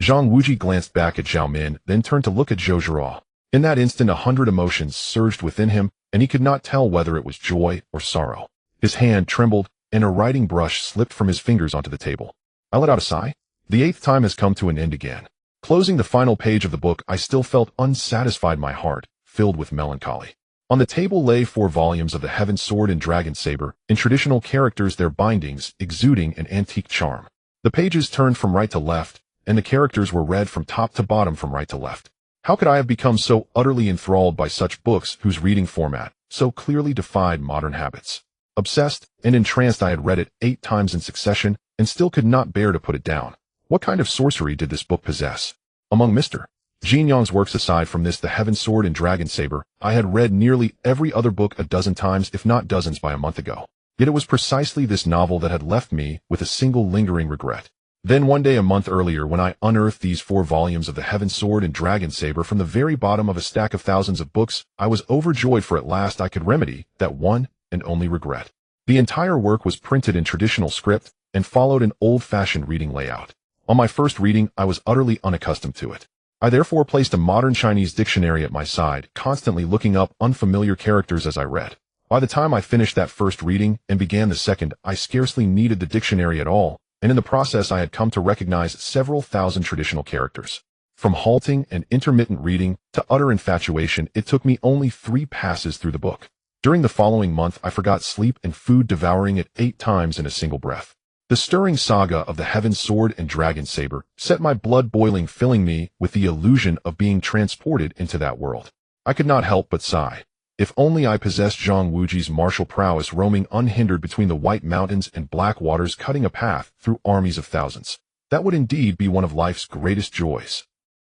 Zhang Wuji glanced back at Zhao Min, then turned to look at Zhou Zhira. In that instant 100 emotions surged within him, and he could not tell whether it was joy or sorrow. His hand trembled, and a writing brush slipped from his fingers onto the table. I let out a sigh. The 8th time has come to an end again. Closing the final page of the book, I still felt unsatisfied, my heart filled with melancholy. On the table lay 4 volumes of the Heaven Sword and Dragon Saber, in traditional characters, their bindings exuding an antique charm. The pages turned from right to left, and the characters were read from top to bottom from right to left. How could I have become so utterly enthralled by such books whose reading format so clearly defied modern habits? Obsessed and entranced, I had read it 8 times in succession and still could not bear to put it down. What kind of sorcery did this book possess? Among Mr. Jin Yong's works, aside from this, the Heaven Sword and Dragon Saber, I had read nearly every other book a dozen times, if not dozens, by a month ago. Yet it was precisely this novel that had left me with a single lingering regret. Then one day a month earlier, when I unearthed these 4 volumes of the Heaven Sword and Dragon Saber from the very bottom of a stack of thousands of books, I was overjoyed, for at last I could remedy that one and only regret. The entire work was printed in traditional script and followed an old-fashioned reading layout. On my first reading, I was utterly unaccustomed to it. I therefore placed a modern Chinese dictionary at my side, constantly looking up unfamiliar characters as I read. By the time I finished that first reading and began the second, I scarcely needed the dictionary at all, and in the process I had come to recognize several thousand traditional characters. From halting and intermittent reading to utter infatuation, it took me only 3 passes through the book. During the following month, I forgot sleep and food, devouring it 8 times in a single breath. The stirring saga of the Heaven Sword and Dragon Saber set my blood boiling, filling me with the illusion of being transported into that world. I could not help but sigh. If only I possessed Zhang Wuji's martial prowess, roaming unhindered between the white mountains and black waters, cutting a path through armies of thousands. That would indeed be one of life's greatest joys.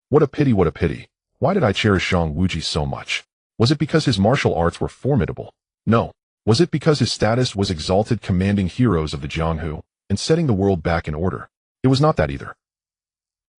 What a pity, what a pity. Why did I cherish Zhang Wuji so much? Was it because his martial arts were formidable? No. Was it because his status was exalted, commanding heroes of the Jianghu and setting the world back in order? It was not that either.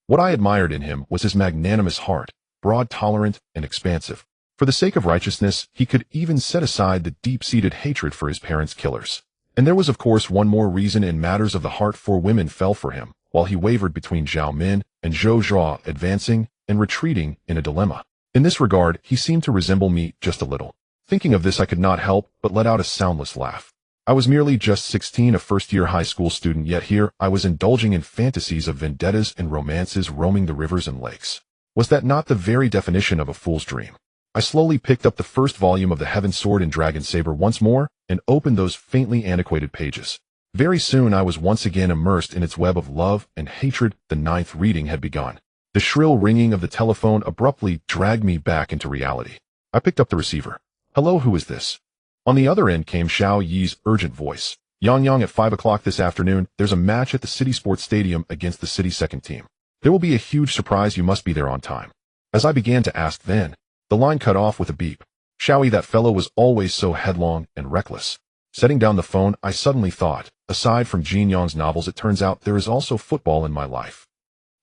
What I admired in him was his magnanimous heart, broad, tolerant, and expansive. For the sake of righteousness, he could even set aside the deep-seated hatred for his parents' killers. And there was, of course, one more reason. In matters of the heart, 4 women fell for him, while he wavered between Zhao Min and Zhou Zhira, advancing and retreating in a dilemma. In this regard, he seemed to resemble me just a little. Thinking of this, I could not help but let out a soundless laugh. I was merely just 16, a first-year high school student, yet here I was indulging in fantasies of vendettas and romances, roaming the rivers and lakes. Was that not the very definition of a fool's dream? I slowly picked up the first volume of the Heaven Sword and Dragon Saber once more and opened those faintly antiquated pages. Very soon I was once again immersed in its web of love and hatred. The 9th reading had begun. The shrill ringing of the telephone abruptly dragged me back into reality. I picked up the receiver. Hello, who is this? On the other end came Xiao Yi's urgent voice. Yang, at 5 o'clock this afternoon, there's a match at the City Sports Stadium against the city's second team. There will be a huge surprise. You must be there on time. As I began to ask then, the line cut off with a beep. Xiao Yi, that fellow was always so headlong and reckless. Setting down the phone, I suddenly thought, aside from Jin Yong's novels, it turns out there is also football in my life.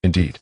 Indeed.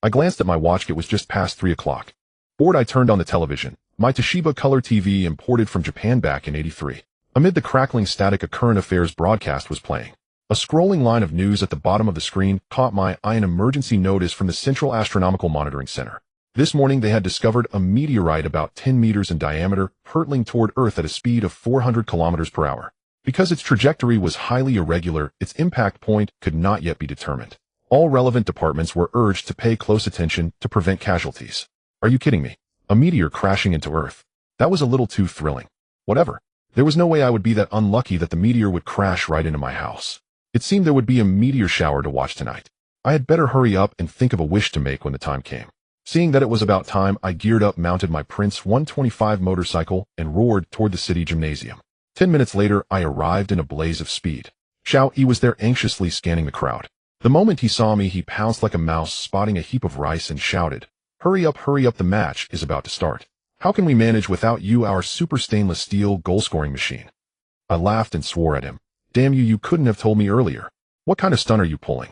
I glanced at my watch. It was just past 3 o'clock. Bored, I turned on the television. My Toshiba color TV, imported from Japan back in '83. Amid the crackling static, a current affairs broadcast was playing. A scrolling line of news at the bottom of the screen caught my eye. An emergency notice from the Central Astronomical Monitoring Center. This morning they had discovered a meteorite about 10 meters in diameter hurtling toward Earth at a speed of 400 kilometers per hour. Because its trajectory was highly irregular, its impact point could not yet be determined. All relevant departments were urged to pay close attention to prevent casualties. Are you kidding me? A meteor crashing into Earth. That was a little too thrilling. Whatever. There was no way I would be that unlucky that the meteor would crash right into my house. It seemed there would be a meteor shower to watch tonight. I had better hurry up and think of a wish to make when the time came. Seeing that it was about time, I geared up, mounted my Prince 125 motorcycle, and roared toward the city gymnasium. 10 minutes later, I arrived in a blaze of speed. Xiao Yi was there, anxiously scanning the crowd. The moment he saw me, he pounced like a mouse, spotting a heap of rice, and shouted, hurry up, the match is about to start. How can we manage without you, our super stainless steel goal-scoring machine? I laughed and swore at him. Damn you, you couldn't have told me earlier. What kind of stunt are you pulling?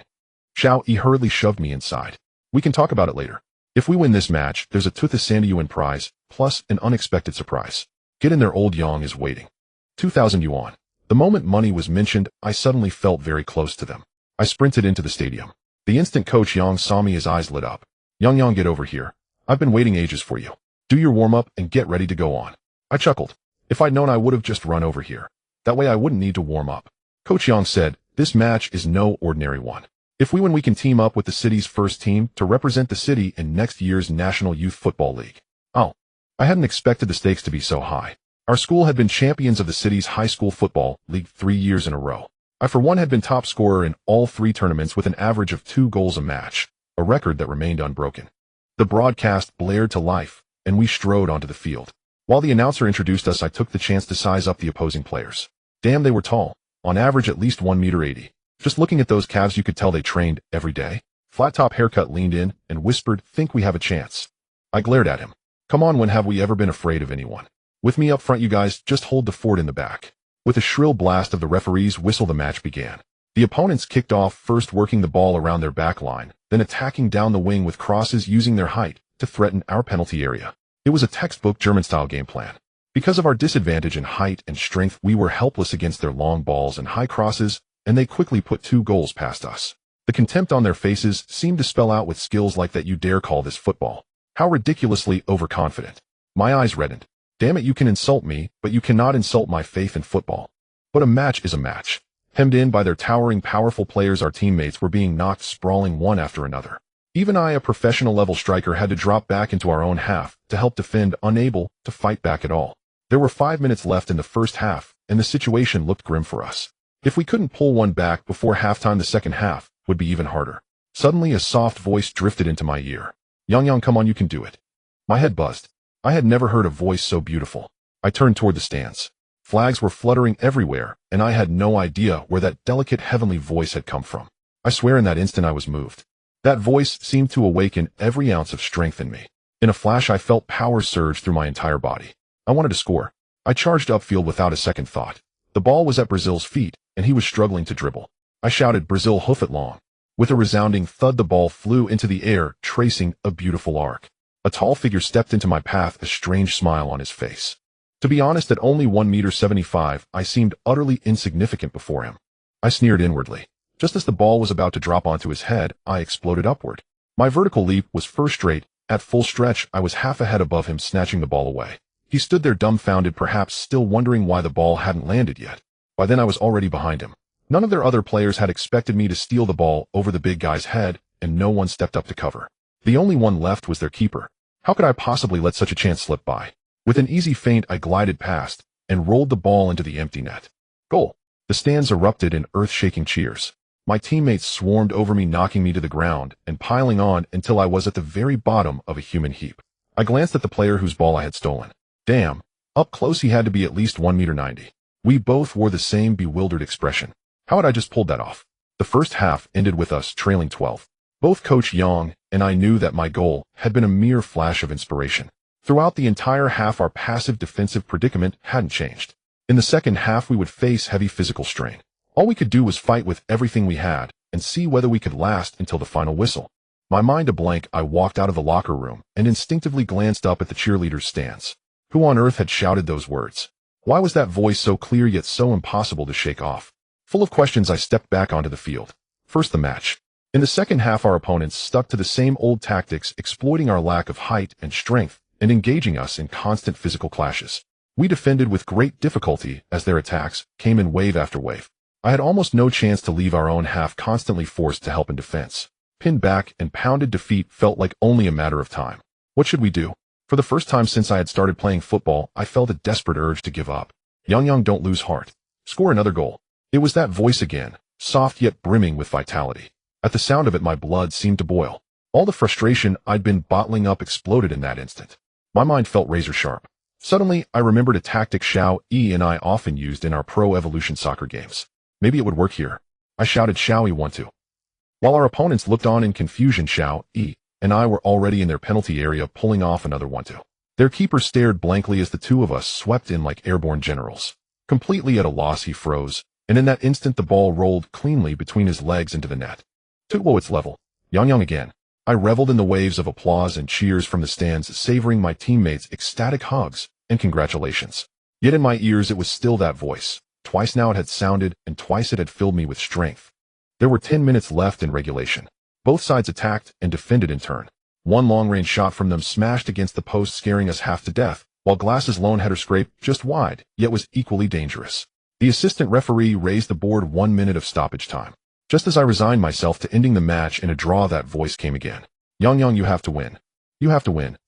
Xiao Yi hurriedly shoved me inside. We can talk about it later. If we win this match, there's a 2,000 yuan prize, plus an unexpected surprise. Get in there, old Yang is waiting. 2,000 yuan. The moment money was mentioned, I suddenly felt very close to them. I sprinted into the stadium. The instant Coach Yong saw me, his eyes lit up. Yong, get over here. I've been waiting ages for you. Do your warm-up and get ready to go on. I chuckled. If I'd known, I would have just run over here. That way I wouldn't need to warm up. Coach Yong said, this match is no ordinary one. If we win, we can team up with the city's first team to represent the city in next year's National Youth Football League. Oh, I hadn't expected the stakes to be so high. Our school had been champions of the city's high school football league 3 years in a row. I, for one, had been top scorer in all 3 tournaments with an average of 2 goals a match, a record that remained unbroken. The broadcast blared to life, and we strode onto the field. While the announcer introduced us, I took the chance to size up the opposing players. Damn, they were tall, on average at least 1.80 meters. Just looking at those calves, you could tell they trained every day. Flat-top haircut leaned in and whispered, think we have a chance. I glared at him. Come on, when have we ever been afraid of anyone? With me up front, you guys just hold the fort in the back. With a shrill blast of the referee's whistle, the match began. The opponents kicked off, first working the ball around their back line, then attacking down the wing with crosses, using their height to threaten our penalty area. It was a textbook German-style game plan. Because of our disadvantage in height and strength, we were helpless against their long balls and high crosses, and they quickly put 2 goals past us. The contempt on their faces seemed to spell out, with skills like that you dare call this football. How ridiculously overconfident. My eyes reddened. Damn it, you can insult me, but you cannot insult my faith in football. But a match is a match. Hemmed in by their towering, powerful players, our teammates were being knocked sprawling one after another. Even I, a professional-level striker, had to drop back into our own half to help defend, unable to fight back at all. There were 5 minutes left in the first half, and the situation looked grim for us. If we couldn't pull one back before halftime, the second half would be even harder. Suddenly, a soft voice drifted into my ear. Yong, come on, you can do it. My head buzzed. I had never heard a voice so beautiful. I turned toward the stands. Flags were fluttering everywhere, and I had no idea where that delicate heavenly voice had come from. I swear in that instant I was moved. That voice seemed to awaken every ounce of strength in me. In a flash, I felt power surge through my entire body. I wanted to score. I charged upfield without a second thought. The ball was at Brazil's feet, and he was struggling to dribble. I shouted, Brazil, hoof it long. With a resounding thud, the ball flew into the air, tracing a beautiful arc. A tall figure stepped into my path, a strange smile on his face. To be honest, at only 1.75 meters, I seemed utterly insignificant before him. I sneered inwardly. Just as the ball was about to drop onto his head, I exploded upward. My vertical leap was first rate. At full stretch, I was half a head above him, snatching the ball away. He stood there dumbfounded, perhaps still wondering why the ball hadn't landed yet. By then I was already behind him. None of their other players had expected me to steal the ball over the big guy's head, and no one stepped up to cover. The only one left was their keeper. How could I possibly let such a chance slip by? With an easy feint, I glided past and rolled the ball into the empty net. Goal! The stands erupted in earth-shaking cheers. My teammates swarmed over me, knocking me to the ground and piling on until I was at the very bottom of a human heap. I glanced at the player whose ball I had stolen. Damn, up close he had to be at least 1.90 meters. We both wore the same bewildered expression. How had I just pulled that off? The first half ended with us trailing 12. Both Coach Yong and I knew that my goal had been a mere flash of inspiration. Throughout the entire half, our passive defensive predicament hadn't changed. In the second half, we would face heavy physical strain. All we could do was fight with everything we had and see whether we could last until the final whistle. My mind a blank, I walked out of the locker room and instinctively glanced up at the cheerleaders' stands. Who on earth had shouted those words? Why was that voice so clear yet so impossible to shake off? Full of questions, I stepped back onto the field. First, the match. In the second half, our opponents stuck to the same old tactics, exploiting our lack of height and strength and engaging us in constant physical clashes. We defended with great difficulty as their attacks came in wave after wave. I had almost no chance to leave our own half, constantly forced to help in defense. Pinned back and pounded, defeat felt like only a matter of time. What should we do? For the first time since I had started playing football, I felt a desperate urge to give up. Yong, don't lose heart. Score another goal. It was that voice again, soft yet brimming with vitality. At the sound of it, my blood seemed to boil. All the frustration I'd been bottling up exploded in that instant. My mind felt razor sharp. Suddenly, I remembered a tactic Xiao E and I often used in our Pro Evolution soccer games. Maybe it would work here. I shouted, Xiao E 1-2. While our opponents looked on in confusion, Xiao E and I were already in their penalty area, pulling off another 1-2. Their keeper stared blankly as the two of us swept in like airborne generals. Completely at a loss, he froze, and in that instant the ball rolled cleanly between his legs into the net. To its level. Yong again. I reveled in the waves of applause and cheers from the stands, savoring my teammates' ecstatic hugs and congratulations. Yet in my ears it was still that voice. Twice now it had sounded, and twice it had filled me with strength. There were 10 minutes left in regulation. Both sides attacked and defended in turn. One long-range shot from them smashed against the post, scaring us half to death, while Glass's lone header scraped just wide, yet was equally dangerous. The assistant referee raised the board 1 minute of stoppage time. Just as I resigned myself to ending the match in a draw, that voice came again. Yong Yong, you have to win. You have to win.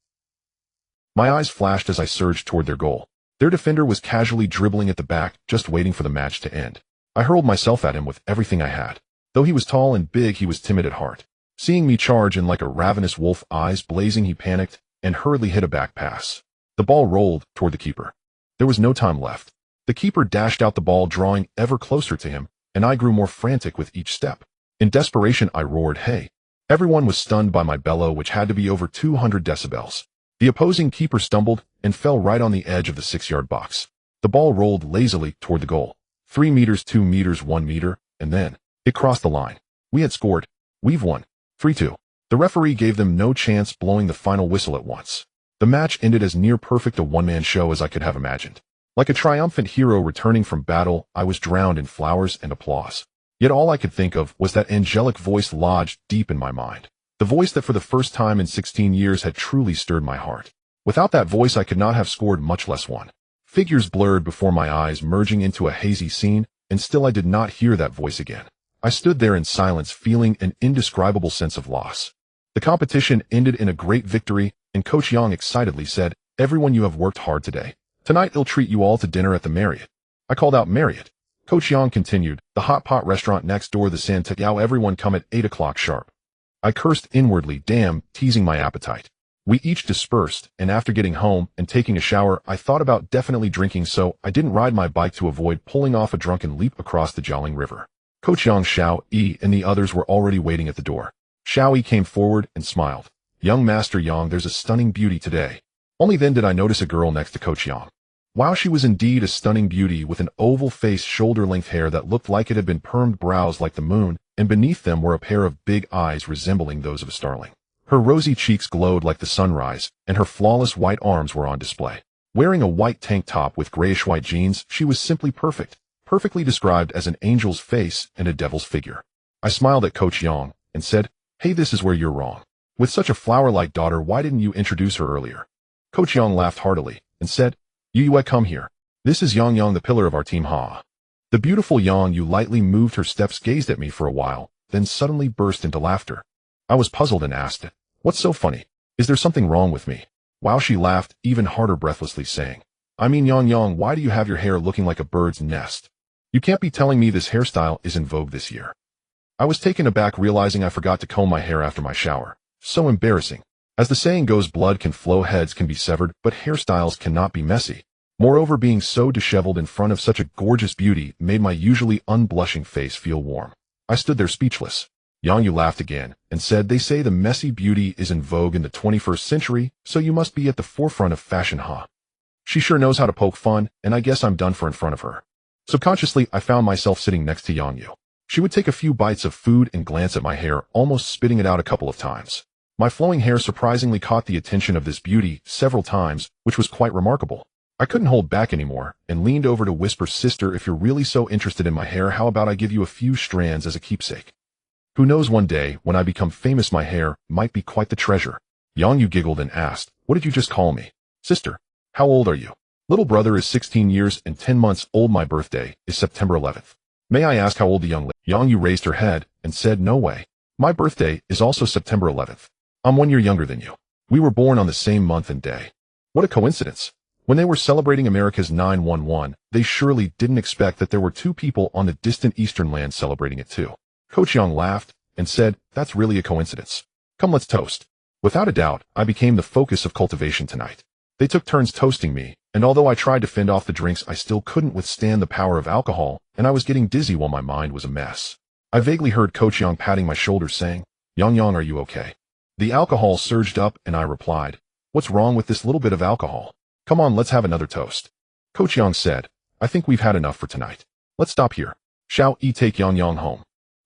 My eyes flashed as I surged toward their goal. Their defender was casually dribbling at the back, just waiting for the match to end. I hurled myself at him with everything I had. Though he was tall and big, he was timid at heart. Seeing me charge in like a ravenous wolf, eyes blazing, he panicked and hurriedly hit a back pass. The ball rolled toward the keeper. There was no time left. The keeper dashed out the ball, drawing ever closer to him, and I grew more frantic with each step. In desperation, I roared, "Hey!" Everyone was stunned by my bellow, which had to be over 200 decibels. The opposing keeper stumbled and fell right on the edge of the 6-yard box. The ball rolled lazily toward the goal. 3 meters, 2 meters, 1 meter, and then it crossed the line. We had scored. We've won. 3-2. The referee gave them no chance, blowing the final whistle at once. The match ended as near perfect a one-man show as I could have imagined. Like a triumphant hero returning from battle, I was drowned in flowers and applause. Yet all I could think of was that angelic voice lodged deep in my mind. The voice that for the first time in 16 years had truly stirred my heart. Without that voice, I could not have scored, much less won. Figures blurred before my eyes, merging into a hazy scene, and still I did not hear that voice again. I stood there in silence, feeling an indescribable sense of loss. The competition ended in a great victory, and Coach Yong excitedly said, "Everyone, you have worked hard today. Tonight he'll treat you all to dinner at the Marriott." I called out, "Marriott?" Coach Yong continued, "The hot pot restaurant next door, the San Tao. Everyone come at 8 o'clock sharp." I cursed inwardly, damn, teasing my appetite. We each dispersed, and after getting home and taking a shower, I thought about definitely drinking, so I didn't ride my bike to avoid pulling off a drunken leap across the Jialing River. Coach Yong, Xiao Yi, and the others were already waiting at the door. Xiao Yi came forward and smiled. "Young Master Yong, there's a stunning beauty today." Only then did I notice a girl next to Coach Yong. Wow, she was indeed a stunning beauty, with an oval face, shoulder-length hair that looked like it had been permed, brows like the moon, and beneath them were a pair of big eyes resembling those of a starling. Her rosy cheeks glowed like the sunrise, and her flawless white arms were on display. Wearing a white tank top with grayish-white jeans, she was simply perfect, perfectly described as an angel's face and a devil's figure. I smiled at Coach Yong and said, "Hey, this is where you're wrong. With such a flower-like daughter, why didn't you introduce her earlier?" Coach Yong laughed heartily and said, "You come here. This is Yong Yong, the pillar of our team, ha." The beautiful Yong Yu lightly moved her steps, gazed at me for a while, then suddenly burst into laughter. I was puzzled and asked, "What's so funny? Is there something wrong with me?" Wow, she laughed even harder, breathlessly saying, "I mean, Yong Yong, why do you have your hair looking like a bird's nest? You can't be telling me this hairstyle is in vogue this year." I was taken aback, realizing I forgot to comb my hair after my shower. So embarrassing. As the saying goes, blood can flow, heads can be severed, but hairstyles cannot be messy. Moreover, being so disheveled in front of such a gorgeous beauty made my usually unblushing face feel warm. I stood there speechless. Yong Yu laughed again and said, "They say the messy beauty is in vogue in the 21st century, so you must be at the forefront of fashion, huh?" She sure knows how to poke fun, and I guess I'm done for in front of her. Subconsciously, I found myself sitting next to Yong Yu. She would take a few bites of food and glance at my hair, almost spitting it out a couple of times. My flowing hair surprisingly caught the attention of this beauty several times, which was quite remarkable. I couldn't hold back anymore and leaned over to whisper, "Sister, if you're really so interested in my hair, how about I give you a few strands as a keepsake? Who knows, one day, when I become famous, my hair might be quite the treasure." Yong Yu giggled and asked, "What did you just call me?" "Sister. How old are you?" "Little brother is 16 years and 10 months old. My birthday is September 11th. May I ask how old the young lady?" Yong Yu raised her head and said, "No way. My birthday is also September 11th. I'm 1 year younger than you. We were born on the same month and day." What a coincidence. When they were celebrating America's 9/11, they surely didn't expect that there were 2 people on the distant eastern land celebrating it too. Coach Yong laughed and said, "That's really a coincidence. Come, let's toast." Without a doubt, I became the focus of cultivation tonight. They took turns toasting me, and although I tried to fend off the drinks, I still couldn't withstand the power of alcohol, and I was getting dizzy while my mind was a mess. I vaguely heard Coach Yong patting my shoulder saying, "Yong Yong, are you okay?" The alcohol surged up, and I replied, "What's wrong with this little bit of alcohol? Come on, let's have another toast." Coach Yong said, "I think we've had enough for tonight. Let's stop here. Xiao Yi, take Yong Yong home."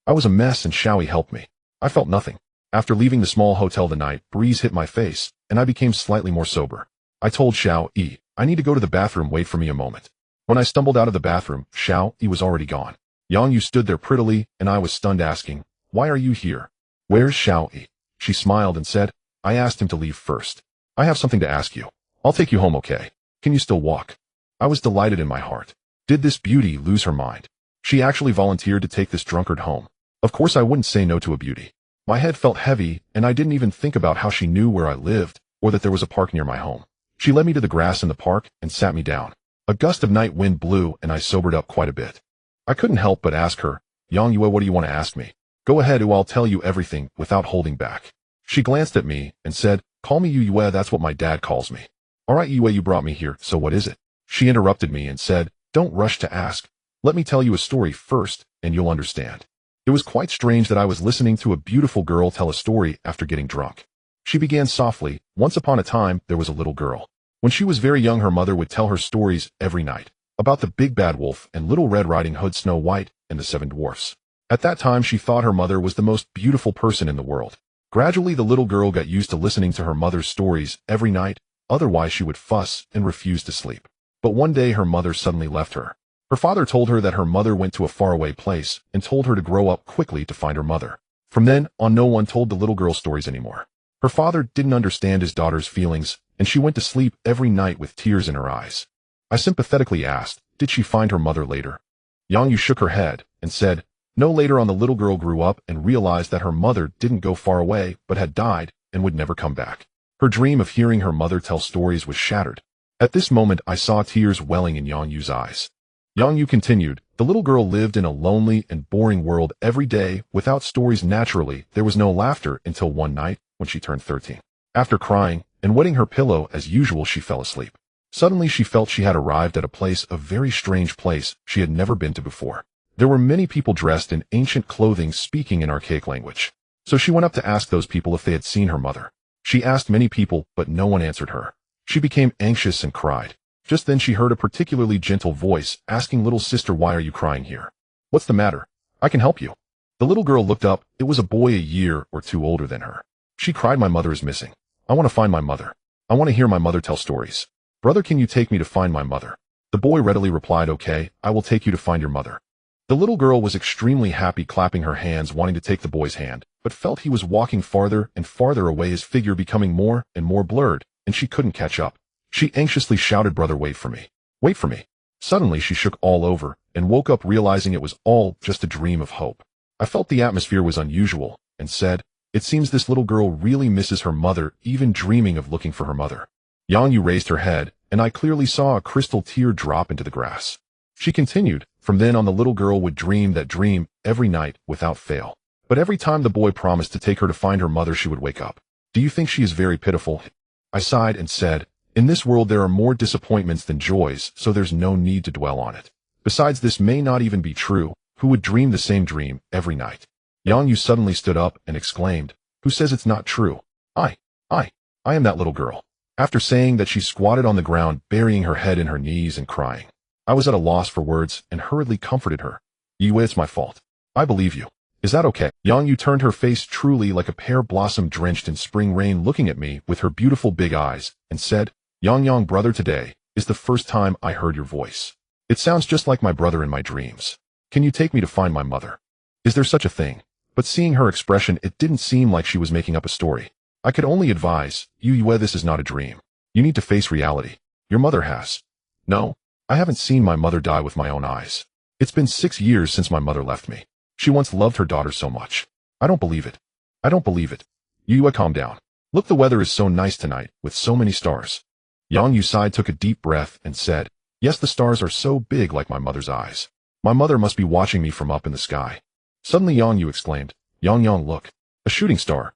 I was a mess, and Xiao Yi helped me. I felt nothing. After leaving the small hotel, the night breeze hit my face, and I became slightly more sober. I told Xiao Yi, "I need to go to the bathroom, wait for me a moment." When I stumbled out of the bathroom, Xiao Yi was already gone. Yong Yu stood there prettily, and I was stunned, asking, "Why are you here? Where's Xiao? She smiled and said, I asked him to leave first. I have something to ask you. I'll take you home, okay? Can you still walk? I was delighted in my heart. Did this beauty lose her mind? She actually volunteered to take this drunkard home. Of course I wouldn't say no to a beauty. My head felt heavy, and I didn't even think about how she knew where I lived, or that there was a park near my home. She led me to the grass in the park and sat me down. A gust of night wind blew, and I sobered up quite a bit. I couldn't help but ask her, Yang Yue, what do you want to ask me? Go ahead, or I'll tell you everything without holding back. She glanced at me and said, call me Yue, that's what my dad calls me. Alright Yue, you brought me here, so what is it? She interrupted me and said, don't rush to ask. Let me tell you a story first, and you'll understand. It was quite strange that I was listening to a beautiful girl tell a story after getting drunk. She began softly, once upon a time, there was a little girl. When she was very young, her mother would tell her stories every night, about the big bad wolf and Little Red Riding Hood, Snow White, and the 7 dwarfs. At that time, she thought her mother was the most beautiful person in the world. Gradually, the little girl got used to listening to her mother's stories every night, otherwise she would fuss and refuse to sleep. But one day, her mother suddenly left her. Her father told her that her mother went to a faraway place and told her to grow up quickly to find her mother. From then on, no one told the little girl stories anymore. Her father didn't understand his daughter's feelings, and she went to sleep every night with tears in her eyes. I sympathetically asked, did she find her mother later? Yang Yu shook her head and said, no. Later on, the little girl grew up and realized that her mother didn't go far away but had died and would never come back. Her dream of hearing her mother tell stories was shattered. At this moment, I saw tears welling in Yang Yu's eyes. Yang Yu continued, the little girl lived in a lonely and boring world every day without stories. Naturally, there was no laughter until one night when she turned 13. After crying and wetting her pillow as usual, she fell asleep. Suddenly, she felt she had arrived at a very strange place she had never been to before. There were many people dressed in ancient clothing speaking in archaic language. So she went up to ask those people if they had seen her mother. She asked many people, but no one answered her. She became anxious and cried. Just then she heard a particularly gentle voice asking, little sister, why are you crying here? What's the matter? I can help you. The little girl looked up. It was a boy a year or two older than her. She cried, my mother is missing. I want to find my mother. I want to hear my mother tell stories. Brother, can you take me to find my mother? The boy readily replied, okay, I will take you to find your mother. The little girl was extremely happy, clapping her hands, wanting to take the boy's hand, but felt he was walking farther and farther away, his figure becoming more and more blurred, and she couldn't catch up. She anxiously shouted, brother, wait for me. Wait for me. Suddenly she shook all over and woke up, realizing it was all just a dream of hope. I felt the atmosphere was unusual and said, it seems this little girl really misses her mother, even dreaming of looking for her mother. Yang Yu raised her head, and I clearly saw a crystal tear drop into the grass. She continued, from then on the little girl would dream that dream every night without fail. But every time the boy promised to take her to find her mother, she would wake up. Do you think she is very pitiful? I sighed and said, in this world there are more disappointments than joys, so there's no need to dwell on it. Besides, this may not even be true. Who would dream the same dream every night? Yang Yu suddenly stood up and exclaimed, who says it's not true? I am that little girl. After saying that, she squatted on the ground, burying her head in her knees and crying. I was at a loss for words and hurriedly comforted her. Yue, it's my fault. I believe you. Is that okay? Yang Yu turned her face truly like a pear blossom drenched in spring rain, looking at me with her beautiful big eyes, and said, Yang, brother, today is the first time I heard your voice. It sounds just like my brother in my dreams. Can you take me to find my mother? Is there such a thing? But seeing her expression, it didn't seem like she was making up a story. I could only advise, Yue, this is not a dream. You need to face reality. Your mother has. No, I haven't seen my mother die with my own eyes. It's been 6 years since my mother left me. She once loved her daughter so much. I don't believe it. I don't believe it. Yue, calm down. Look, the weather is so nice tonight, with so many stars. Yang Yu sighed, took a deep breath, and said, yes, the stars are so big like my mother's eyes. My mother must be watching me from up in the sky. Suddenly Yang Yu exclaimed, Yang, look. A shooting star.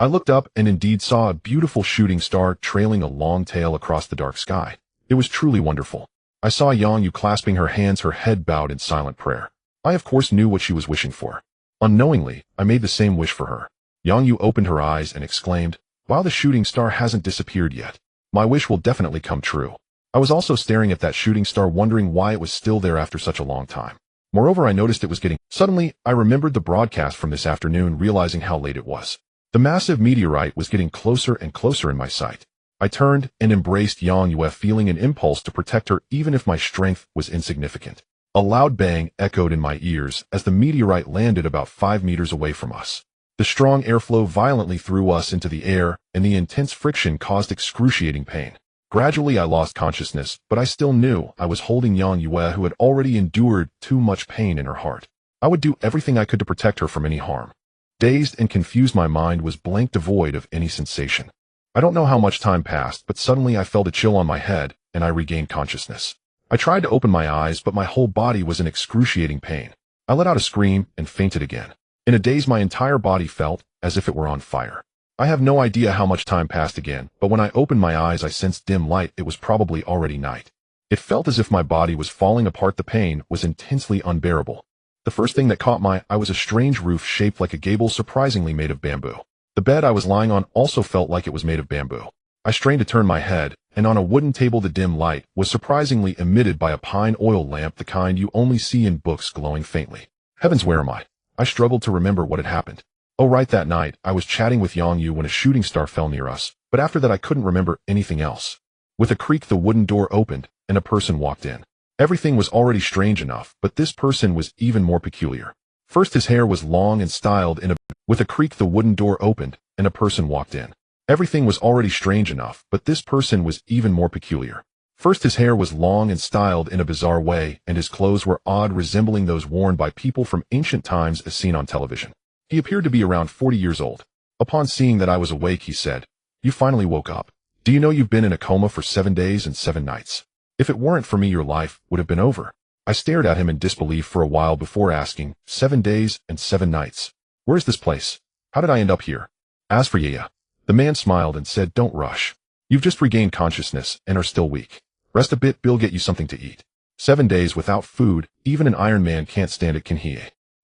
I looked up and indeed saw a beautiful shooting star trailing a long tail across the dark sky. It was truly wonderful. I saw Yang Yu clasping her hands, her head bowed in silent prayer. I of course knew what she was wishing for. Unknowingly, I made the same wish for her. Yang Yu opened her eyes and exclaimed, wow, the shooting star hasn't disappeared yet. My wish will definitely come true. I was also staring at that shooting star, wondering why it was still there after such a long time. Moreover, I noticed it was getting... Suddenly, I remembered the broadcast from this afternoon, realizing how late it was. The massive meteorite was getting closer and closer in my sight. I turned and embraced Yang Yu, feeling an impulse to protect her even if my strength was insignificant. A loud bang echoed in my ears as the meteorite landed about 5 meters away from us. The strong airflow violently threw us into the air, and the intense friction caused excruciating pain. Gradually I lost consciousness, but I still knew I was holding Yang Yue, who had already endured too much pain in her heart. I would do everything I could to protect her from any harm. Dazed and confused, my mind was blank, devoid of any sensation. I don't know how much time passed, but suddenly I felt a chill on my head, and I regained consciousness. I tried to open my eyes, but my whole body was in excruciating pain. I let out a scream and fainted again. In a daze, my entire body felt as if it were on fire. I have no idea how much time passed again, but when I opened my eyes I sensed dim light. It was probably already night. It felt as if my body was falling apart. The pain was intensely unbearable. The first thing that caught my eye was a strange roof shaped like a gable, surprisingly made of bamboo. The bed I was lying on also felt like it was made of bamboo. I strained to turn my head, and on a wooden table the dim light was surprisingly emitted by a pine oil lamp, the kind you only see in books, glowing faintly. Heavens, where am I? I struggled to remember what had happened. Oh right, that night, I was chatting with Yang Yu when a shooting star fell near us, but after that I couldn't remember anything else. With a creak the wooden door opened, and a person walked in. Everything was already strange enough, but this person was even more peculiar. First, his hair was long and styled in a... With a creak the wooden door opened, and a person walked in. Everything was already strange enough, but this person was even more peculiar. First, his hair was long and styled in a bizarre way, and his clothes were odd, resembling those worn by people from ancient times as seen on television. He appeared to be around 40 years old. Upon seeing that I was awake, he said, "You finally woke up. Do you know you've been in a coma for 7 days and 7 nights? If it weren't for me, your life would have been over." I stared at him in disbelief for a while before asking, 7 days and 7 nights? Where's this place? How did I end up here? As for Yaya, the man smiled and said, "Don't rush. You've just regained consciousness and are still weak. Rest a bit, Bill, get you something to eat. 7 days without food, even an Iron Man can't stand it, can he?"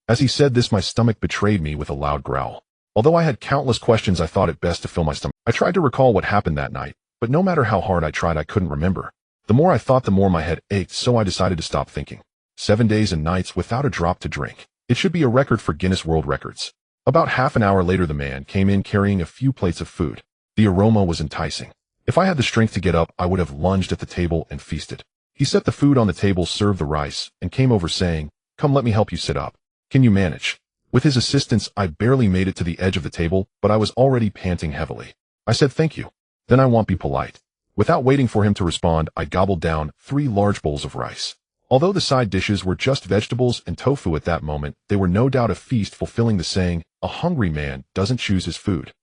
As he said this, my stomach betrayed me with a loud growl. Although I had countless questions, I thought it best to fill my stomach. I tried to recall what happened that night, but no matter how hard I tried, I couldn't remember. The more I thought, the more my head ached, so I decided to stop thinking. 7 days and nights without a drop to drink. It should be a record for Guinness World Records. About half an hour later, the man came in carrying a few plates of food. The aroma was enticing. If I had the strength to get up, I would have lunged at the table and feasted. He set the food on the table, served the rice, and came over saying, "Come, let me help you sit up. Can you manage?" With his assistance, I barely made it to the edge of the table, but I was already panting heavily. I said, "Thank you. Then I won't be polite." Without waiting for him to respond, I gobbled down 3 large bowls of rice. Although the side dishes were just vegetables and tofu at that moment, they were no doubt a feast, fulfilling the saying, "A hungry man doesn't choose his food."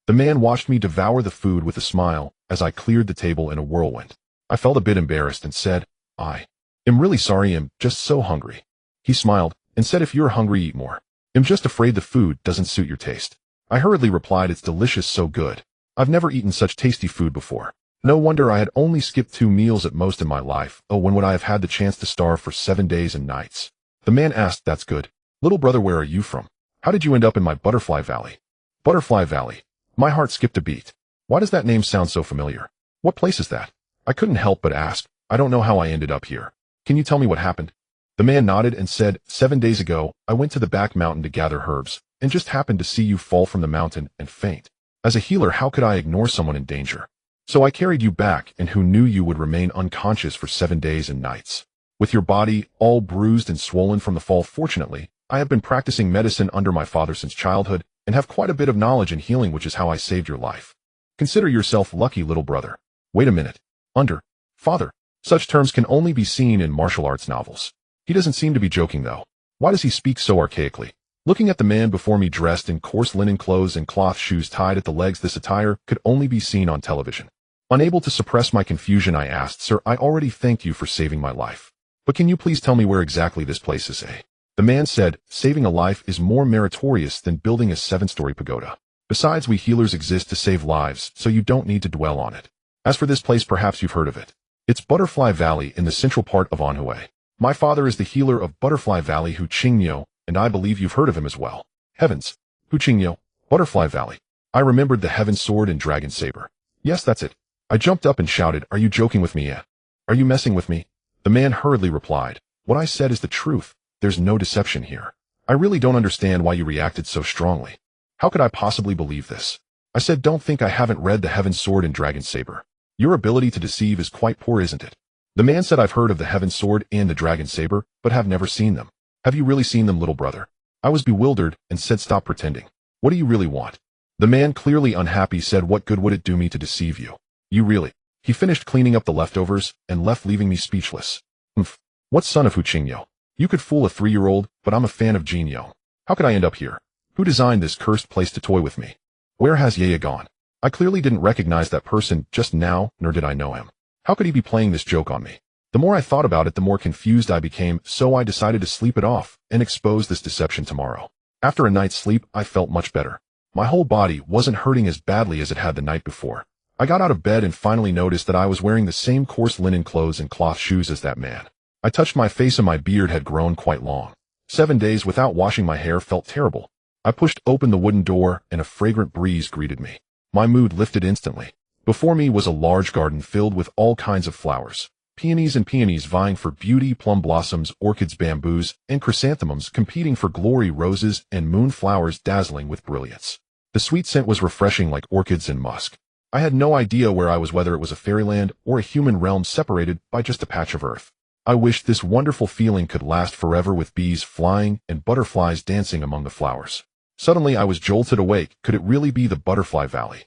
The man watched me devour the food with a smile as I cleared the table in a whirlwind. I felt a bit embarrassed and said, "I am really sorry, I'm just so hungry." He smiled and said, "If you're hungry, eat more. I'm just afraid the food doesn't suit your taste." I hurriedly replied, "It's delicious, so good. I've never eaten such tasty food before." No wonder I had only skipped 2 meals at most in my life. Oh, when would I have had the chance to starve for 7 days and nights? The man asked, "That's good. Little brother, where are you from? How did you end up in my Butterfly Valley?" Butterfly Valley. My heart skipped a beat. Why does that name sound so familiar? What place is that? I couldn't help but ask. I don't know how I ended up here. Can you tell me what happened? The man nodded and said, 7 days ago, I went to the back mountain to gather herbs, and just happened to see you fall from the mountain and faint. As a healer, how could I ignore someone in danger? So I carried you back, and who knew you would remain unconscious for 7 days and nights. With your body all bruised and swollen from the fall. Fortunately, I have been practicing medicine under my father since childhood, and have quite a bit of knowledge in healing, which is how I saved your life. Consider yourself lucky, little brother. Wait a minute. Under father. Such terms can only be seen in martial arts novels. He doesn't seem to be joking, though. Why does he speak so archaically? Looking at the man before me, dressed in coarse linen clothes and cloth shoes tied at the legs, this attire could only be seen on television. Unable to suppress my confusion, I asked, "Sir, I already thanked you for saving my life. But can you please tell me where exactly this place is?" The man said, "Saving a life is more meritorious than building a 7-story pagoda. Besides, we healers exist to save lives, so you don't need to dwell on it. As for this place, perhaps you've heard of it. It's Butterfly Valley in the central part of Anhui. My father is the healer of Butterfly Valley, Hu Qingyo, and I believe you've heard of him as well." Heavens! Hu Qingyo, Butterfly Valley. I remembered the Heaven Sword and Dragon Saber. Yes, that's it. I jumped up and shouted, "Are you joking with me yet? Are you messing with me?" The man hurriedly replied, "What I said is the truth. There's no deception here. I really don't understand why you reacted so strongly. How could I possibly believe this?" I said, "Don't think I haven't read the Heaven Sword and Dragon Saber. Your ability to deceive is quite poor, isn't it?" The man said, "I've heard of the Heaven Sword and the Dragon Saber, but have never seen them." "Have you really seen them, little brother?" I was bewildered and said, "Stop pretending. What do you really want? The man, clearly unhappy, said, what good would it do me to deceive you? You really? He finished cleaning up the leftovers and left, leaving me speechless. Humph. What son of Hu Qingyo? You could fool a 3-year-old, but I'm a fan of Jin Yong. How could I end up here? Who designed this cursed place to toy with me? Where has Yaya gone? I clearly didn't recognize that person just now, nor did I know him. How could he be playing this joke on me? The more I thought about it, the more confused I became, so I decided to sleep it off and expose this deception tomorrow. After a night's sleep, I felt much better. My whole body wasn't hurting as badly as it had the night before. I got out of bed and finally noticed that I was wearing the same coarse linen clothes and cloth shoes as that man. I touched my face and my beard had grown quite long. 7 days without washing my hair felt terrible. I pushed open the wooden door and a fragrant breeze greeted me. My mood lifted instantly. Before me was a large garden filled with all kinds of flowers. Peonies and peonies vying for beauty, plum blossoms, orchids, bamboos, and chrysanthemums competing for glory, roses and moonflowers dazzling with brilliance. The sweet scent was refreshing like orchids and musk. I had no idea where I was, whether it was a fairyland or a human realm separated by just a patch of earth. I wished this wonderful feeling could last forever, with bees flying and butterflies dancing among the flowers. Suddenly I was jolted awake. Could it really be the Butterfly Valley?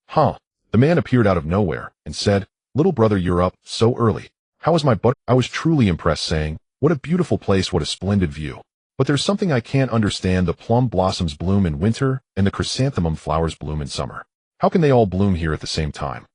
Huh. The man appeared out of nowhere and said, little brother, you're up so early. How is my butt? I was truly impressed, saying, what a beautiful place, what a splendid view. But there's something I can't understand. The plum blossoms bloom in winter and the chrysanthemum flowers bloom in summer. How can they all bloom here at the same time?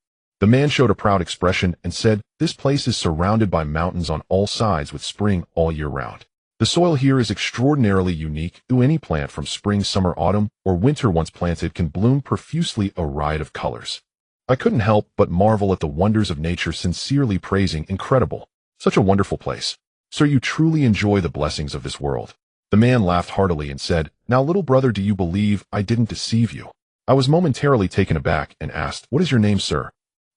The man showed a proud expression and said, this place is surrounded by mountains on all sides with spring all year round. The soil here is extraordinarily unique. Any plant from spring, summer, autumn, or winter once planted can bloom profusely, a riot of colors. I couldn't help but marvel at the wonders of nature, sincerely praising, incredible. Such a wonderful place. Sir, you truly enjoy the blessings of this world. The man laughed heartily and said, now little brother, do you believe I didn't deceive you? I was momentarily taken aback and asked, what is your name, sir?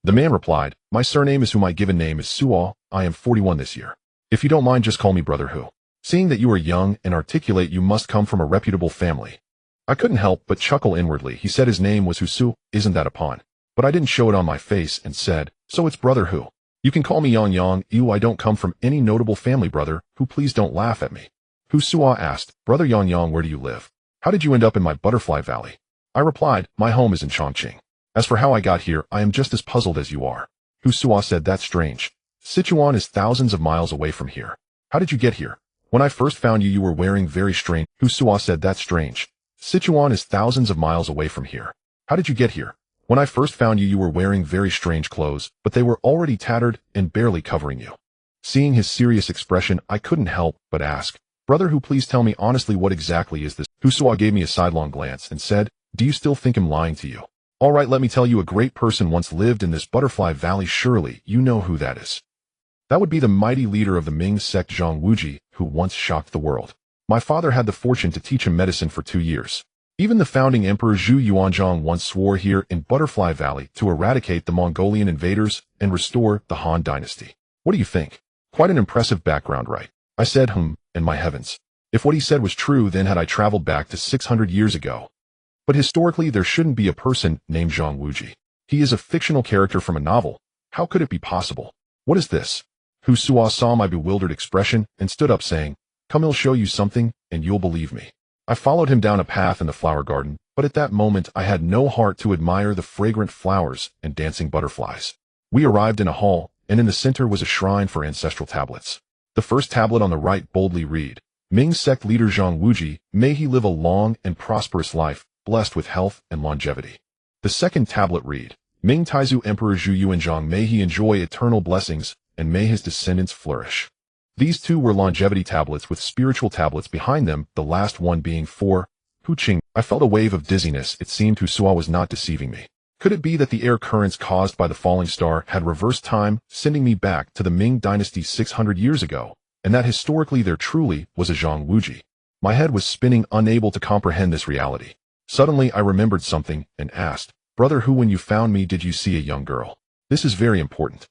The man replied, my surname is Hu, my given name is Suo. I am 41 this year. If you don't mind, just call me Brother Hu. Seeing that you are young and articulate, you must come from a reputable family. I couldn't help but chuckle inwardly. He said his name was Husu, isn't that a pun? But I didn't show it on my face and said, so it's Brother Hu. You can call me Yang Yang. Ew, I don't come from any notable family, Brother Hu. Please don't laugh at me. Hu Suo asked, Brother Yang Yang, where do you live? How did you end up in my Butterfly Valley? I replied, my home is in Chongqing. As for how I got here, I am just as puzzled as you are. Hu Suo said, that's strange. Sichuan is thousands of miles away from here. How did you get here? When I first found you, you were wearing very strange. Hu Suo said, that's strange. Sichuan is thousands of miles away from here. How did you get here? When I first found you, you were wearing very strange clothes, but they were already tattered and barely covering you. Seeing his serious expression, I couldn't help but ask, Brother Hu, please tell me honestly, what exactly is this? Hu Suo gave me a sidelong glance and said, do you still think I'm lying to you? All right, let me tell you, a great person once lived in this Butterfly Valley. Surely you know who that is. That would be the mighty leader of the Ming sect, Zhang Wuji, who once shocked the world. My father had the fortune to teach him medicine for 2 years. Even the founding emperor Zhu Yuanzhang once swore here in Butterfly Valley to eradicate the Mongolian invaders and restore the Han dynasty. What do you think? Quite an impressive background, right? I said, and my heavens. If what he said was true, then had I traveled back to 600 years ago. But historically, there shouldn't be a person named Zhang Wuji. He is a fictional character from a novel. How could it be possible? What is this? Hu Suo saw my bewildered expression and stood up, saying, come, I'll show you something, and you'll believe me. I followed him down a path in the flower garden, but at that moment I had no heart to admire the fragrant flowers and dancing butterflies. We arrived in a hall, and in the center was a shrine for ancestral tablets. The first tablet on the right boldly read, Ming sect leader Zhang Wuji, may he live a long and prosperous life, blessed with health and longevity. The second tablet read, Ming Taizu Emperor Zhu Yuanzhang, may he enjoy eternal blessings, and may his descendants flourish. These two were longevity tablets with spiritual tablets behind them, the last one being for Hu Qing. I felt a wave of dizziness. It seemed Hu Suo was not deceiving me. Could it be that the air currents caused by the falling star had reversed time, sending me back to the Ming dynasty 600 years ago, and that historically there truly was a Zhang Wuji? My head was spinning, unable to comprehend this reality. Suddenly I remembered something and asked, Brother Hu, when you found me, did you see a young girl? This is very important.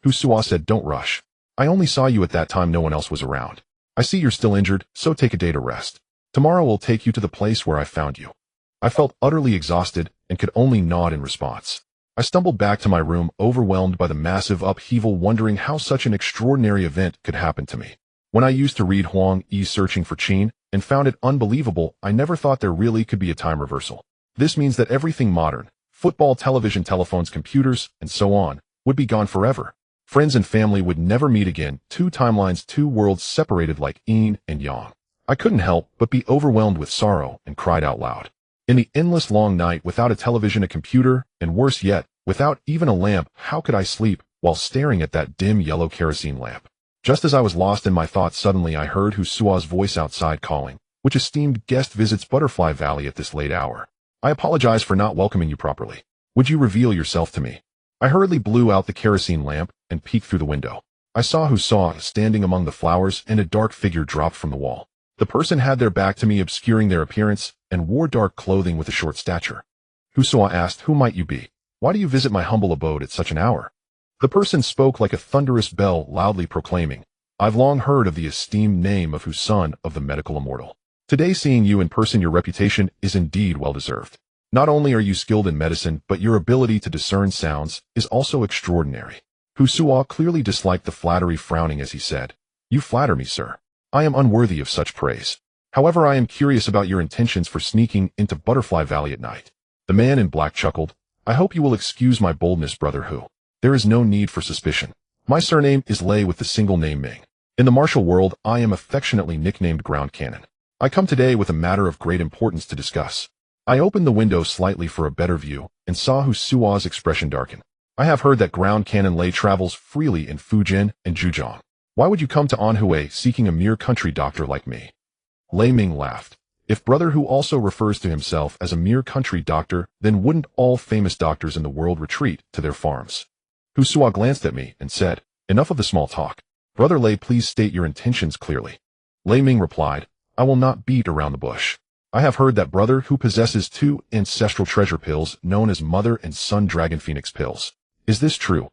Hu Suo said, don't rush. I only saw you at that time, no one else was around. I see you're still injured, so take a day to rest. Tomorrow we'll take you to the place where I found you. I felt utterly exhausted and could only nod in response. I stumbled back to my room, overwhelmed by the massive upheaval, wondering how such an extraordinary event could happen to me. When I used to read Huang Yi searching for Qin and found it unbelievable. I never thought there really could be a time reversal. This means that everything modern, football, television, telephones, computers, and so on, would be gone forever. Friends and family would never meet again, two timelines, two worlds separated like yin and yang. I couldn't help but be overwhelmed with sorrow and cried out loud. In the endless long night, without a television, a computer, and worse yet, without even a lamp, how could I sleep while staring at that dim yellow kerosene lamp? Just as I was lost in my thoughts, suddenly I heard Husua's voice outside calling, "Which esteemed guest visits Butterfly Valley at this late hour? I apologize for not welcoming you properly. Would you reveal yourself to me?" I hurriedly blew out the kerosene lamp and peeked through the window. I saw Husua standing among the flowers, and a dark figure dropped from the wall. The person had their back to me, obscuring their appearance, and wore dark clothing with a short stature. Husua asked, "Who might you be? Why do you visit my humble abode at such an hour?" The person spoke like a thunderous bell, loudly proclaiming, "I've long heard of the esteemed name of Husun of the medical immortal. Today, seeing you in person, your reputation is indeed well-deserved. Not only are you skilled in medicine, but your ability to discern sounds is also extraordinary." Husua clearly disliked the flattery, frowning as he said, "You flatter me, sir. I am unworthy of such praise. However, I am curious about your intentions for sneaking into Butterfly Valley at night." The man in black chuckled, "I hope you will excuse my boldness, brother Hu. There is no need for suspicion. My surname is Lei with the single name Ming. In the martial world, I am affectionately nicknamed Ground Cannon. I come today with a matter of great importance to discuss." I opened the window slightly for a better view and saw Husua's expression darken. "I have heard that Ground Cannon Lei travels freely in Fujian and Zhejiang. Why would you come to Anhui seeking a mere country doctor like me?" Lei Ming laughed. "If Brother Hu also refers to himself as a mere country doctor, then wouldn't all famous doctors in the world retreat to their farms?" Husua glanced at me and said, "Enough of the small talk. Brother Lei, please state your intentions clearly." Lei Ming replied, "I will not beat around the bush. I have heard that Brother Hu possesses two ancestral treasure pills known as Mother and Son Dragon Phoenix pills. Is this true?"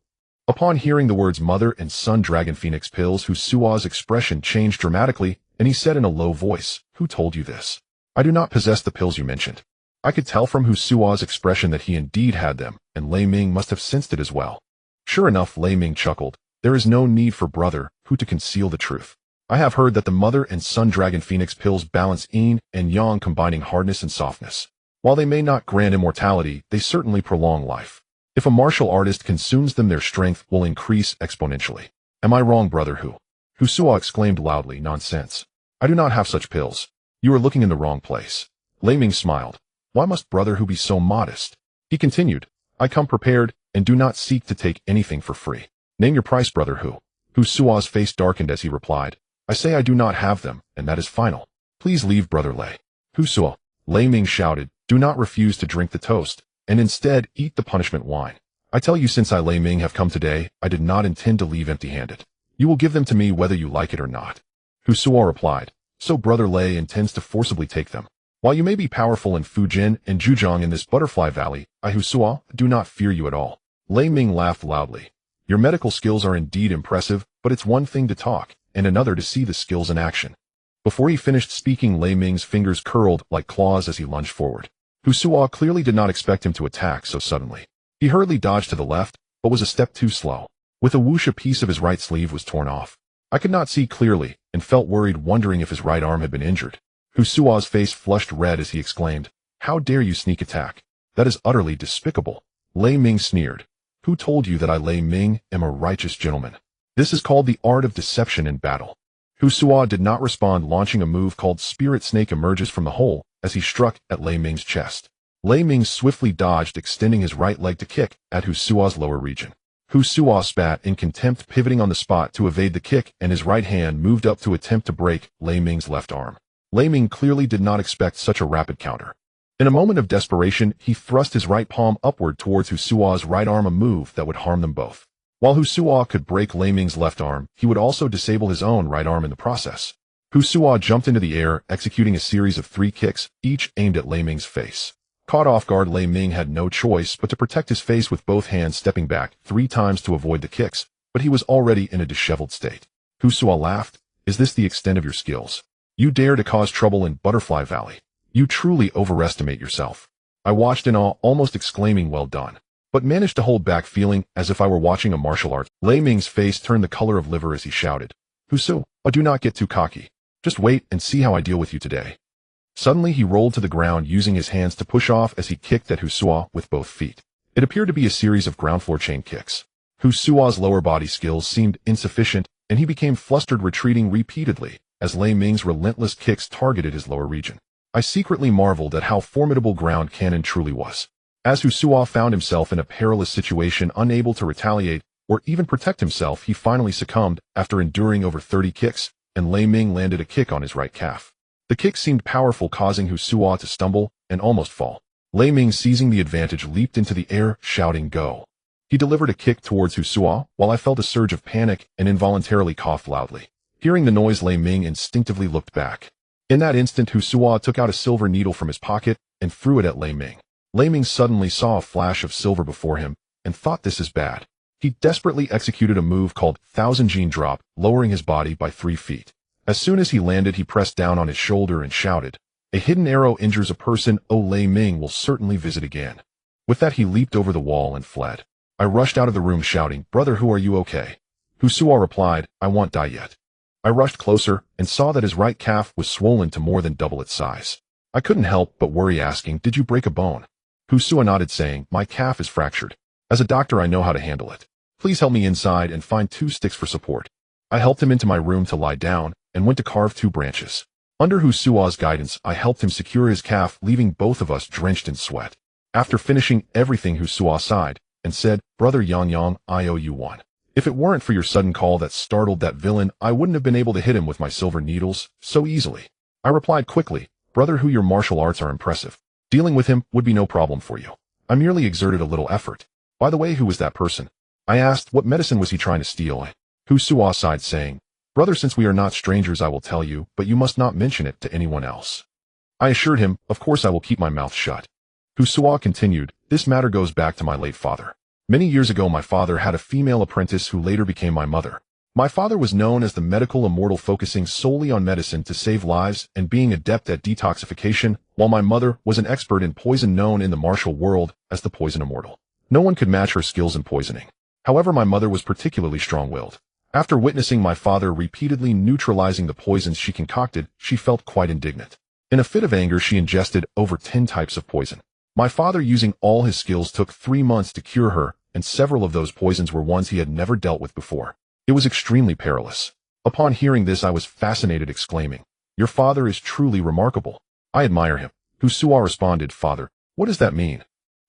Upon hearing the words Mother and Son Dragon Phoenix pills, Husua's expression changed dramatically, and he said in a low voice, "Who told you this? I do not possess the pills you mentioned." I could tell from Husua's expression that he indeed had them, and Lei Ming must have sensed it as well. Sure enough, Lei Ming chuckled, "There is no need for Brother Hu to conceal the truth. I have heard that the Mother and Son Dragon Phoenix pills balance yin and yang, combining hardness and softness. While they may not grant immortality, they certainly prolong life. If a martial artist consumes them, their strength will increase exponentially. Am I wrong, Brother Hu?" Husua exclaimed loudly, "Nonsense. I do not have such pills. You are looking in the wrong place." Lei Ming smiled. "Why must Brother Hu be so modest?" He continued, "I come prepared and do not seek to take anything for free. Name your price, Brother Hu." Husua's face darkened as he replied, "I say I do not have them, and that is final. Please leave, Brother Lei." "Husua," Lei Ming shouted, "do not refuse to drink the toast, and instead eat the punishment wine. I tell you, since I, Lei Ming, have come today, I did not intend to leave empty-handed. You will give them to me whether you like it or not." Husua replied, "So Brother Lei intends to forcibly take them. While you may be powerful in Fujian and Zhejiang, in this Butterfly Valley, I, Husua, do not fear you at all." Lei Ming laughed loudly. "Your medical skills are indeed impressive, but it's one thing to talk, and another to see the skills in action." Before he finished speaking, Lei Ming's fingers curled like claws as he lunged forward. Husua clearly did not expect him to attack so suddenly. He hurriedly dodged to the left, but was a step too slow. With a whoosh, a piece of his right sleeve was torn off. I could not see clearly, and felt worried, wondering if his right arm had been injured. Husua's face flushed red as he exclaimed, "How dare you sneak attack? That is utterly despicable." Lei Ming sneered, "Who told you that I, Lei Ming, am a righteous gentleman? This is called the art of deception in battle." Husua did not respond, launching a move called Spirit Snake emerges from the hole as he struck at Lei Ming's chest. Lei Ming swiftly dodged, extending his right leg to kick at Husua's lower region. Husua spat in contempt, pivoting on the spot to evade the kick, and his right hand moved up to attempt to break Lei Ming's left arm. Lei Ming clearly did not expect such a rapid counter. In a moment of desperation, he thrust his right palm upward towards Husua's right arm, a move that would harm them both. While Husua could break Lei Ming's left arm, he would also disable his own right arm in the process. Husua jumped into the air, executing a series of 3 kicks, each aimed at Lei Ming's face. Caught off guard, Lei Ming had no choice but to protect his face with both hands, stepping back 3 times to avoid the kicks, but he was already in a disheveled state. Husua laughed, "Is this the extent of your skills? You dare to cause trouble in Butterfly Valley? You truly overestimate yourself." I watched in awe, almost exclaiming, "Well done," but managed to hold back, feeling as if I were watching a martial art. Lei Ming's face turned the color of liver as he shouted, "Husu, do not get too cocky. Just wait and see how I deal with you today. Suddenly he rolled to the ground using his hands to push off as he kicked at Husua with both feet. It appeared to be a series of ground floor chain kicks. Husua's lower body skills seemed insufficient, and he became flustered, retreating repeatedly as Lei Ming's relentless kicks targeted his lower region. I secretly marveled at how formidable ground cannon truly was. As Husua found himself in a perilous situation, unable to retaliate or even protect himself, he finally succumbed after enduring over 30 kicks, and Lei Ming landed a kick on his right calf. The kick seemed powerful, causing Husua to stumble and almost fall. Lei Ming, seizing the advantage, leaped into the air, shouting, "Go!" He delivered a kick towards Husua, while I felt a surge of panic and involuntarily coughed loudly. Hearing the noise, Lei Ming instinctively looked back. In that instant, Husua took out a silver needle from his pocket and threw it at Lei Ming. Lei Ming suddenly saw a flash of silver before him and thought, "This is bad." He desperately executed a move called Thousand Gene Drop, lowering his body by 3 feet. As soon as he landed, he pressed down on his shoulder and shouted, "A hidden arrow injures a person, oh Lei Ming will certainly visit again." With that, he leaped over the wall and fled. I rushed out of the room shouting, "Brother, who are you okay?" Husua replied, "I won't die yet." I rushed closer and saw that his right calf was swollen to more than double its size. I couldn't help but worry, asking, "Did you break a bone?" Husua nodded, saying, "My calf is fractured. As a doctor, I know how to handle it. Please help me inside and find 2 sticks for support." I helped him into my room to lie down and went to carve 2 branches. Under Husua's guidance, I helped him secure his calf, leaving both of us drenched in sweat. After finishing everything, Husua sighed and said, "Brother Yang Yang, I owe you one. If it weren't for your sudden call that startled that villain, I wouldn't have been able to hit him with my silver needles so easily." I replied quickly, "Brother, who your martial arts are impressive. Dealing with him would be no problem for you. I merely exerted a little effort. By the way, who was that person?" I asked. "What medicine was he trying to steal?" Husua sighed, saying, "Brother, since we are not strangers, I will tell you, but you must not mention it to anyone else." I assured him, "Of course I will keep my mouth shut." Husua continued, "This matter goes back to my late father. Many years ago, my father had a female apprentice who later became my mother. My father was known as the medical immortal, focusing solely on medicine to save lives and being adept at detoxification, while my mother was an expert in poison, known in the martial world as the poison immortal. No one could match her skills in poisoning. However, my mother was particularly strong-willed. After witnessing my father repeatedly neutralizing the poisons she concocted, she felt quite indignant. In a fit of anger, she ingested over 10 types of poison. My father, using all his skills, took 3 months to cure her, and several of those poisons were ones he had never dealt with before. It was extremely perilous. Upon hearing this, I was fascinated, exclaiming, "Your father is truly remarkable. I admire him." Husua responded, "Father, what does that mean?"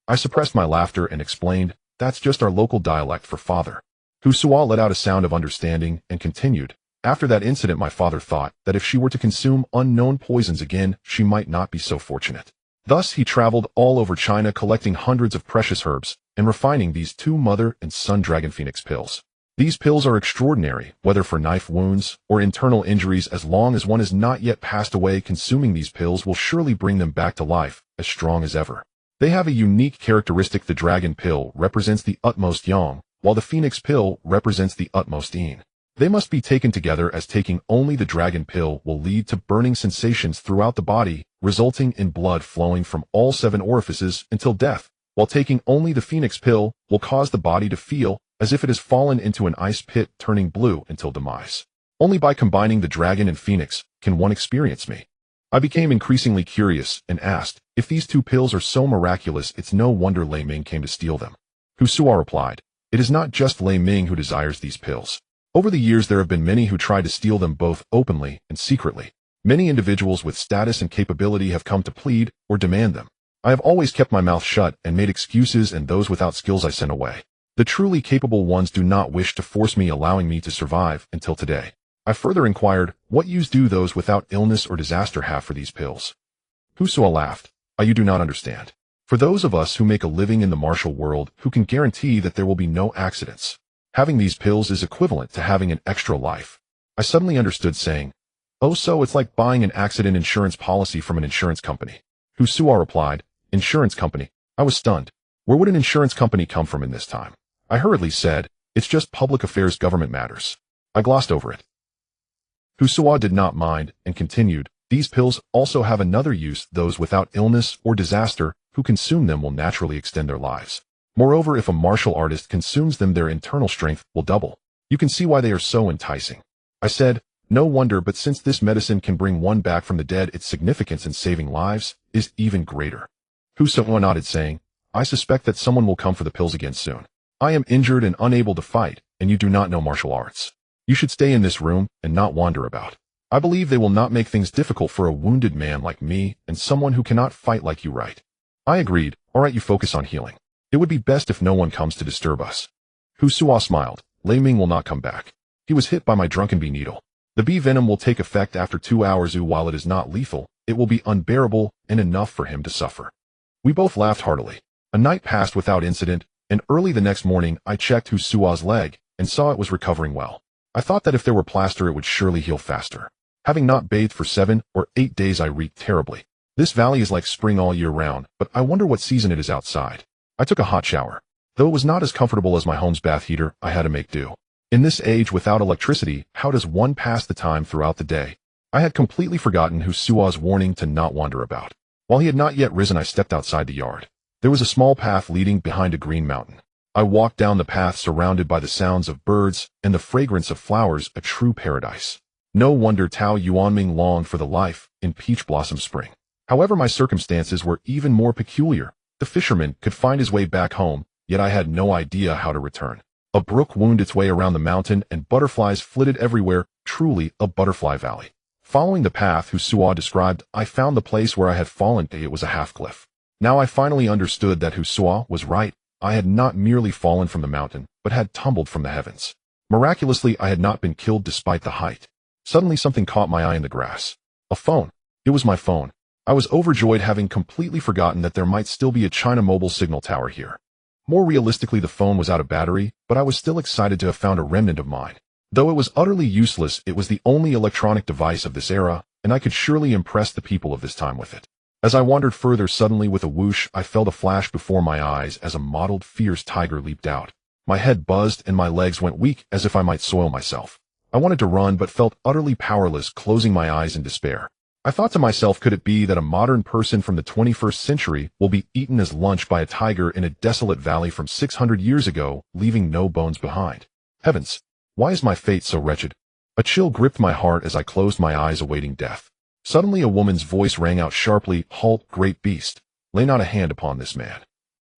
I suppressed my laughter and explained, "That's just our local dialect for father." Husua let out a sound of understanding and continued, "After that incident, my father thought that if she were to consume unknown poisons again, she might not be so fortunate. Thus, he traveled all over China, collecting hundreds of precious herbs and refining these 2 mother and son dragon phoenix pills. These pills are extraordinary, whether for knife wounds or internal injuries. As long as one has not yet passed away, consuming these pills will surely bring them back to life, as strong as ever. They have a unique characteristic. The dragon pill represents the utmost yang, while the phoenix pill represents the utmost yin. They must be taken together, as taking only the dragon pill will lead to burning sensations throughout the body, resulting in blood flowing from all 7 orifices until death, while taking only the phoenix pill will cause the body to feel as if it has fallen into an ice pit, turning blue until demise. Only by combining the dragon and phoenix can one experience me. I became increasingly curious and asked, "If these 2 pills are so miraculous, it's no wonder Lei Ming came to steal them." Husua replied, "It is not just Lei Ming who desires these pills. Over the years, there have been many who tried to steal them both openly and secretly. Many individuals with status and capability have come to plead or demand them. I have always kept my mouth shut and made excuses, and those without skills I sent away. The truly capable ones do not wish to force me, allowing me to survive until today." I further inquired, "What use do those without illness or disaster have for these pills?" Husua laughed, "You do not understand. For those of us who make a living in the martial world, who can guarantee that there will be no accidents, having these pills is equivalent to having an extra life." I suddenly understood, saying, "Oh, so it's like buying an accident insurance policy from an insurance company." Husua replied, "Insurance company?" I was stunned. Where would an insurance company come from in this time? I hurriedly said, "It's just public affairs, government matters." I glossed over it. Husua did not mind and continued, "These pills also have another use. Those without illness or disaster who consume them will naturally extend their lives. Moreover, if a martial artist consumes them, their internal strength will double. You can see why they are so enticing." I said, No wonder, but since this medicine can bring one back from the dead, its significance in saving lives is even greater. Husuo nodded, saying, I suspect that someone will come for the pills again soon. I am injured and unable to fight, and you do not know martial arts. You should stay in this room and not wander about. I believe they will not make things difficult for a wounded man like me and someone who cannot fight like you, right? I agreed. All right, you focus on healing. It would be best if no one comes to disturb us. Husuo smiled. Lei Ming will not come back. He was hit by my drunken bee needle. The bee venom will take effect after 2 hours. While it is not lethal, it will be unbearable and enough for him to suffer. We both laughed heartily. A night passed without incident, and early the next morning I checked Husuo's leg and saw it was recovering well. I thought that if there were plaster it would surely heal faster. Having not bathed for 7 or 8 days, I reeked terribly. This valley is like spring all year round, but I wonder what season it is outside. I took a hot shower. Though it was not as comfortable as my home's bath heater, I had to make do. In this age without electricity, how does one pass the time throughout the day? I had completely forgotten Husuo's warning to not wander about. While he had not yet risen, I stepped outside the yard. There was a small path leading behind a green mountain. I walked down the path surrounded by the sounds of birds and the fragrance of flowers, a true paradise. No wonder Tao Yuanming longed for the life in Peach Blossom Spring. However, my circumstances were even more peculiar. The fisherman could find his way back home, yet I had no idea how to return. A brook wound its way around the mountain and butterflies flitted everywhere, truly a butterfly valley. Following the path Husuo described, I found the place where I had fallen. It was a half-cliff. Now I finally understood that Husuo was right. I had not merely fallen from the mountain, but had tumbled from the heavens. Miraculously, I had not been killed despite the height. Suddenly something caught my eye in the grass. A phone. It was my phone. I was overjoyed, having completely forgotten that there might still be a China Mobile signal tower here. More realistically, the phone was out of battery, but I was still excited to have found a remnant of mine. Though it was utterly useless, it was the only electronic device of this era, and I could surely impress the people of this time with it. As I wandered further, suddenly with a whoosh, I felt a flash before my eyes as a mottled, fierce tiger leaped out. My head buzzed and my legs went weak as if I might soil myself. I wanted to run but felt utterly powerless, closing my eyes in despair. I thought to myself, could it be that a modern person from the 21st century will be eaten as lunch by a tiger in a desolate valley from 600 years ago, leaving no bones behind? Heavens! Why is my fate so wretched? A chill gripped my heart as I closed my eyes awaiting death. Suddenly a woman's voice rang out sharply, Halt, great beast! Lay not a hand upon this man.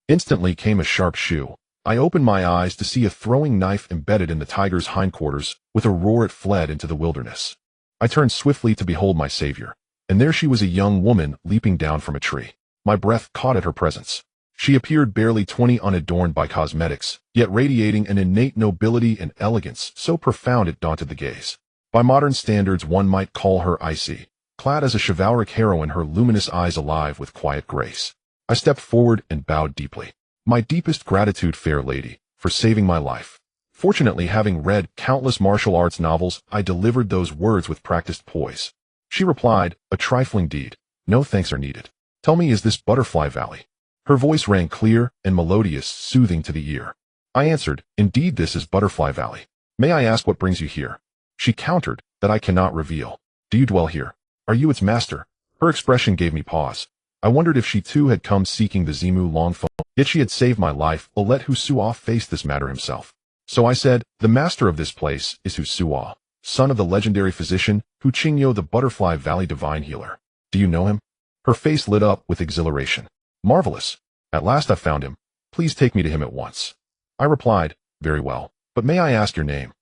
Instantly came a sharp shoo. I opened my eyes to see a throwing knife embedded in the tiger's hindquarters. With a roar it fled into the wilderness. I turned swiftly to behold my savior, and there she was, a young woman leaping down from a tree. My breath caught at her presence. She appeared barely 20, unadorned by cosmetics, yet radiating an innate nobility and elegance so profound it daunted the gaze. By modern standards, one might call her icy, clad as a chivalric heroine, her luminous eyes alive with quiet grace. I stepped forward and bowed deeply. My deepest gratitude, fair lady, for saving my life. Fortunately, having read countless martial arts novels, I delivered those words with practiced poise. She replied, A trifling deed. No thanks are needed. Tell me, is this Butterfly Valley? Her voice rang clear and melodious, soothing to the ear. I answered, Indeed, this is Butterfly Valley. May I ask what brings you here? She countered, That I cannot reveal. Do you dwell here? Are you its master? Her expression gave me pause. I wondered if she too had come seeking the Zimu long phone. Yet she had saved my life. Let Husuo face this matter himself. So I said, The master of this place is Husuo, son of the legendary physician Hu Qingyo, the Butterfly Valley divine healer. Do you know him? Her face lit up with exhilaration. Marvelous. At last I've found him. Please take me to him at once. I replied, Very well, but may I ask your name?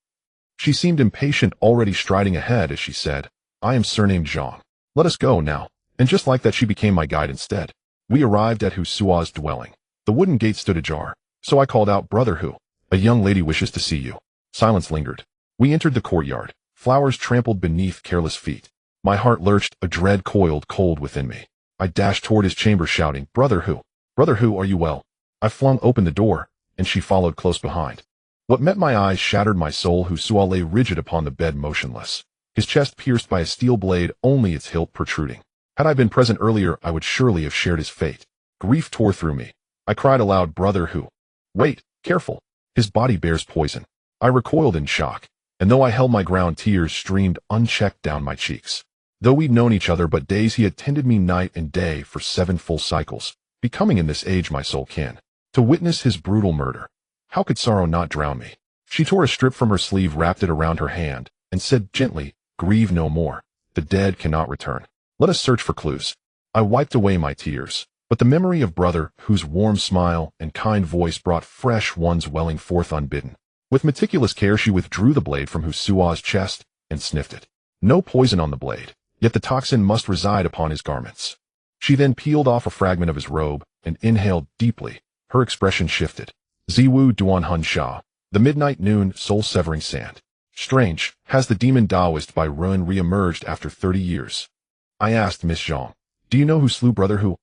She seemed impatient, already striding ahead as she said, I am surnamed Zhang. Let us go now. And just like that, she became my guide instead. We arrived at Husuo's dwelling. The wooden gate stood ajar, so I called out, Brother Hu, a young lady wishes to see you. Silence lingered. We entered the courtyard. Flowers trampled beneath careless feet. My heart lurched, a dread coiled cold within me. I dashed toward his chamber shouting, Brother Hu, are you well? I flung open the door, and she followed close behind. What met my eyes shattered my soul. Husuo lay rigid upon the bed, motionless. His chest pierced by a steel blade, only its hilt protruding. Had I been present earlier, I would surely have shared his fate. Grief tore through me. I cried aloud, Brother Hu. Wait, careful. His body bears poison. I recoiled in shock, and though I held my ground, tears streamed unchecked down my cheeks. Though we'd known each other but days, he had tended me night and day for 7 full cycles, becoming in this age my sole kin. To witness his brutal murder, how could sorrow not drown me? She tore a strip from her sleeve, wrapped it around her hand, and said gently, Grieve no more. The dead cannot return. Let us search for clues. I wiped away my tears, but the memory of brother, whose warm smile and kind voice brought fresh ones welling forth unbidden. With meticulous care she withdrew the blade from Husua's chest and sniffed it. No poison on the blade, yet the toxin must reside upon his garments. She then peeled off a fragment of his robe and inhaled deeply. Her expression shifted. Ziwu Duan Hun Sha, the midnight noon soul-severing sand. Strange, has the demon Taoist by ruin re-emerged after 30 years? I asked Miss Zhang. Do you know who slew brother who?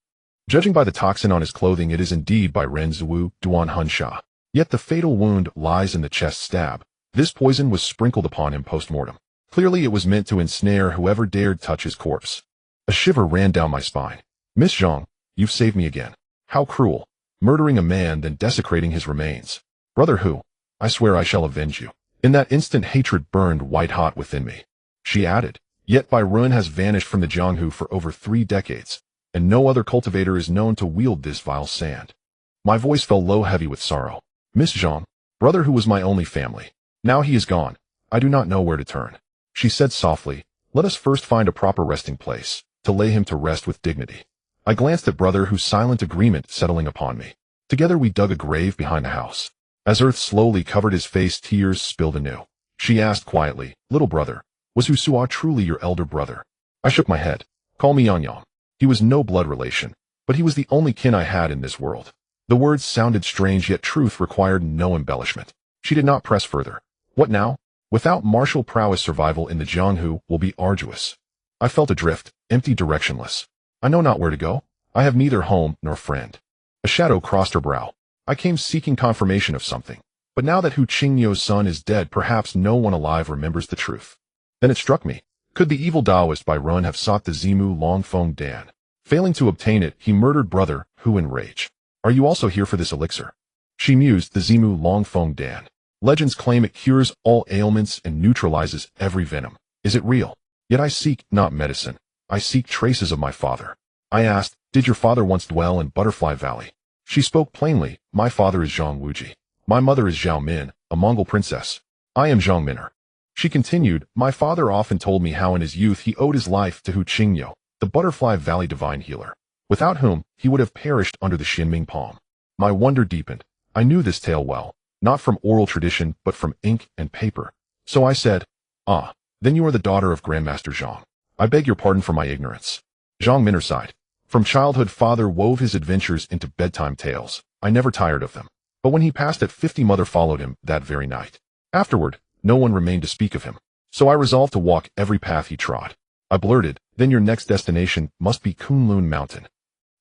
Judging by the toxin on his clothing, it is indeed by Ren Ziwu Duan Hun Sha. Yet the fatal wound lies in the chest stab. This poison was sprinkled upon him post-mortem. Clearly it was meant to ensnare whoever dared touch his corpse. A shiver ran down my spine. Miss Zhang, you've saved me again. How cruel. Murdering a man, then desecrating his remains. Brother who? I swear I shall avenge you. In that instant hatred burned white-hot within me. She added, yet Bai Run has vanished from the Jianghu for over 3 decades, and no other cultivator is known to wield this vile sand. My voice fell low, heavy with sorrow. Miss Zhang, brother who was my only family. Now he is gone. I do not know where to turn. She said softly, let us first find a proper resting place, to lay him to rest with dignity. I glanced at brother whose silent agreement settling upon me. Together we dug a grave behind the house. As earth slowly covered his face, tears spilled anew. She asked quietly, little brother, was Husua truly your elder brother? I shook my head. Call me Yang Yang. He was no blood relation, but he was the only kin I had in this world. The words sounded strange, yet truth required no embellishment. She did not press further. What now? Without martial prowess, survival in the Jianghu will be arduous. I felt adrift, empty, directionless. I know not where to go. I have neither home nor friend. A shadow crossed her brow. I came seeking confirmation of something. But now that Hu Qingyo's son is dead, perhaps no one alive remembers the truth. Then it struck me. Could the evil Taoist Bai Run have sought the Zimu Longfeng Dan? Failing to obtain it, he murdered brother Hu in rage. Are you also here for this elixir? She mused, the Zimu Longfeng Dan. Legends claim it cures all ailments and neutralizes every venom. Is it real? Yet I seek not medicine. I seek traces of my father. I asked, did your father once dwell in Butterfly Valley? She spoke plainly, my father is Zhang Wuji. My mother is Zhao Min, a Mongol princess. I am Zhang Minner. She continued, my father often told me how in his youth he owed his life to Hu Qingyo, the Butterfly Valley divine healer, without whom he would have perished under the Xinming palm. My wonder deepened. I knew this tale well, not from oral tradition but from ink and paper. So I said, ah, then you are the daughter of Grandmaster Zhang. I beg your pardon for my ignorance. Zhang Minner sighed. From childhood, father wove his adventures into bedtime tales. I never tired of them. But when he passed at 50, mother followed him that very night. Afterward, no one remained to speak of him. So I resolved to walk every path he trod. I blurted, then your next destination must be Kunlun Mountain.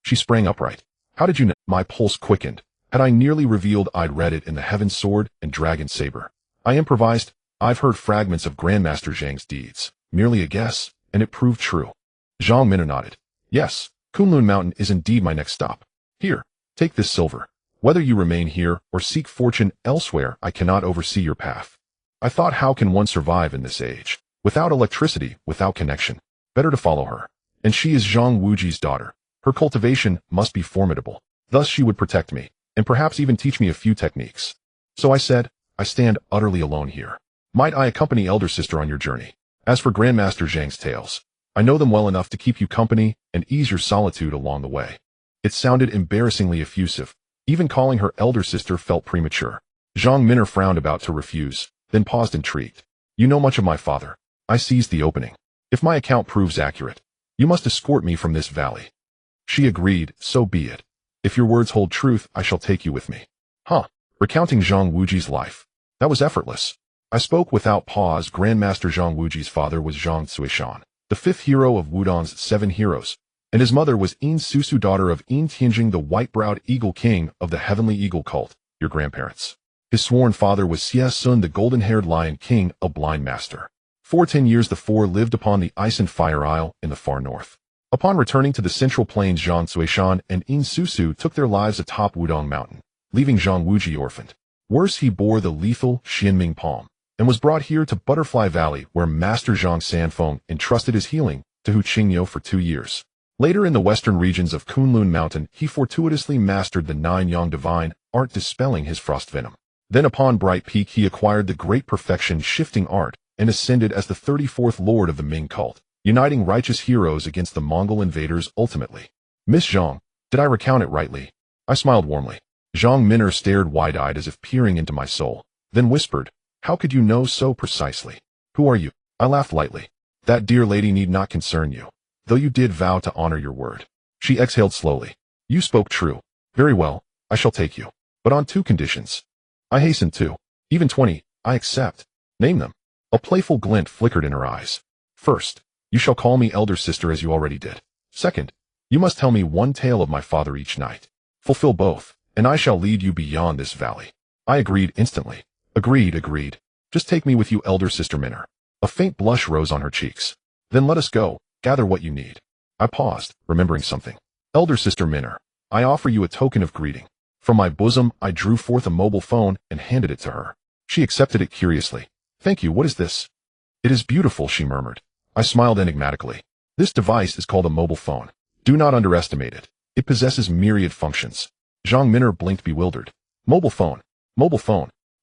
She sprang upright. How did you know? My pulse quickened. Had I nearly revealed I'd read it in the Heaven Sword and Dragon Saber? I improvised. I've heard fragments of Grandmaster Zhang's deeds. Merely a guess, and it proved true. Zhang Minner nodded. Yes, Kunlun Mountain is indeed my next stop. Here, take this silver. Whether you remain here or seek fortune elsewhere, I cannot oversee your path. I thought, how can one survive in this age? Without electricity, without connection. Better to follow her. And she is Zhang Wuji's daughter. Her cultivation must be formidable. Thus she would protect me, and perhaps even teach me a few techniques. So I said, I stand utterly alone here. Might I accompany elder sister on your journey? As for Grandmaster Zhang's tales, I know them well enough to keep you company and ease your solitude along the way. It sounded embarrassingly effusive. Even calling her elder sister felt premature. Zhang Minner frowned, about to refuse, then paused, intrigued. You know much of my father. I seized the opening. If my account proves accurate, you must escort me from this valley. She agreed, so be it. If your words hold truth, I shall take you with me. Huh. Recounting Zhang Wuji's life. That was effortless. I spoke without pause. Grandmaster Zhang Wuji's father was Zhang Cuishan, the 5th hero of Wudong's 7 heroes, and his mother was Yin Susu, daughter of Yin Tianjing, the white-browed eagle king of the heavenly eagle cult, your grandparents. His sworn father was Xie Sun, the golden-haired lion king, a blind master. For 10 years the four lived upon the Ice and Fire Isle in the far north. Upon returning to the central plains, Zhang Cuishan and Yin Susu took their lives atop Wudong Mountain, leaving Zhang Wuji orphaned. Worse, he bore the lethal Xinming palm, and was brought here to Butterfly Valley, where Master Zhang Sanfeng entrusted his healing to Hu Qingyo for 2 years. Later, in the western regions of Kunlun Mountain, he fortuitously mastered the 9 Yang divine art, dispelling his frost venom. Then upon Bright Peak he acquired the great perfection shifting art and ascended as the 34th lord of the Ming cult, uniting righteous heroes against the Mongol invaders ultimately. Miss Zhang, did I recount it rightly? I smiled warmly. Zhang Min'er stared wide-eyed as if peering into my soul, then whispered, how could you know so precisely? Who are you? I laughed lightly. That dear lady need not concern you, though you did vow to honor your word. She exhaled slowly. You spoke true. Very well, I shall take you. But on 2 conditions. I hastened to. Even 20, I accept. Name them. A playful glint flickered in her eyes. First, you shall call me elder sister as you already did. Second, you must tell me one tale of my father each night. Fulfill both, and I shall lead you beyond this valley. I agreed instantly. Agreed. Just take me with you, elder sister Min'er. A faint blush rose on her cheeks. Then let us go, gather what you need. I paused, remembering something. Elder sister Min'er, I offer you a token of greeting. From my bosom, I drew forth a mobile phone and handed it to her. She accepted it curiously. Thank you, what is this? It is beautiful, she murmured. I smiled enigmatically. This device is called a mobile phone. Do not underestimate it. It possesses myriad functions. Zhang Min'er blinked bewildered. Mobile phone.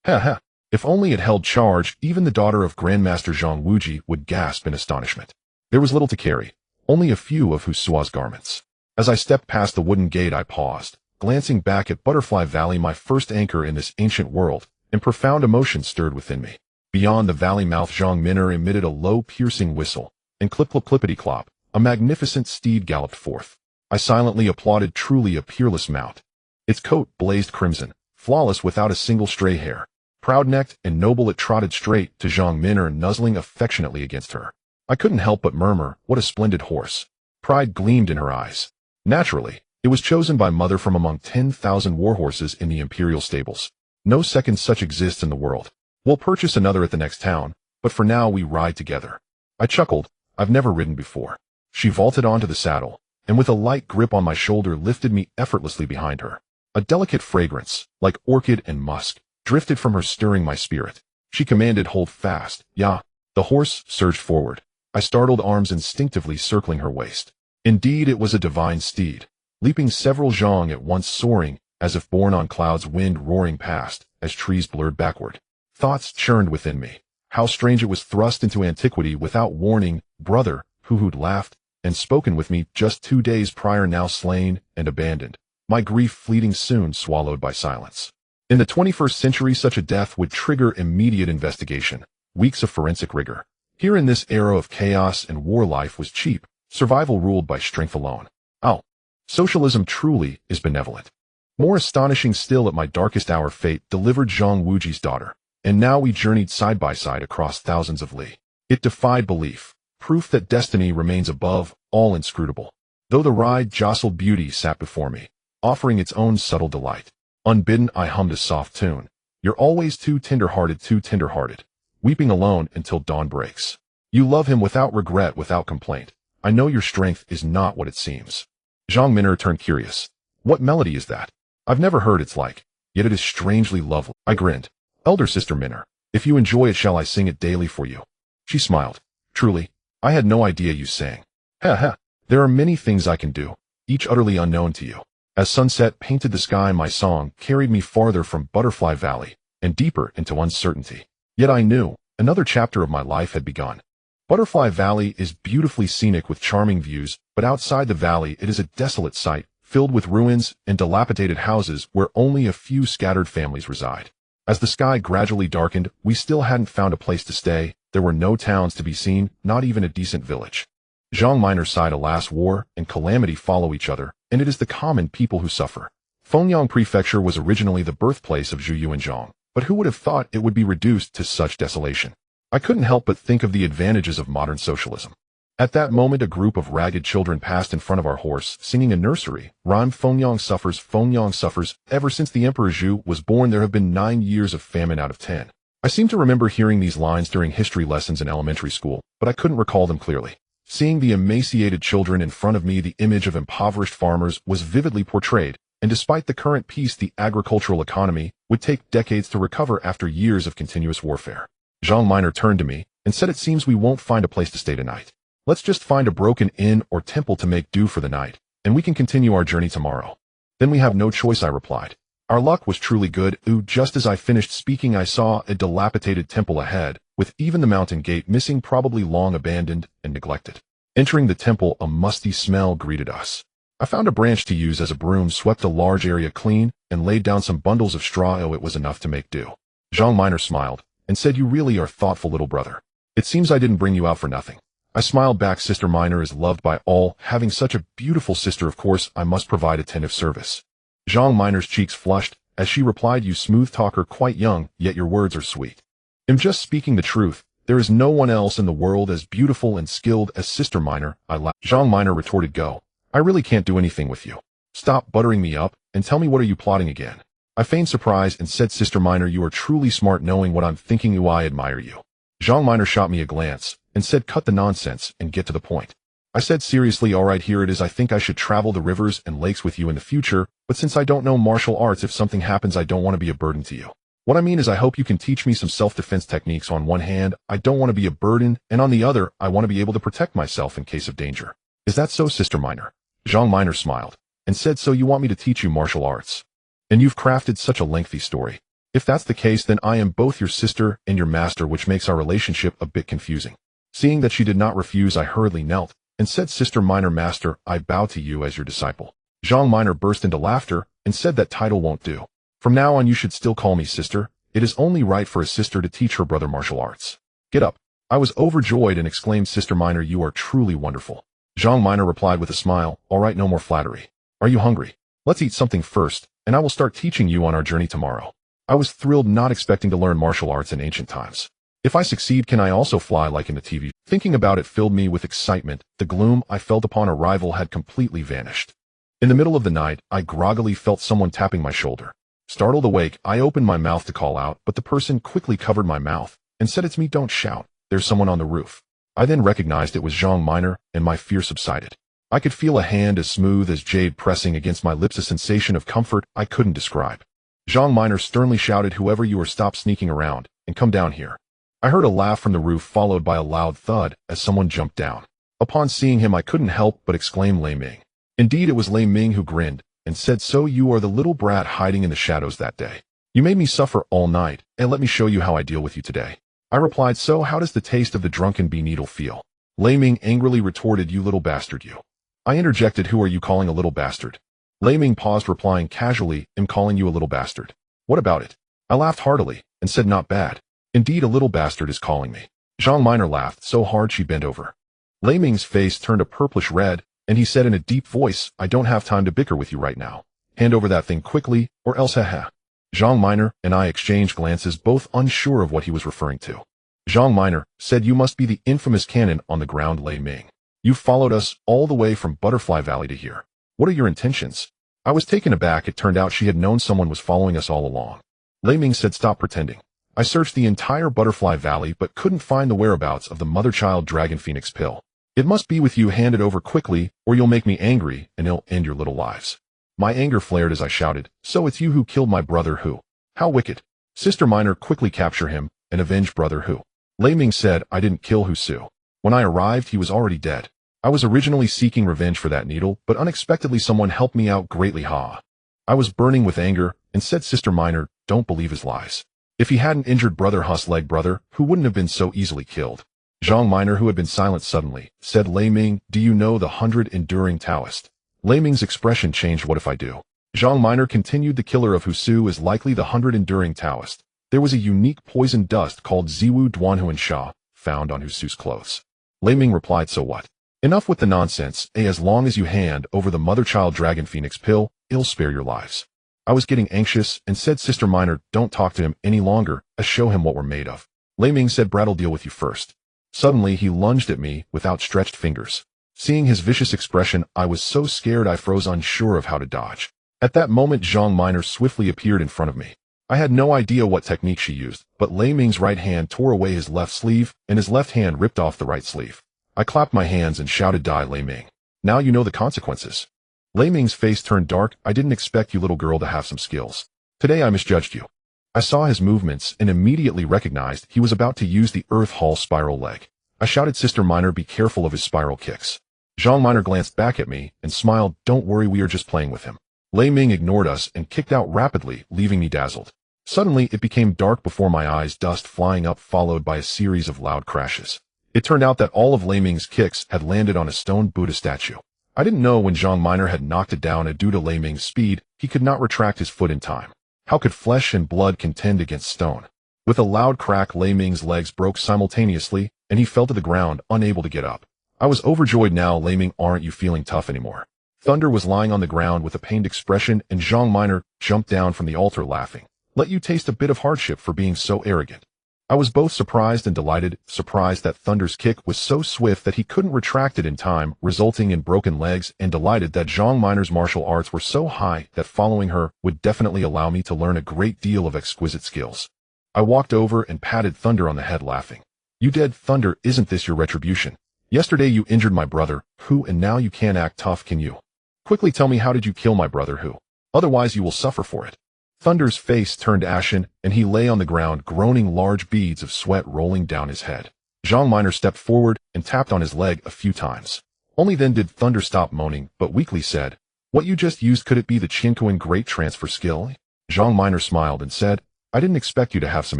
Ha ha. If only it held charge, even the daughter of Grandmaster Zhang Wuji would gasp in astonishment. There was little to carry, only a few of Husua's garments. As I stepped past the wooden gate, I paused, glancing back at Butterfly Valley, my first anchor in this ancient world, and profound emotion stirred within me. Beyond the valley mouth, Zhang Min'er emitted a low, piercing whistle, and clippity-clop, a magnificent steed galloped forth. I silently applauded, truly a peerless mount. Its coat blazed crimson, flawless without a single stray hair. Proud-necked and noble, it trotted straight to Zhang Min'er, nuzzling affectionately against her. I couldn't help but murmur, what a splendid horse. Pride gleamed in her eyes. Naturally, it was chosen by mother from among 10,000 warhorses in the imperial stables. No second such exists in the world. We'll purchase another at the next town, but for now we ride together. I chuckled. I've never ridden before. She vaulted onto the saddle, and with a light grip on my shoulder lifted me effortlessly behind her. A delicate fragrance, like orchid and musk, drifted from her, stirring my spirit. She commanded, hold fast. Yeah. The horse surged forward. I startled, arms instinctively circling her waist. Indeed, it was a divine steed, leaping several zhang at once, soaring, as if borne on clouds, wind roaring past, as trees blurred backward. Thoughts churned within me. How strange it was thrust into antiquity without warning. Brother, who'd laughed and spoken with me just 2 days prior, now slain and abandoned. My grief fleeting, soon swallowed by silence. In the 21st century, such a death would trigger immediate investigation, weeks of forensic rigor. Here in this era of chaos and war, life was cheap, survival ruled by strength alone. Oh, socialism truly is benevolent. More astonishing still, at my darkest hour, fate delivered Zhang Wuji's daughter, and now we journeyed side by side across thousands of li. It defied belief, proof that destiny remains above all inscrutable. Though the ride jostled, beauty sat before me, offering its own subtle delight. Unbidden, I hummed a soft tune. You're always too tender-hearted, weeping alone until dawn breaks. You love him without regret, without complaint. I know your strength is not what it seems. Zhang Min'er turned curious. What melody is that? I've never heard its like, yet it is strangely lovely. I grinned. Elder sister Min'er, if you enjoy it, shall I sing it daily for you? She smiled. Truly, I had no idea you sang. Ha. There are many things I can do, each utterly unknown to you. As sunset painted the sky, my song carried me farther from Butterfly Valley and deeper into uncertainty. Yet I knew another chapter of my life had begun. Butterfly Valley is beautifully scenic with charming views, but outside the valley it is a desolate sight, filled with ruins and dilapidated houses where only a few scattered families reside. As the sky gradually darkened, we still hadn't found a place to stay. There were no towns to be seen, not even a decent village. Zhang Min'er sighed. Alas, war and calamity follow each other, and it is the common people who suffer. Fengyang Prefecture was originally the birthplace of Zhu Yuanzhang, but who would have thought it would be reduced to such desolation? I couldn't help but think of the advantages of modern socialism. At that moment, a group of ragged children passed in front of our horse, singing a nursery rhyme. Fengyang suffers. Ever since the Emperor Zhu was born, there have been 9 years of famine out of 10. I seem to remember hearing these lines during history lessons in elementary school, but I couldn't recall them clearly. Seeing the emaciated children in front of me, the image of impoverished farmers was vividly portrayed, and despite the current peace, the agricultural economy would take decades to recover after years of continuous warfare. Zhang Min'er turned to me and said, it seems we won't find a place to stay tonight. Let's just find a broken inn or temple to make do for the night, and we can continue our journey tomorrow. Then we have no choice, I replied. Our luck was truly good. Just as I finished speaking, I saw a dilapidated temple ahead, with even the mountain gate missing, probably long abandoned and neglected. Entering the temple, a musty smell greeted us. I found a branch to use as a broom, swept a large area clean, and laid down some bundles of straw. It was enough to make do. Zhang Minor smiled, and said, "You really are thoughtful, little brother. It seems I didn't bring you out for nothing." I smiled back. Sister Minor is loved by all. Having such a beautiful sister, of course, I must provide attentive service. Zhang Minor's cheeks flushed, as she replied, "You smooth talker, quite young, yet your words are sweet." "I'm just speaking the truth. There is no one else in the world as beautiful and skilled as Sister Minor," I laughed. Zhang Minor retorted, "Go. I really can't do anything with you. Stop buttering me up, and tell me, what are you plotting again?" I feigned surprise and said, "Sister Minor, you are truly smart, knowing what I'm thinking. I admire you." Zhang Minor shot me a glance, and said, "Cut the nonsense, and get to the point." I said seriously, "All right, here it is. I think I should travel the rivers and lakes with you in the future, but since I don't know martial arts, if something happens, I don't want to be a burden to you. What I mean is, I hope you can teach me some self-defense techniques. On one hand, I don't want to be a burden, and on the other, I want to be able to protect myself in case of danger. Is that so, Sister Minor?" Zhang Minor smiled, and said, "So you want me to teach you martial arts? And you've crafted such a lengthy story. If that's the case, then I am both your sister and your master, which makes our relationship a bit confusing." Seeing that she did not refuse, I hurriedly knelt, and said, "Sister Minor, master, I bow to you as your disciple." Zhang Minor burst into laughter, and said, "That title won't do. From now on you should still call me sister. It is only right for a sister to teach her brother martial arts. Get up." I was overjoyed and exclaimed, "Sister Minor, you are truly wonderful." Zhang Minor replied with a smile, "All right, no more flattery. Are you hungry? Let's eat something first, and I will start teaching you on our journey tomorrow." I was thrilled, not expecting to learn martial arts in ancient times. If I succeed, can I also fly like in the TV? Thinking about it filled me with excitement. The gloom I felt upon arrival had completely vanished. In the middle of the night, I groggily felt someone tapping my shoulder. Startled awake, I opened my mouth to call out, but the person quickly covered my mouth and said, "It's me, don't shout. There's someone on the roof." I then recognized it was Zhang Minor, and my fear subsided. I could feel a hand as smooth as jade pressing against my lips, a sensation of comfort I couldn't describe. Zhang Minor sternly shouted, "Whoever you are, stop sneaking around, and come down here." I heard a laugh from the roof, followed by a loud thud as someone jumped down. Upon seeing him, I couldn't help but exclaim, "Lei Ming." Indeed, it was Lei Ming, who grinned and said, "So you are the little brat hiding in the shadows that day. You made me suffer all night, and let me show you how I deal with you today." I replied, "So how does the taste of the drunken bee needle feel?" Lei Ming angrily retorted, "You little bastard, you." I interjected, "Who are you calling a little bastard?" Lei Ming paused, replying casually, "I'm calling you a little bastard. What about it?" I laughed heartily and said, "Not bad. Indeed, a little bastard is calling me." Zhang Minor laughed so hard she bent over. Lei Ming's face turned a purplish red, and he said in a deep voice, "I don't have time to bicker with you right now. Hand over that thing quickly, or else haha." Zhang Minor and I exchanged glances, both unsure of what he was referring to. Zhang Minor said, "You must be the infamous cannon on the ground, Lei Ming. You followed us all the way from Butterfly Valley to here. What are your intentions?" I was taken aback. It turned out she had known someone was following us all along. Lei Ming said, "Stop pretending. I searched the entire Butterfly Valley but couldn't find the whereabouts of the mother-child Dragon Phoenix pill. It must be with you. Hand it over quickly, or you'll make me angry, and it'll end your little lives." My anger flared as I shouted, "So it's you who killed my brother, who? How wicked. Sister Minor, quickly capture him and avenge brother who." Lei Ming said, "I didn't kill Husu. When I arrived, he was already dead. I was originally seeking revenge for that needle, but unexpectedly someone helped me out greatly, ha." I was burning with anger and said, "Sister Minor, don't believe his lies. If he hadn't injured brother Hu's leg, brother who wouldn't have been so easily killed." Zhang Minor, who had been silent suddenly, said, "Lei Ming, do you know the 100 Enduring Taoist?" Lei Ming's expression changed. "What if I do?" Zhang Minor continued, "The killer of Husu is likely the 100 Enduring Taoist. There was a unique poison dust called Ziwu Duanhuan Sha found on Husu's clothes." Lei Ming replied, "So what? Enough with the nonsense. As long as you hand over the mother-child Dragon Phoenix pill, it'll spare your lives." I was getting anxious and said, "Sister Minor, don't talk to him any longer. Show him what we're made of." Lei Ming said, "Brat'll deal with you first." Suddenly, he lunged at me with outstretched fingers. Seeing his vicious expression, I was so scared I froze, unsure of how to dodge. At that moment, Zhang Minor swiftly appeared in front of me. I had no idea what technique she used, but Lei Ming's right hand tore away his left sleeve, and his left hand ripped off the right sleeve. I clapped my hands and shouted, "Die, Lei Ming. Now you know the consequences." Lei Ming's face turned dark. "I didn't expect you, little girl, to have some skills. Today I misjudged you." I saw his movements and immediately recognized he was about to use the Earth Hall spiral leg. I shouted, "Sister Minor, be careful of his spiral kicks." Zhang Minor glanced back at me and smiled, "Don't worry, we are just playing with him." Lei Ming ignored us and kicked out rapidly, leaving me dazzled. Suddenly, it became dark before my eyes, dust flying up followed by a series of loud crashes. It turned out that all of Lei Ming's kicks had landed on a stone Buddha statue. I didn't know when Zhang Minor had knocked it down, and due to Lei Ming's speed, he could not retract his foot in time. How could flesh and blood contend against stone? With a loud crack, Lei Ming's legs broke simultaneously, and he fell to the ground, unable to get up. I was overjoyed. Now, Lei Ming, aren't you feeling tough anymore? Thunder was lying on the ground with a pained expression, and Zhang Minor jumped down from the altar laughing. Let you taste a bit of hardship for being so arrogant. I was both surprised and delighted, surprised that Thunder's kick was so swift that he couldn't retract it in time, resulting in broken legs, and delighted that Zhang Minor's martial arts were so high that following her would definitely allow me to learn a great deal of exquisite skills. I walked over and patted Thunder on the head, laughing. You dead, Thunder, isn't this your retribution? Yesterday you injured my brother, Hu, and now you can't act tough, can you? Quickly tell me, how did you kill my brother, Hu? Otherwise you will suffer for it. Thunder's face turned ashen, and he lay on the ground, groaning, large beads of sweat rolling down his head. Zhang Minor stepped forward and tapped on his leg a few times. Only then did Thunder stop moaning, but weakly said, What you just used, could it be the Qinkuan great transfer skill? Zhang Minor smiled and said, I didn't expect you to have some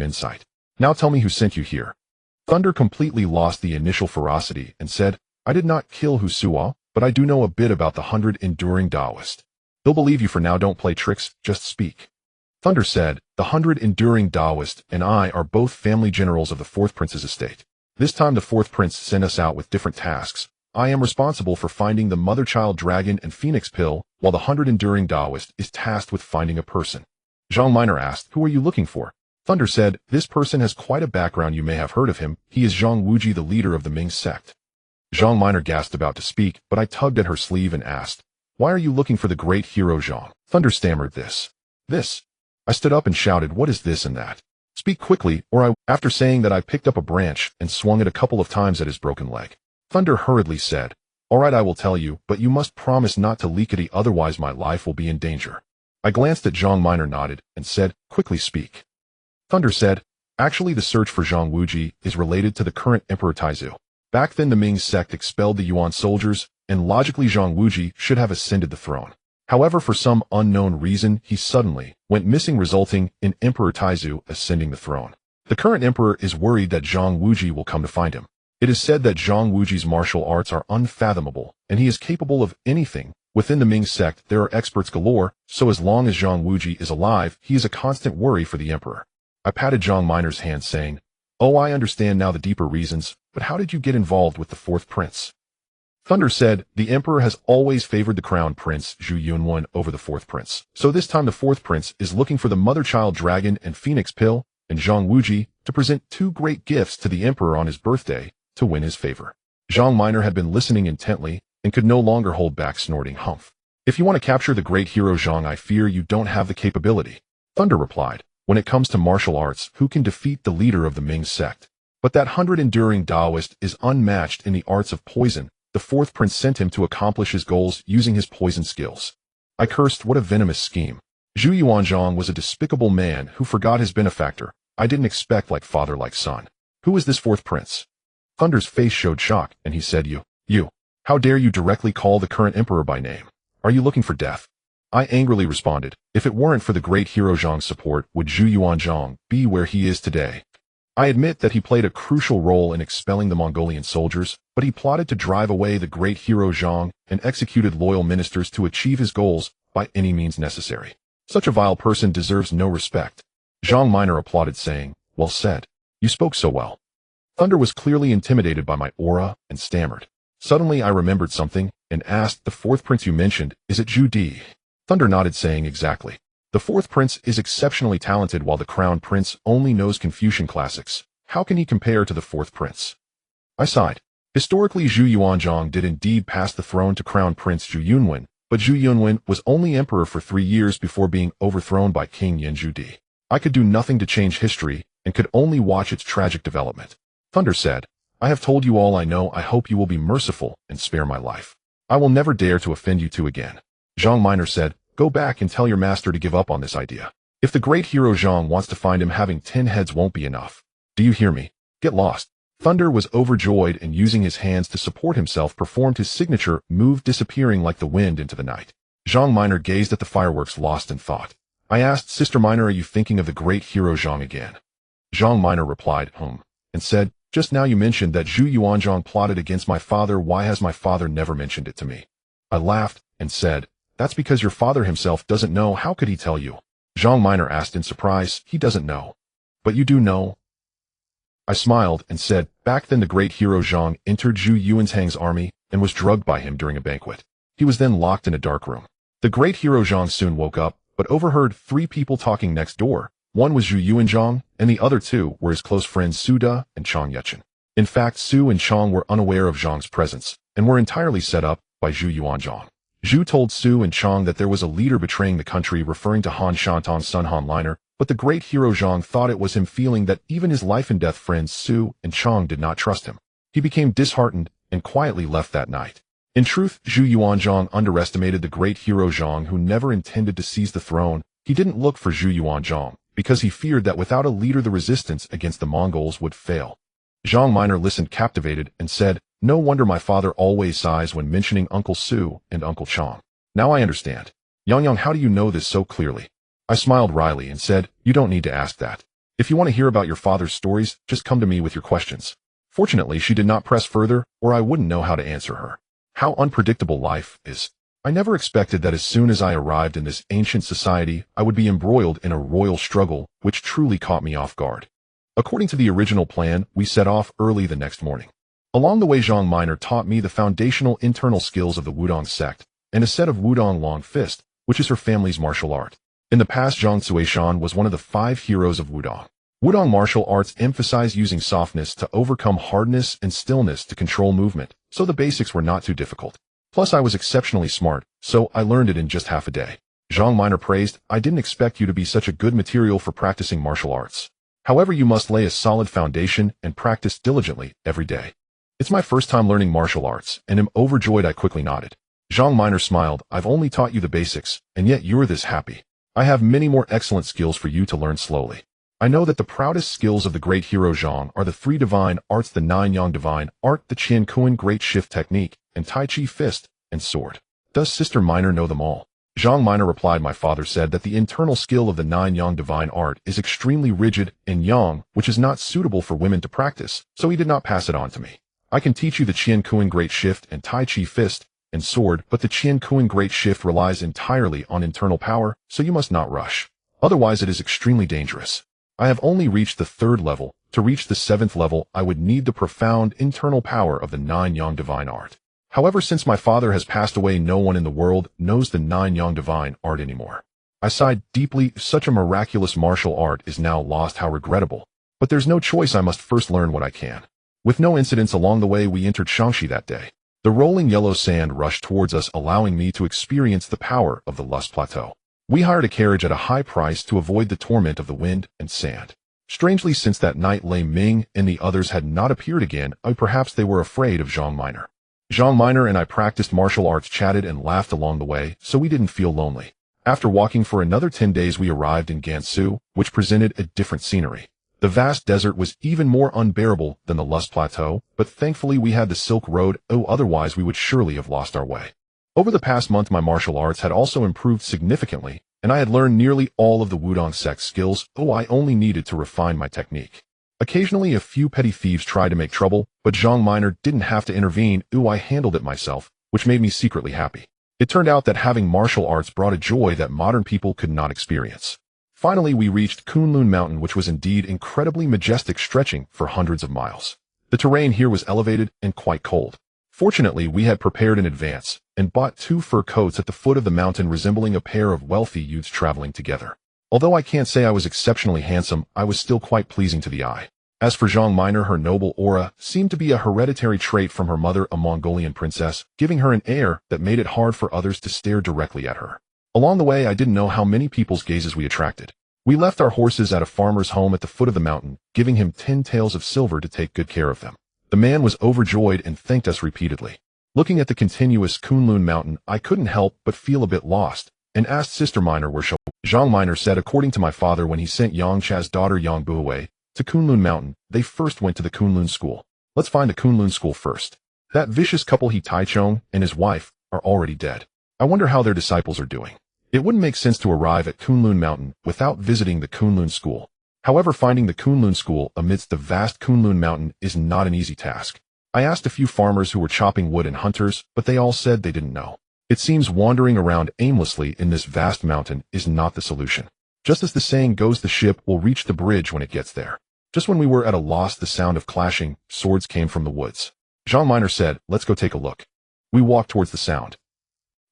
insight. Now tell me who sent you here. Thunder completely lost the initial ferocity and said, I did not kill Hu Suo, but I do know a bit about the 100 enduring Taoist. They'll believe you. For now, don't play tricks, just speak. Thunder said, The 100 enduring Taoist and I are both family generals of the 4th Prince's estate. This time the 4th Prince sent us out with different tasks. I am responsible for finding the mother-child dragon and phoenix pill, while the 100 enduring Taoist is tasked with finding a person. Zhang Minor asked, Who are you looking for? Thunder said, This person has quite a background. You may have heard of him. He is Zhang Wuji, the leader of the Ming sect. Zhang Minor gasped, about to speak, but I tugged at her sleeve and asked, Why are you looking for the great hero Zhang? Thunder stammered, This. I stood up and shouted, What is this and that? Speak quickly, or I... After saying that, I picked up a branch and swung it a couple of times at his broken leg. Thunder hurriedly said, All right, I will tell you, but you must promise not to leak it, otherwise my life will be in danger. I glanced at Zhang Minor, nodded, and said, Quickly speak. Thunder said, Actually, the search for Zhang Wuji is related to the current Emperor Taizu. Back then the Ming sect expelled the Yuan soldiers, and logically Zhang Wuji should have ascended the throne. However, for some unknown reason, he suddenly went missing, resulting in Emperor Taizu ascending the throne. The current emperor is worried that Zhang Wuji will come to find him. It is said that Zhang Wuji's martial arts are unfathomable, and he is capable of anything. Within the Ming sect, there are experts galore, so as long as Zhang Wuji is alive, he is a constant worry for the emperor. I patted Zhang Minor's hand, saying, Oh, I understand now the deeper reasons, but how did you get involved with the 4th prince? Thunder said, The emperor has always favored the crown prince, Zhu Yunwen, over the 4th prince. So this time the 4th prince is looking for the mother-child dragon and phoenix pill, and Zhang Wuji, to present 2 great gifts to the emperor on his birthday, to win his favor. Zhang Minor had been listening intently, and could no longer hold back, snorting, Humph. If you want to capture the great hero Zhang, I fear you don't have the capability. Thunder replied, When it comes to martial arts, who can defeat the leader of the Ming sect? But that 100 enduring Taoist is unmatched in the arts of poison. The 4th prince sent him to accomplish his goals using his poison skills. I cursed, What a venomous scheme. Zhu Yuanzhang was a despicable man who forgot his benefactor. I didn't expect like father like son. Who is this 4th prince? Thunder's face showed shock, and he said, You. How dare you directly call the current emperor by name? Are you looking for death? I angrily responded, If it weren't for the great hero Zhang's support, would Zhu Yuanzhang be where he is today? I admit that he played a crucial role in expelling the Mongolian soldiers, but he plotted to drive away the great hero Zhang and executed loyal ministers to achieve his goals by any means necessary. Such a vile person deserves no respect. Zhang Minor applauded, saying, Well said. You spoke so well. Thunder was clearly intimidated by my aura and stammered. Suddenly I remembered something and asked, The 4th prince you mentioned, is it Zhu Di? Thunder nodded, saying, Exactly. The 4th prince is exceptionally talented, while the crown prince only knows Confucian classics. How can he compare to the 4th prince? I sighed. Historically, Zhu Yuanzhang did indeed pass the throne to crown prince Zhu Yunwen, but Zhu Yunwen was only emperor for 3 years before being overthrown by King Yen Zhu Di. I could do nothing to change history and could only watch its tragic development. Thunder said, I have told you all I know. I hope you will be merciful and spare my life. I will never dare to offend you two again. Zhang Minor said, Go back and tell your master to give up on this idea. If the great hero Zhang wants to find him, having 10 heads won't be enough. Do you hear me? Get lost. Thunder was overjoyed and using his hands to support himself performed his signature move, disappearing like the wind into the night. Zhang Minor gazed at the fireworks lost in thought. I asked, Sister Minor, are you thinking of the great hero Zhang again? Zhang Minor replied, and said, just now you mentioned that Zhu Yuanzhang plotted against my father. Why has my father never mentioned it to me? I laughed and said, that's because your father himself doesn't know. How could he tell you? Zhang Minor asked in surprise, he doesn't know. But you do know? I smiled and said, back then the great hero Zhang entered Zhu Yuanzhang's army and was drugged by him during a banquet. He was then locked in a dark room. The great hero Zhang soon woke up, but overheard 3 people talking next door. One was Zhu Yuanzhang, and the other 2 were his close friends Su De and Chang Yuchen. In fact, Su and Chang were unaware of Zhang's presence, and were entirely set up by Zhu Yuanzhang. Zhu told Su and Chang that there was a leader betraying the country, referring to Han Shantan's son Han Liner, but the great hero Zhang thought it was him, feeling that even his life-and-death friends Su and Chang did not trust him. He became disheartened and quietly left that night. In truth, Zhu Yuanzhang underestimated the great hero Zhang, who never intended to seize the throne. He didn't look for Zhu Yuanzhang, because he feared that without a leader the resistance against the Mongols would fail. Zhang Minor listened captivated and said, no wonder my father always sighs when mentioning Uncle Su and Uncle Chang. Now I understand. Yang, how do you know this so clearly? I smiled wryly and said, you don't need to ask that. If you want to hear about your father's stories, just come to me with your questions. Fortunately, she did not press further, or I wouldn't know how to answer her. How unpredictable life is. I never expected that as soon as I arrived in this ancient society, I would be embroiled in a royal struggle, which truly caught me off guard. According to the original plan, we set off early the next morning. Along the way, Zhang Minor taught me the foundational internal skills of the Wudong sect, and a set of Wudong Long Fist, which is her family's martial art. In the past, Zhang Suishan was one of the 5 heroes of Wudong. Wudong martial arts emphasize using softness to overcome hardness and stillness to control movement, so the basics were not too difficult. Plus, I was exceptionally smart, so I learned it in just half a day. Zhang Minor praised, I didn't expect you to be such a good material for practicing martial arts. However, you must lay a solid foundation and practice diligently every day. It's my first time learning martial arts, and am overjoyed. I quickly nodded. Zhang Minor smiled, I've only taught you the basics, and yet you're this happy. I have many more excellent skills for you to learn slowly. I know that the proudest skills of the great hero Zhang are the 3 divine arts, the 9 Yang divine art, the Qian Kuan great shift technique, and Tai Chi fist and sword. Does Sister Minor know them all? Zhang Minor replied, my father said that the internal skill of the 9 Yang divine art is extremely rigid and yang, which is not suitable for women to practice, so he did not pass it on to me. I can teach you the Qian Kuan great shift and Tai Chi fist and sword, but the Qian Kuan great shift relies entirely on internal power, so you must not rush. Otherwise it is extremely dangerous. I have only reached the 3rd level. To reach the 7th level, I would need the profound internal power of the 9 Yang divine art. However, since my father has passed away, no one in the world knows the 9 Yang divine art anymore. I sighed deeply. Such a miraculous martial art is now lost. How regrettable. But there's no choice. I must first learn what I can. With no incidents along the way, we entered Shangxi that day. The rolling yellow sand rushed towards us, allowing me to experience the power of the Lust Plateau. We hired a carriage at a high price to avoid the torment of the wind and sand. Strangely, since that night Lei Ming and the others had not appeared again, perhaps they were afraid of Zhang Minor. Zhang Minor and I practiced martial arts, chatted and laughed along the way, so we didn't feel lonely. After walking for another 10 days, we arrived in Gansu, which presented a different scenery. The vast desert was even more unbearable than the Lust Plateau, but thankfully we had the Silk Road, otherwise we would surely have lost our way. Over the past month, my martial arts had also improved significantly, and I had learned nearly all of the Wudong sect skills. I only needed to refine my technique. Occasionally, a few petty thieves tried to make trouble, but Zhang Minor didn't have to intervene. I handled it myself, which made me secretly happy. It turned out that having martial arts brought a joy that modern people could not experience. Finally, we reached Kunlun Mountain, which was indeed incredibly majestic, stretching for hundreds of miles. The terrain here was elevated and quite cold. Fortunately, we had prepared in advance and bought 2 fur coats at the foot of the mountain, resembling a pair of wealthy youths traveling together. Although I can't say I was exceptionally handsome, I was still quite pleasing to the eye. As for Zhang Minor, her noble aura seemed to be a hereditary trait from her mother, a Mongolian princess, giving her an air that made it hard for others to stare directly at her. Along the way, I didn't know how many people's gazes we attracted. We left our horses at a farmer's home at the foot of the mountain, giving him 10 taels of silver to take good care of them. The man was overjoyed and thanked us repeatedly. Looking at the continuous Kunlun Mountain, I couldn't help but feel a bit lost, and asked Sister Minor where she was. Zhang Minor said, according to my father, when he sent Yang Cha's daughter Yang Bu away to Kunlun Mountain, they first went to the Kunlun school. Let's find the Kunlun school first. That vicious couple, he Taichung and his wife, are already dead. I wonder how their disciples are doing. It wouldn't make sense to arrive at Kunlun Mountain without visiting the Kunlun School. However, finding the Kunlun School amidst the vast Kunlun Mountain is not an easy task. I asked a few farmers who were chopping wood and hunters, but they all said they didn't know. It seems wandering around aimlessly in this vast mountain is not the solution. Just as the saying goes, the ship will reach the bridge when it gets there. Just when we were at a loss, the sound of clashing swords came from the woods. Jean Miner said, "Let's go take a look." We walked towards the sound.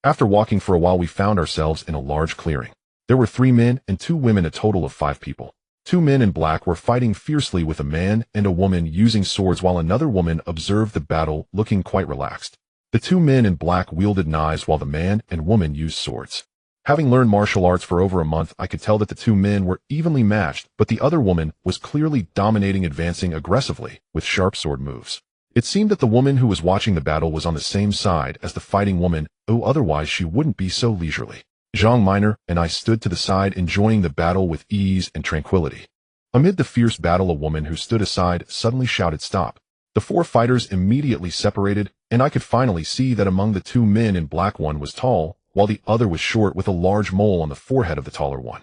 After walking for a while, we found ourselves in a large clearing. There were 3 men and 2 women, a total of 5 people. 2 men in black were fighting fiercely with a man and a woman using swords, while another woman observed the battle looking quite relaxed. The 2 men in black wielded knives while the man and woman used swords. Having learned martial arts for over a month, I could tell that the 2 men were evenly matched, but the other woman was clearly dominating, advancing aggressively with sharp sword moves. It seemed that the woman who was watching the battle was on the same side as the fighting woman, though otherwise she wouldn't be so leisurely. Jean Miner and I stood to the side, enjoying the battle with ease and tranquility. Amid the fierce battle, a woman who stood aside suddenly shouted, "Stop." The 4 fighters immediately separated, and I could finally see that among the 2 men in black, one was tall, while the other was short with a large mole on the forehead of the taller one.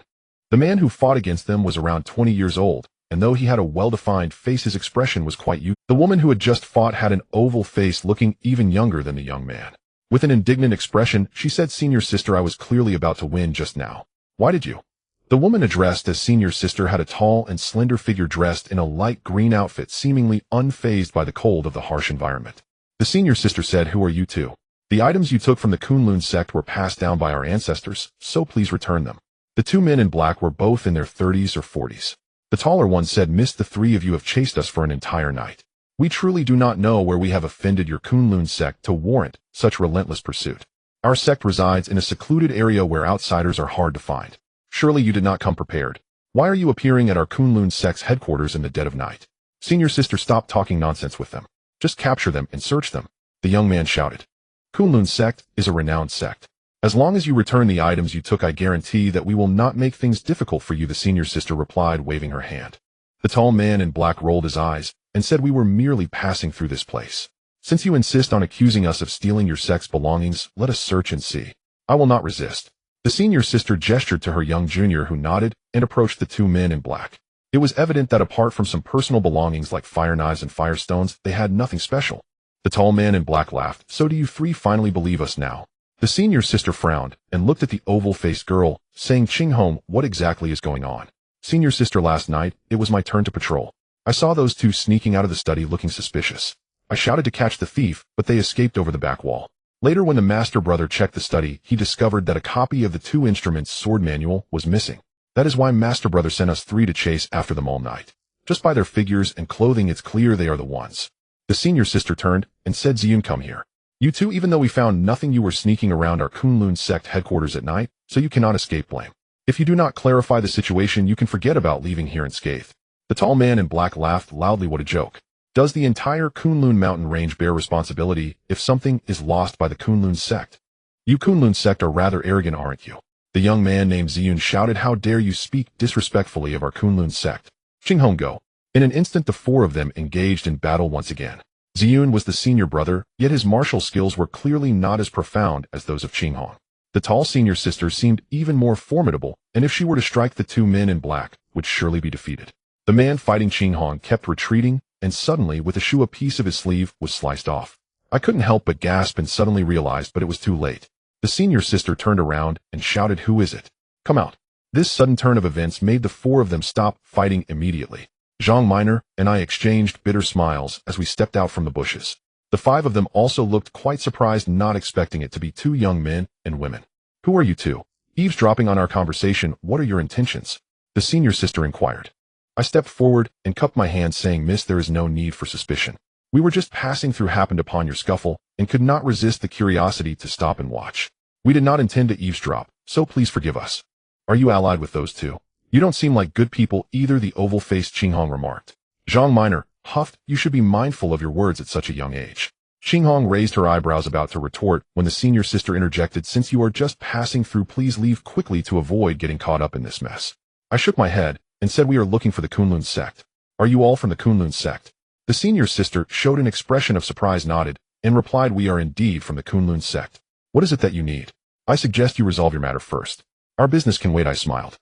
The man who fought against them was around 20 years old, and though he had a well-defined face, his expression was quite youthful. The woman who had just fought had an oval face, looking even younger than the young man. With an indignant expression, she said, "Senior sister, I was clearly about to win just now. Why did you?" The woman addressed as senior sister had a tall and slender figure dressed in a light green outfit, seemingly unfazed by the cold of the harsh environment. The senior sister said, "Who are you two? The items you took from the Kunlun sect were passed down by our ancestors, so please return them." The 2 men in black were both in their 30s or 40s. The taller one said, "Miss, the 3 of you have chased us for an entire night. We truly do not know where we have offended your Kunlun sect to warrant such relentless pursuit. Our sect resides in a secluded area where outsiders are hard to find. Surely you did not come prepared. Why are you appearing at our Kunlun sect's headquarters in the dead of night?" Senior sister stopped talking nonsense with them. "Just capture them and search them," the young man shouted. "Kunlun sect is a renowned sect. As long as you return the items you took, I guarantee that we will not make things difficult for you," the senior sister replied, waving her hand. The tall man in black rolled his eyes and said, "We were merely passing through this place. Since you insist on accusing us of stealing your sect's belongings, let us search and see." "I will not resist." The senior sister gestured to her young junior, who nodded and approached the 2 men in black. It was evident that apart from some personal belongings like fire knives and firestones, they had nothing special. The tall man in black laughed. "So do you 3 finally believe us now?" The senior sister frowned and looked at the oval-faced girl, saying, "Ching Hong, what exactly is going on?" "Senior sister, last night, it was my turn to patrol. I saw those 2 sneaking out of the study looking suspicious. I shouted to catch the thief, but they escaped over the back wall. Later, when the master brother checked the study, he discovered that a copy of the 2 instruments sword manual was missing. That is why master brother sent us 3 to chase after them all night. Just by their figures and clothing, it's clear they are the ones." The senior sister turned and said, "Ziyun, come here. You 2, even though we found nothing, you were sneaking around our Kunlun sect headquarters at night, so you cannot escape blame. If you do not clarify the situation, you can forget about leaving here unscathed." The tall man in black laughed loudly. "What a joke. Does the entire Kunlun mountain range bear responsibility if something is lost by the Kunlun sect? You Kunlun sect are rather arrogant, aren't you?" The young man named Ziyun shouted, "How dare you speak disrespectfully of our Kunlun sect? Ching Hong, go." In an instant, the 4 of them engaged in battle once again. Ziyun was the senior brother, yet his martial skills were clearly not as profound as those of Ching Hong. The tall senior sister seemed even more formidable, and if she were to strike, the 2 men in black would surely be defeated. The man fighting Ching Hong kept retreating, and suddenly, with a shoe, a piece of his sleeve was sliced off. I couldn't help but gasp and suddenly realized, but it was too late. The senior sister turned around and shouted, "Who is it? Come out." This sudden turn of events made the 4 of them stop fighting immediately. Jean Miner and I exchanged bitter smiles as we stepped out from the bushes. The 5 of them also looked quite surprised, not expecting it to be 2 young men and women. "Who are you 2? Eavesdropping on our conversation? What are your intentions?" the senior sister inquired. I stepped forward and cupped my hand, saying, "Miss, there is no need for suspicion. We were just passing through, happened upon your scuffle, and could not resist the curiosity to stop and watch. We did not intend to eavesdrop, so please forgive us." "Are you allied with those 2? You don't seem like good people either," the oval-faced Ching Hong remarked. Jean Miner huffed, "You should be mindful of your words at such a young age." Ching Hong raised her eyebrows, about to retort, when the senior sister interjected, "Since you are just passing through, please leave quickly to avoid getting caught up in this mess." I shook my head and said, "We are looking for the Kunlun sect." "Are you all from the Kunlun sect?" The senior sister showed an expression of surprise, nodded, and replied, "We are indeed from the Kunlun sect. What is it that you need?" I suggest you resolve your matter first. Our business can wait, I smiled.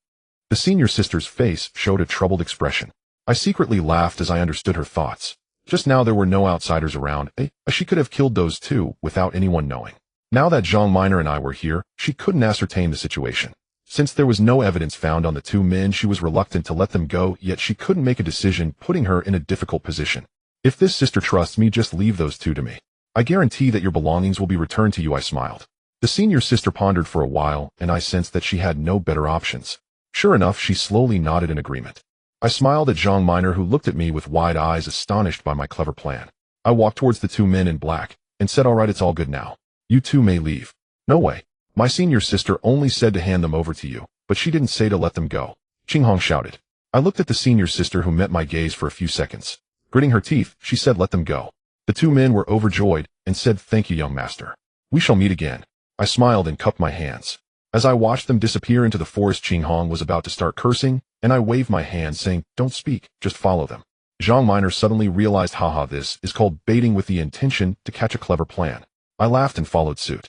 The senior sister's face showed a troubled expression. I secretly laughed as I understood her thoughts. Just now there were no outsiders around. She could have killed those two without anyone knowing. Now that Zhang Minor and I were here, she couldn't ascertain the situation. Since there was no evidence found on the two men, she was reluctant to let them go, yet she couldn't make a decision, putting her in a difficult position. If this sister trusts me, just leave those two to me. I guarantee that your belongings will be returned to you, I smiled. The senior sister pondered for a while, and I sensed that she had no better options. Sure enough, she slowly nodded in agreement. I smiled at Zhang Minor, who looked at me with wide eyes, astonished by my clever plan. I walked towards the two men in black, and said, all right, it's all good now. You two may leave. No way. My senior sister only said to hand them over to you, but she didn't say to let them go. Jin Yong shouted. I looked at the senior sister, who met my gaze for a few seconds. Gritting her teeth, she said, let them go. The two men were overjoyed, and said, thank you, young master. We shall meet again. I smiled and cupped my hands. As I watched them disappear into the forest, Jin Yong was about to start cursing, and I waved my hand, saying, don't speak, just follow them. Zhang Minor suddenly realized, haha, this is called baiting with the intention to catch a clever plan. I laughed and followed suit.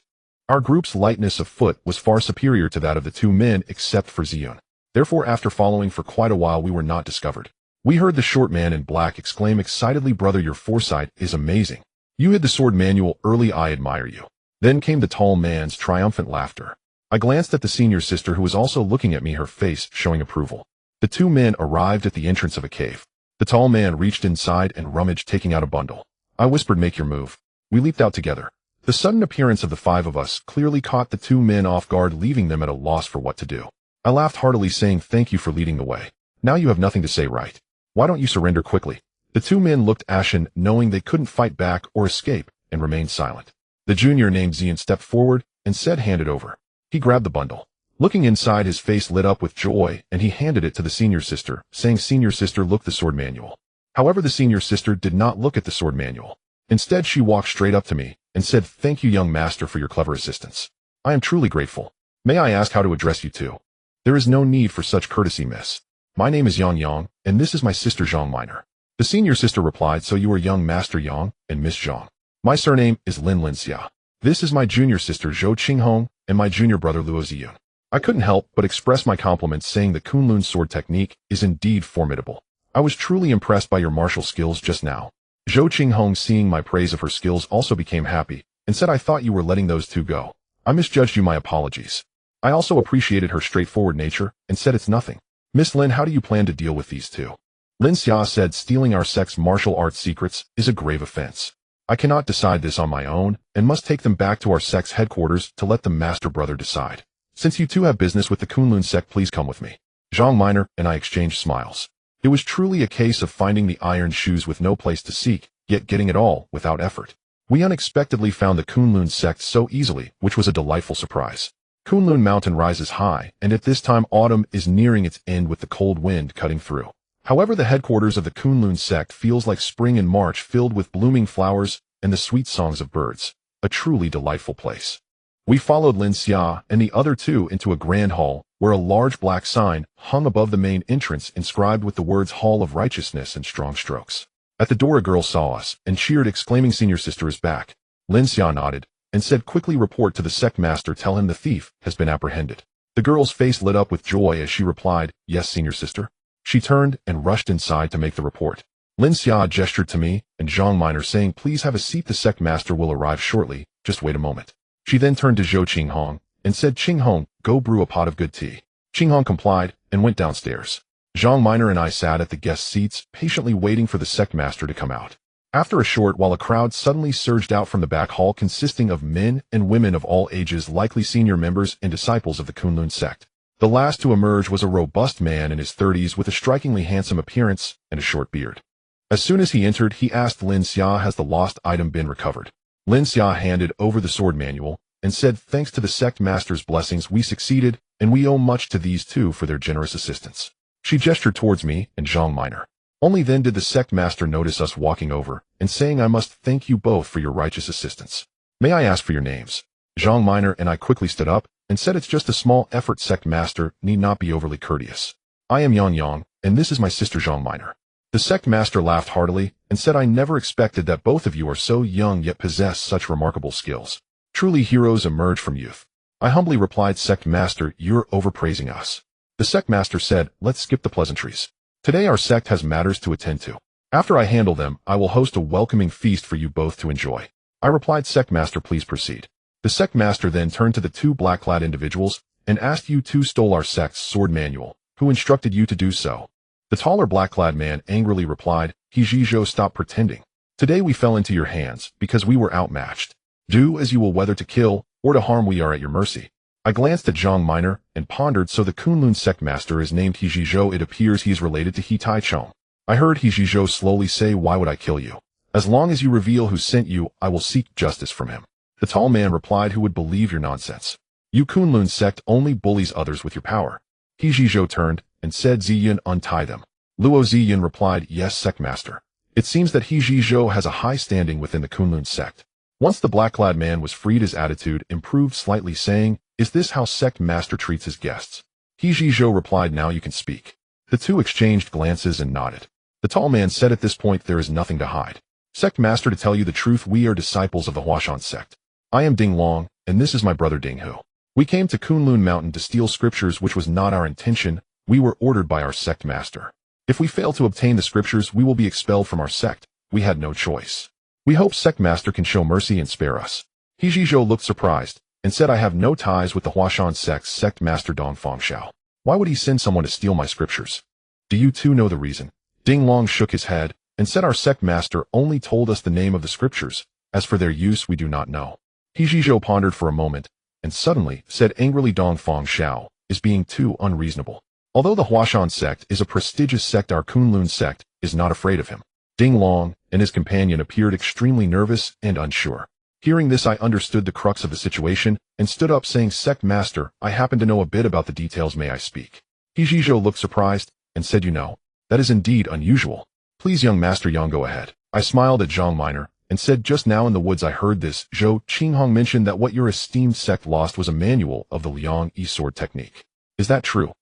Our group's lightness of foot was far superior to that of the two men, except for Ziyun. Therefore, after following for quite a while, we were not discovered. We heard the short man in black exclaim excitedly, brother, your foresight is amazing. You hid the sword manual early, I admire you. Then came the tall man's triumphant laughter. I glanced at the senior sister, who was also looking at me, her face showing approval. The two men arrived at the entrance of a cave. The tall man reached inside and rummaged, taking out a bundle. I whispered, make your move. We leaped out together. The sudden appearance of the five of us clearly caught the two men off guard, leaving them at a loss for what to do. I laughed heartily, saying, thank you for leading the way. Now you have nothing to say, right? Why don't you surrender quickly? The two men looked ashen, knowing they couldn't fight back or escape, and remained silent. The junior named Ziyun stepped forward and said, hand it over. He grabbed the bundle. Looking inside, his face lit up with joy, and he handed it to the senior sister, saying, senior sister, look the sword manual. However, the senior sister did not look at the sword manual. Instead, she walked straight up to me and said, thank you, young master, for your clever assistance. I am truly grateful. May I ask how to address you two? There is no need for such courtesy, miss. My name is Jin Yong, and this is my sister Zhang Minor. The senior sister replied, so you are young master Yang and Miss Zhang. My surname is Lin Xia. This is my junior sister Zhou Qinghong and my junior brother Luo Ziyun. I couldn't help but express my compliments, saying the Kunlun sword technique is indeed formidable. I was truly impressed by your martial skills just now. Zhou Qinghong, seeing my praise of her skills, also became happy, and said, I thought you were letting those two go. I misjudged you, my apologies. I also appreciated her straightforward nature, and said, it's nothing. Miss Lin, how do you plan to deal with these two? Lin Xia said, stealing our sect's martial arts secrets is a grave offense. I cannot decide this on my own, and must take them back to our sect's headquarters to let the master brother decide. Since you two have business with the Kunlun sect, please come with me. Zhang Minor and I exchanged smiles. It was truly a case of finding the iron shoes with no place to seek, yet getting it all without effort. We unexpectedly found the Kunlun sect so easily, which was a delightful surprise. Kunlun Mountain rises high, and at this time autumn is nearing its end with the cold wind cutting through. However, the headquarters of the Kunlun sect feels like spring in March, filled with blooming flowers and the sweet songs of birds. A truly delightful place. We followed Lin Xia and the other two into a grand hall, where a large black sign hung above the main entrance, inscribed with the words Hall of Righteousness in strong strokes. At the door, a girl saw us and cheered, exclaiming, senior sister is back. Lin Xia nodded and said, quickly report to the sect master, tell him the thief has been apprehended. The girl's face lit up with joy as she replied, yes, senior sister. She turned and rushed inside to make the report. Lin Xia gestured to me and Zhang Minor, saying, please have a seat, the sect master will arrive shortly, just wait a moment. She then turned to Zhou Qinghong and said, Qinghong, go brew a pot of good tea. Qinghong complied and went downstairs. Zhang Minor and I sat at the guest seats, patiently waiting for the sect master to come out. After a short while, a crowd suddenly surged out from the back hall, consisting of men and women of all ages, likely senior members and disciples of the Kunlun sect. The last to emerge was a robust man in his 30s with a strikingly handsome appearance and a short beard. As soon as he entered, he asked Lin Xia, has the lost item been recovered? Lin Xia handed over the sword manual and said, thanks to the sect master's blessings, we succeeded, and we owe much to these two for their generous assistance. She gestured towards me and Zhang Minor. Only then did the sect master notice us walking over and saying, I must thank you both for your righteous assistance. May I ask for your names? Zhang Minor and I quickly stood up and said, it's just a small effort, sect master need not be overly courteous. I am Jin Yong, and this is my sister Zhang Minor. The sect master laughed heartily and said, I never expected that both of you are so young yet possess such remarkable skills. Truly heroes emerge from youth. I humbly replied, Sect Master, you're overpraising us. The Sect Master said, let's skip the pleasantries. Today our sect has matters to attend to. After I handle them, I will host a welcoming feast for you both to enjoy. I replied, Sect Master, please proceed. The Sect Master then turned to the two black-clad individuals and asked, you two stole our sect's sword manual. Who instructed you to do so? The taller black-clad man angrily replied, Hijizhou, stop pretending. Today we fell into your hands because we were outmatched. Do as you will, whether to kill or to harm, we are at your mercy. I glanced at Zhang Minor and pondered, so the Kunlun sect master is named Hijizhou. It appears he is related to He Taichong. I heard Hijizhou slowly say, why would I kill you? As long as you reveal who sent you, I will seek justice from him. The tall man replied, who would believe your nonsense? You Kunlun sect only bullies others with your power. Hijizhou turned and said, Ziyun, untie them. Luo Ziyun replied, yes, sect master. It seems that Hijizhou has a high standing within the Kunlun sect. Once the black-clad man was freed, his attitude improved slightly, saying, is this how sect master treats his guests? Hijizhou replied, now you can speak. The two exchanged glances and nodded. The tall man said, at this point there is nothing to hide. Sect master, to tell you the truth, we are disciples of the Huashan sect. I am Ding Long, and this is my brother Ding Hu. We came to Kunlun Mountain to steal scriptures, which was not our intention. We were ordered by our sect master. If we fail to obtain the scriptures, we will be expelled from our sect. We had no choice. We hope sect master can show mercy and spare us. Hijizhou looked surprised and said, I have no ties with the Huashan sect's sect master Dongfang Xiao. Why would he send someone to steal my scriptures? Do you two know the reason? Ding Long shook his head and said, our sect master only told us the name of the scriptures. As for their use, we do not know. Hijizhou pondered for a moment and suddenly said angrily, Dongfang Xiao is being too unreasonable. Although the Huashan sect is a prestigious sect, our Kunlun sect is not afraid of him. Ding Long and his companion appeared extremely nervous and unsure. Hearing this, I understood the crux of the situation and stood up, saying, Sect Master, I happen to know a bit about the details. May I speak? Hijizhou looked surprised and said, you know, that is indeed unusual. Please, young Master Yang, go ahead. I smiled at Zhang Minor and said, just now in the woods I heard this. Zhou Qinghong mentioned that what your esteemed sect lost was a manual of the Liang Yi sword technique. Is that true?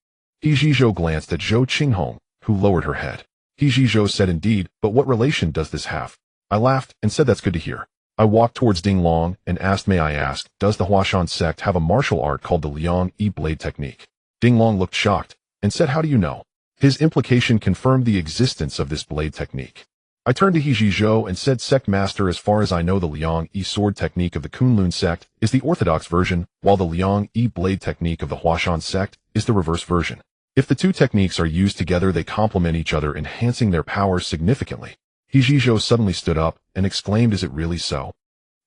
Hijizhou glanced at Zhou Qinghong, who lowered her head. Hijizhou said, indeed, but what relation does this have? I laughed and said, that's good to hear. I walked towards Ding Long and asked, may I ask, does the Huashan sect have a martial art called the Liang Yi blade technique? Ding Long looked shocked and said, how do you know? His implication confirmed the existence of this blade technique. I turned to Hijizhou and said, Sect Master, as far as I know, the Liang Yi sword technique of the Kunlun sect is the orthodox version, while the Liang Yi blade technique of the Huashan sect is the reverse version. If the two techniques are used together, they complement each other, enhancing their powers significantly. Hijizhou suddenly stood up and exclaimed, is it really so?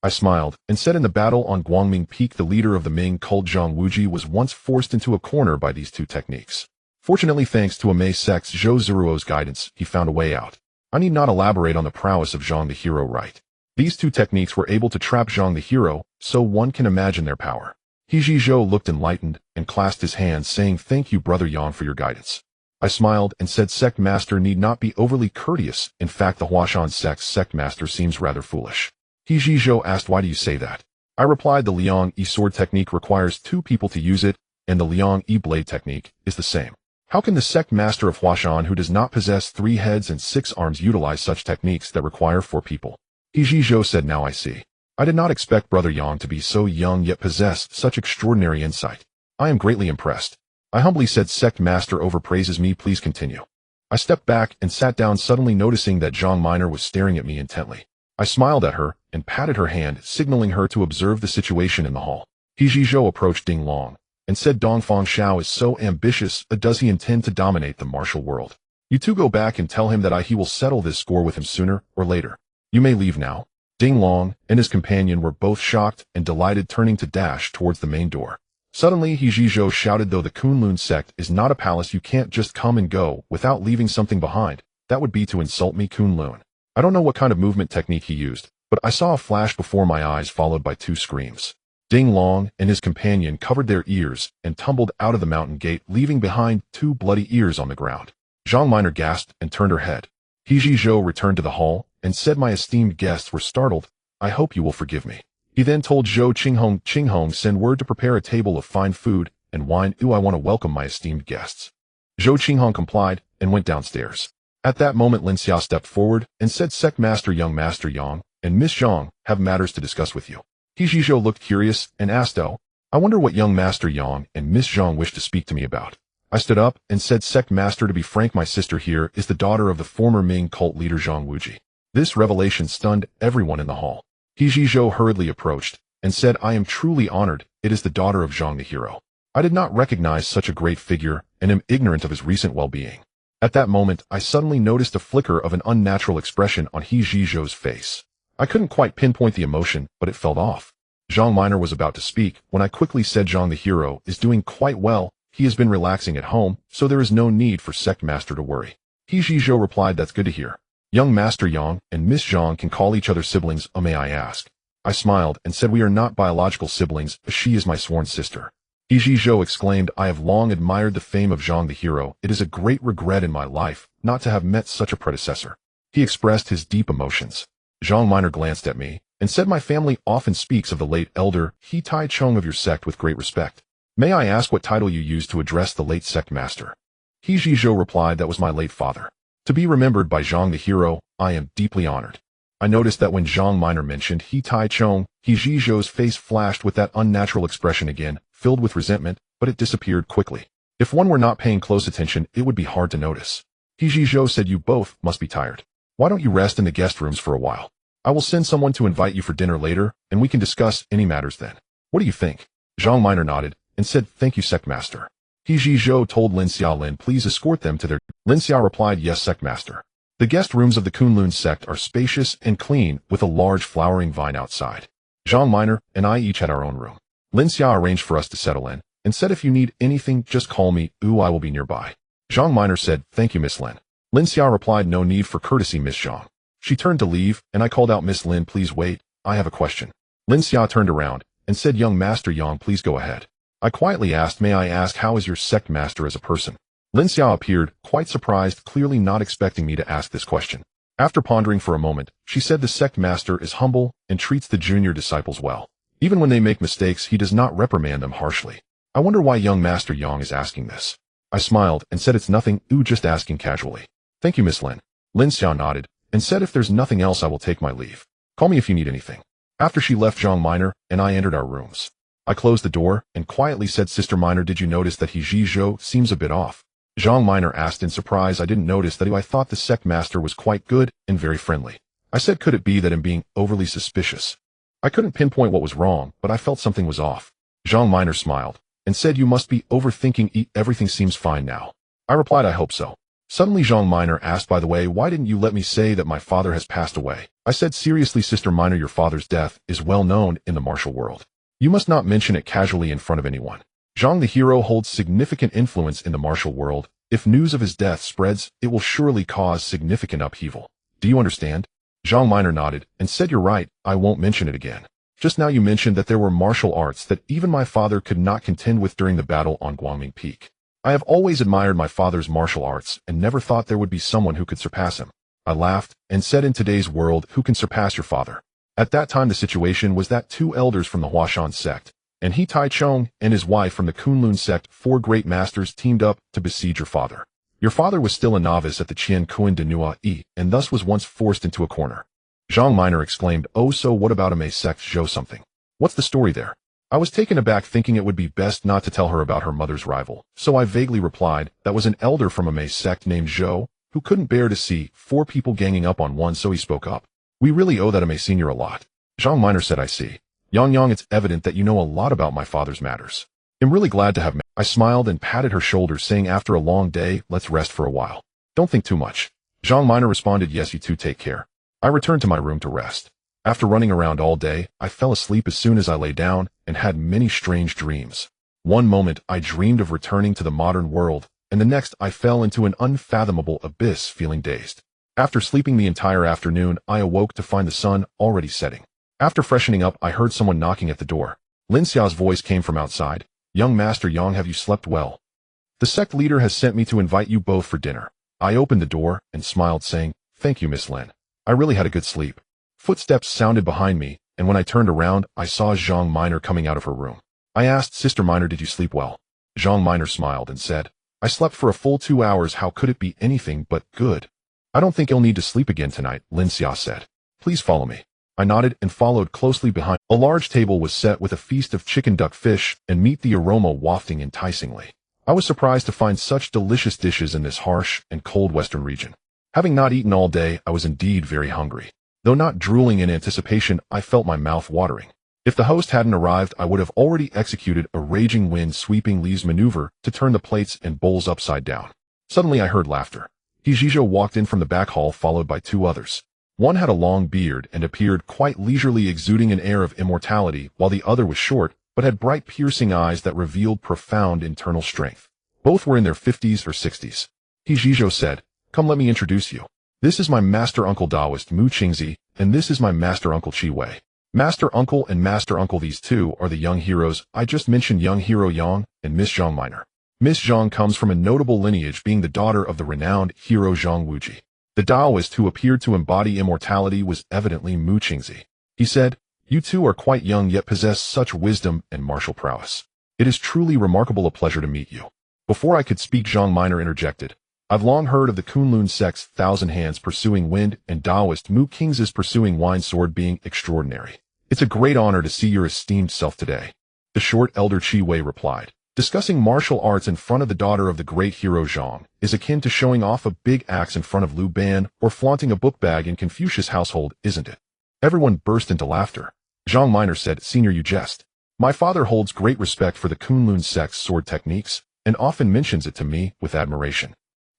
I smiled and said, in the battle on Guangming Peak, the leader of the Ming cult Zhang Wuji was once forced into a corner by these two techniques. Fortunately, thanks to Amei sect's Zhou Zeruo's guidance, he found a way out. I need not elaborate on the prowess of Zhang the hero, right? These two techniques were able to trap Zhang the hero, so one can imagine their power. Hijizhou looked enlightened and clasped his hands, saying, thank you, Brother Yang, for your guidance. I smiled and said, Sect Master need not be overly courteous. In fact, the Huashan sect's Sect Master seems rather foolish. Hijizhou asked, why do you say that? I replied, the Liang Yi sword technique requires two people to use it, and the Liang Yi blade technique is the same. How can the Sect Master of Huashan, who does not possess 3 heads and 6 arms, utilize such techniques that require 4 people? Hijizhou said, now I see. I did not expect Brother Yang to be so young yet possess such extraordinary insight. I am greatly impressed. I humbly said, Sect Master overpraises me, please continue. I stepped back and sat down, suddenly noticing that Zhang Minor was staring at me intently. I smiled at her and patted her hand, signaling her to observe the situation in the hall. Hijizhou approached Ding Long and said, Dongfang Xiao is so ambitious, does he intend to dominate the martial world? You two go back and tell him that he will settle this score with him sooner or later. You may leave now. Ding Long and his companion were both shocked and delighted, turning to dash towards the main door. Suddenly, Hijizhou shouted, though the Kunlun sect is not a palace, you can't just come and go without leaving something behind. That would be to insult me, Kunlun. I don't know what kind of movement technique he used, but I saw a flash before my eyes, followed by 2 screams. Ding Long and his companion covered their ears and tumbled out of the mountain gate, leaving behind 2 bloody ears on the ground. Zhang Minor gasped and turned her head. Hijizhou returned to the hall and said, my esteemed guests were startled. I hope you will forgive me. He then told Zhou Qinghong, send word to prepare a table of fine food and wine. I want to welcome my esteemed guests. Zhou Qinghong complied and went downstairs. At that moment, Lin Xia stepped forward and said, Sect Master Yang and Miss Zhang have matters to discuss with you. Hijizhou looked curious and asked, oh, I wonder what young Master Yang and Miss Zhang wish to speak to me about. I stood up and said, Sect Master, to be frank, my sister here is the daughter of the former Ming cult leader Zhang Wuji. This revelation stunned everyone in the hall. He Zhizhou hurriedly approached and said, I am truly honored. It is the daughter of Zhang the hero. I did not recognize such a great figure and am ignorant of his recent well-being. At that moment, I suddenly noticed a flicker of an unnatural expression on He Zhizhou's face. I couldn't quite pinpoint the emotion, but it felt off. Zhang Minor was about to speak when I quickly said, Zhang the hero is doing quite well. He has been relaxing at home, so there is no need for Sect Master to worry. He Zhizhou replied, that's good to hear. Young Master Yang and Miss Zhang can call each other siblings, may I ask? I smiled and said, we are not biological siblings, she is my sworn sister. He Zhizhou exclaimed, I have long admired the fame of Zhang the hero. It is a great regret in my life not to have met such a predecessor. He expressed his deep emotions. Zhang Minor glanced at me and said, my family often speaks of the late elder He Tai Chung of your sect with great respect. May I ask what title you used to address the late sect master? He Zhizhou replied, that was my late father. To be remembered by Zhang the hero, I am deeply honored. I noticed that when Zhang Minor mentioned He Tai Chung, He Zhizhou's face flashed with that unnatural expression again, filled with resentment, but it disappeared quickly. If one were not paying close attention, it would be hard to notice. He Zhizhou said, you both must be tired. Why don't you rest in the guest rooms for a while? I will send someone to invite you for dinner later, and we can discuss any matters then. What do you think? Zhang Minor nodded and said, thank you, Sect Master. He Zhizhou told Lin Xiaolin, please escort them to their... Lin Xiao replied, yes, Sect Master. The guest rooms of the Kunlun sect are spacious and clean, with a large flowering vine outside. Zhang Minor and I each had our own room. Lin Xiao arranged for us to settle in, and said, if you need anything, just call me, I will be nearby. Zhang Minor said, thank you, Miss Lin. Lin Xiao replied, no need for courtesy, Miss Zhang. She turned to leave, and I called out, Miss Lin, please wait, I have a question. Lin Xiao turned around, and said, young Master Yang, please go ahead. I quietly asked, may I ask, how is your sect master as a person? Lin Xiao appeared, quite surprised, clearly not expecting me to ask this question. After pondering for a moment, she said, the sect master is humble and treats the junior disciples well. Even when they make mistakes, he does not reprimand them harshly. I wonder why young Master Yang is asking this. I smiled and said, it's nothing, just asking casually. Thank you, Miss Lin. Lin Xiao nodded and said, if there's nothing else, I will take my leave. Call me if you need anything. After she left, Zhang Minor and I entered our rooms. I closed the door and quietly said, Sister Minor, did you notice that He Zhizhou seems a bit off? Zhang Minor asked in surprise. I didn't notice that. I thought the sect master was quite good and very friendly. I said, could it be that I'm being overly suspicious? I couldn't pinpoint what was wrong, but I felt something was off. Zhang Minor smiled and said, you must be overthinking. Everything seems fine now. I replied, I hope so. Suddenly Zhang Minor asked, by the way, why didn't you let me say that my father has passed away? I said, seriously, Sister Minor, your father's death is well known in the martial world. You must not mention it casually in front of anyone. Zhang the hero holds significant influence in the martial world. If news of his death spreads, it will surely cause significant upheaval. Do you understand? Zhang Minor nodded and said, you're right, I won't mention it again. Just now you mentioned that there were martial arts that even my father could not contend with during the battle on Guangming Peak. I have always admired my father's martial arts and never thought there would be someone who could surpass him. I laughed and said, in today's world, who can surpass your father? At that time the situation was that 2 elders from the Huashan sect, and He Tai Chung and his wife from the Kunlun sect, 4 great masters teamed up to besiege your father. Your father was still a novice at the Qian Kuan de Nua Yi, and thus was once forced into a corner. Zhang Minor exclaimed, oh, so what about a Mei sect Zhou something? What's the story there? I was taken aback, thinking it would be best not to tell her about her mother's rival, so I vaguely replied, that was an elder from a Mei sect named Zhou, who couldn't bear to see 4 people ganging up on one, so he spoke up. We really owe that Mei senior a lot. Zhang Minor said, I see. Yang, it's evident that you know a lot about my father's matters. I'm really glad to have met. I smiled and patted her shoulder, saying, after a long day, let's rest for a while. Don't think too much. Zhang Minor responded, yes, you too, take care. I returned to my room to rest. After running around all day, I fell asleep as soon as I lay down and had many strange dreams. One moment I dreamed of returning to the modern world, and the next I fell into an unfathomable abyss, feeling dazed. After sleeping the entire afternoon, I awoke to find the sun already setting. After freshening up, I heard someone knocking at the door. Lin Xiao's voice came from outside. Young Master Yang, have you slept well? The sect leader has sent me to invite you both for dinner. I opened the door and smiled, saying, thank you, Miss Lin. I really had a good sleep. Footsteps sounded behind me, and when I turned around, I saw Zhang Minor coming out of her room. I asked, Sister Minor, did you sleep well? Zhang Minor smiled and said, I slept for a full 2 hours. How could it be anything but good? I don't think you'll need to sleep again tonight, Lin Xia said. Please follow me. I nodded and followed closely behind. A large table was set with a feast of chicken duck fish and meat, the aroma wafting enticingly. I was surprised to find such delicious dishes in this harsh and cold western region. Having not eaten all day, I was indeed very hungry. Though not drooling in anticipation, I felt my mouth watering. If the host hadn't arrived, I would have already executed a raging wind sweeping leaves maneuver to turn the plates and bowls upside down. Suddenly I heard laughter. Hijijo walked in from the back hall, followed by two others. One had a long beard and appeared quite leisurely, exuding an air of immortality, while the other was short, but had bright piercing eyes that revealed profound internal strength. Both were in their 50s or 60s. Hijijo said, "Come, let me introduce you. This is my master uncle Taoist Mu Qingzi, and this is my master uncle Qi Wei." Master uncle and master uncle, these two are the young heroes I just mentioned, young hero Yang and Miss Zhang Minor. Miss Zhang comes from a notable lineage, being the daughter of the renowned hero Zhang Wuji. The Taoist who appeared to embody immortality was evidently Mu Qingzi. He said, "You two are quite young yet possess such wisdom and martial prowess. It is truly remarkable, a pleasure to meet you." Before I could speak, Zhang Minor interjected, "I've long heard of the Kunlun sect's thousand hands pursuing wind and Taoist Mu Qingzi's pursuing wine sword being extraordinary. It's a great honor to see your esteemed self today." The short elder Qi Wei replied, "Discussing martial arts in front of the daughter of the great hero Zhang is akin to showing off a big axe in front of Liu Ban or flaunting a book bag in Confucius' household, isn't it?" Everyone burst into laughter. Zhang Minor said, "Senior, you jest. My father holds great respect for the Kunlun sect's sword techniques and often mentions it to me with admiration."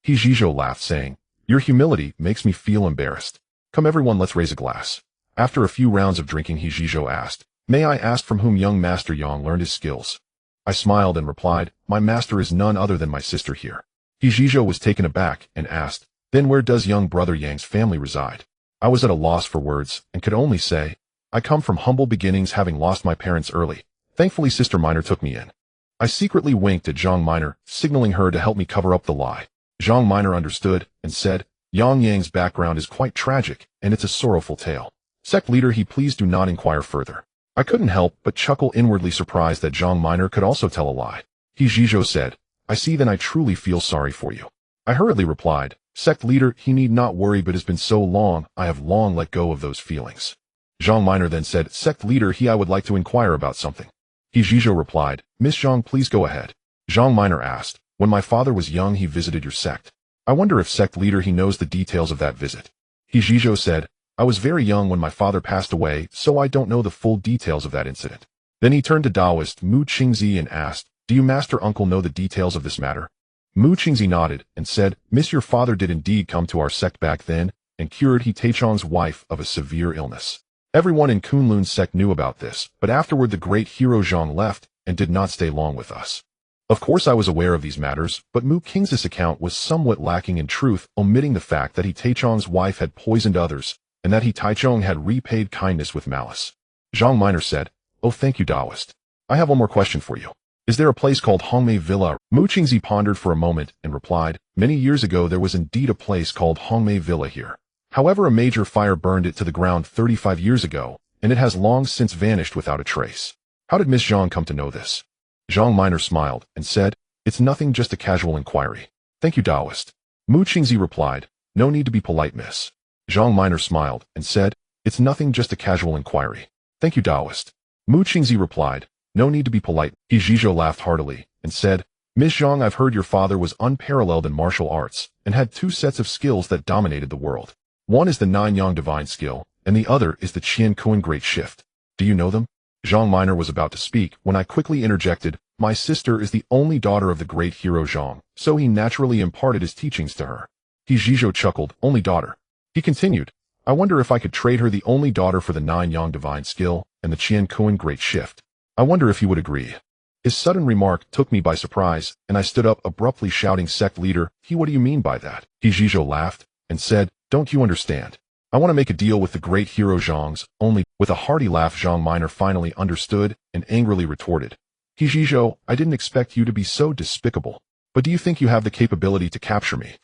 Hijijo laughed, saying, "Your humility makes me feel embarrassed. Come everyone, let's raise a glass." After a few rounds of drinking, Hijijo asked, "May I ask from whom young Master Yang learned his skills?" I smiled and replied, "My master is none other than my sister here." Hijijo was taken aback and asked, "Then where does young brother Yang's family reside?" I was at a loss for words and could only say, "I come from humble beginnings, having lost my parents early. Thankfully Sister Minor took me in." I secretly winked at Zhang Minor, signaling her to help me cover up the lie. Zhang Minor understood and said, "Yang Yang's background is quite tragic, and it's a sorrowful tale. Sect leader, please do not inquire further." I couldn't help but chuckle inwardly, surprised that Zhang Minor could also tell a lie. Hijijo said, "I see, then I truly feel sorry for you." I hurriedly replied, "Sect leader, he need not worry, but it's been so long, I have long let go of those feelings." Zhang Minor then said, "Sect leader, I would like to inquire about something." Hijijo replied, "Miss Zhang, please go ahead." Zhang Minor asked, "When my father was young, he visited your sect. I wonder if Sect leader, he knows the details of that visit." Hijijo said, "I was very young when my father passed away, so I don't know the full details of that incident." Then he turned to Taoist Mu Qingzi and asked, "Do you, master uncle, know the details of this matter?" Mu Qingzi nodded and said, "Miss, your father did indeed come to our sect back then and cured He Taichong's wife of a severe illness. Everyone in Kunlun sect knew about this, but afterward the great hero Zhang left and did not stay long with us. Of course I was aware of these matters, but Mu Qingzi's account was somewhat lacking in truth, omitting the fact that He Taichong's wife had poisoned others, and that He Taichong had repaid kindness with malice." Zhang Minor said, "Oh, thank you, Taoist. I have one more question for you. Is there a place called Hongmei Villa?" Mu Qingzi pondered for a moment and replied, "Many years ago there was indeed a place called Hongmei Villa here. However, a major fire burned it to the ground 35 years ago, and it has long since vanished without a trace. How did Miss Zhang come to know this?" Zhang Minor smiled and said, "It's nothing, just a casual inquiry." "Thank you, Taoist." Mu Qingzi replied, "No need to be polite, miss." Zhang Minor smiled and said, "It's nothing, just a casual inquiry." "Thank you, Taoist." Mu Qingzi replied, "No need to be polite." Hijijo laughed heartily and said, "Miss Zhang, I've heard your father was unparalleled in martial arts and had two sets of skills that dominated the world. One is the Nine Yang Divine Skill, and the other is the Qian Kuan Great Shift. Do you know them?" Zhang Minor was about to speak when I quickly interjected, "My sister is the only daughter of the great hero Zhang, so he naturally imparted his teachings to her." Hijijo chuckled, "Only daughter?" He continued, "I wonder if I could trade her the only daughter for the Nine Yang Divine Skill and the Qian Kuan Great Shift. I wonder if he would agree." His sudden remark took me by surprise, and I stood up abruptly, shouting, "Sect leader, what do you mean by that?" Hijijo laughed and said, "Don't you understand? I want to make a deal with the great hero Zhang's only." With a hearty laugh, Zhang Minor finally understood and angrily retorted, "Hijijo, I didn't expect you to be so despicable. But do you think you have the capability to capture me?"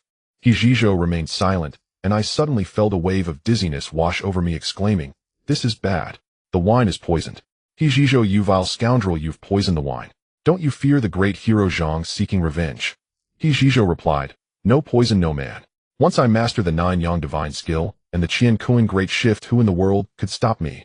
Hijijo remained silent, and I suddenly felt a wave of dizziness wash over me, exclaiming, "This is bad. The wine is poisoned. Hijijo, you vile scoundrel, you've poisoned the wine. Don't you fear the great hero Zhang seeking revenge?" Hijijo replied, "No poison, no man. Once I master the 9 Yang divine skill, and the Qian Kuan great shift, who in the world could stop me?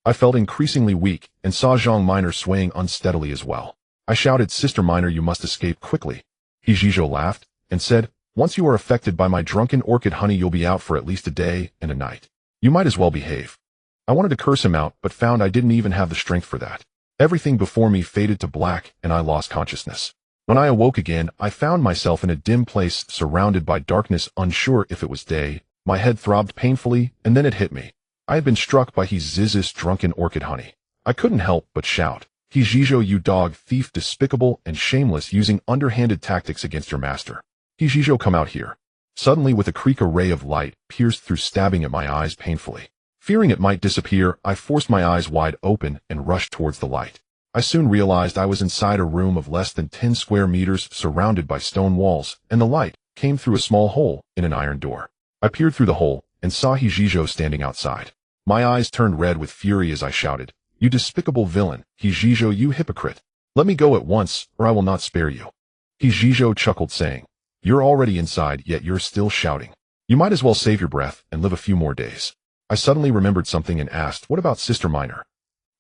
I felt increasingly weak, and saw Zhang Minor swaying unsteadily as well. I shouted, "Sister Minor, you must escape quickly." He Zhizhou laughed, and said, "Once you are affected by my drunken orchid honey, you'll be out for at least a day and a night. You might as well behave." I wanted to curse him out, but found I didn't even have the strength for that. Everything before me faded to black, and I lost consciousness. When I awoke again, I found myself in a dim place, surrounded by darkness, unsure if it was day. My head throbbed painfully, and then it hit me. I had been struck by his Ziz's drunken orchid honey. I couldn't help but shout, "He Zhizhou, you dog, thief, despicable and shameless, using underhanded tactics against your master. He Zhizhou, come out here." Suddenly, with a creak, a ray of light pierced through, stabbing at my eyes painfully. Fearing it might disappear, I forced my eyes wide open and rushed towards the light. I soon realized I was inside a room of less than 10 square meters, surrounded by stone walls, and the light came through a small hole in an iron door. I peered through the hole and saw He Zhizhou standing outside. My eyes turned red with fury as I shouted, "You despicable villain, He Zhizhou, you hypocrite! Let me go at once, or I will not spare you." He Zhizhou chuckled, saying, "You're already inside, yet you're still shouting. You might as well save your breath and live a few more days." I suddenly remembered something and asked, "What about Sister Minor?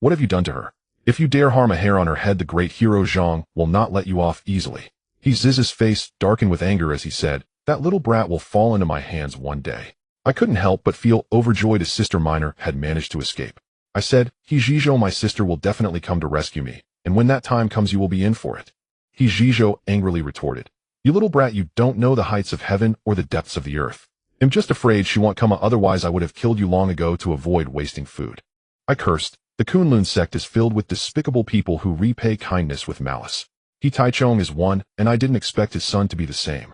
What have you done to her? If you dare harm a hair on her head, the great hero Zhang will not let you off easily." He Ziz's face darkened with anger as he said, "That little brat will fall into my hands one day." I couldn't help but feel overjoyed as Sister Minor had managed to escape. I said, "He Zhizhou, my sister will definitely come to rescue me, and when that time comes you will be in for it." He Zhizhou angrily retorted, "You little brat, you don't know the heights of heaven or the depths of the earth. I'm just afraid she won't come, otherwise I would have killed you long ago to avoid wasting food." I cursed. The Kunlun sect is filled with despicable people who repay kindness with malice. He Taichung is one, and I didn't expect his son to be the same.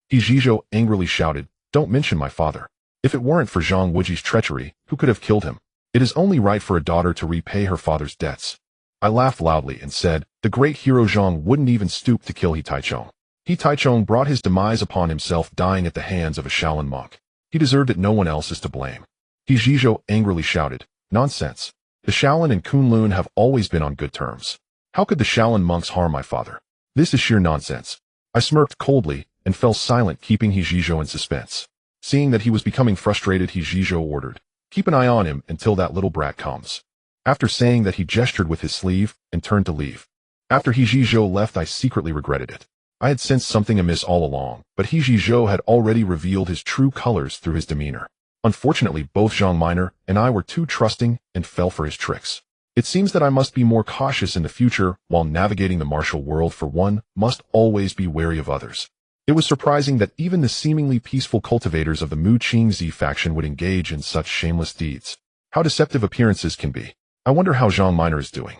He Zhizhou angrily shouted, "Don't mention my father. If it weren't for Zhang Wuji's treachery, who could have killed him? It is only right for a daughter to repay her father's debts." I laughed loudly and said, "The great hero Zhang wouldn't even stoop to kill He Taichung. He Taichung brought his demise upon himself, dying at the hands of a Shaolin monk. He deserved it, no one else is to blame." He Zhizhou angrily shouted, "Nonsense. The Shaolin and Kunlun have always been on good terms. How could the Shaolin monks harm my father? This is sheer nonsense." I smirked coldly and fell silent, keeping He Zhizhou in suspense. Seeing that he was becoming frustrated, He Zhizhou ordered, "Keep an eye on him until that little brat comes." After saying that, he gestured with his sleeve and turned to leave. After He Zhizhou left, I secretly regretted it. I had sensed something amiss all along, but He Zhizhou had already revealed his true colors through his demeanor. Unfortunately, both Zhang Minor and I were too trusting and fell for his tricks. It seems that I must be more cautious in the future while navigating the martial world, for one must always be wary of others. It was surprising that even the seemingly peaceful cultivators of the Mu Qingzi faction would engage in such shameless deeds. How deceptive appearances can be. I wonder how Zhang Minor is doing.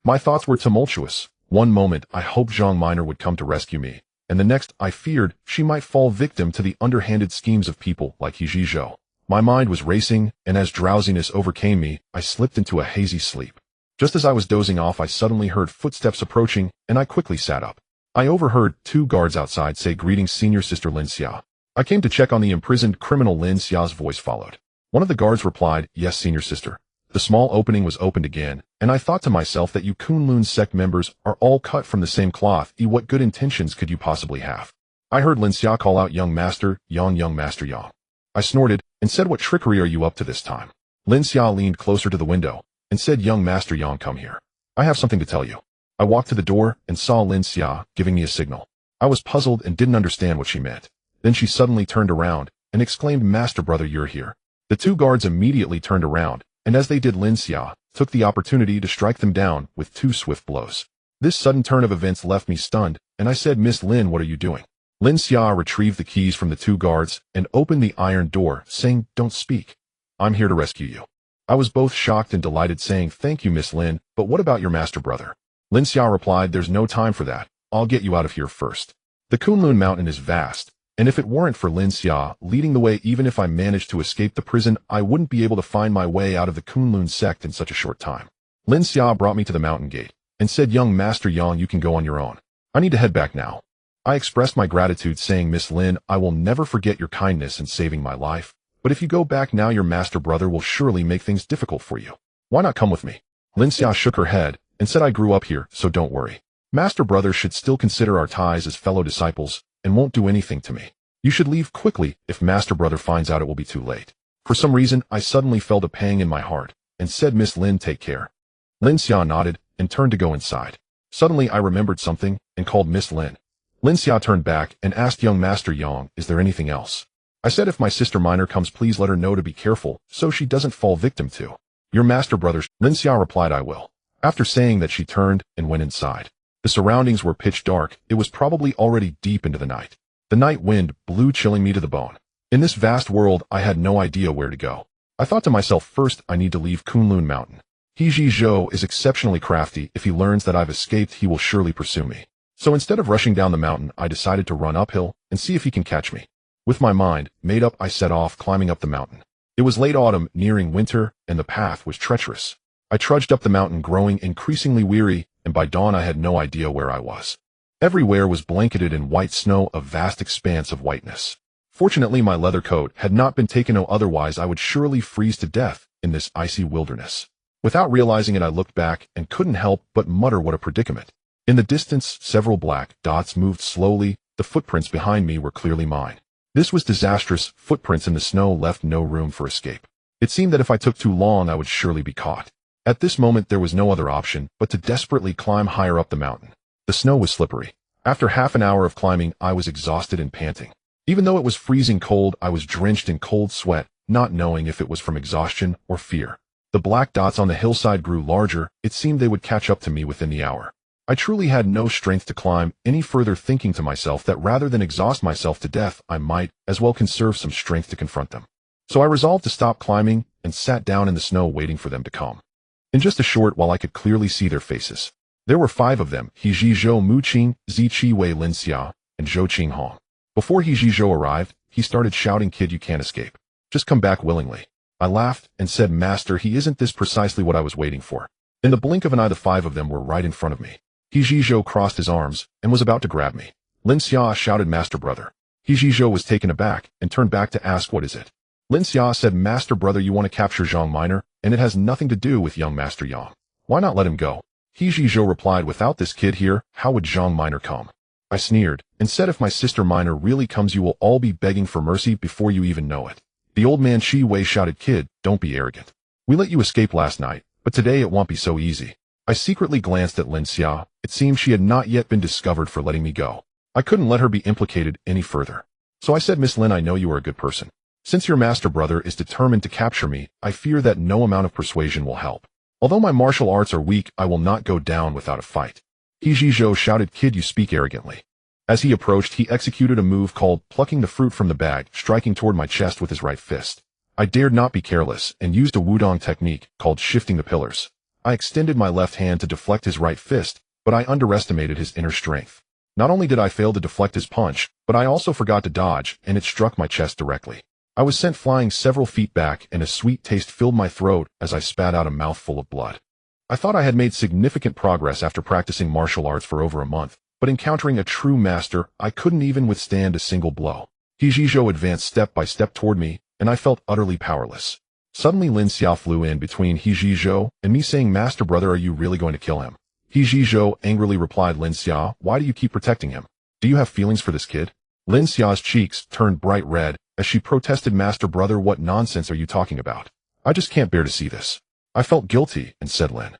My thoughts were tumultuous. One moment I hoped Zhang Minor would come to rescue me, and the next I feared she might fall victim to the underhanded schemes of people like He Zhizhou. My mind was racing, and as drowsiness overcame me, I slipped into a hazy sleep. Just as I was dozing off, I suddenly heard footsteps approaching, and I quickly sat up. I overheard 2 guards outside say, "Greetings, Senior Sister Lin Xia." I came to check on the imprisoned criminal. Lin Xia's voice followed. One of the guards replied, "Yes, Senior Sister." The small opening was opened again, and I thought to myself that you Kunlun sect members are all cut from the same cloth. What good intentions could you possibly have? I heard Lin Xia call out, "Young Master Yang, young Master Yang." I snorted and said, "What trickery are you up to this time?" Lin Xia leaned closer to the window and said, "Young Master Yang, come here. I have something to tell you." I walked to the door and saw Lin Xia giving me a signal. I was puzzled and didn't understand what she meant. Then she suddenly turned around and exclaimed, "Master brother, you're here." The 2 guards immediately turned around, and as they did, Lin Xia took the opportunity to strike them down with 2 swift blows. This sudden turn of events left me stunned, and I said, "Miss Lin, what are you doing?" Lin Xia retrieved the keys from the 2 guards and opened the iron door, saying, "Don't speak. I'm here to rescue you." I was both shocked and delighted, saying, "Thank you, Miss Lin, but what about your master brother?" Lin Xia replied, "There's no time for that. I'll get you out of here first. The Kunlun mountain is vast, and if it weren't for Lin Xia leading the way, even if I managed to escape the prison, I wouldn't be able to find my way out of the Kunlun sect in such a short time." Lin Xia brought me to the mountain gate and said, "Young Master Yang, you can go on your own. I need to head back now." I expressed my gratitude, saying, "Miss Lin, I will never forget your kindness in saving my life, but if you go back now, your master brother will surely make things difficult for you. Why not come with me?" Lin Xia shook her head and said, "I grew up here, so don't worry. Master brother should still consider our ties as fellow disciples and won't do anything to me. You should leave quickly. If Master Brother finds out, it will be too late. For some reason, I suddenly felt a pang in my heart and said, Miss Lin, take care. Lin Xia nodded and turned to go inside. Suddenly, I remembered something and called Miss Lin. Lin Xia turned back and asked young Master Yong, is there anything else? I said, if my sister minor comes, please let her know to be careful so she doesn't fall victim to your Master Brother's. Lin Xia replied, I will. After saying that, she turned and went inside. The surroundings were pitch dark. It was probably already deep into the night. The night wind blew, chilling me to the bone. In this vast world, I had no idea where to go. I thought to myself, first, I need to leave Kunlun Mountain. He Zhizhou is exceptionally crafty. If he learns that I've escaped, he will surely pursue me. So instead of rushing down the mountain, I decided to run uphill and see if he can catch me. With my mind made up, I set off climbing up the mountain. It was late autumn, nearing winter, and the path was treacherous. I trudged up the mountain, growing increasingly weary, and by dawn I had no idea where I was. Everywhere was blanketed in white snow, a vast expanse of whiteness. Fortunately, my leather coat had not been taken, otherwise I would surely freeze to death in this icy wilderness. Without realizing it, I looked back and couldn't help but mutter, what a predicament. In the distance, several black dots moved slowly. The footprints behind me were clearly mine. This was disastrous. Footprints in the snow left no room for escape. It seemed that if I took too long, I would surely be caught. At this moment, there was no other option but to desperately climb higher up the mountain. The snow was slippery. After half an hour of climbing, I was exhausted and panting. Even though it was freezing cold, I was drenched in cold sweat, not knowing if it was from exhaustion or fear. The black dots on the hillside grew larger. It seemed they would catch up to me within the hour. I truly had no strength to climb any further, thinking to myself that rather than exhaust myself to death, I might as well conserve some strength to confront them. So I resolved to stop climbing and sat down in the snow, waiting for them to come. In just a short while, I could clearly see their faces. There were 5 of them: He Zhizhou, Mu Qing, Zi Qiwei, Lin Xia, and Zhou Qinghong. Before He Zhizhou arrived, he started shouting, kid, you can't escape. Just come back willingly. I laughed and said, Master, he isn't this precisely what I was waiting for? In the blink of an eye, the 5 of them were right in front of me. He Zhizhou crossed his arms and was about to grab me. Lin Xia shouted, Master Brother. He Zhizhou was taken aback and turned back to ask, what is it? Lin Xia said, Master Brother, you want to capture Zhang Minor, and it has nothing to do with young Master Yang. Why not let him go? He Zhizhou replied, without this kid here, how would Zhang Minor come? I sneered and said, if my sister Minor really comes, you will all be begging for mercy before you even know it. The old man Shi Wei shouted, kid, don't be arrogant. We let you escape last night, but today it won't be so easy. I secretly glanced at Lin Xia. It seemed she had not yet been discovered for letting me go. I couldn't let her be implicated any further. So I said, Miss Lin, I know you are a good person. Since your Master Brother is determined to capture me, I fear that no amount of persuasion will help. Although my martial arts are weak, I will not go down without a fight. He Zhizhou shouted, kid, you speak arrogantly. As he approached, he executed a move called plucking the fruit from the bag, striking toward my chest with his right fist. I dared not be careless and used a wudong technique called shifting the pillars. I extended my left hand to deflect his right fist, but I underestimated his inner strength. Not only did I fail to deflect his punch, but I also forgot to dodge, and it struck my chest directly. I was sent flying several feet back, and a sweet taste filled my throat as I spat out a mouthful of blood. I thought I had made significant progress after practicing martial arts for over a month, but encountering a true master, I couldn't even withstand a single blow. He Zhizhou advanced step by step toward me, and I felt utterly powerless. Suddenly Lin Xia flew in between He Zhizhou and me, saying, Master Brother, are you really going to kill him? He Zhizhou angrily replied, Lin Xia, why do you keep protecting him? Do you have feelings for this kid? Lin Xia's cheeks turned bright red as she protested, Master Brother, what nonsense are you talking about? I just can't bear to see this. I felt guilty and said, Lin.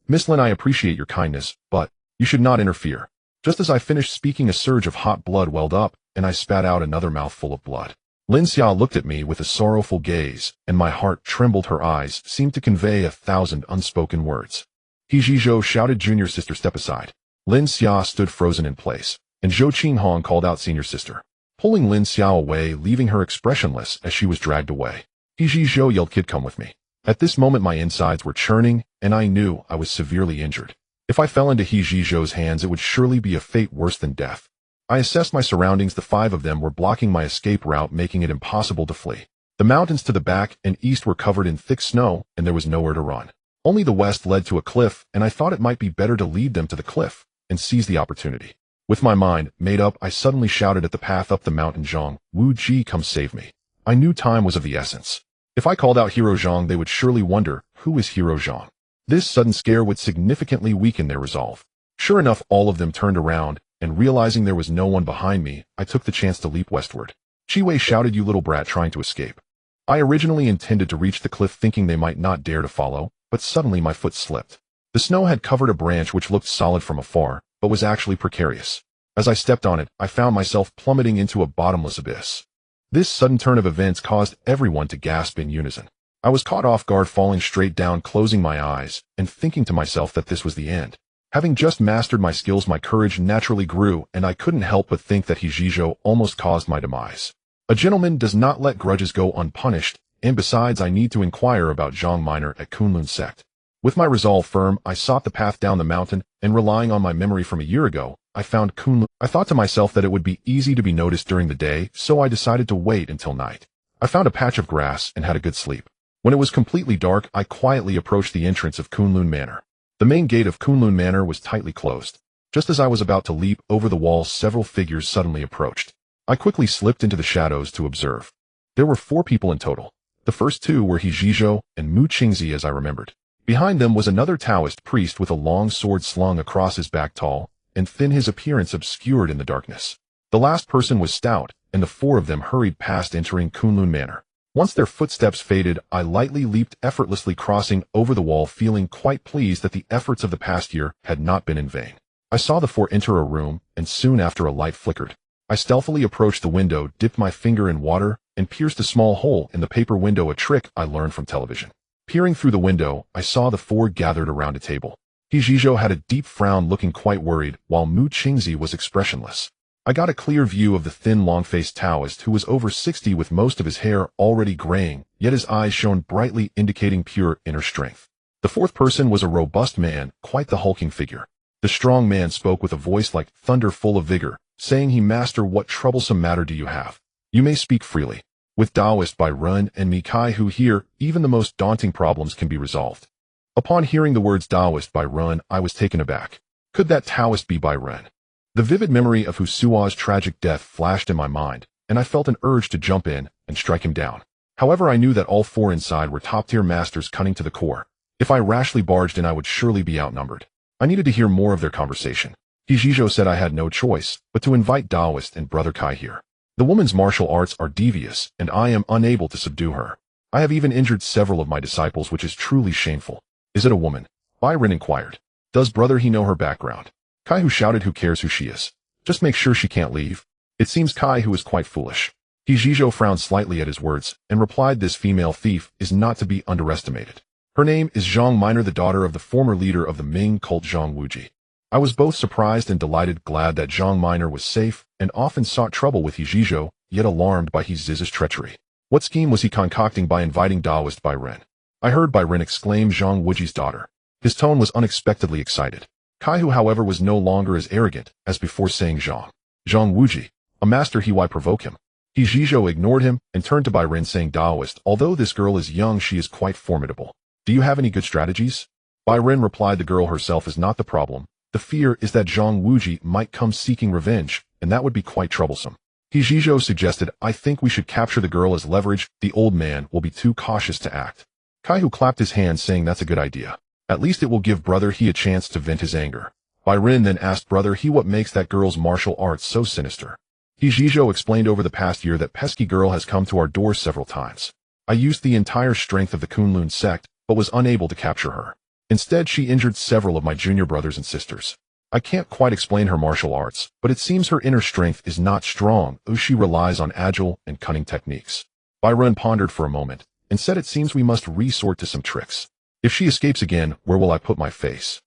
Miss Lin, I appreciate your kindness, but you should not interfere. Just as I finished speaking, a surge of hot blood welled up, and I spat out another mouthful of blood. Lin Xia looked at me with a sorrowful gaze, and my heart trembled. Her eyes seemed to convey 1,000 unspoken words. He Zhizhou shouted, Junior sister, step aside. Lin Xia stood frozen in place, and Zhou Qinghong called out, Senior sister, pulling Lin Xia away, leaving her expressionless as she was dragged away. He Zhizhou yelled, kid, come with me. At this moment my insides were churning, and I knew I was severely injured. If I fell into He Zhizhou's hands, it would surely be a fate worse than death. I assessed my surroundings. The 5 of them were blocking my escape route, making it impossible to flee. The mountains to the back and east were covered in thick snow, and there was nowhere to run. Only the west led to a cliff, and I thought it might be better to lead them to the cliff and seize the opportunity. With my mind made up, I suddenly shouted at the path up the mountain, Zhang, Wu Ji, come save me. I knew time was of the essence. If I called out Hero Zhang, they would surely wonder, who is Hero Zhang? This sudden scare would significantly weaken their resolve. Sure enough, all of them turned around, and realizing there was no one behind me, I took the chance to leap westward. Chi Wei shouted, "You little brat trying to escape." I originally intended to reach the cliff thinking they might not dare to follow, but suddenly my foot slipped. The snow had covered a branch which looked solid from afar, but was actually precarious. As I stepped on it, I found myself plummeting into a bottomless abyss. This sudden turn of events caused everyone to gasp in unison. I was caught off guard, falling straight down, closing my eyes, and thinking to myself that this was the end. Having just mastered my skills, my courage naturally grew, and I couldn't help but think that Hijizho almost caused my demise. A gentleman does not let grudges go unpunished, and besides, I need to inquire about Zhang Minor at Kunlun sect. With my resolve firm, I sought the path down the mountain, and relying on my memory from a year ago, I found Kunlun. I thought to myself that it would be easy to be noticed during the day, so I decided to wait until night. I found a patch of grass and had a good sleep. When it was completely dark, I quietly approached the entrance of Kunlun Manor. The main gate of Kunlun Manor was tightly closed. Just as I was about to leap over the wall, several figures suddenly approached. I quickly slipped into the shadows to observe. There were 4 people in total. The first 2 were Hijizho and Mu Qingzi, as I remembered. Behind them was another Taoist priest with a long sword slung across his back, tall and thin, his appearance obscured in the darkness. The last person was stout, and the 4 of them hurried past, entering Kunlun Manor. Once their footsteps faded, I lightly leaped, effortlessly crossing over the wall, feeling quite pleased that the efforts of the past year had not been in vain. I saw the 4 enter a room, and soon after a light flickered. I stealthily approached the window, dipped my finger in water, and pierced a small hole in the paper window, a trick I learned from television. Peering through the window, I saw the 4 gathered around a table. Hijizho had a deep frown, looking quite worried, while Mu Qingzi was expressionless. I got a clear view of the thin, long-faced Taoist, who was over 60 with most of his hair already graying, yet his eyes shone brightly, indicating pure inner strength. The 4th person was a robust man, quite the hulking figure. The strong man spoke with a voice like thunder, full of vigor, saying, "He, Master, what troublesome matter do you have? You may speak freely. With Taoist Bai Run and me Kai Hu here, even the most daunting problems can be resolved." Upon hearing the words Taoist Bai Run, I was taken aback. Could that Taoist be Bai Run? The vivid memory of Hu Sua's tragic death flashed in my mind, and I felt an urge to jump in and strike him down. However, I knew that all 4 inside were top-tier masters, cunning to the core. If I rashly barged in, I would surely be outnumbered. I needed to hear more of their conversation. Hijizho said I had no choice but to invite Taoist and Brother Kai here. The woman's martial arts are devious, and I am unable to subdue her. I have even injured several of my disciples, which is truly shameful. Is it a woman? Byron inquired. Does Brother he know her background? Kai Hu shouted, "Who cares who she is? Just make sure she can't leave." It seems Kai Hu is quite foolish. Hijizho frowned slightly at his words, and replied, "This female thief is not to be underestimated. Her name is Zhang Minor, the daughter of the former leader of the Ming cult, Zhang Wuji." I was both surprised and delighted, glad that Zhang Minor was safe and often sought trouble with Hijizho, yet alarmed by Hiziz's treachery. What scheme was he concocting by inviting Taoist Bai Ren? I heard Bai Ren exclaim, "Zhang Wuji's daughter." His tone was unexpectedly excited. Kai Hu, however, was no longer as arrogant as before, saying, "Zhang Wuji, a master he, why provoke him?" Hijizho ignored him and turned to Bai Ren, saying, "Taoist, although this girl is young, she is quite formidable. Do you have any good strategies?" Bai Ren replied, "The girl herself is not the problem. The fear is that Zhang Wuji might come seeking revenge, and that would be quite troublesome." Hijizho suggested, "I think we should capture the girl as leverage. The old man will be too cautious to act." Kai Hu clapped his hands, saying, "That's a good idea. At least it will give Brother he a chance to vent his anger." Bai Ren then asked Brother he what makes that girl's martial arts so sinister. Hijizho explained, "Over the past year, that pesky girl has come to our doors several times. I used the entire strength of the Kunlun sect, but was unable to capture her. Instead, she injured several of my junior brothers and sisters. I can't quite explain her martial arts, but it seems her inner strength is not strong, as she relies on agile and cunning techniques." Bai Ren pondered for a moment, and said, "It seems we must resort to some tricks. If she escapes again, where will I put my face?"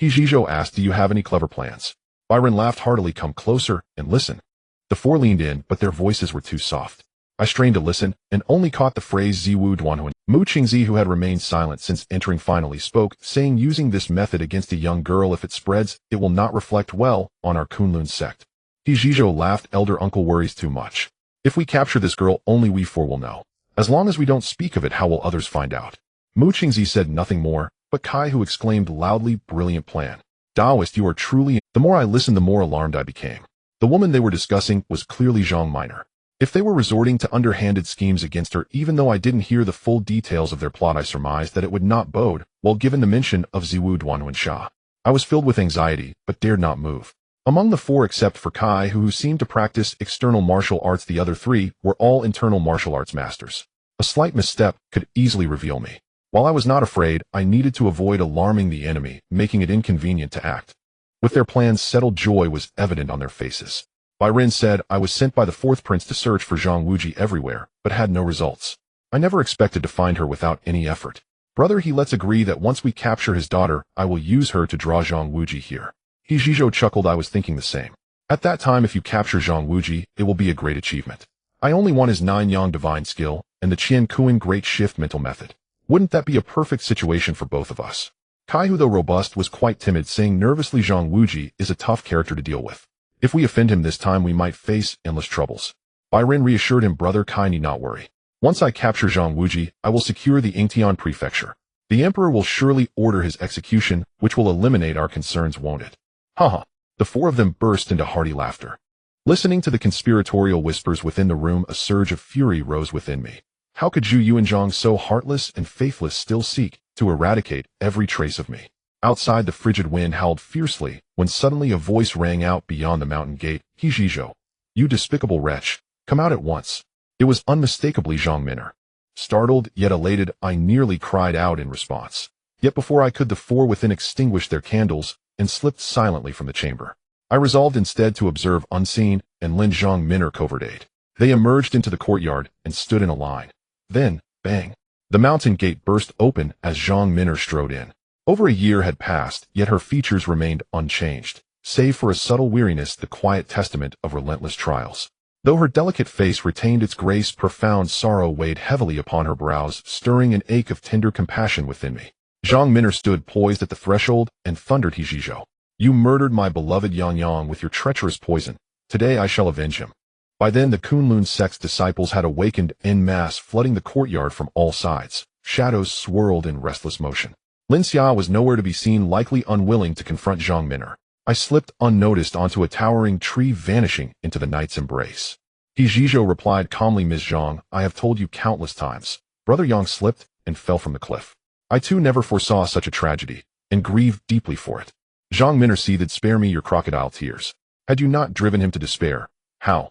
Hijizho asked, "Do you have any clever plans?" Bai Ren laughed heartily. "Come closer and listen." The 4 leaned in, but their voices were too soft. I strained to listen, and only caught the phrase "Ziwu Duanhuan." Mu Qingzi, who had remained silent since entering, finally spoke, saying, "Using this method against a young girl, if it spreads, it will not reflect well on our Kunlun sect." Hijizho laughed, "Elder uncle worries too much. If we capture this girl, only we 4 will know. As long as we don't speak of it, how will others find out?" Mu Qingzi said nothing more, but Kai Hu exclaimed loudly, "Brilliant plan. Taoist, you are truly—" The more I listened, the more alarmed I became. The woman they were discussing was clearly Zhang Minor. If they were resorting to underhanded schemes against her, even though I didn't hear the full details of their plot, I surmised that it would not bode well, given the mention of Ziwu Duanhuan Sha. I was filled with anxiety, but dared not move. Among the four except for Kai, who seemed to practice external martial arts, the other three were all internal martial arts masters. A slight misstep could easily reveal me. While I was not afraid, I needed to avoid alarming the enemy, making it inconvenient to act. With their plans settled, joy was evident on their faces. Bai Ren said, I was sent by the fourth prince to search for Zhang Wuji everywhere, but had no results. I never expected to find her without any effort. Brother, let's agree that once we capture his daughter, I will use her to draw Zhang Wuji here. He Zhizhou chuckled. I was thinking the same. At that time, if you capture Zhang Wuji, it will be a great achievement. I only want his 9 Yang divine skill, and the Qian Kuan great shift mental method. Wouldn't that be a perfect situation for both of us? Kai, who though robust, was quite timid, saying nervously, Zhang Wuji is a tough character to deal with. If we offend him this time, we might face endless troubles. Bai Ren reassured him, Brother Kai need not worry. Once I capture Zhang Wuji, I will secure the Yingtian prefecture. The emperor will surely order his execution, which will eliminate our concerns, won't it? Haha. The four of them burst into hearty laughter. Listening to the conspiratorial whispers within the room, a surge of fury rose within me. How could Zhu Yuanzhang, so heartless and faithless, still seek to eradicate every trace of me? Outside, the frigid wind howled fiercely, when suddenly a voice rang out beyond the mountain gate. He Zhizhou, you despicable wretch, come out at once. It was unmistakably Zhang Min'er. Startled, yet elated, I nearly cried out in response. Yet before I could, the four within extinguished their candles and slipped silently from the chamber. I resolved instead to observe unseen and lend Zhang Min'er covert aid. They emerged into the courtyard and stood in a line. Then, bang! The mountain gate burst open as Zhang Min'er strode in. Over a year had passed, yet her features remained unchanged, save for a subtle weariness, the quiet testament of relentless trials. Though her delicate face retained its grace, profound sorrow weighed heavily upon her brows, stirring an ache of tender compassion within me. Zhang Min'er stood poised at the threshold and thundered, He Zhizhou, you murdered my beloved Yang Yang with your treacherous poison. Today I shall avenge him. By then the Kunlun sect's disciples had awakened en masse, flooding the courtyard from all sides. Shadows swirled in restless motion. Lin Xia was nowhere to be seen, likely unwilling to confront Zhang Min'er. I slipped unnoticed onto a towering tree, vanishing into the night's embrace. He Zhizhou replied calmly, Ms. Zhang, I have told you countless times. Brother Yang slipped and fell from the cliff. I too never foresaw such a tragedy, and grieved deeply for it. Zhang Min'er seethed, spare me your crocodile tears. Had you not driven him to despair? How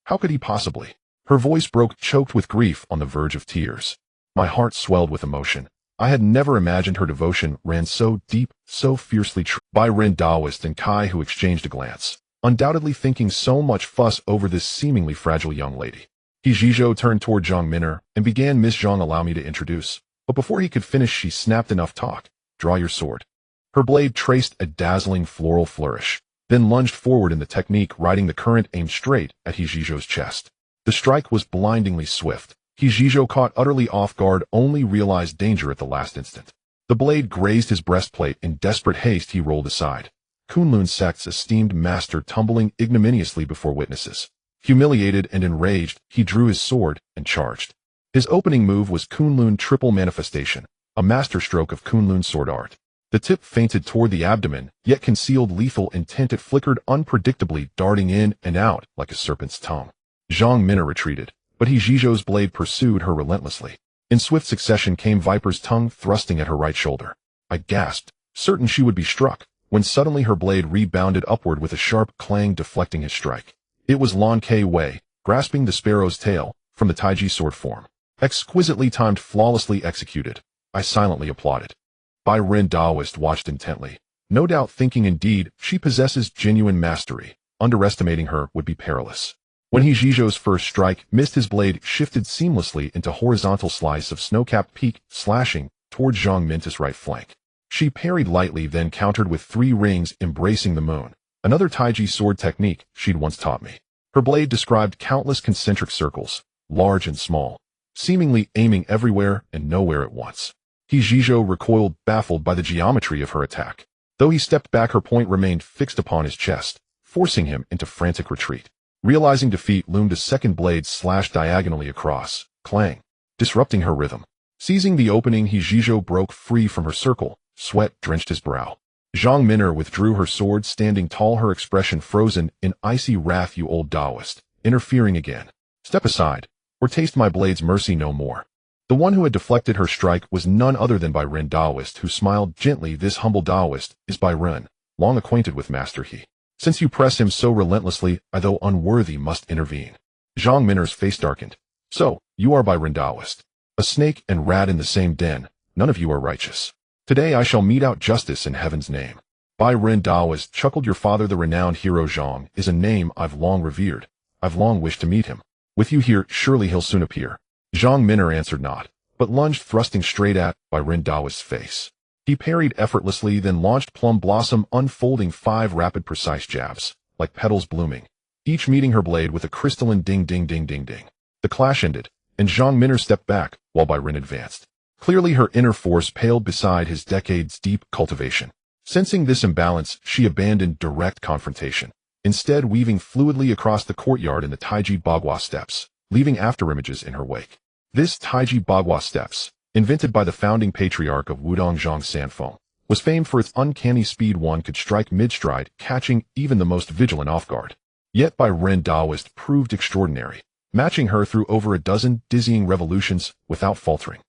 could he possibly? Her voice broke, choked with grief, on the verge of tears. My heart swelled with emotion. I had never imagined her devotion ran so deep, so fiercely true. Bai Ren, Daoist, and Kai, who exchanged a glance, undoubtedly thinking so much fuss over this seemingly fragile young lady. He Zhizhou turned toward Zhang Min'er and began, Miss Zhang, allow me to introduce. But before he could finish, she snapped, enough talk. Draw your sword. Her blade traced a dazzling floral flourish, then lunged forward in the technique, riding the current, aimed straight at He Zhizhou's chest. The strike was blindingly swift. He Zhizhou, caught utterly off guard, only realized danger at the last instant. The blade grazed his breastplate. In desperate haste, he rolled aside. Kunlun sect's esteemed master tumbling ignominiously before witnesses. Humiliated and enraged, he drew his sword and charged. His opening move was Kunlun triple manifestation, a masterstroke of Kunlun sword art. The tip feinted toward the abdomen, yet concealed lethal intent. It flickered unpredictably, darting in and out like a serpent's tongue. Zhang Min'er retreated, but He Zhizhou's blade pursued her relentlessly. In swift succession came Viper's tongue, thrusting at her right shoulder. I gasped, certain she would be struck, when suddenly her blade rebounded upward with a sharp clang, deflecting his strike. It was Lan Ke Wei, grasping the sparrow's tail, from the Taiji sword form. Exquisitely timed, flawlessly executed. I silently applauded. Bai Ren, Daoist, watched intently, no doubt thinking, indeed, she possesses genuine mastery. Underestimating her would be perilous. When He Zhizhou's first strike missed, his blade shifted seamlessly into horizontal slice of snow-capped peak, slashing towards Zhang Min'er's right flank. She parried lightly, then countered with 3 rings embracing the moon, another Taiji sword technique she'd once taught me. Her blade described countless concentric circles, large and small, seemingly aiming everywhere and nowhere at once. He Zhizhou recoiled, baffled by the geometry of her attack. Though he stepped back, her point remained fixed upon his chest, forcing him into frantic retreat. Realizing defeat loomed, a second blade slashed diagonally across, clang, disrupting her rhythm. Seizing the opening, He Zhizhou broke free from her circle. Sweat drenched his brow. Zhang Min'er withdrew her sword, standing tall, her expression frozen in icy wrath. You old Daoist, interfering again. Step aside, or taste my blade's mercy no more. The one who had deflected her strike was none other than Bai Ren, Daoist, who smiled gently. This humble Daoist is Bai Ren, long acquainted with Master He. Since you press him so relentlessly, I, though unworthy, must intervene. Zhang Min'er's face darkened. So, you are by Ren Daoist. A snake and rat in the same den, none of you are righteous. Today I shall mete out justice in heaven's name. By Ren Daoist, chuckled your father, the renowned hero Zhang is a name I've long revered. I've long wished to meet him. With you here, surely he'll soon appear. Zhang Min'er answered not, but lunged, thrusting straight at by Ren Daoist's face. He parried effortlessly, then launched Plum Blossom, unfolding 5 rapid precise jabs, like petals blooming, each meeting her blade with a crystalline ding ding ding ding ding. The clash ended, and Zhang Min'er stepped back, while Bai Ren advanced. Clearly her inner force paled beside his decades-deep cultivation. Sensing this imbalance, she abandoned direct confrontation, instead weaving fluidly across the courtyard in the Taiji Bagua steps, leaving afterimages in her wake. This Taiji Bagua steps, invented by the founding patriarch of Wudong Zhang Sanfeng, was famed for its uncanny speed. One could strike mid-stride, catching even the most vigilant off guard. Yet Bai Ren Daoist proved extraordinary, matching her through over a dozen dizzying revolutions without faltering.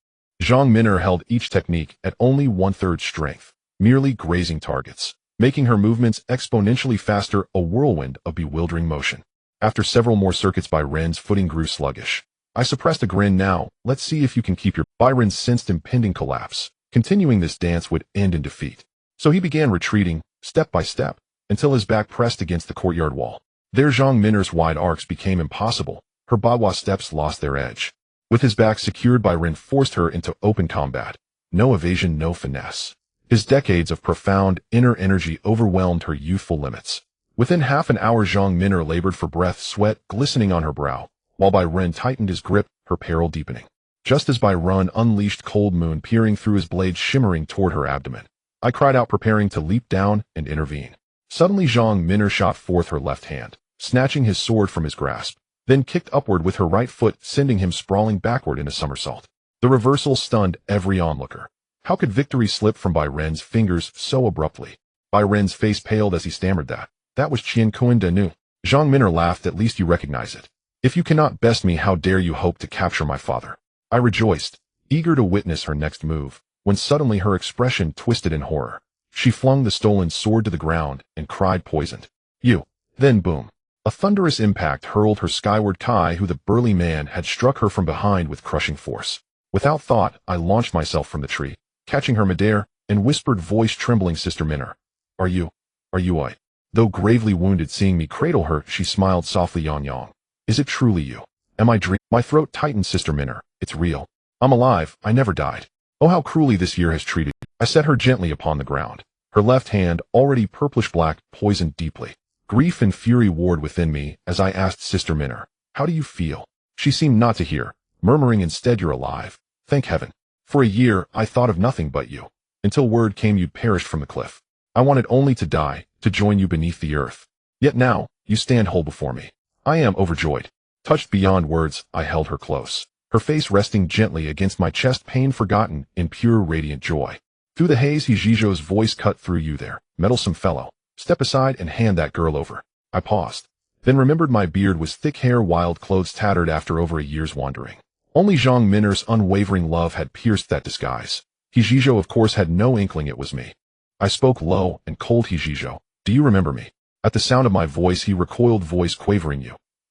Zhang Min'er held each technique at only 1/3 strength, merely grazing targets, making her movements exponentially faster, a whirlwind of bewildering motion. After several more circuits, Bai Ren's footing grew sluggish. I suppressed a grin. Now, let's see if you can keep your... Bai Ren sensed impending collapse. Continuing this dance would end in defeat. So he began retreating, step by step, until his back pressed against the courtyard wall. There Zhang Min'er's wide arcs became impossible. Her Bagua steps lost their edge. With his back secured, Bai Ren forced her into open combat. No evasion, no finesse. His decades of profound inner energy overwhelmed her youthful limits. Within half an hour, Zhang Min'er labored for breath, sweat glistening on her brow, while Bai Ren tightened his grip, her peril deepening. Just as Bai Ren unleashed cold moon peering through his blade, shimmering toward her abdomen, I cried out, preparing to leap down and intervene. Suddenly Zhang Min'er shot forth her left hand, snatching his sword from his grasp, then kicked upward with her right foot, sending him sprawling backward in a somersault. The reversal stunned every onlooker. How could victory slip from Bai Ren's fingers so abruptly? Bai Ren's face paled as he stammered that was Qian Kuan de Nu. Zhang Min'er laughed. At least you recognize it. If you cannot best me, how dare you hope to capture my father? I rejoiced, eager to witness her next move, when suddenly her expression twisted in horror. She flung the stolen sword to the ground and cried, poisoned. You. Then boom. A thunderous impact hurled her skyward. Kai, who the burly man had struck her from behind with crushing force. Without thought, I launched myself from the tree, catching her midair, and whispered, voice trembling, Sister Min'er. Are you I? Though gravely wounded, seeing me cradle her, she smiled softly. Jin Yong. Is it truly you? Am I dreaming? My throat tightened. Sister Min'er, it's real. I'm alive. I never died. Oh, how cruelly this year has treated you. I set her gently upon the ground. Her left hand, already purplish-black, poisoned deeply. Grief and fury warred within me as I asked, Sister Min'er, how do you feel? She seemed not to hear, murmuring instead, you're alive. Thank heaven. For a year, I thought of nothing but you, until word came you'd perished from the cliff. I wanted only to die, to join you beneath the earth. Yet now, you stand whole before me. I am overjoyed. Touched beyond words, I held her close, her face resting gently against my chest, pain forgotten in pure radiant joy. Through the haze, Zhizhou's voice cut through. You there, meddlesome fellow. Step aside and hand that girl over. I paused, then remembered my beard was thick, hair wild, clothes tattered after over a year's wandering. Only Zhang Min'er's unwavering love had pierced that disguise. Zhizhou, of course, had no inkling it was me. I spoke low and cold. Zhizhou, do you remember me? At the sound of my voice, he recoiled, voice quavering.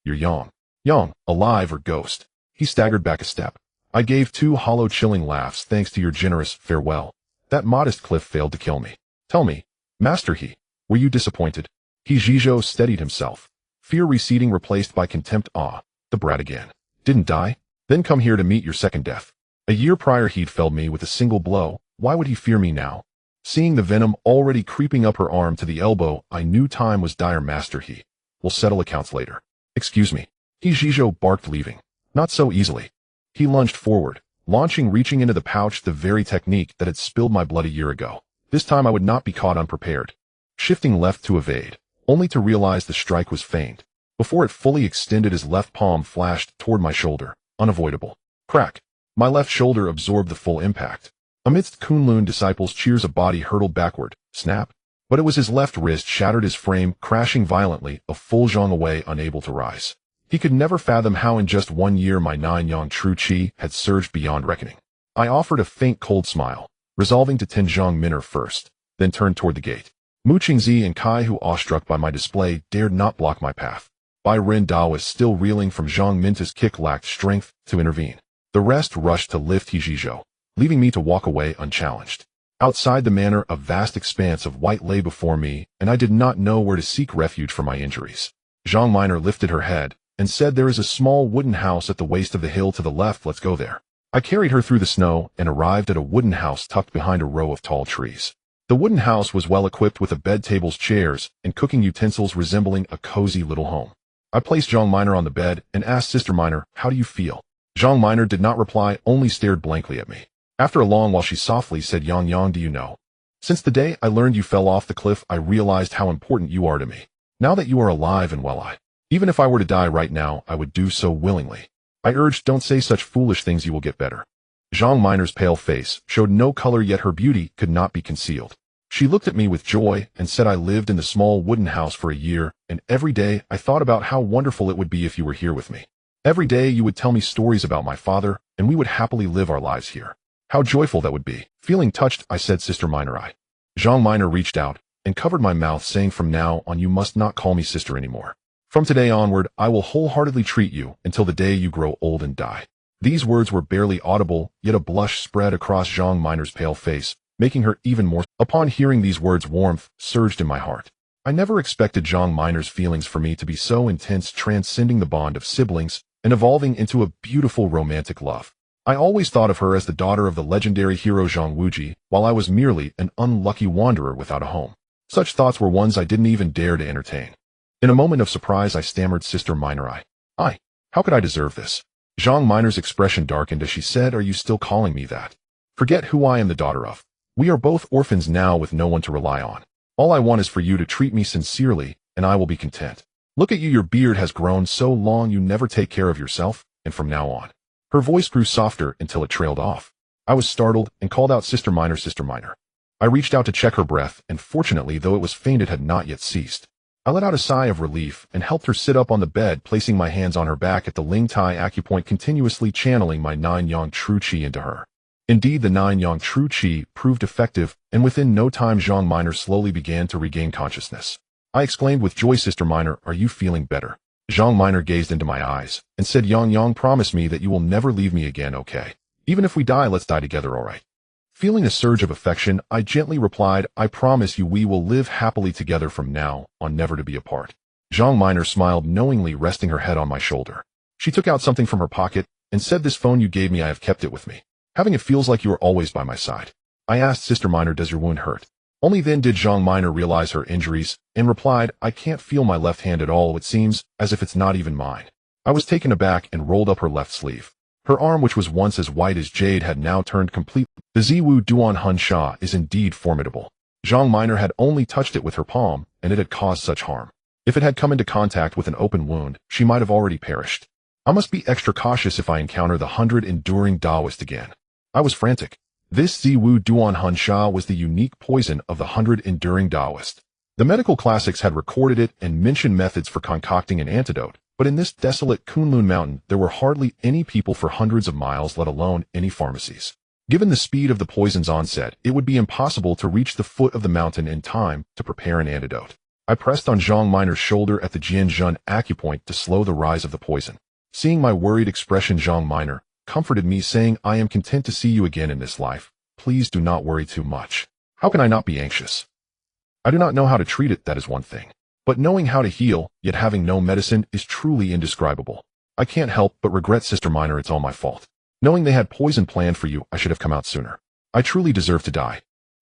You're Yong. Yong, alive or ghost? He staggered back a step. I gave 2 hollow, chilling laughs. Thanks to your generous farewell, that modest cliff failed to kill me. Tell me, Master He, were you disappointed? Zhizhou steadied himself, fear receding, replaced by contempt. Ah, the brat again. Didn't die? Then come here to meet your second death. A year prior he'd felled me with a single blow. Why would he fear me now? Seeing the venom already creeping up her arm to the elbow, I knew time was dire. Master He, we'll settle accounts later. Excuse me. Zhizhou barked, leaving. Not so easily. He lunged forward, reaching into the pouch, the very technique that had spilled my blood a year ago. This time I would not be caught unprepared. Shifting left to evade, only to realize the strike was feigned. Before it fully extended, his left palm flashed toward my shoulder, unavoidable. Crack. My left shoulder absorbed the full impact. Amidst Kunlun disciples' cheers, a body hurtled backward. Snap. But it was his left wrist, shattered, his frame crashing violently, a full zhong away, unable to rise. He could never fathom how in just 1 year my 9 yang true qi had surged beyond reckoning. I offered a faint cold smile, resolving to tend Zhang Min'er first, then turned toward the gate. Mu Qingzi and Kai, who awestruck by my display, dared not block my path. Bai Ren Daoist, still reeling from Zhang Minta's kick, lacked strength to intervene. The rest rushed to lift He Zhizhou, leaving me to walk away unchallenged. Outside the manor, a vast expanse of white lay before me, and I did not know where to seek refuge for my injuries. Zhang Minor lifted her head and said, "There is a small wooden house at the waist of the hill to the left, let's go there." I carried her through the snow and arrived at a wooden house tucked behind a row of tall trees. The wooden house was well equipped with a bed, tables, chairs, and cooking utensils resembling a cozy little home. I placed Zhang Minor on the bed and asked Sister Minor, "How do you feel?" Zhang Minor did not reply, only stared blankly at me. After a long while she softly said, "Yang Yang, do you know? Since the day I learned you fell off the cliff, I realized how important you are to me. Now that you are alive and well, even if I were to die right now, I would do so willingly." I urged, "Don't say such foolish things, you will get better." Zhang Minor's pale face showed no color, yet her beauty could not be concealed. She looked at me with joy and said, "I lived in the small wooden house for a year, and every day I thought about how wonderful it would be if you were here with me. Every day you would tell me stories about my father, and we would happily live our lives here. How joyful that would be." Feeling touched, I said, "Sister Minor, Zhang Minor reached out and covered my mouth, saying, "From now on you must not call me sister anymore. From today onward, I will wholeheartedly treat you until the day you grow old and die." These words were barely audible, yet a blush spread across Zhang Minor's pale face, making her even more. Upon hearing these words, warmth surged in my heart. I never expected Zhang Minor's feelings for me to be so intense, transcending the bond of siblings and evolving into a beautiful romantic love. I always thought of her as the daughter of the legendary hero Zhang Wuji, while I was merely an unlucky wanderer without a home. Such thoughts were ones I didn't even dare to entertain. In a moment of surprise, I stammered, "Sister Minor, how could I deserve this?" Zhang Minor's expression darkened as she said, "Are you still calling me that? Forget who I am the daughter of. We are both orphans now with no one to rely on. All I want is for you to treat me sincerely, and I will be content. Look at you, your beard has grown so long you never take care of yourself, and from now on." Her voice grew softer until it trailed off. I was startled and called out, "Sister Minor, Sister Minor." I reached out to check her breath, and fortunately, though it was faint, it had not yet ceased. I let out a sigh of relief and helped her sit up on the bed, placing my hands on her back at the Ling Tai acupoint, continuously channeling my 9 Yang True Qi into her. Indeed, the 9 Yang True Qi proved effective, and within no time Zhang Minor slowly began to regain consciousness. I exclaimed with joy, "Sister Minor, are you feeling better?" Zhang Minor gazed into my eyes and said, "Yang Yang, promise me that you will never leave me again, okay? Even if we die, let's die together, alright?" Feeling a surge of affection, I gently replied, "I promise you we will live happily together from now on, never to be apart." Zhang Minor smiled knowingly, resting her head on my shoulder. She took out something from her pocket and said, "This phone you gave me, I have kept it with me. Having it feels like you are always by my side." I asked, "Sister Minor, does your wound hurt?" Only then did Zhang Minor realize her injuries and replied, "I can't feel my left hand at all. It seems as if it's not even mine." I was taken aback and rolled up her left sleeve. Her arm, which was once as white as jade, had now turned completely. The Ziwu Duan Hun Sha is indeed formidable. Zhang Minor had only touched it with her palm, and it had caused such harm. If it had come into contact with an open wound, she might have already perished. I must be extra cautious if I encounter the 100 Enduring Taoist again. I was frantic. This Ziwu Duan Hun Sha was the unique poison of the 100 Enduring Taoist. The medical classics had recorded it and mentioned methods for concocting an antidote, but in this desolate Kunlun mountain there were hardly any people for hundreds of miles, let alone any pharmacies. Given the speed of the poison's onset, it would be impossible to reach the foot of the mountain in time to prepare an antidote. I pressed on Zhang Minor's shoulder at the Jianzhen acupoint to slow the rise of the poison. Seeing my worried expression, Zhang Minor comforted me, saying, "I am content to see you again in this life. Please do not worry too much." How can I not be anxious? I do not know how to treat it, that is one thing. But knowing how to heal, yet having no medicine, is truly indescribable. I can't help but regret, Sister Minor, it's all my fault. Knowing they had poison planned for you, I should have come out sooner. I truly deserve to die.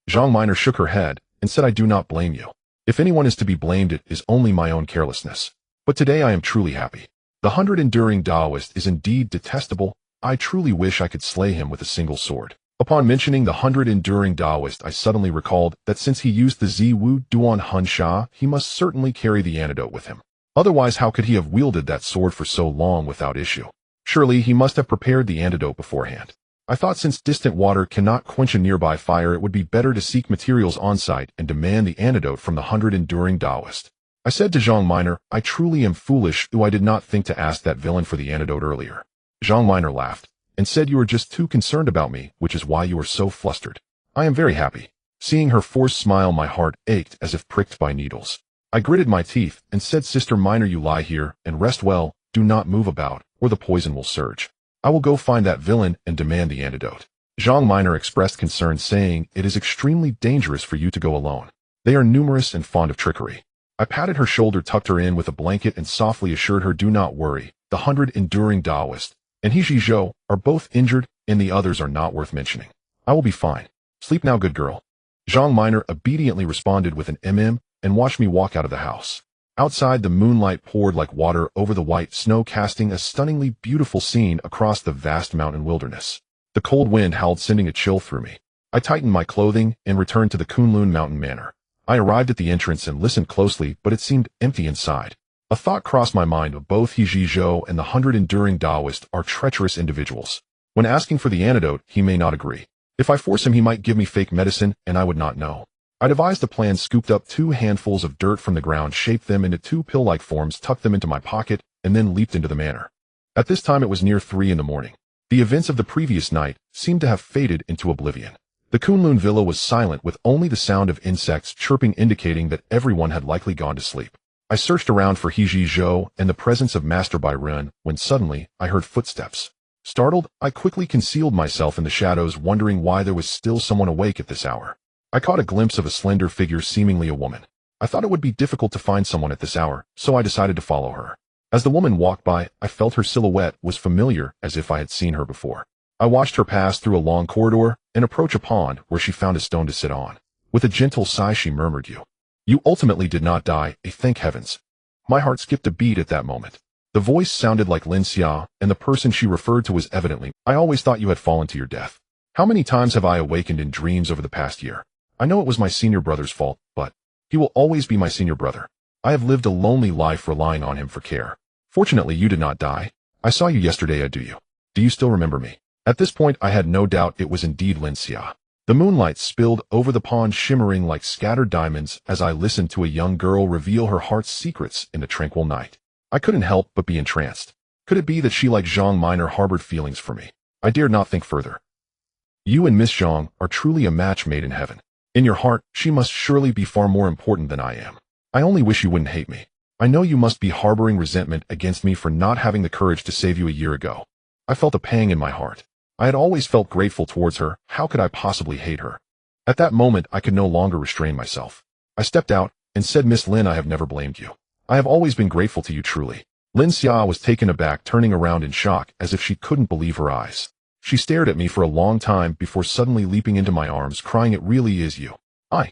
Zhang Minor shook her head and said, "I do not blame you. If anyone is to be blamed, it is only my own carelessness. But today I am truly happy. The 100 Enduring Taoist is indeed detestable. I truly wish I could slay him with a single sword." Upon mentioning the 100 Enduring Taoist, I suddenly recalled that since he used the Ziwu Duan Hun Sha, he must certainly carry the antidote with him. Otherwise, how could he have wielded that sword for so long without issue? Surely he must have prepared the antidote beforehand. I thought since distant water cannot quench a nearby fire, it would be better to seek materials on site and demand the antidote from the 100 Enduring Taoist. I said to Zhang Minor, "I truly am foolish, though I did not think to ask that villain for the antidote earlier." Zhang Minor laughed and said, "You are just too concerned about me, which is why you are so flustered. I am very happy. Seeing her forced smile, my heart ached as if pricked by needles. I gritted my teeth and said, Sister Minor, you lie here and rest well, do not move about, or the poison will surge. I will go find that villain and demand the antidote. Zhang Minor expressed concern, saying, it is extremely dangerous for you to go alone. They are numerous and fond of trickery. I patted her shoulder, tucked her in with a blanket, and softly assured her, do not worry, the 100 enduring Taoists and He Zhizhou are both injured, and the others are not worth mentioning. I will be fine. Sleep now, good girl. Zhang Minor obediently responded with an and watched me walk out of the house. Outside, the moonlight poured like water over the white snow, casting a stunningly beautiful scene across the vast mountain wilderness. The cold wind howled, sending a chill through me. I tightened my clothing and returned to the Kunlun Mountain Manor. I arrived at the entrance and listened closely, but it seemed empty inside. A thought crossed my mind of both He Zhizhou and the 100 enduring Taoists are treacherous individuals. When asking for the antidote, he may not agree. If I force him, he might give me fake medicine, and I would not know. I devised a plan, scooped up 2 handfuls of dirt from the ground, shaped them into 2 pill-like forms, tucked them into my pocket, and then leaped into the manor. At this time it was near 3 in the morning. The events of the previous night seemed to have faded into oblivion. The Kunlun villa was silent, with only the sound of insects chirping indicating that everyone had likely gone to sleep. I searched around for He Zhizhou and the presence of Master Bai Ren when suddenly I heard footsteps. Startled, I quickly concealed myself in the shadows, wondering why there was still someone awake at this hour. I caught a glimpse of a slender figure, seemingly a woman. I thought it would be difficult to find someone at this hour, so I decided to follow her. As the woman walked by, I felt her silhouette was familiar, as if I had seen her before. I watched her pass through a long corridor and approach a pond where she found a stone to sit on. With a gentle sigh, she murmured, You ultimately did not die, thank heavens. My heart skipped a beat at that moment. The voice sounded like Lin Xia, and the person she referred to was evidently, I always thought you had fallen to your death. How many times have I awakened in dreams over the past year? I know it was my senior brother's fault, but he will always be my senior brother. I have lived a lonely life relying on him for care. Fortunately, you did not die. I saw you yesterday, do you? Do you still remember me? At this point, I had no doubt it was indeed Lin Xia. The moonlight spilled over the pond, shimmering like scattered diamonds, as I listened to a young girl reveal her heart's secrets in the tranquil night. I couldn't help but be entranced. Could it be that she, like Zhang Minor, harbored feelings for me? I dared not think further. You and Miss Zhang are truly a match made in heaven. In your heart, she must surely be far more important than I am. I only wish you wouldn't hate me. I know you must be harboring resentment against me for not having the courage to save you a year ago. I felt a pang in my heart. I had always felt grateful towards her. How could I possibly hate her? At that moment, I could no longer restrain myself. I stepped out and said, Miss Lin, I have never blamed you. I have always been grateful to you truly. Lin Xia was taken aback, turning around in shock as if she couldn't believe her eyes. She stared at me for a long time before suddenly leaping into my arms, crying, It really is you. I.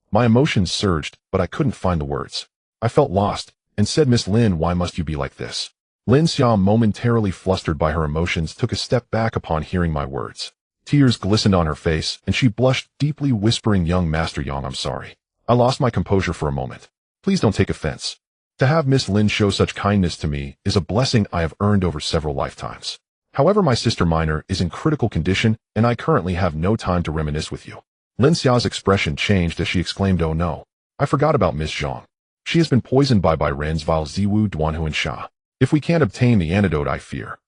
My emotions surged, but I couldn't find the words. I felt lost and said, Miss Lin, why must you be like this? Lin Xia, momentarily flustered by her emotions, took a step back upon hearing my words. Tears glistened on her face, and she blushed deeply, whispering, Young Master Yang, I'm sorry. I lost my composure for a moment. Please don't take offense. To have Miss Lin show such kindness to me is a blessing I have earned over several lifetimes. However, my sister Minor is in critical condition, and I currently have no time to reminisce with you. Lin Xiao's expression changed as she exclaimed, Oh no. I forgot about Miss Zhang. She has been poisoned by Bai Ren's vile Ziwu Duanhu and Sha. If we can't obtain the antidote, I fear.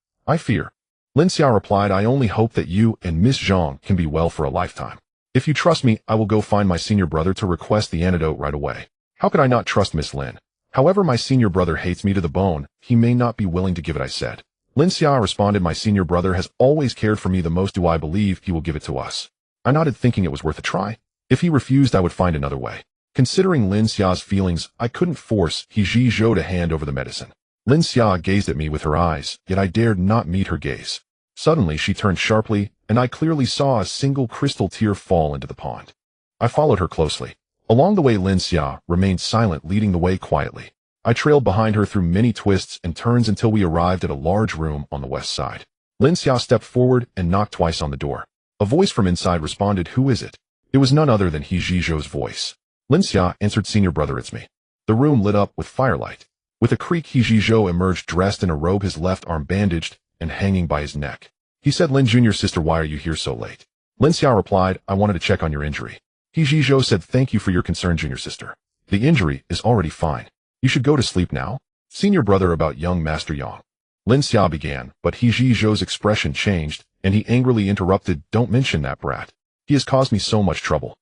Lin Xia replied, I only hope that you and Miss Zhang can be well for a lifetime. If you trust me, I will go find my senior brother to request the antidote right away. How could I not trust Miss Lin? However, my senior brother hates me to the bone. He may not be willing to give it, I said. Lin Xia responded, My senior brother has always cared for me the most. Do I believe he will give it to us? I nodded, thinking it was worth a try. If he refused, I would find another way. Considering Lin Xia's feelings, I couldn't force He Zhizhou to hand over the medicine. Lin Xia gazed at me with her eyes, yet I dared not meet her gaze. Suddenly, she turned sharply, and I clearly saw a single crystal tear fall into the pond. I followed her closely. Along the way, Lin Xia remained silent, leading the way quietly. I trailed behind her through many twists and turns until we arrived at a large room on the west side. Lin Xia stepped forward and knocked twice on the door. A voice from inside responded, Who is it? It was none other than He Zhizhou's voice. Lin Xia answered, Senior brother, it's me. The room lit up with firelight. With a creak, He Zhizhou emerged, dressed in a robe, his left arm bandaged and hanging by his neck. He said, Lin Jr. Sister, why are you here so late? Lin Xia replied, I wanted to check on your injury. He Zhizhou said, Thank you for your concern, Junior Sister. The injury is already fine. You should go to sleep now. Senior brother, about young Master Yang. Lin Xia began, but He Zhizhou's expression changed, and he angrily interrupted, Don't mention that brat. He has caused me so much trouble.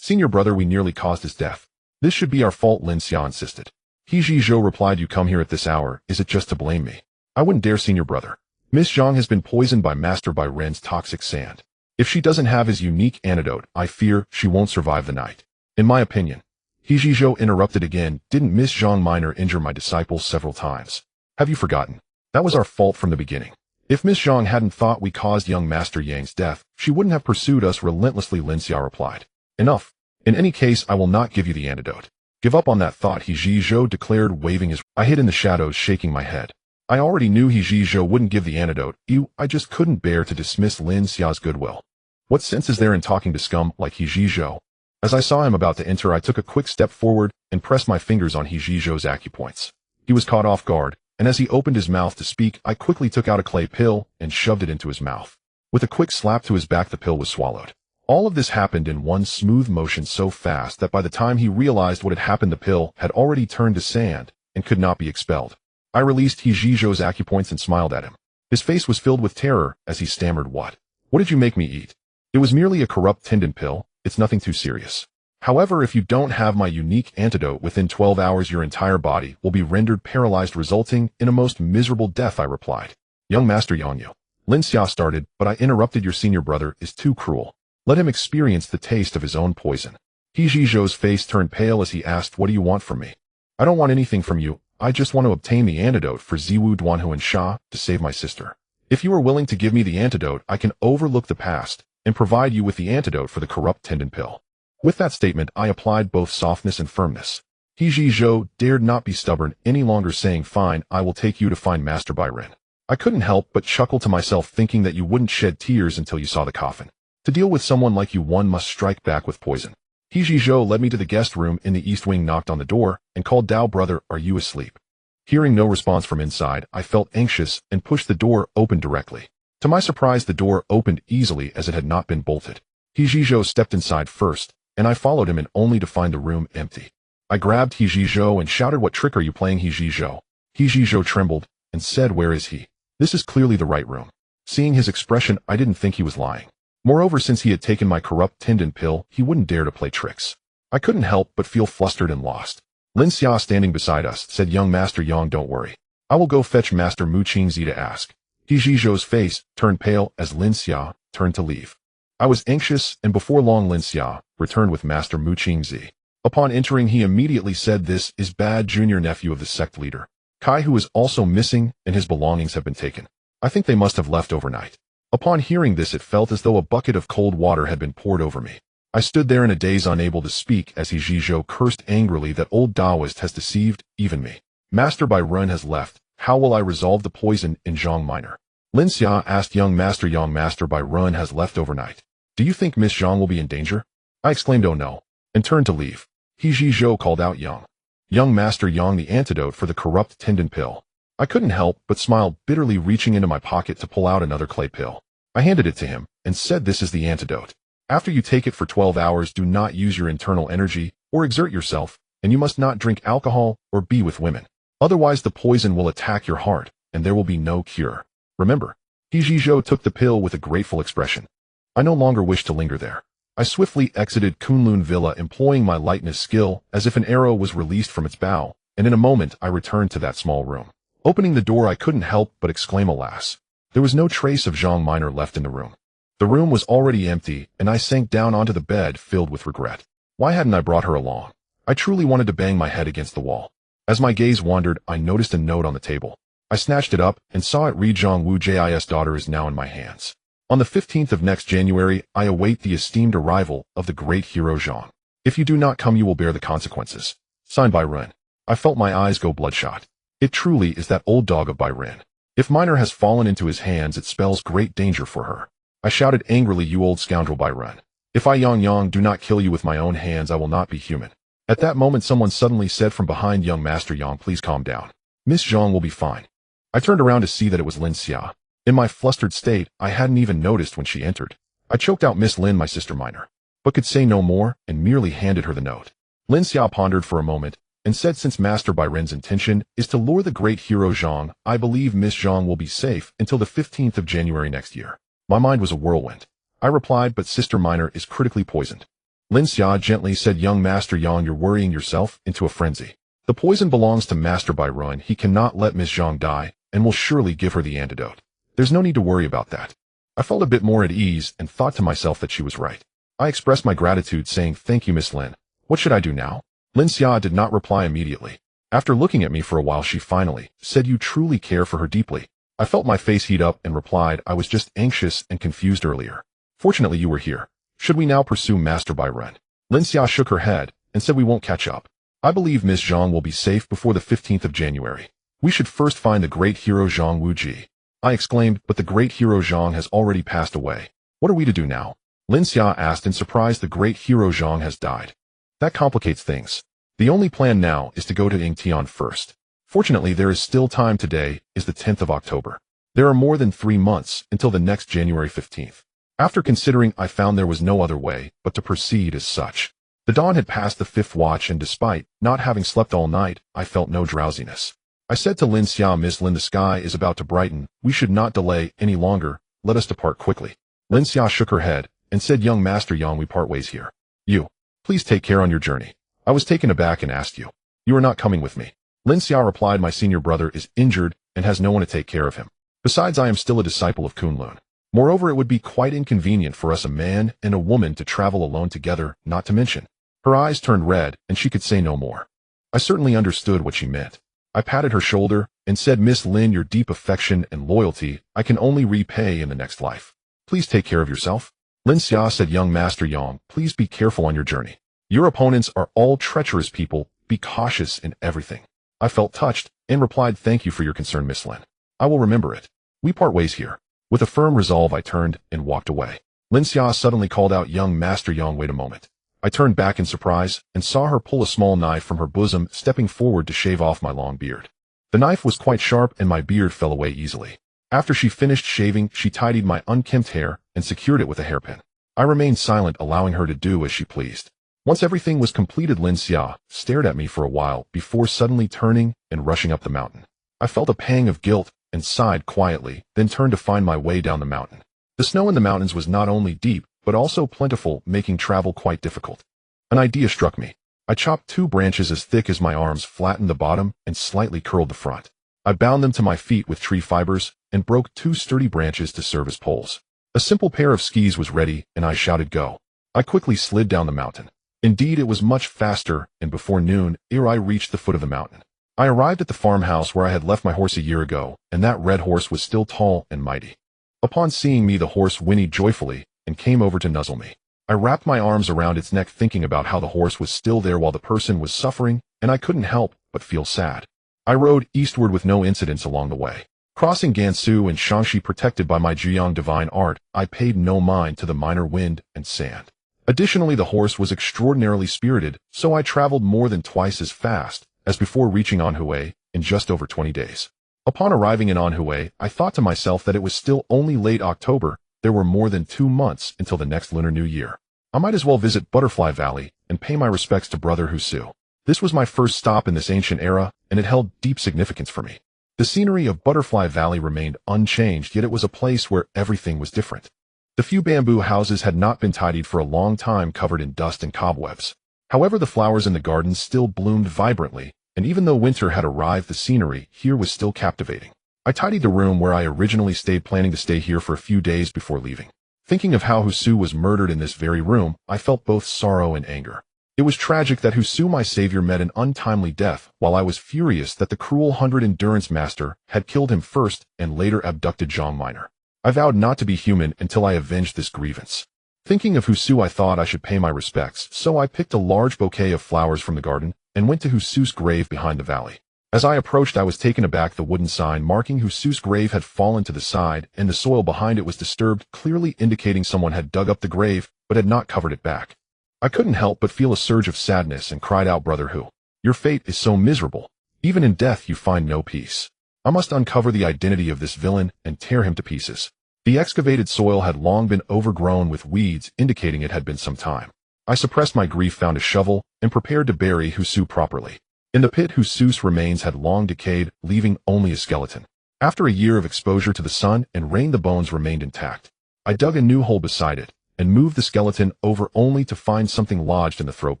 Senior brother, we nearly caused his death. This should be our fault, Lin Xia insisted. He Zhizhou replied, you come here at this hour, is it just to blame me? I wouldn't dare, senior brother. Miss Zhang has been poisoned by Master Bai Ren's toxic sand. If she doesn't have his unique antidote, I fear she won't survive the night. In my opinion. He Zhizhou interrupted again, didn't Miss Zhang Minor injure my disciple several times? Have you forgotten? That was our fault from the beginning. If Miss Zhang hadn't thought we caused young Master Yang's death, she wouldn't have pursued us relentlessly, Lin Xia replied. Enough. In any case, I will not give you the antidote. Give up on that thought, He Zhizhou declared, waving his. I hid in the shadows, shaking my head. I already knew He Zhizhou wouldn't give the antidote. I just couldn't bear to dismiss Lin Xia's goodwill. What sense is there in talking to scum like He Zhizhou? As I saw him about to enter, I took a quick step forward and pressed my fingers on He Zhizhou's acupoints. He was caught off guard, and as he opened his mouth to speak, I quickly took out a clay pill and shoved it into his mouth. With a quick slap to his back, the pill was swallowed. All of this happened in one smooth motion, so fast that by the time he realized what had happened, the pill had already turned to sand and could not be expelled. I released He Zhizhou's acupoints and smiled at him. His face was filled with terror as he stammered, What did you make me eat? It was merely a corrupt tendon pill. It's nothing too serious. However, if you don't have my unique antidote within 12 hours, your entire body will be rendered paralyzed, resulting in a most miserable death, I replied. Young Master Yang, Lin Xia started, but I interrupted. Your senior brother is too cruel. Let him experience the taste of his own poison. He Zhizhou's face turned pale as he asked, What do you want from me? I don't want anything from you. I just want to obtain the antidote for Ziwu Duanhu and Sha to save my sister. If you are willing to give me the antidote, I can overlook the past and provide you with the antidote for the corrupt tendon pill. With that statement, I applied both softness and firmness. He Zhizhou dared not be stubborn any longer, saying, Fine, I will take you to find Master Bai Ren. I couldn't help but chuckle to myself, thinking that you wouldn't shed tears until you saw the coffin. To deal with someone like you, one must strike back with poison. He Zhizhou led me to the guest room in the east wing, knocked on the door, and called, Dao, brother, are you asleep? Hearing no response from inside, I felt anxious and pushed the door open directly. To my surprise, the door opened easily as it had not been bolted. He Zhizhou stepped inside first, and I followed him, and only to find the room empty. I grabbed He Zhizhou and shouted, What trick are you playing, He Zhizhou? He Zhizhou trembled and said, Where is he? This is clearly the right room. Seeing his expression, I didn't think he was lying. Moreover, since he had taken my corrupt tendon pill, he wouldn't dare to play tricks. I couldn't help but feel flustered and lost. Lin Xia, standing beside us, said, Young Master Yang, don't worry. I will go fetch Master Mu Qingzi to ask. He Zhizhou's face turned pale as Lin Xia turned to leave. I was anxious, and before long Lin Xia returned with Master Mu Qingzi. Upon entering, he immediately said, This is Bad, junior nephew of the sect leader Kai, who is also missing, and his belongings have been taken. I think they must have left overnight. Upon hearing this, it felt as though a bucket of cold water had been poured over me. I stood there in a daze, unable to speak, as He Zhizhou cursed angrily that old Taoist has deceived even me. Master Bai Ren has left. How will I resolve the poison in Zhang Minor? Lin Xia asked. Young Master Bai Ren has left overnight. Do you think Miss Zhang will be in danger? I exclaimed, Oh no, and turned to leave. He Zhizhou called out, Young Master Yang, the antidote for the corrupt tendon pill. I couldn't help but smile bitterly, reaching into my pocket to pull out another clay pill. I handed it to him and said, This is the antidote. After you take it for 12 hours, do not use your internal energy or exert yourself, and you must not drink alcohol or be with women. Otherwise, the poison will attack your heart, and there will be no cure. Remember. He Zhizhou took the pill with a grateful expression. I no longer wished to linger there. I swiftly exited Kunlun Villa, employing my lightness skill as if an arrow was released from its bow, and in a moment I returned to that small room. Opening the door, I couldn't help but exclaim, Alas! There was no trace of Zhang Minor left in the room. The room was already empty, and I sank down onto the bed, filled with regret. Why hadn't I brought her along? I truly wanted to bang my head against the wall. As my gaze wandered, I noticed a note on the table. I snatched it up and saw it read, Zhang Wu Jis' daughter is now in my hands. On the 15th of next January, I await the esteemed arrival of the great hero Zhang. If you do not come, you will bear the consequences. Signed Bai Ren. I felt my eyes go bloodshot. It truly is that old dog of Bai Ren. If Minor has fallen into his hands, it spells great danger for her. I shouted angrily, You old scoundrel Bai Ren. If I Yang do not kill you with my own hands, I will not be human. At that moment, someone suddenly said from behind, Young Master Yang, please calm down. Miss Zhang will be fine. I turned around to see that it was Lin Xia. In my flustered state, I hadn't even noticed when she entered. I choked out, Miss Lin, my sister Minor, but could say no more and merely handed her the note. Lin Xia pondered for a moment and said, Since Master Bai Ren's intention is to lure the great hero Zhang, I believe Miss Zhang will be safe until the 15th of January next year. My mind was a whirlwind. I replied, But Sister Minor is critically poisoned. Lin Xia gently said, young Master Yang, you're worrying yourself into a frenzy. The poison belongs to Master Bai Run. He cannot let Miss Zhang die, and will surely give her the antidote. There's no need to worry about that. I felt a bit more at ease and thought to myself that she was right. I expressed my gratitude, saying, thank you, Miss Lin. What should I do now? Lin Xia did not reply immediately. After looking at me for a while, she finally said, you truly care for her deeply. I felt my face heat up and replied, I was just anxious and confused earlier. Fortunately, you were here. Should we now pursue Master Bai Ren? Lin Xia shook her head and said, we won't catch up. I believe Miss Zhang will be safe before the 15th of January. We should first find the great hero Zhang Wuji. I exclaimed, but the great hero Zhang has already passed away. What are we to do now? Lin Xia asked in surprise. The great hero Zhang has died. That complicates things. The only plan now is to go to Yingtian first. Fortunately, there is still time. Today is the 10th of October. There are more than 3 months until the next January 15th. After considering, I found there was no other way but to proceed as such. The dawn had passed the 5th watch, and despite not having slept all night, I felt no drowsiness. I said to Lin Xia, Miss Lin, the sky is about to brighten. We should not delay any longer. Let us depart quickly. Lin Xia shook her head and said, young Master Yang, we part ways here. You, please take care on your journey. I was taken aback and asked you. You are not coming with me. Lin Xia replied, my senior brother is injured and has no one to take care of him. Besides, I am still a disciple of Kunlun. Moreover, it would be quite inconvenient for us, a man and a woman, to travel alone together, not to mention. Her eyes turned red, and she could say no more. I certainly understood what she meant. I patted her shoulder and said, Miss Lin, your deep affection and loyalty I can only repay in the next life. Please take care of yourself. Lin Xia said, young Master Yang, please be careful on your journey. Your opponents are all treacherous people. Be cautious in everything. I felt touched and replied, thank you for your concern, Miss Lin. I will remember it. We part ways here. With a firm resolve, I turned and walked away. Lin Xia suddenly called out, young Master Yang, wait a moment. I turned back in surprise and saw her pull a small knife from her bosom, stepping forward to shave off my long beard. The knife was quite sharp and my beard fell away easily. After she finished shaving, she tidied my unkempt hair and secured it with a hairpin. I remained silent, allowing her to do as she pleased. Once everything was completed, Lin Xia stared at me for a while before suddenly turning and rushing up the mountain. I felt a pang of guilt and sighed quietly, then turned to find my way down the mountain. The snow in the mountains was not only deep, but also plentiful, making travel quite difficult. An idea struck me. I chopped 2 branches as thick as my arms, flattened the bottom, and slightly curled the front. I bound them to my feet with tree fibers and broke 2 sturdy branches to serve as poles. A simple pair of skis was ready, and I shouted, go. I quickly slid down the mountain. Indeed, it was much faster, and before noon, ere I reached the foot of the mountain. I arrived at the farmhouse where I had left my horse a year ago, and that red horse was still tall and mighty. Upon seeing me, the horse whinnied joyfully and came over to nuzzle me. I wrapped my arms around its neck, thinking about how the horse was still there while the person was suffering, and I couldn't help but feel sad. I rode eastward with no incidents along the way. Crossing Gansu and Shaanxi, protected by my Juyang divine art, I paid no mind to the minor wind and sand. Additionally, the horse was extraordinarily spirited, so I traveled more than twice as fast as before, reaching Anhui in just over 20 days. Upon arriving in Anhui, I thought to myself that it was still only late October. There were more than 2 months until the next Lunar New Year. I might as well visit Butterfly Valley and pay my respects to Brother Husu. This was my first stop in this ancient era, and it held deep significance for me. The scenery of Butterfly Valley remained unchanged, yet it was a place where everything was different. The few bamboo houses had not been tidied for a long time, covered in dust and cobwebs. However, the flowers in the gardens still bloomed vibrantly, and even though winter had arrived, the scenery here was still captivating. I tidied the room where I originally stayed, planning to stay here for a few days before leaving. Thinking of how Husu was murdered in this very room, I felt both sorrow and anger. It was tragic that Husu, my savior, met an untimely death, while I was furious that the cruel 100 Endurance Master had killed him first and later abducted Zhang Minor. I vowed not to be human until I avenged this grievance. Thinking of Husu, I thought I should pay my respects, so I picked a large bouquet of flowers from the garden and went to Husu's grave behind the valley. As I approached, I was taken aback. The wooden sign marking Husu's grave had fallen to the side, and the soil behind it was disturbed, clearly indicating someone had dug up the grave but had not covered it back. I couldn't help but feel a surge of sadness and cried out, Brother Hu, your fate is so miserable. Even in death you find no peace. I must uncover the identity of this villain and tear him to pieces. The excavated soil had long been overgrown with weeds, indicating it had been some time. I suppressed my grief, found a shovel, and prepared to bury Husu properly. In the pit, Husu's remains had long decayed, leaving only a skeleton. After a year of exposure to the sun and rain, the bones remained intact. I dug a new hole beside it and moved the skeleton over only to find something lodged in the throat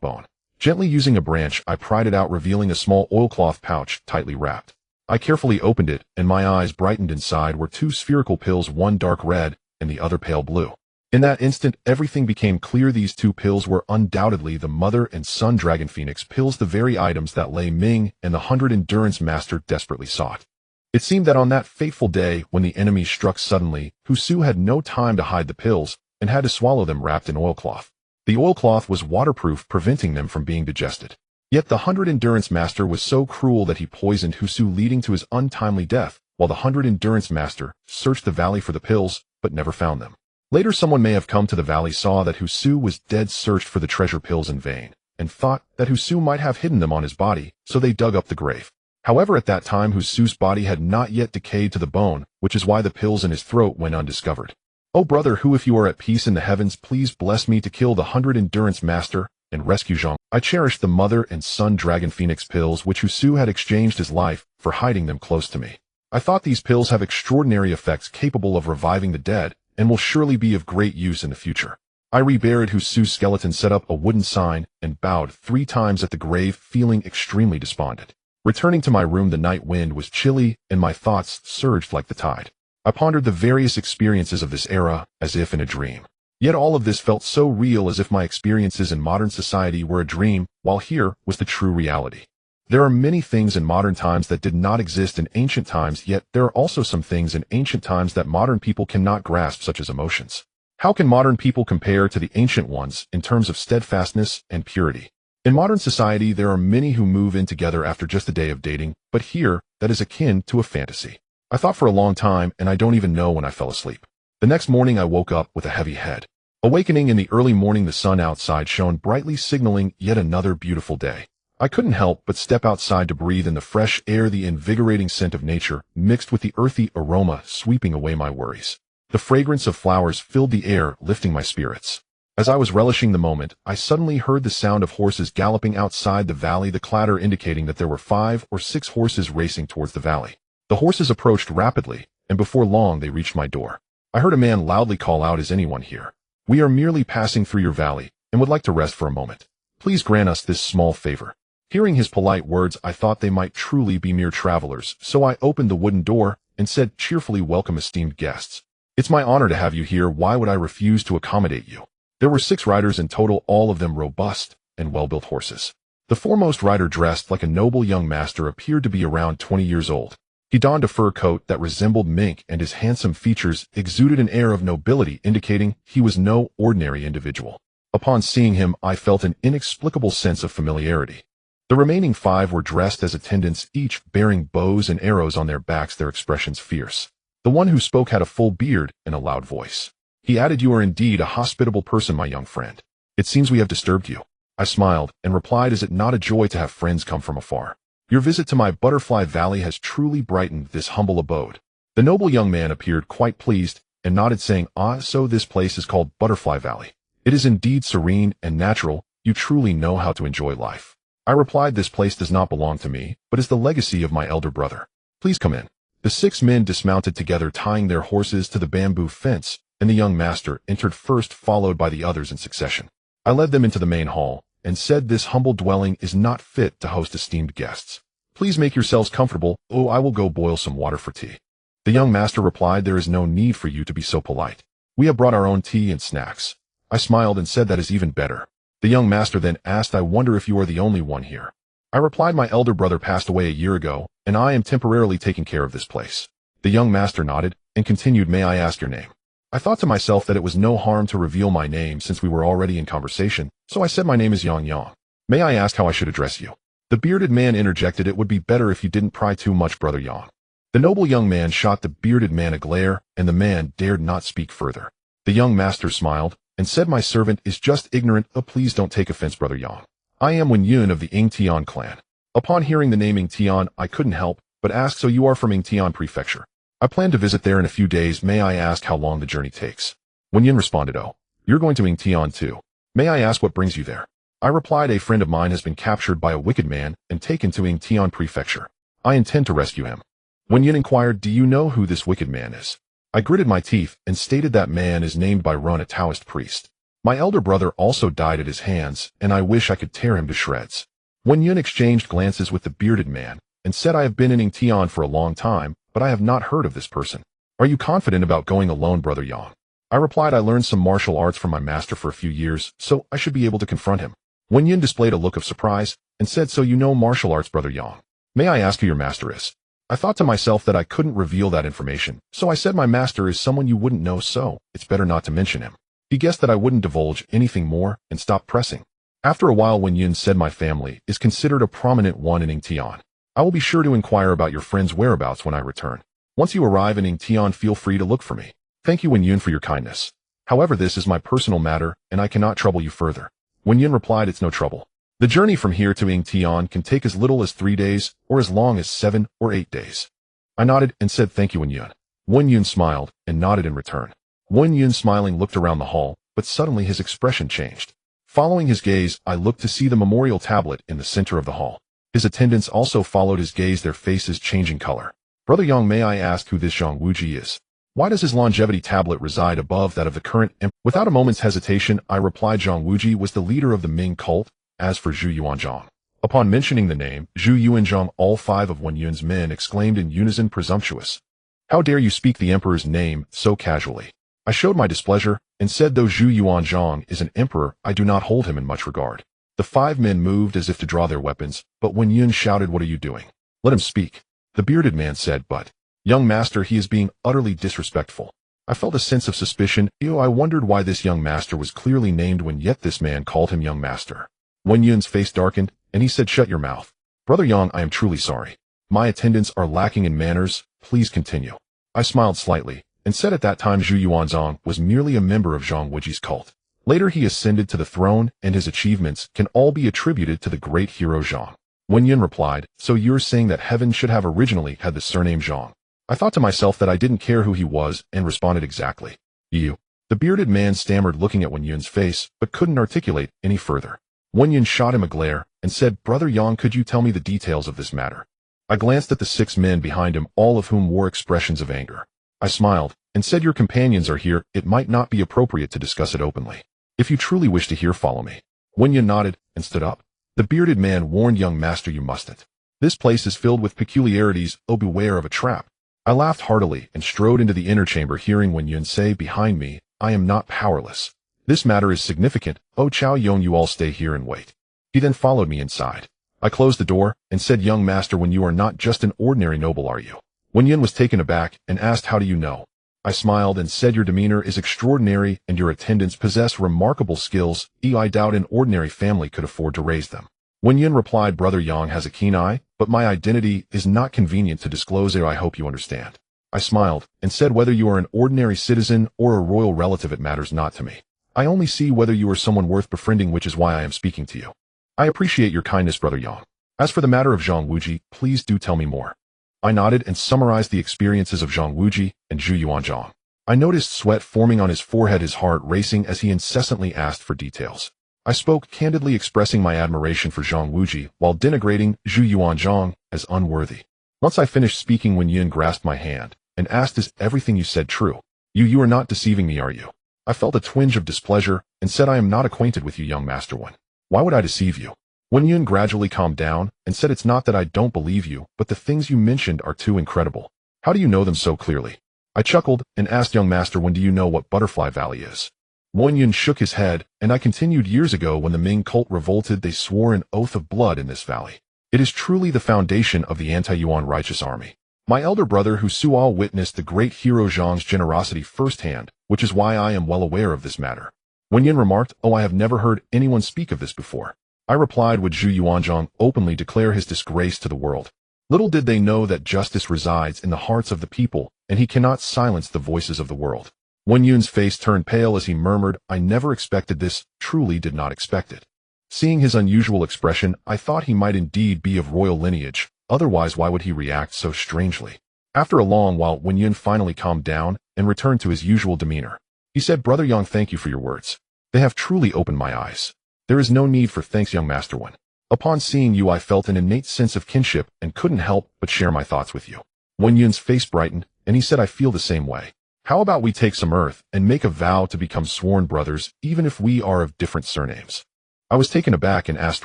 bone. Gently using a branch, I pried it out, revealing a small oilcloth pouch tightly wrapped. I carefully opened it, and my eyes brightened. Inside were two spherical pills, one dark red and the other pale blue. In that instant, everything became clear. These two pills were undoubtedly the mother and son dragon phoenix pills, the very items that Lei Ming and the 100 Endurance Master desperately sought. It seemed that on that fateful day, when the enemy struck suddenly, Husu had no time to hide the pills and had to swallow them wrapped in oilcloth. The oilcloth was waterproof, preventing them from being digested. Yet the 100 Endurance Master was so cruel that he poisoned Husu, leading to his untimely death, while the 100 Endurance Master searched the valley for the pills, but never found them. Later, someone may have come to the valley, saw that Husu was dead, searched for the treasure pills in vain, and thought that Husu might have hidden them on his body, so they dug up the grave. However, at that time, Husu's body had not yet decayed to the bone, which is why the pills in his throat went undiscovered. "O brother, who, if you are at peace in the heavens, please bless me to kill the 100 Endurance Master and rescue Zhang. I cherished the mother and son dragon phoenix pills, which Husu had exchanged his life for, hiding them close to me. I thought these pills have extraordinary effects capable of reviving the dead and will surely be of great use in the future." I reburied Husu's skeleton, set up a wooden sign, and bowed 3 times at the grave, feeling extremely despondent. Returning to my room, the night wind was chilly and my thoughts surged like the tide. I pondered the various experiences of this era as if in a dream. Yet all of this felt so real, as if my experiences in modern society were a dream, while here was the true reality. There are many things in modern times that did not exist in ancient times, yet there are also some things in ancient times that modern people cannot grasp, such as emotions. How can modern people compare to the ancient ones in terms of steadfastness and purity? In modern society, there are many who move in together after just a day of dating, but here, that is akin to a fantasy. I thought for a long time, and I don't even know when I fell asleep. The next morning, I woke up with a heavy head. Awakening in the early morning, the sun outside shone brightly, signaling yet another beautiful day. I couldn't help but step outside to breathe in the fresh air, the invigorating scent of nature, mixed with the earthy aroma, sweeping away my worries. The fragrance of flowers filled the air, lifting my spirits. As I was relishing the moment, I suddenly heard the sound of horses galloping outside the valley, the clatter indicating that there were 5 or 6 horses racing towards the valley. The horses approached rapidly, and before long they reached my door. I heard a man loudly call out, "Is anyone here? We are merely passing through your valley, and would like to rest for a moment. Please grant us this small favor." Hearing his polite words, I thought they might truly be mere travelers, so I opened the wooden door and said cheerfully, "Welcome, esteemed guests. It's my honor to have you here. Why would I refuse to accommodate you?" There were 6 riders in total, all of them robust and well-built horses. The foremost rider, dressed like a noble young master, appeared to be around 20 years old. He donned a fur coat that resembled mink, and his handsome features exuded an air of nobility, indicating he was no ordinary individual. Upon seeing him, I felt an inexplicable sense of familiarity. The remaining 5 were dressed as attendants, each bearing bows and arrows on their backs, their expressions fierce. The one who spoke had a full beard and a loud voice. He added, "You are indeed a hospitable person, my young friend. It seems we have disturbed you." I smiled and replied, "Is it not a joy to have friends come from afar? Your visit to my Butterfly Valley has truly brightened this humble abode." The noble young man appeared quite pleased and nodded, saying, "Ah, so this place is called Butterfly Valley. It is indeed serene and natural. You truly know how to enjoy life." I replied, "This place does not belong to me, but is the legacy of my elder brother. Please come in." The 6 men dismounted together, tying their horses to the bamboo fence, and the young master entered first, followed by the others in succession. I led them into the main hall and said, "This humble dwelling is not fit to host esteemed guests. Please make yourselves comfortable. Oh, I will go boil some water for tea." The young master replied, "There is no need for you to be so polite. We have brought our own tea and snacks." I smiled and said, "That is even better." The young master then asked, "I wonder if you are the only one here?" I replied, "My elder brother passed away a year ago, and I am temporarily taking care of this place." The young master nodded and continued, "May I ask your name?" I thought to myself that it was no harm to reveal my name since we were already in conversation, so I said, "My name is Jin Yong. May I ask how I should address you?" The bearded man interjected, "It would be better if you didn't pry too much, brother Yang." The noble young man shot the bearded man a glare, and the man dared not speak further. The young master smiled and said, "My servant is just ignorant. Please don't take offense, brother Yang. I am Wen Yun of the Yingtian clan." Upon hearing the name Yingtian, I couldn't help but ask, "So you are from Yingtian Prefecture?" "I plan to visit there in a few days. May I ask how long the journey takes?" Wen Yun responded, "Oh, you're going to Yingtian too. May I ask what brings you there?" I replied, "A friend of mine has been captured by a wicked man and taken to Yingtian Prefecture. I intend to rescue him." Wen Yun inquired, "Do you know who this wicked man is?" I gritted my teeth and stated that man is named by Run, a Taoist priest. My elder brother also died at his hands, and I wish I could tear him to shreds. Wen Yun exchanged glances with the bearded man and said, I have been in Tian for a long time, but I have not heard of this person. Are you confident about going alone, Brother Yang? I replied, I learned some martial arts from my master for a few years, so I should be able to confront him. Wen Yun displayed a look of surprise and said, so you know martial arts, Brother Yang. May I ask who your master is? I thought to myself that I couldn't reveal that information, so I said my master is someone you wouldn't know, so it's better not to mention him. He guessed that I wouldn't divulge anything more and stopped pressing. After a while, Wen Yun said, my family is considered a prominent one in Yingtian. I will be sure to inquire about your friend's whereabouts when I return. Once you arrive in Yingtian, feel free to look for me. Thank you, Wen Yun, for your kindness. However, this is my personal matter, and I cannot trouble you further. Wen Yun replied, it's no trouble. The journey from here to Yingtian can take as little as 3 days, or as long as 7 or 8 days. I nodded and said, thank you, Wen Yun. Wen Yun smiled and nodded in return. Wen Yun, smiling, looked around the hall, but suddenly his expression changed. Following his gaze, I looked to see the memorial tablet in the center of the hall. His attendants also followed his gaze, their faces changing color. Brother Yang, may I ask who this Zhang Wuji is? Why does his longevity tablet reside above that of the current emperor? Without a moment's hesitation, I replied, Zhang Wuji was the leader of the Ming cult, as for Zhu Yuanzhang. Upon mentioning the name, Zhu Yuanzhang, all 5 of Wen Yun's men exclaimed in unison, presumptuous. How dare you speak the emperor's name so casually? I showed my displeasure and said, though Zhu Yuanzhang is an emperor, I do not hold him in much regard. The 5 men moved as if to draw their weapons, but Wen Yun shouted, what are you doing? Let him speak. The bearded man said, but, young master, he is being utterly disrespectful. I felt a sense of suspicion. I wondered why this young master was clearly named when yet this man called him young master. Wen Yun's face darkened, and he said, shut your mouth. Brother Yang, I am truly sorry. My attendants are lacking in manners. Please continue. I smiled slightly and said at that time Zhu Yuanzhang was merely a member of Zhang Wuji's cult. Later he ascended to the throne, and his achievements can all be attributed to the great hero Zhang. Wen Yun replied, so you're saying that heaven should have originally had the surname Zhang. I thought to myself that I didn't care who he was and responded exactly. You. The bearded man stammered, looking at Wen Yun's face, but couldn't articulate any further. Wen Yun shot him a glare and said, Brother Yang, could you tell me the details of this matter? I glanced at the 6 men behind him, all of whom wore expressions of anger. I smiled and said, your companions are here. It might not be appropriate to discuss it openly. If you truly wish to hear, follow me. Wen Yun nodded and stood up. The bearded man warned, young master, you mustn't. This place is filled with peculiarities. Oh, beware of a trap. I laughed heartily and strode into the inner chamber, hearing Wen Yun say behind me, I am not powerless. This matter is significant. Oh, Chao Yong, you all stay here and wait. He then followed me inside. I closed the door and said, young master, when you are not just an ordinary noble, are you? Wen Yun was taken aback and asked, how do you know? I smiled and said, your demeanor is extraordinary and your attendants possess remarkable skills. I doubt an ordinary family could afford to raise them. Wen Yun replied, Brother Yang has a keen eye, but my identity is not convenient to disclose. I hope you understand. I smiled and said, whether you are an ordinary citizen or a royal relative, it matters not to me. I only see whether you are someone worth befriending, which is why I am speaking to you. I appreciate your kindness, Brother Yang. As for the matter of Zhang Wuji, please do tell me more. I nodded and summarized the experiences of Zhang Wuji and Zhu Yuanzhang. I noticed sweat forming on his forehead, his heart racing as he incessantly asked for details. I spoke candidly, expressing my admiration for Zhang Wuji while denigrating Zhu Yuanzhang as unworthy. Once I finished speaking, Wen Yun grasped my hand and asked, is everything you said true? You are not deceiving me, are you? I felt a twinge of displeasure and said, I am not acquainted with you, young master Wen. Why would I deceive you? Wen Yun gradually calmed down and said, it's not that I don't believe you, but the things you mentioned are too incredible. How do you know them so clearly? I chuckled and asked, young master, when do you know what Butterfly Valley is? Wen Yun shook his head, and I continued, years ago when the Ming cult revolted, they swore an oath of blood in this valley. It is truly the foundation of the anti-Yuan righteous army. My elder brother Hu Sual witnessed the great hero Zhang's generosity firsthand, which is why I am well aware of this matter. Wen Yun remarked, oh, I have never heard anyone speak of this before. I replied, would Zhu Yuanzhang openly declare his disgrace to the world? Little did they know that justice resides in the hearts of the people, and he cannot silence the voices of the world. Wen Yun's face turned pale as he murmured, I never expected this, truly did not expect it. Seeing his unusual expression, I thought he might indeed be of royal lineage, otherwise why would he react so strangely? After a long while, Wen Yun finally calmed down and returned to his usual demeanor. He said, Brother Yang, thank you for your words. They have truly opened my eyes. There is no need for thanks, young master Wen. Upon seeing you, I felt an innate sense of kinship and couldn't help but share my thoughts with you. Wen Yun's face brightened, and he said, I feel the same way. How about we take some earth and make a vow to become sworn brothers, even if we are of different surnames? I was taken aback and asked,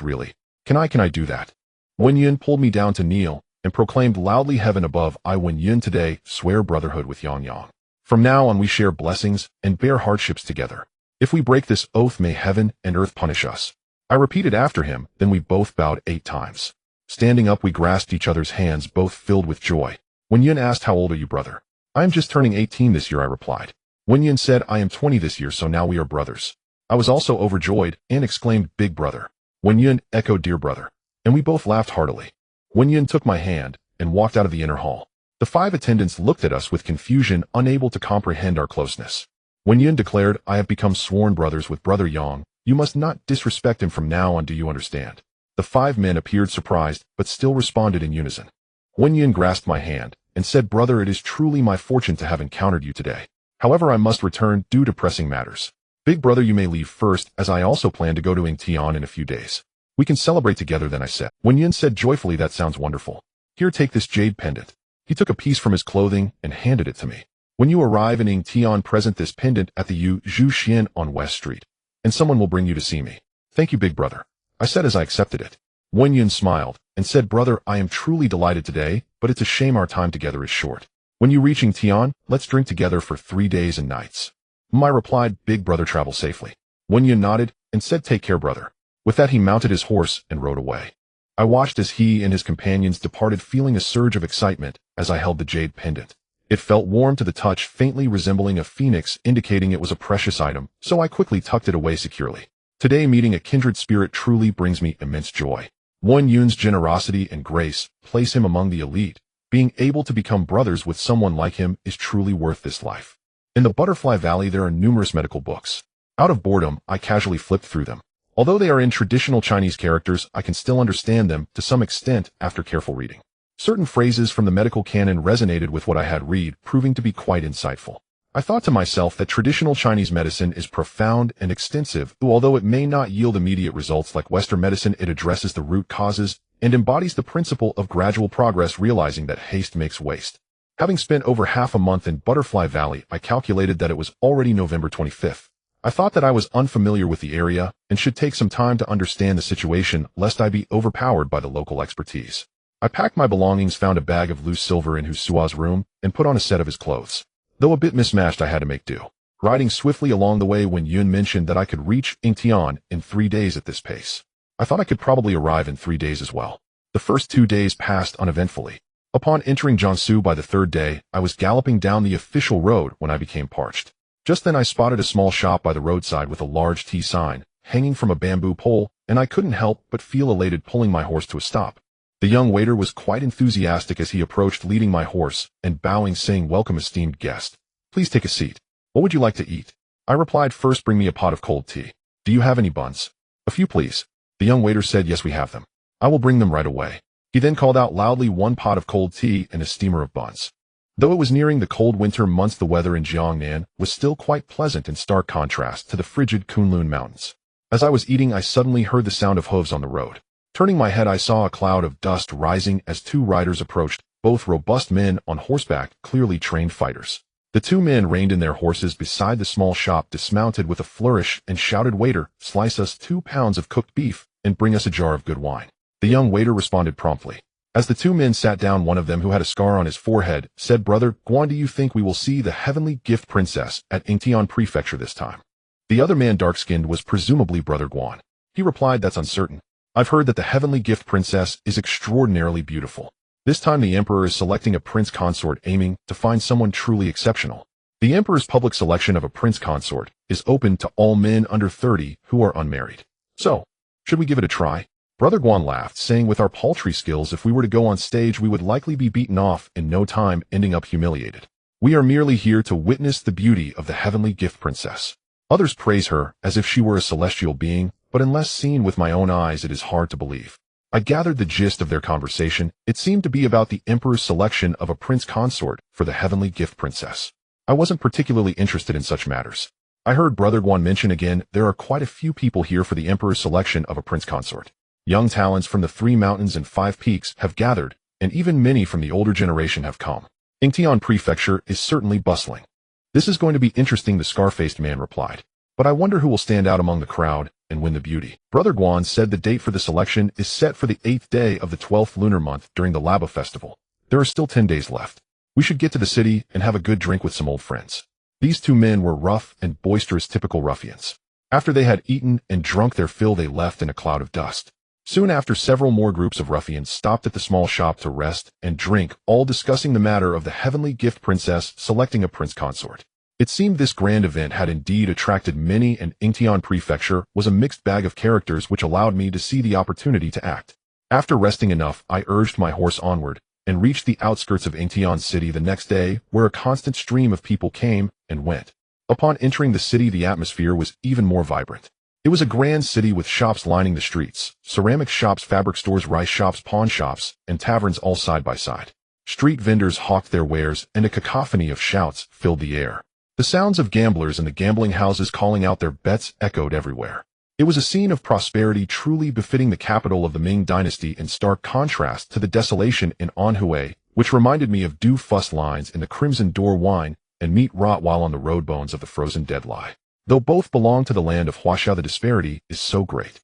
really, can I do that? Wen Yun pulled me down to kneel and proclaimed loudly, heaven above, I Wen Yun today swear brotherhood with Yang Yang. From now on we share blessings and bear hardships together. If we break this oath, may heaven and earth punish us. I repeated after him, then we both bowed 8 times. Standing up, we grasped each other's hands, both filled with joy. Wen Yun asked, how old are you, brother? I am just turning 18 this year, I replied. Wen Yun said, I am 20 this year, so now we are brothers. I was also overjoyed and exclaimed, big brother. Wen Yun echoed, dear brother. And we both laughed heartily. Wen Yun took my hand and walked out of the inner hall. The 5 attendants looked at us with confusion, unable to comprehend our closeness. Wen Yun declared, I have become sworn brothers with brother Yang. You must not disrespect him from now on, do you understand? The 5 men appeared surprised, but still responded in unison. Wen Yun grasped my hand and said, brother, it is truly my fortune to have encountered you today. However, I must return due to pressing matters. Big brother, you may leave first, as I also plan to go to Yingtian in a few days. We can celebrate together then, I said. Wen Yun said joyfully, that sounds wonderful. Here, take this jade pendant. He took a piece from his clothing and handed it to me. When you arrive in Yingtian, present this pendant at the Yu Zhu Xian on West Street, and someone will bring you to see me. Thank you, big brother, I said as I accepted it. Wen Yun smiled and said, brother, I am truly delighted today, but it's a shame our time together is short. When you reach Yingtian, let's drink together for 3 days and nights. I replied, big brother, travel safely. Wen Yun nodded and said, take care, brother. With that, he mounted his horse and rode away. I watched as he and his companions departed, feeling a surge of excitement as I held the jade pendant. It felt warm to the touch, faintly resembling a phoenix, indicating it was a precious item, so I quickly tucked it away securely. Today, meeting a kindred spirit truly brings me immense joy. Wen Yun's generosity and grace place him among the elite. Being able to become brothers with someone like him is truly worth this life. In the Butterfly Valley, there are numerous medical books. Out of boredom, I casually flipped through them. Although they are in traditional Chinese characters, I can still understand them to some extent after careful reading. Certain phrases from the medical canon resonated with what I had read, proving to be quite insightful. I thought to myself that traditional Chinese medicine is profound and extensive, although it may not yield immediate results like Western medicine, it addresses the root causes and embodies the principle of gradual progress, realizing that haste makes waste. Having spent over half a month in Butterfly Valley, I calculated that it was already November 25th. I thought that I was unfamiliar with the area and should take some time to understand the situation, lest I be overpowered by the local expertise. I packed my belongings, found a bag of loose silver in Husua's room, and put on a set of his clothes. Though a bit mismatched, I had to make do. Riding swiftly along the way, Wen Yun mentioned that I could reach Yingtian in 3 days at this pace. I thought I could probably arrive in 3 days as well. The first 2 days passed uneventfully. Upon entering Jiangsu by the 3rd day, I was galloping down the official road when I became parched. Just then I spotted a small shop by the roadside with a large T sign hanging from a bamboo pole, and I couldn't help but feel elated, pulling my horse to a stop. The young waiter was quite enthusiastic as he approached, leading my horse and bowing, saying, welcome, esteemed guest. Please take a seat. What would you like to eat? I replied, first bring me a pot of cold tea. Do you have any buns? A few, please. The young waiter said, yes, we have them. I will bring them right away. He then called out loudly, 1 pot of cold tea and a steamer of buns. Though it was nearing the cold winter months, the weather in Jiangnan was still quite pleasant, in stark contrast to the frigid Kunlun Mountains. As I was eating, I suddenly heard the sound of hooves on the road. Turning my head, I saw a cloud of dust rising as 2 riders approached, both robust men on horseback, clearly trained fighters. The 2 men reined in their horses beside the small shop, dismounted with a flourish, and shouted, waiter, slice us 2 pounds of cooked beef and bring us a jar of good wine. The young waiter responded promptly. As the 2 men sat down, one of them, who had a scar on his forehead, said, brother Guan, do you think we will see the heavenly gift princess at Yingtian Prefecture this time? The other man, dark-skinned, was presumably brother Guan. He replied, that's uncertain. I've heard that the heavenly gift princess is extraordinarily beautiful. This time the emperor is selecting a prince consort, aiming to find someone truly exceptional. The emperor's public selection of a prince consort is open to all men under 30 who are unmarried. So, should we give it a try? Brother Guan laughed, saying, with our paltry skills, if we were to go on stage, we would likely be beaten off in no time, ending up humiliated. We are merely here to witness the beauty of the heavenly gift princess. Others praise her as if she were a celestial being, but unless seen with my own eyes, it is hard to believe. I gathered the gist of their conversation. It seemed to be about the emperor's selection of a prince consort for the heavenly gift princess. I wasn't particularly interested in such matters. I heard Brother Guan mention again, there are quite a few people here for the emperor's selection of a prince consort. Young talents from the 3 mountains and 5 peaks have gathered, and even many from the older generation have come. Yingtian Prefecture is certainly bustling. This is going to be interesting, the scar-faced man replied. But I wonder who will stand out among the crowd and win the beauty. Brother Guan said the date for the selection is set for the 8th day of the 12th lunar month during the Laba festival. There are still 10 days left. We should get to the city and have a good drink with some old friends. These two men were rough and boisterous, typical ruffians. After they had eaten and drunk their fill, they left in a cloud of dust. Soon after, several more groups of ruffians stopped at the small shop to rest and drink, all discussing the matter of the heavenly gift princess selecting a prince consort. It seemed this grand event had indeed attracted many, and Ingtian Prefecture was a mixed bag of characters, which allowed me to see the opportunity to act. After resting enough, I urged my horse onward and reached the outskirts of Ingtian City the next day, where a constant stream of people came and went. Upon entering the city, the atmosphere was even more vibrant. It was a grand city with shops lining the streets, ceramic shops, fabric stores, rice shops, pawn shops, and taverns all side by side. Street vendors hawked their wares, and a cacophony of shouts filled the air. The sounds of gamblers and the gambling houses calling out their bets echoed everywhere. It was a scene of prosperity truly befitting the capital of the Ming dynasty, in stark contrast to the desolation in Anhui, which reminded me of dew fuss lines in the Crimson Door wine and meat rot while on the road bones of the frozen dead lie. Though both belong to the land of Huaxia, the disparity is so great.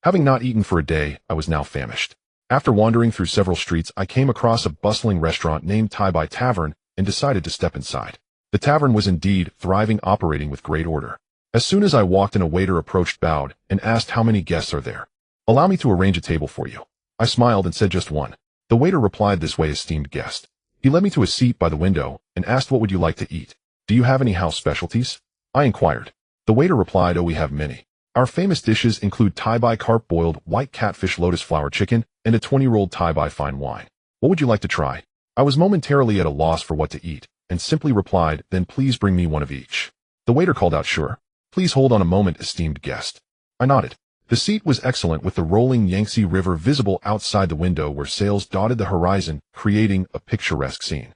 Having not eaten for a day, I was now famished. After wandering through several streets, I came across a bustling restaurant named Tai Bai Tavern and decided to step inside. The tavern was indeed thriving, operating with great order. As soon as I walked in, a waiter approached, bowed, and asked how many guests are there. Allow me to arrange a table for you. I smiled and said just one. The waiter replied, this way, esteemed guest. He led me to a seat by the window and asked, what would you like to eat? Do you have any house specialties? I inquired. The waiter replied, oh, we have many. Our famous dishes include Tai Bai carp boiled, white catfish, lotus flower chicken, and a 20-year-old Tai Bai fine wine. What would you like to try? I was momentarily at a loss for what to eat, and simply replied, then please bring me one of each. The waiter called out, sure. Please hold on a moment, esteemed guest. I nodded. The seat was excellent, with the rolling Yangtze River visible outside the window, where sails dotted the horizon, creating a picturesque scene.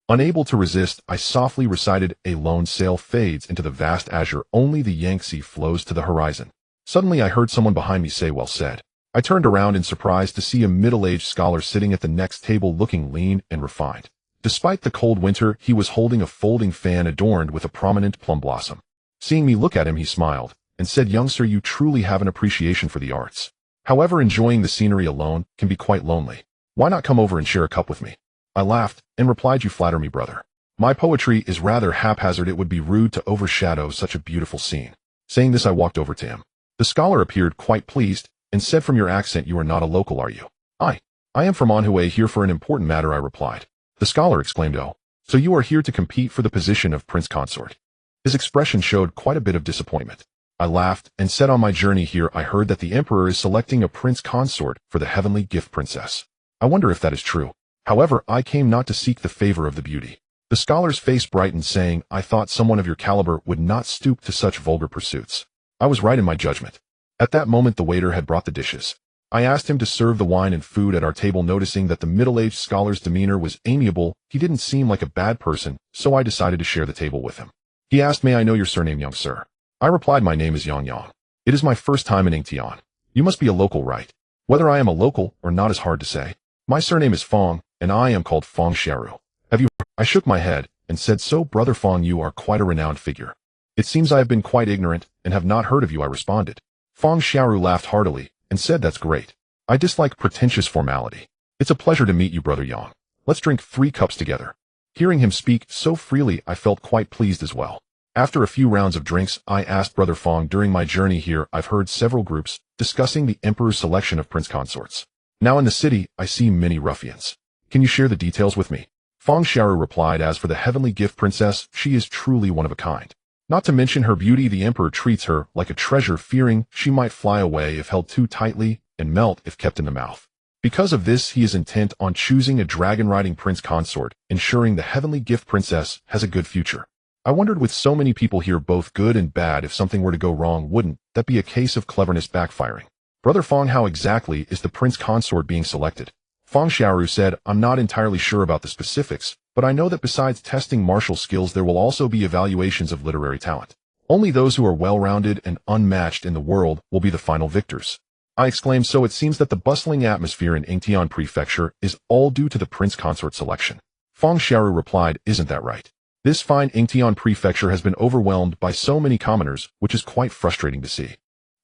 Unable to resist, I softly recited, a lone sail fades into the vast azure, only the Yangtze flows to the horizon. Suddenly I heard someone behind me say, well said. I turned around in surprise to see a middle-aged scholar sitting at the next table, looking lean and refined. Despite the cold winter, he was holding a folding fan adorned with a prominent plum blossom. Seeing me look at him, he smiled and said, young sir, you truly have an appreciation for the arts. However, enjoying the scenery alone can be quite lonely. Why not come over and share a cup with me? I laughed and replied, you flatter me, brother. My poetry is rather haphazard. It would be rude to overshadow such a beautiful scene. Saying this, I walked over to him. The scholar appeared quite pleased and said, from your accent, you are not a local, are you? I am from Anhui, here for an important matter, I replied. The scholar exclaimed, oh, so you are here to compete for the position of prince consort? His expression showed quite a bit of disappointment. I laughed and said, on my journey here, I heard that the emperor is selecting a prince consort for the heavenly gift princess. I wonder if that is true. However, I came not to seek the favor of the beauty. The scholar's face brightened, saying, I thought someone of your caliber would not stoop to such vulgar pursuits. I was right in my judgment. At that moment, the waiter had brought the dishes. I asked him to serve the wine and food at our table. Noticing that the middle-aged scholar's demeanor was amiable, he didn't seem like a bad person, so I decided to share the table with him. He asked, may I know your surname, young sir? I replied, my name is Yang Yang. It is my first time in Ingtian. You must be a local, right? Whether I am a local or not is hard to say. My surname is Fong, and I am called Fong Xiaoru. Have you? I shook my head and said, so brother Fong, you are quite a renowned figure. It seems I have been quite ignorant and have not heard of you, I responded. Fong Xiaoru laughed heartily and said, that's great. I dislike pretentious formality. It's a pleasure to meet you, brother Yang. Let's drink 3 cups together. Hearing him speak so freely, I felt quite pleased as well. After a few rounds of drinks, I asked brother Fong, during my journey here, I've heard several groups discussing the emperor's selection of prince consorts. Now in the city, I see many ruffians. Can you share the details with me? Fong Xiaoru replied, as for the heavenly gift princess, she is truly one of a kind. Not to mention her beauty, the emperor treats her like a treasure, fearing she might fly away if held too tightly and melt if kept in the mouth. Because of this, he is intent on choosing a dragon-riding prince consort, ensuring the heavenly gift princess has a good future. I wondered, with so many people here, both good and bad, if something were to go wrong, wouldn't that be a case of cleverness backfiring? Brother Fong, how exactly is the prince consort being selected? Fong Xiaoru said, I'm not entirely sure about the specifics, but I know that besides testing martial skills, there will also be evaluations of literary talent. Only those who are well-rounded and unmatched in the world will be the final victors. I exclaimed, so it seems that the bustling atmosphere in Ingtian Prefecture is all due to the prince consort selection. Fong Xiaoru replied, isn't that right? This fine Ingtian prefecture has been overwhelmed by so many commoners, which is quite frustrating to see.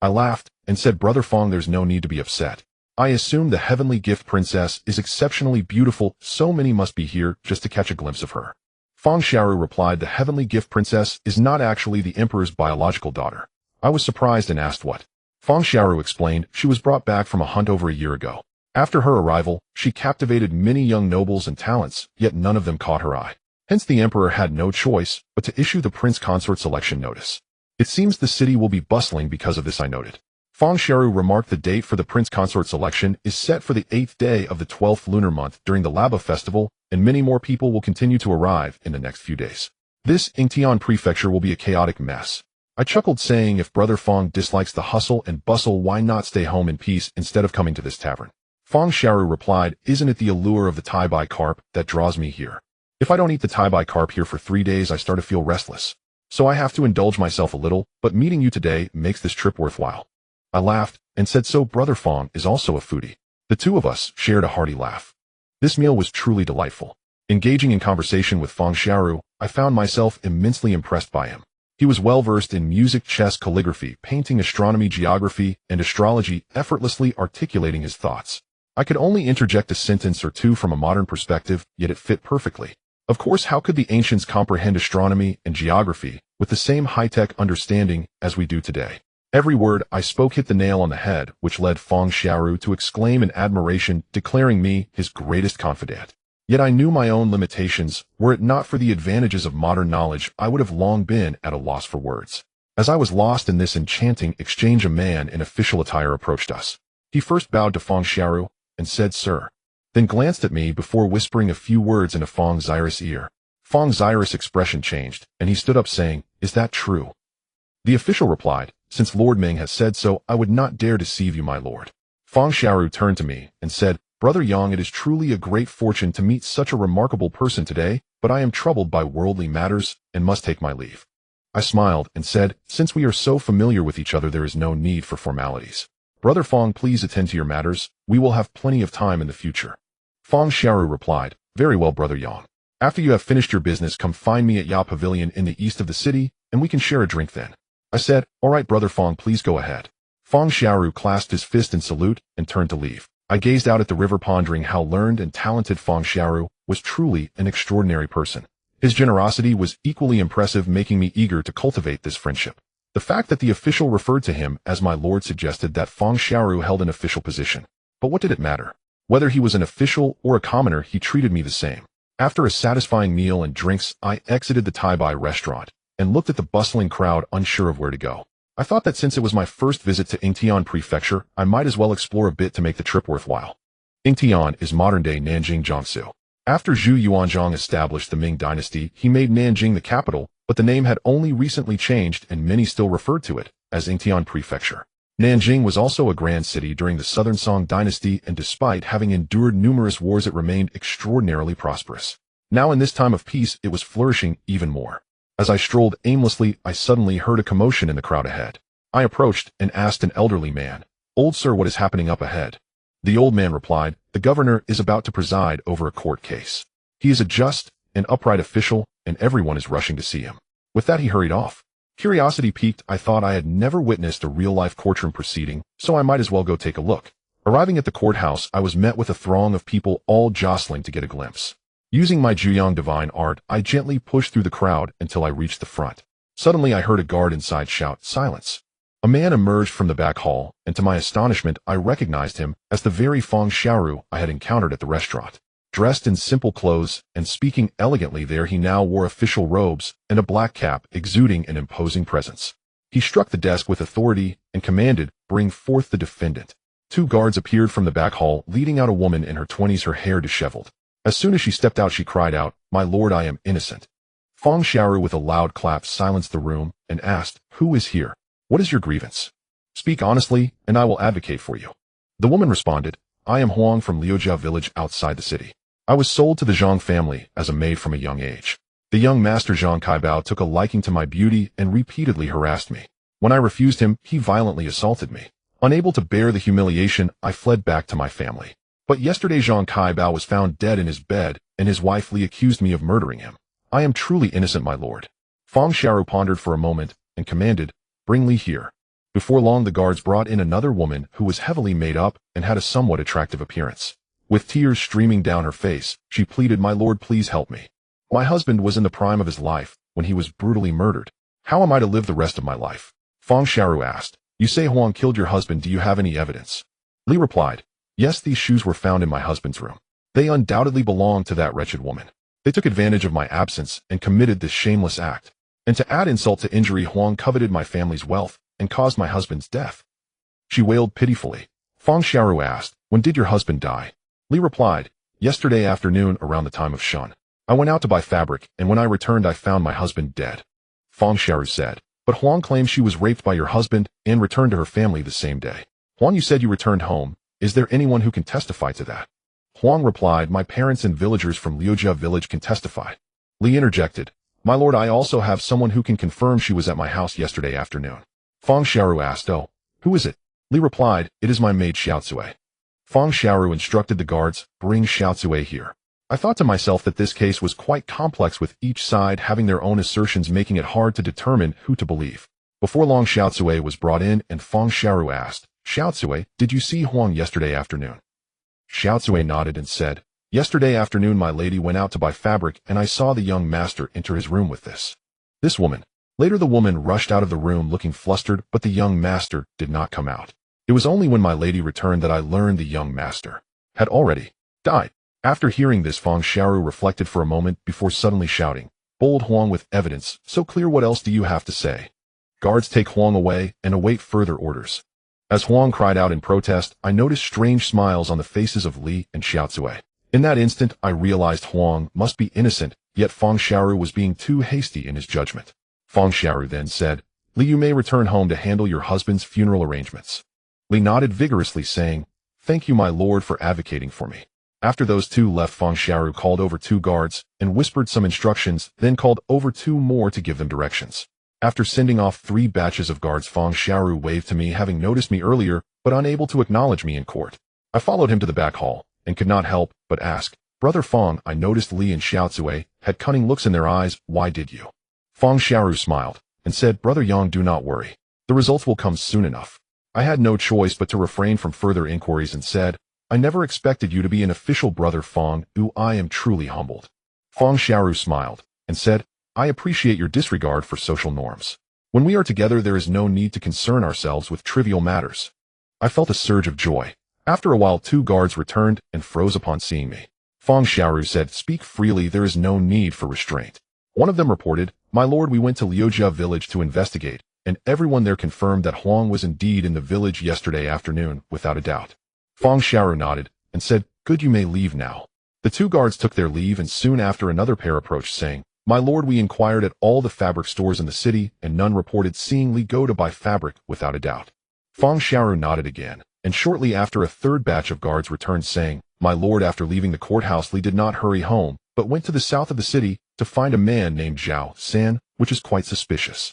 I laughed and said, Brother Fong, there's no need to be upset. I assume the heavenly gift princess is exceptionally beautiful, so many must be here just to catch a glimpse of her. Fong Xiaoru replied, the heavenly gift princess is not actually the emperor's biological daughter. I was surprised and asked what. Fong Xiaoru explained she was brought back from a hunt over a year ago. After her arrival, she captivated many young nobles and talents, yet none of them caught her eye. Hence the emperor had no choice but to issue the prince consort selection notice. It seems the city will be bustling because of this, I noted. Fong Xiaoru remarked the date for the prince consort selection is set for the 8th day of the 12th lunar month during the Laba festival, and many more people will continue to arrive in the next few days. This Ingtian prefecture will be a chaotic mess. I chuckled, saying, if Brother Fong dislikes the hustle and bustle, why not stay home in peace instead of coming to this tavern? Fong Xiaoru replied, isn't it the allure of the Tai Bai carp that draws me here? If I don't eat the Tai Bai carp here for 3 days, I start to feel restless. So I have to indulge myself a little, but meeting you today makes this trip worthwhile. I laughed and said, so Brother Fong is also a foodie. The two of us shared a hearty laugh. This meal was truly delightful. Engaging in conversation with Fong Xiaoru, I found myself immensely impressed by him. He was well-versed in music, chess, calligraphy, painting, astronomy, geography, and astrology, effortlessly articulating his thoughts. I could only interject a sentence or two from a modern perspective, yet it fit perfectly. Of course, how could the ancients comprehend astronomy and geography with the same high-tech understanding as we do today? Every word I spoke hit the nail on the head, which led Fong Xiaoru to exclaim in admiration, declaring me his greatest confidant. Yet I knew my own limitations. Were it not for the advantages of modern knowledge, I would have long been at a loss for words. As I was lost in this enchanting exchange, a man in official attire approached us. He first bowed to Fong Xiaoru and said, sir, then glanced at me before whispering a few words into Fong Xiaoru's ear. Fong Xiaoru's expression changed, and he stood up, saying, is that true? The official replied, since Lord Ming has said so, I would not dare deceive you, my lord. Fong Xiaoru turned to me and said, Brother Yang, it is truly a great fortune to meet such a remarkable person today, but I am troubled by worldly matters and must take my leave. I smiled and said, since we are so familiar with each other, there is no need for formalities. Brother Fong, please attend to your matters. We will have plenty of time in the future. Fong Xiaoru replied, very well, Brother Yang. After you have finished your business, come find me at Ya Pavilion in the east of the city, and we can share a drink then. I said, all right, Brother Fong, please go ahead. Fong Xiaoru clasped his fist in salute and turned to leave. I gazed out at the river, pondering how learned and talented Fong Xiaoru was. Truly an extraordinary person. His generosity was equally impressive, making me eager to cultivate this friendship. The fact that the official referred to him as my lord suggested that Fong Xiaoru held an official position. But what did it matter? Whether he was an official or a commoner, he treated me the same. After a satisfying meal and drinks, I exited the Tai Bai restaurant and looked at the bustling crowd, unsure of where to go. I thought that since it was my first visit to Ingtian Prefecture, I might as well explore a bit to make the trip worthwhile. Ingtian is modern-day Nanjing, Jiangsu. After Zhu Yuanzhang established the Ming dynasty, he made Nanjing the capital, but the name had only recently changed and many still referred to it as Ingtian Prefecture. Nanjing was also a grand city during the Southern Song dynasty, and despite having endured numerous wars, it remained extraordinarily prosperous. Now in this time of peace, it was flourishing even more. As I strolled aimlessly, I suddenly heard a commotion in the crowd ahead. I approached and asked an elderly man, old sir, what is happening up ahead? The old man replied, the governor is about to preside over a court case. He is a just and upright official, and everyone is rushing to see him. With that, he hurried off. Curiosity piqued, I thought I had never witnessed a real-life courtroom proceeding, so I might as well go take a look. Arriving at the courthouse, I was met with a throng of people all jostling to get a glimpse. Using my Juyong divine art, I gently pushed through the crowd until I reached the front. Suddenly, I heard a guard inside shout, silence. A man emerged from the back hall, and to my astonishment, I recognized him as the very Fong Xiaoru I had encountered at the restaurant. Dressed in simple clothes and speaking elegantly there, he now wore official robes and a black cap, exuding an imposing presence. He struck the desk with authority and commanded, bring forth the defendant. 2 guards appeared from the back hall, leading out a woman in her 20s, her hair disheveled. As soon as she stepped out, she cried out, my lord, I am innocent. Fong Xiaoru with a loud clap silenced the room and asked, who is here? What is your grievance? Speak honestly, and I will advocate for you. The woman responded, I am Huang from Liujia village outside the city. I was sold to the Zhang family as a maid from a young age. The young master Zhang Kaibao took a liking to my beauty and repeatedly harassed me. When I refused him, he violently assaulted me. Unable to bear the humiliation, I fled back to my family. But yesterday Zhang Kaibao was found dead in his bed, and his wife Li accused me of murdering him. I am truly innocent, my lord. Fang Xiaoru pondered for a moment and commanded, bring Li here. Before long the guards brought in another woman who was heavily made up and had a somewhat attractive appearance. With tears streaming down her face, she pleaded, my lord, please help me. My husband was in the prime of his life when he was brutally murdered. How am I to live the rest of my life? Fang Xiaoru asked. You say Huang killed your husband, do you have any evidence? Li replied, yes, these shoes were found in my husband's room. They undoubtedly belonged to that wretched woman. They took advantage of my absence and committed this shameless act. And to add insult to injury, Huang coveted my family's wealth and caused my husband's death. She wailed pitifully. Fang Xiaoru asked, when did your husband die? Li replied, yesterday afternoon around the time of Shun. I went out to buy fabric, and when I returned I found my husband dead. Fang Xiaoru said, but Huang claims she was raped by your husband and returned to her family the same day. Huang, you said you returned home. Is there anyone who can testify to that? Huang replied, my parents and villagers from Liujia village can testify. Li interjected, my lord, I also have someone who can confirm she was at my house yesterday afternoon. Fang Xiaoru asked, oh, who is it? Li replied, it is my maid Xiaocui. Fang Xiaoru instructed the guards, bring Xiaocui here. I thought to myself that this case was quite complex, with each side having their own assertions, making it hard to determine who to believe. Before long Xiaocui was brought in and Fang Xiaoru asked, Xiaocui, did you see Huang yesterday afternoon? Xiaocui nodded and said, yesterday afternoon my lady went out to buy fabric and I saw the young master enter his room with this woman. Later the woman rushed out of the room looking flustered, but the young master did not come out. It was only when my lady returned that I learned the young master had already died. After hearing this, Fang Xiaoru reflected for a moment before suddenly shouting, bold Huang with evidence so clear, what else do you have to say? Guards, take Huang away and await further orders. As Huang cried out in protest, I noticed strange smiles on the faces of Li and Xiaocui. In that instant, I realized Huang must be innocent, yet Fang Xiaoru was being too hasty in his judgment. Fang Xiaoru then said, Li, you may return home to handle your husband's funeral arrangements. Li nodded vigorously, saying, thank you, my lord, for advocating for me. After those two left, Fang Xiaoru called over two guards and whispered some instructions, then called over two more to give them directions. After sending off 3 batches of guards, Fang Xiaoru waved to me, having noticed me earlier, but unable to acknowledge me in court. I followed him to the back hall, and could not help but ask, Brother Fang, I noticed Li and Xiaocui had cunning looks in their eyes, why did you? Fang Xiaoru smiled, and said, Brother Yang, do not worry. The results will come soon enough. I had no choice but to refrain from further inquiries and said, I never expected you to be an official, Brother Fang, I am truly humbled. Fang Xiaoru smiled, and said, I appreciate your disregard for social norms. When we are together there is no need to concern ourselves with trivial matters. I felt a surge of joy. After a while 2 guards returned and froze upon seeing me. Fang Xiaoru said, speak freely, there is no need for restraint. One of them reported, my lord, we went to Liujia village to investigate, and everyone there confirmed that Huang was indeed in the village yesterday afternoon, without a doubt. Fang Xiaoru nodded and said, good, you may leave now. The 2 guards took their leave, and soon after another pair approached, saying, my lord, we inquired at all the fabric stores in the city, and none reported seeing Li go to buy fabric, without a doubt. Fang Xiaoru nodded again, and shortly after a 3rd batch of guards returned, saying, my lord, after leaving the courthouse Li did not hurry home, but went to the south of the city to find a man named Zhao San, which is quite suspicious.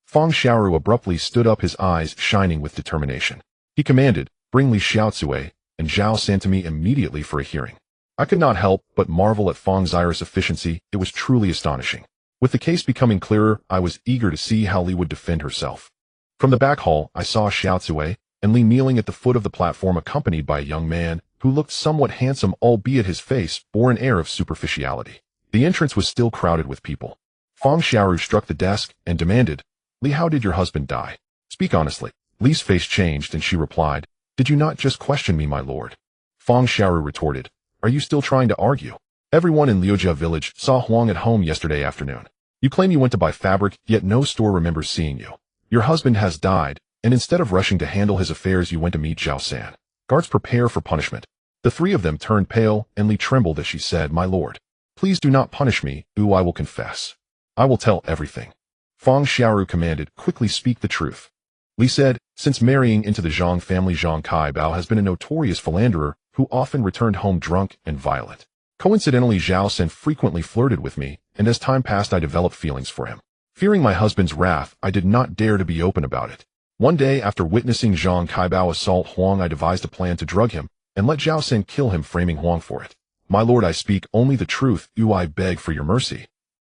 Fang Xiaoru abruptly stood up, his eyes shining with determination. He commanded, bring Li Xiaocui and Zhao San to me immediately for a hearing. I could not help but marvel at Fang Xiaoru's efficiency. It was truly astonishing. With the case becoming clearer, I was eager to see how Li would defend herself. From the back hall, I saw Xiaocui and Li kneeling at the foot of the platform, accompanied by a young man who looked somewhat handsome, albeit his face bore an air of superficiality. The entrance was still crowded with people. Fang Xiaoru struck the desk and demanded, Li, how did your husband die? Speak honestly. Li's face changed and she replied, did you not just question me, my lord? Fang Xiaoru retorted, are you still trying to argue? Everyone in Liujia village saw Huang at home yesterday afternoon. You claim you went to buy fabric, yet no store remembers seeing you. Your husband has died, and instead of rushing to handle his affairs you went to meet Zhao San. Guards, prepare for punishment. The 3 of them turned pale, and Li trembled as she said, my lord, please do not punish me, I will confess. I will tell everything. Fang Xiaoru commanded, quickly speak the truth. Li said, since marrying into the Zhang family, Zhang Kaibao has been a notorious philanderer who often returned home drunk and violent. Coincidentally, Zhao San frequently flirted with me, and as time passed I developed feelings for him. Fearing my husband's wrath, I did not dare to be open about it. One day, after witnessing Zhang Kaibao assault Huang, I devised a plan to drug him and let Zhao San kill him, framing Huang for it. My lord, I speak only the truth, I beg for your mercy.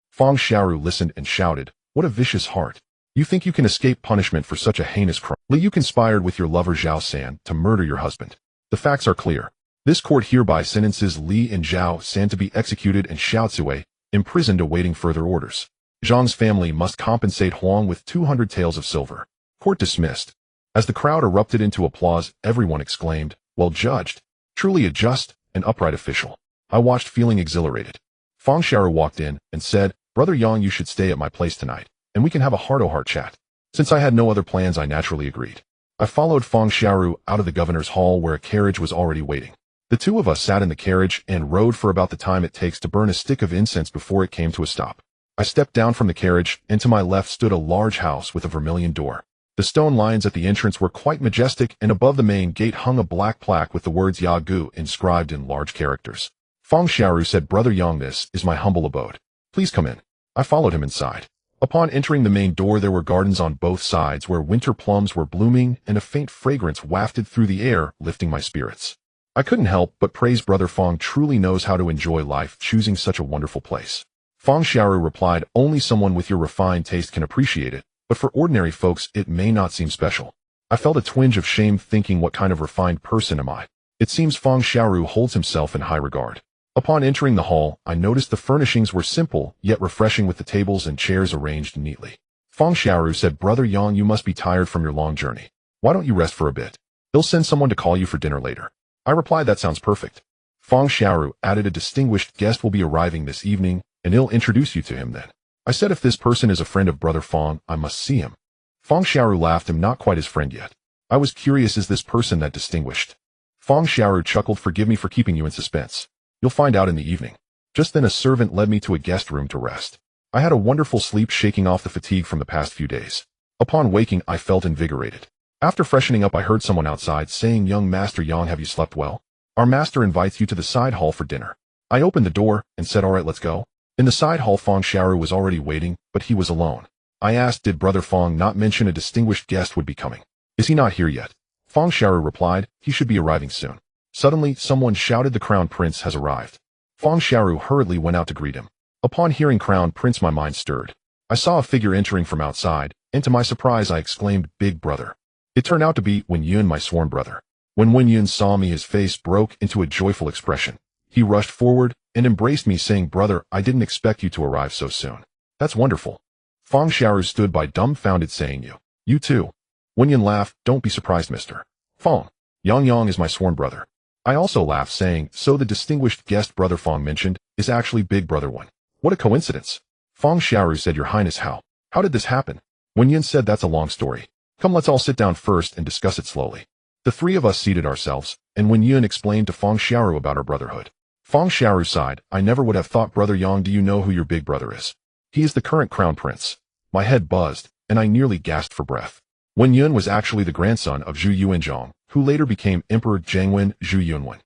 Fang Xiaoru listened and shouted, "What a vicious heart! You think you can escape punishment for such a heinous crime? You conspired with your lover Zhao San to murder your husband. The facts are clear. This court hereby sentences Li and Zhao San to be executed and Xiao Zui imprisoned awaiting further orders. Zhang's family must compensate Huang with 200 taels of silver." Court dismissed. As the crowd erupted into applause, everyone exclaimed, "Well judged. Truly a just and upright official." I watched feeling exhilarated. Fang Xiaoru walked in and said, "Brother Yang, you should stay at my place tonight, and we can have a heart-to-heart chat." Since I had no other plans, I naturally agreed. I followed Fang Xiaoru out of the governor's hall where a carriage was already waiting. The two of us sat in the carriage and rode for about the time it takes to burn a stick of incense before it came to a stop. I stepped down from the carriage, and to my left stood a large house with a vermilion door. The stone lions at the entrance were quite majestic, and above the main gate hung a black plaque with the words Ya Gu inscribed in large characters. Fang Xiaoru said, "Brother Yang, this is my humble abode. Please come in." I followed him inside. Upon entering the main door, there were gardens on both sides where winter plums were blooming, and a faint fragrance wafted through the air, lifting my spirits. I couldn't help but praise Brother Fang. Truly knows how to enjoy life, choosing such a wonderful place. Fang Xiaoru replied, "Only someone with your refined taste can appreciate it, but for ordinary folks it may not seem special." I felt a twinge of shame, thinking, what kind of refined person am I? It seems Fang Xiaoru holds himself in high regard. Upon entering the hall, I noticed the furnishings were simple, yet refreshing, with the tables and chairs arranged neatly. Fang Xiaoru said, "Brother Yang, you must be tired from your long journey. Why don't you rest for a bit? He'll send someone to call you for dinner later." I replied, "That sounds perfect." Fang Xiaoru added, "A distinguished guest will be arriving this evening, and he'll introduce you to him then." I said, "If this person is a friend of Brother Fang, I must see him." Fang Xiaoru laughed. "I'm not quite his friend yet." I was curious, is this person that distinguished? Fang Xiaoru chuckled, "Forgive me for keeping you in suspense. You'll find out in the evening." Just then a servant led me to a guest room to rest. I had a wonderful sleep, shaking off the fatigue from the past few days. Upon waking, I felt invigorated. After freshening up, I heard someone outside saying, "Young Master Yang, have you slept well? Our master invites you to the side hall for dinner." I opened the door and said, "All right, let's go." In the side hall, Fang Xiaoru was already waiting, but he was alone. I asked, "Did Brother Fang not mention a distinguished guest would be coming? Is he not here yet?" Fang Xiaoru replied, "He should be arriving soon." Suddenly, someone shouted, "The Crown Prince has arrived." Fang Xiaoru hurriedly went out to greet him. Upon hearing Crown Prince, my mind stirred. I saw a figure entering from outside, and to my surprise, I exclaimed, "Big brother." It turned out to be Wen Yun, my sworn brother. When Wen Yun saw me, his face broke into a joyful expression. He rushed forward and embraced me, saying, "Brother, I didn't expect you to arrive so soon." "That's wonderful." Fang Xiaoru stood by dumbfounded, saying, You too." Wen Yun laughed, "Don't be surprised, Mr. Fang. Yang is my sworn brother." I also laughed, saying, "So the distinguished guest Brother Fang mentioned is actually Big Brother Wen. What a coincidence." Fang Xiaoru said, "Your Highness, how did this happen?" Wen Yun said, "That's a long story. Come, let's all sit down first and discuss it slowly." The three of us seated ourselves, and Wen Yun explained to Fang Xiaoru about our brotherhood. Fang Xiaoru sighed, "I never would have thought. Brother Yang, do you know who your big brother is?" "He is the current crown prince." My head buzzed, and I nearly gasped for breath. Wen Yun was actually the grandson of Zhu Yuanzhong, who later became Emperor Zhengwen Zhu Yunwen.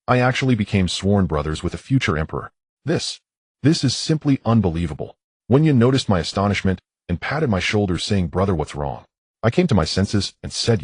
I actually became sworn brothers with a future emperor. This is simply unbelievable. Wen Yun noticed my astonishment and patted my shoulders, saying, "Brother, what's wrong?" I came to my senses and said,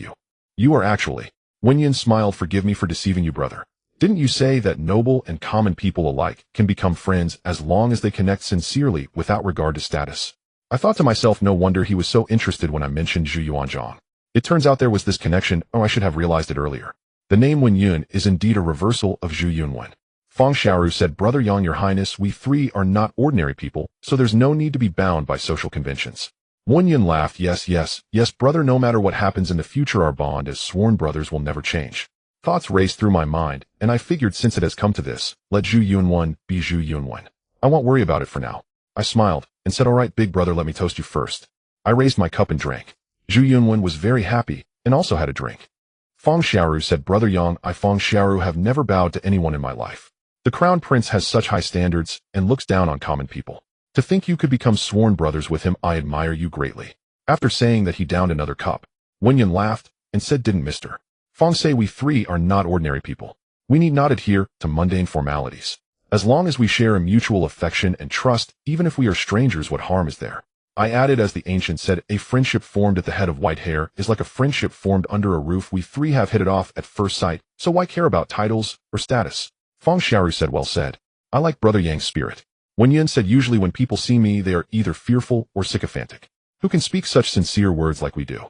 You are actually." Wen Yun smiled, "Forgive me for deceiving you, brother. Didn't you say that noble and common people alike can become friends as long as they connect sincerely without regard to status?" I thought to myself, no wonder he was so interested when I mentioned Zhu Yuanzhong. It turns out there was this connection. Oh, I should have realized it earlier. The name Wen Yun is indeed a reversal of Zhu Yunwen. Fang Xiaoru said, "Brother Yang, your highness, we three are not ordinary people, so there's no need to be bound by social conventions." Wen Yun laughed, yes, brother, no matter what happens in the future, our bond as sworn brothers will never change." Thoughts raced through my mind, and I figured, since it has come to this, let Zhu Yunwen be Zhu Yunwen. I won't worry about it for now. I smiled and said, "All right, big brother, let me toast you first." I raised my cup and drank. Zhu Yunwen was very happy and also had a drink. Fang Xiaoru said, "Brother Yang, I, Fang Xiaoru, have never bowed to anyone in my life. The crown prince has such high standards and looks down on common people. To think you could become sworn brothers with him, I admire you greatly." After saying that, he downed another cup. Wen Yun laughed and said, "Didn't Mr. Fang say we three are not ordinary people? We need not adhere to mundane formalities. As long as we share a mutual affection and trust, even if we are strangers, what harm is there?" I added, as the ancient said, "A friendship formed at the head of white hair is like a friendship formed under a roof. We three have hit it off at first sight, so why care about titles or status?" Fang Xiaoru said, "Well said. I like Brother Yang's spirit. Wen Yin said usually when people see me, they are either fearful or sycophantic. Who can speak such sincere words like we do?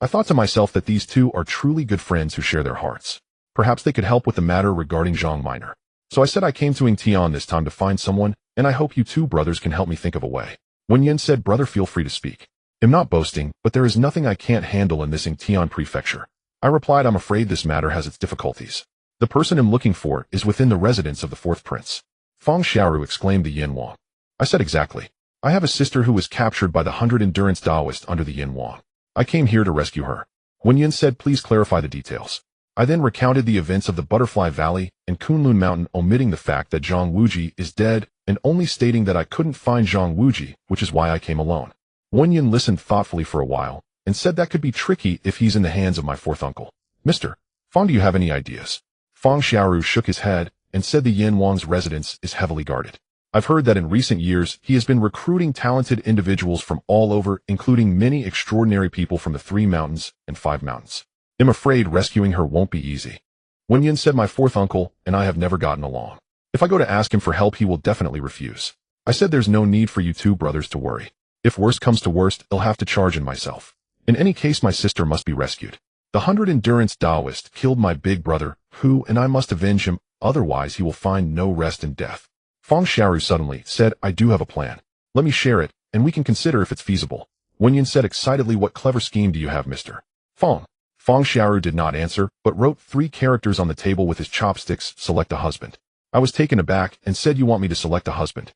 I thought to myself that these two are truly good friends who share their hearts. Perhaps they could help with the matter regarding Zhang Minor. So I said I came to Yingtian this time to find someone, and I hope you two brothers can help me think of a way. Wen Yin said, brother, feel free to speak. I'm not boasting, but there is nothing I can't handle in this Yingtian prefecture. I replied, I'm afraid this matter has its difficulties. The person I'm looking for is within the residence of the fourth prince. Fang Xiaoru, exclaimed the Yin Wang. I said exactly. I have a sister who was captured by the 100 endurance Taoist under the Yin Wang. I came here to rescue her. Wen Yin said, please clarify the details. I then recounted the events of the Butterfly Valley and Kunlun Mountain, omitting the fact that Zhang Wuji is dead and only stating that I couldn't find Zhang Wuji, which is why I came alone. Wen Yin listened thoughtfully for a while and said that could be tricky if he's in the hands of my fourth uncle. Mr. Fang, do you have any ideas? Fang Xiaoru shook his head and said the Yin Wang's residence is heavily guarded. I've heard that in recent years he has been recruiting talented individuals from all over, including many extraordinary people from the 3 mountains and 5 mountains. I'm afraid rescuing her won't be easy. Wen Yin said, my fourth uncle and I have never gotten along. If I go to ask him for help, he will definitely refuse. I said there's no need for you two brothers to worry. If worst comes to worst, I'll have to charge in myself. In any case, my sister must be rescued. The 100 endurance Taoist killed my big brother, and I must avenge him, otherwise he will find no rest in death. Fang Xiaoru suddenly said, I do have a plan. Let me share it, and we can consider if it's feasible. Wen Yin said excitedly, what clever scheme do you have, Mr. Fang? Fang Xiaoru did not answer, but wrote 3 characters on the table with his chopsticks, select a husband. I was taken aback and said, you want me to select a husband?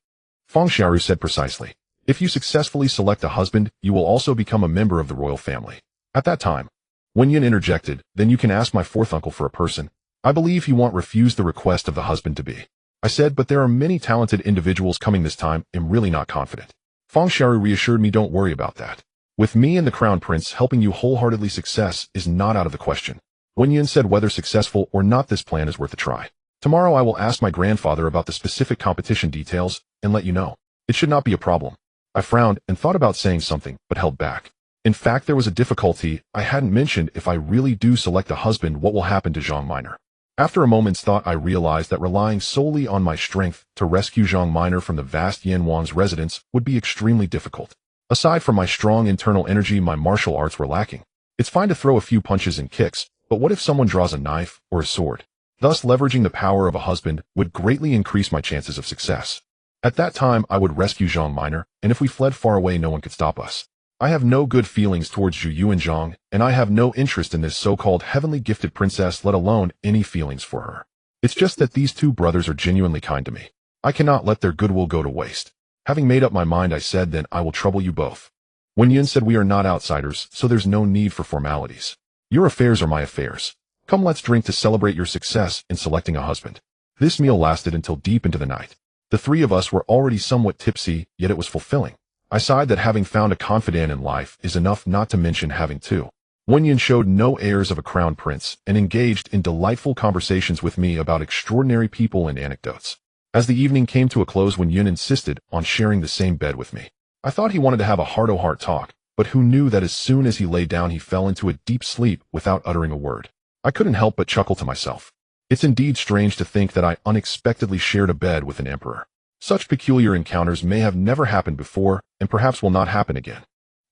Fang Xiaoru said precisely. If you successfully select a husband, you will also become a member of the royal family. At that time, Wen Yin interjected, then you can ask my fourth uncle for a person. I believe he won't refuse the request of the husband to be. I said, but there are many talented individuals coming this time, I'm really not confident. Fang Xiaoru reassured me, don't worry about that. With me and the crown prince helping you wholeheartedly, success is not out of the question. Wen Yin said, whether successful or not, this plan is worth a try. Tomorrow I will ask my grandfather about the specific competition details and let you know. It should not be a problem. I frowned and thought about saying something, but held back. In fact, there was a difficulty. I hadn't mentioned if I really do select a husband, what will happen to Zhang Minor. After a moment's thought, I realized that relying solely on my strength to rescue Zhang Minor from the vast Yin Wang's residence would be extremely difficult. Aside from my strong internal energy, my martial arts were lacking. It's fine to throw a few punches and kicks, but what if someone draws a knife or a sword? Thus, leveraging the power of a husband would greatly increase my chances of success. At that time, I would rescue Zhang Minor, and if we fled far away, no one could stop us. I have no good feelings towards Zhu Yuanzhang, and I have no interest in this so-called heavenly gifted princess, let alone any feelings for her. It's just that these two brothers are genuinely kind to me. I cannot let their goodwill go to waste. Having made up my mind, I said, then I will trouble you both. Wen Yin said, we are not outsiders, so there's no need for formalities. Your affairs are my affairs. Come, let's drink to celebrate your success in selecting a husband. This meal lasted until deep into the night. The 3 of us were already somewhat tipsy, yet it was fulfilling. I sighed that having found a confidant in life is enough, not to mention having 2. Wen Yin showed no airs of a crown prince and engaged in delightful conversations with me about extraordinary people and anecdotes. As the evening came to a close, Wen Yin insisted on sharing the same bed with me. I thought he wanted to have a heart-to-heart talk, but who knew that as soon as he lay down, he fell into a deep sleep without uttering a word. I couldn't help but chuckle to myself. It's indeed strange to think that I unexpectedly shared a bed with an emperor. Such peculiar encounters may have never happened before, and perhaps will not happen again.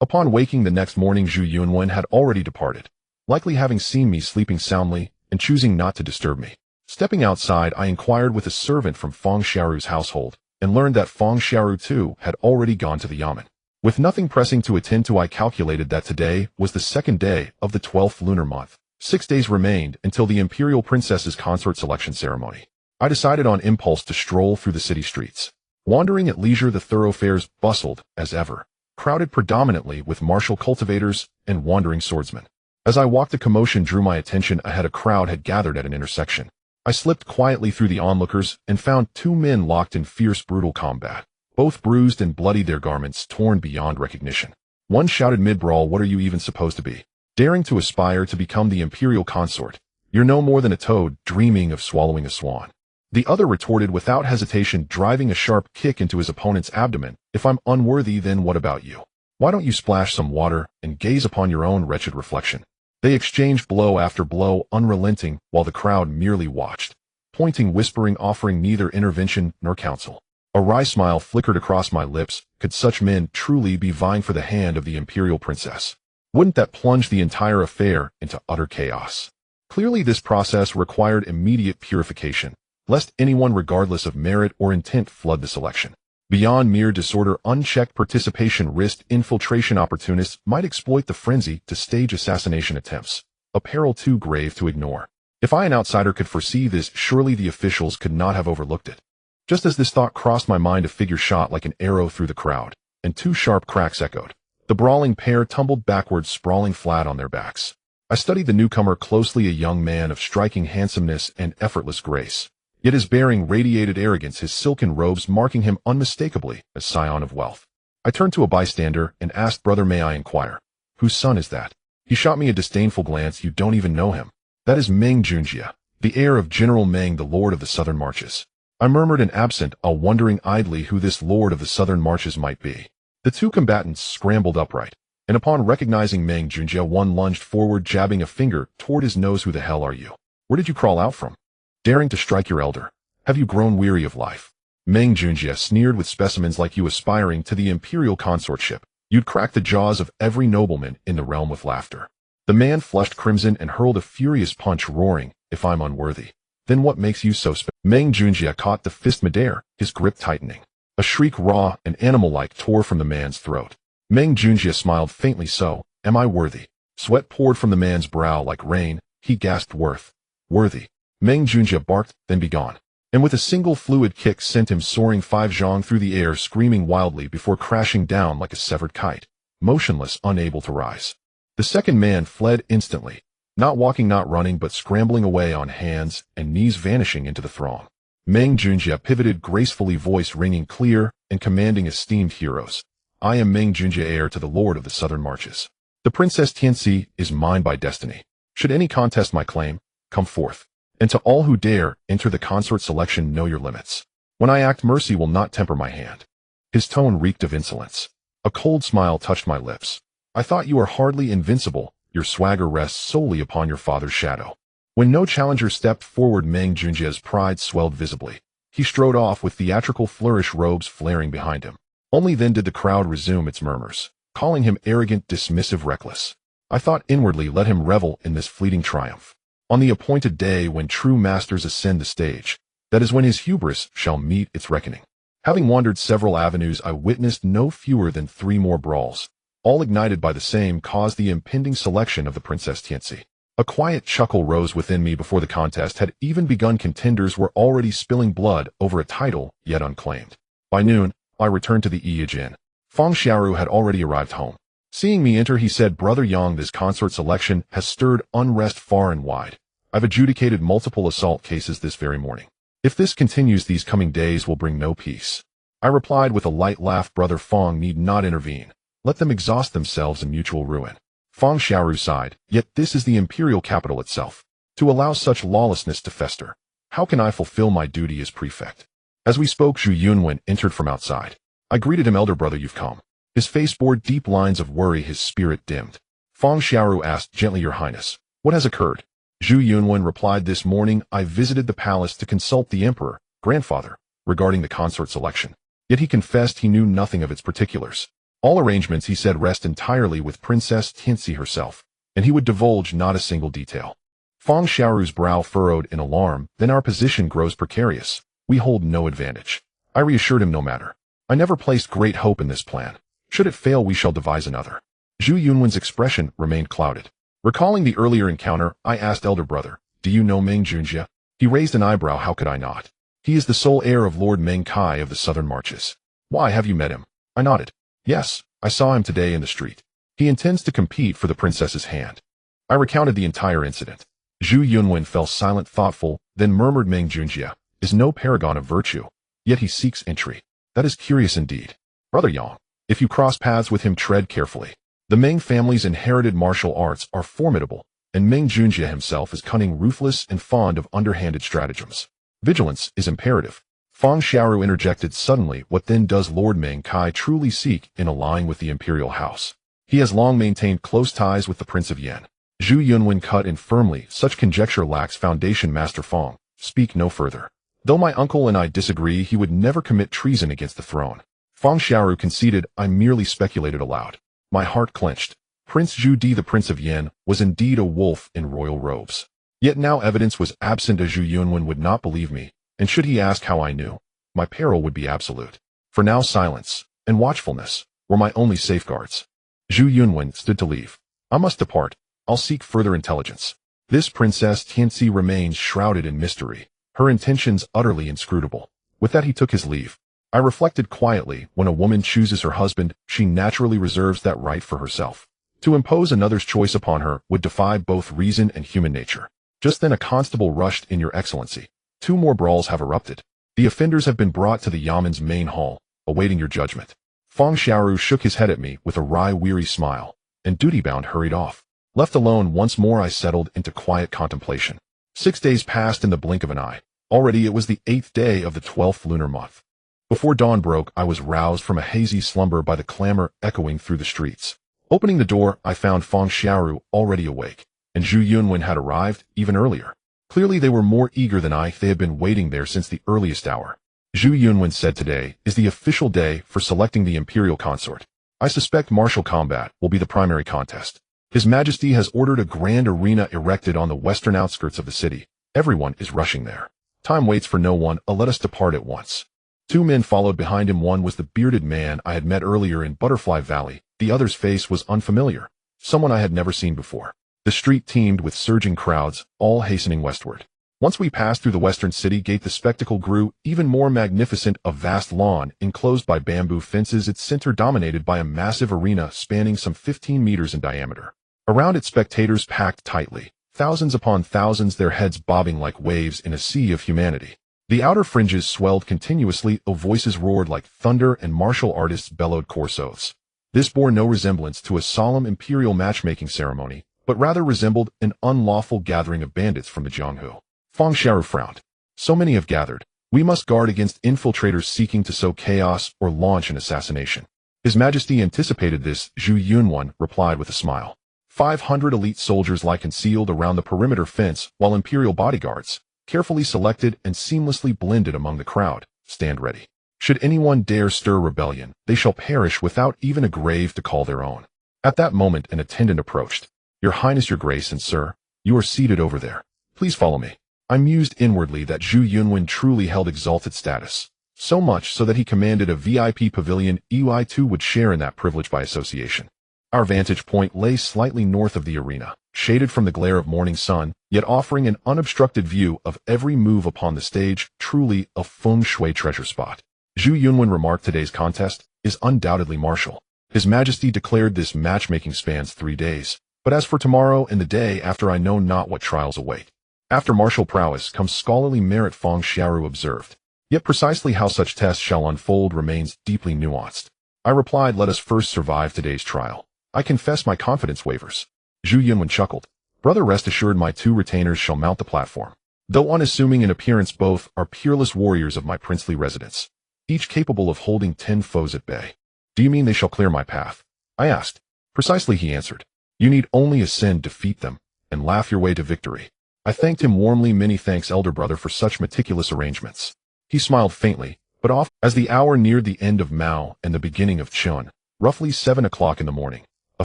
Upon waking the next morning, Zhu Yunwen had already departed, likely having seen me sleeping soundly and choosing not to disturb me. Stepping outside, I inquired with a servant from Fang Xiaoru's household, and learned that Fang Xiaoru too had already gone to the yamen. With nothing pressing to attend to, I calculated that today was the 2nd day of the 12th lunar month. 6 days remained until the imperial princess's consort selection ceremony. I decided on impulse to stroll through the city streets. Wandering at leisure, the thoroughfares bustled as ever, crowded predominantly with martial cultivators and wandering swordsmen. As I walked, a commotion drew my attention. A crowd had gathered at an intersection. I slipped quietly through the onlookers and found 2 men locked in fierce, brutal combat, both bruised and bloody, their garments torn beyond recognition. One shouted mid-brawl, "What are you even supposed to be? Daring to aspire to become the imperial consort? You're no more than a toad dreaming of swallowing a swan." The other retorted without hesitation, driving a sharp kick into his opponent's abdomen, "If I'm unworthy, then what about you? Why don't you splash some water and gaze upon your own wretched reflection?" They exchanged blow after blow, unrelenting, while the crowd merely watched, pointing, whispering, offering neither intervention nor counsel. A wry smile flickered across my lips. Could such men truly be vying for the hand of the imperial princess? Wouldn't that plunge the entire affair into utter chaos? Clearly this process required immediate purification, lest anyone regardless of merit or intent flood the selection. Beyond mere disorder, unchecked participation risked infiltration. Opportunists might exploit the frenzy to stage assassination attempts, a peril too grave to ignore. If I, an outsider, could foresee this, surely the officials could not have overlooked it. Just as this thought crossed my mind, a figure shot like an arrow through the crowd, and two sharp cracks echoed. The brawling pair tumbled backwards, sprawling flat on their backs. I studied the newcomer closely, a young man of striking handsomeness and effortless grace. Yet his bearing radiated arrogance, his silken robes marking him unmistakably as scion of wealth. I turned to a bystander and asked, "Brother, may I inquire? Whose son is that?" He shot me a disdainful glance. "You don't even know him. That is Meng Junjie, the heir of General Meng, the Lord of the Southern Marches." I murmured in absent awe, wondering idly who this Lord of the Southern Marches might be. The two combatants scrambled upright, and upon recognizing Meng Junjie, one lunged forward, jabbing a finger toward his nose. "Who the hell are you? Where did you crawl out from? Daring to strike your elder? Have you grown weary of life?" Meng Junjie sneered, "With specimens like you aspiring to the imperial consortship, you'd crack the jaws of every nobleman in the realm with laughter." The man flushed crimson and hurled a furious punch, roaring, "If I'm unworthy, then what makes you so special?" Meng Junjie caught the fist midair, his grip tightening. A shriek, raw and animal-like, tore from the man's throat. Meng Junjie smiled faintly. "So, am I worthy?" Sweat poured from the man's brow like rain. He gasped, Worthy. Meng Junjie barked, "Then be gone," and with a single fluid kick sent him soaring 5 zhang through the air, screaming wildly before crashing down like a severed kite, motionless, unable to rise. The second man fled instantly, not walking, not running, but scrambling away on hands and knees, vanishing into the throng. Meng Junjie pivoted gracefully, voice ringing clear and commanding, "Esteemed heroes, I am Meng Junjie, heir to the Lord of the Southern Marches. The Princess Tianxi is mine by destiny. Should any contest my claim, come forth. And to all who dare enter the consort selection, know your limits. When I act, mercy will not temper my hand." His tone reeked of insolence. A cold smile touched my lips. "I thought you are hardly invincible. Your swagger rests solely upon your father's shadow." When no challenger stepped forward, Meng Junjie's pride swelled visibly. He strode off with theatrical flourish, robes flaring behind him. Only then did the crowd resume its murmurs, calling him arrogant, dismissive, reckless. I thought inwardly, let him revel in this fleeting triumph. On the appointed day when true masters ascend the stage, that is when his hubris shall meet its reckoning. Having wandered several avenues, I witnessed no fewer than 3 more brawls, all ignited by the same cause, the impending selection of the Princess Tianxi. A quiet chuckle rose within me. Before the contest had even begun, contenders were already spilling blood over a title yet unclaimed. By noon, I returned to the Iyajin. Fang Xiaoru had already arrived home. Seeing me enter, he said, "Brother Yang, this consort selection has stirred unrest far and wide. I've adjudicated multiple assault cases this very morning. If this continues, these coming days will bring no peace." I replied with a light laugh, "Brother Fang need not intervene. Let them exhaust themselves in mutual ruin." Fang Xiaoru sighed, "Yet this is the imperial capital itself. To allow such lawlessness to fester, how can I fulfill my duty as prefect?" As we spoke, Zhu Yunwen entered from outside. I greeted him. "Elder brother, you've come." His face bore deep lines of worry, his spirit dimmed. Fang Xiaoru asked gently, "Your Highness, what has occurred?" Zhu Yunwen replied, "This morning I visited the palace to consult the emperor, grandfather, regarding the consort selection. Yet he confessed he knew nothing of its particulars. All arrangements, he said, rest entirely with Princess Tianxi herself, and he would divulge not a single detail." Fang Xiaoru's brow furrowed in alarm. "Then our position grows precarious. We hold no advantage." I reassured him, "No matter. I never placed great hope in this plan. Should it fail, we shall devise another." Zhu Yunwen's expression remained clouded. Recalling the earlier encounter, I asked, "Elder brother, do you know Meng Junjie?" He raised an eyebrow. "How could I not? He is the sole heir of Lord Meng Kai of the Southern Marches." "Why, have you met him?" I nodded. "Yes, I saw him today in the street. He intends to compete for the princess's hand." I recounted the entire incident. Zhu Yunwen fell silent, thoughtful, then murmured, "Meng Junjie is no paragon of virtue, yet he seeks entry. That is curious indeed. Brother Yang, if you cross paths with him, tread carefully. The Meng family's inherited martial arts are formidable, and Meng Junjie himself is cunning, ruthless, and fond of underhanded stratagems. Vigilance is imperative." Fang Xiaoru interjected suddenly, "What then does Lord Meng Kai truly seek in allying with the imperial house? He has long maintained close ties with the Prince of Yan." Zhu Yunwen cut in firmly, "Such conjecture lacks foundation, Master Fang. Speak no further." Though my uncle and I disagree, he would never commit treason against the throne. Feng Xiaoru conceded. I merely speculated aloud. My heart clenched. Prince Zhu Di, the Prince of Yin, was indeed a wolf in royal robes. Yet now evidence was absent. Zhu Yunwen would not believe me, and should he ask how I knew, my peril would be absolute. For now silence and watchfulness were my only safeguards. Zhu Yunwen stood to leave. I must depart. I'll seek further intelligence. This Princess Tianxi remains shrouded in mystery, her intentions utterly inscrutable. With that he took his leave. I reflected quietly, when a woman chooses her husband, she naturally reserves that right for herself. To impose another's choice upon her would defy both reason and human nature. Just then a constable rushed in. Your Excellency, 2 more brawls have erupted. The offenders have been brought to the Yaman's main hall, awaiting your judgment. Feng Xiaoru shook his head at me with a wry, weary smile, and duty-bound hurried off. Left alone once more, I settled into quiet contemplation. 6 days passed in the blink of an eye. Already it was the 8th day of the 12th lunar month. Before dawn broke, I was roused from a hazy slumber by the clamor echoing through the streets. Opening the door, I found Feng Xiaoru already awake, and Zhu Yunwen had arrived even earlier. Clearly they were more eager than I. They had been waiting there since the earliest hour. Zhu Yunwen said today is the official day for selecting the imperial consort. I suspect martial combat will be the primary contest. His Majesty has ordered a grand arena erected on the western outskirts of the city. Everyone is rushing there. Time waits for no one. Let us depart at once. 2 men followed behind him. One was the bearded man I had met earlier in Butterfly Valley. The other's face was unfamiliar, someone I had never seen before. The street teemed with surging crowds, all hastening westward. Once we passed through the western city gate, the spectacle grew even more magnificent. A vast lawn, enclosed by bamboo fences, its center dominated by a massive arena spanning some 15 meters in diameter. Around it, spectators packed tightly, thousands upon thousands, their heads bobbing like waves in a sea of humanity. The outer fringes swelled continuously, voices roared like thunder, and martial artists bellowed coarse oaths. This bore no resemblance to a solemn imperial matchmaking ceremony, but rather resembled an unlawful gathering of bandits from the Jianghu. Feng Xiaoru frowned. So many have gathered. We must guard against infiltrators seeking to sow chaos or launch an assassination. His Majesty anticipated this, Zhu Yunwen replied with a smile. 500 elite soldiers lie concealed around the perimeter fence, while imperial bodyguards, carefully selected and seamlessly blended among the crowd, stand ready. Should anyone dare stir rebellion, they shall perish without even a grave to call their own. At that moment an attendant approached. Your Highness, your Grace, and sir, you are seated over there. Please follow me. I mused inwardly that Zhu Yunwen truly held exalted status, so much so that he commanded a VIP pavilion. I too would share in that privilege by association. Our vantage point lay slightly north of the arena, shaded from the glare of morning sun, yet offering an unobstructed view of every move upon the stage, truly a feng shui treasure spot. Zhu Yunwen remarked, today's contest is undoubtedly martial. His Majesty declared this matchmaking spans 3 days, but as for tomorrow and the day after, I know not what trials await. After martial prowess comes scholarly merit, Feng Xiaoru observed. Yet precisely how such tests shall unfold remains deeply nuanced. I replied, let us first survive today's trial. I confess my confidence wavers. Zhu Yunwen chuckled. Brother, rest assured my 2 retainers shall mount the platform. Though unassuming in appearance, both are peerless warriors of my princely residence, each capable of holding 10 foes at bay. Do you mean they shall clear my path? I asked. Precisely, he answered. You need only ascend, defeat them, and laugh your way to victory. I thanked him warmly. Many thanks, elder brother, for such meticulous arrangements. He smiled faintly, but off. As the hour neared the end of Mao and the beginning of Chun, roughly 7 o'clock in the morning, a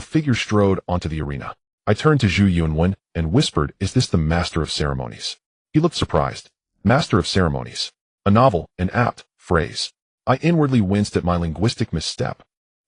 figure strode onto the arena. I turned to Zhu Yunwen and whispered, is this the Master of Ceremonies? He looked surprised. Master of Ceremonies. A novel, an apt phrase. I inwardly winced at my linguistic misstep.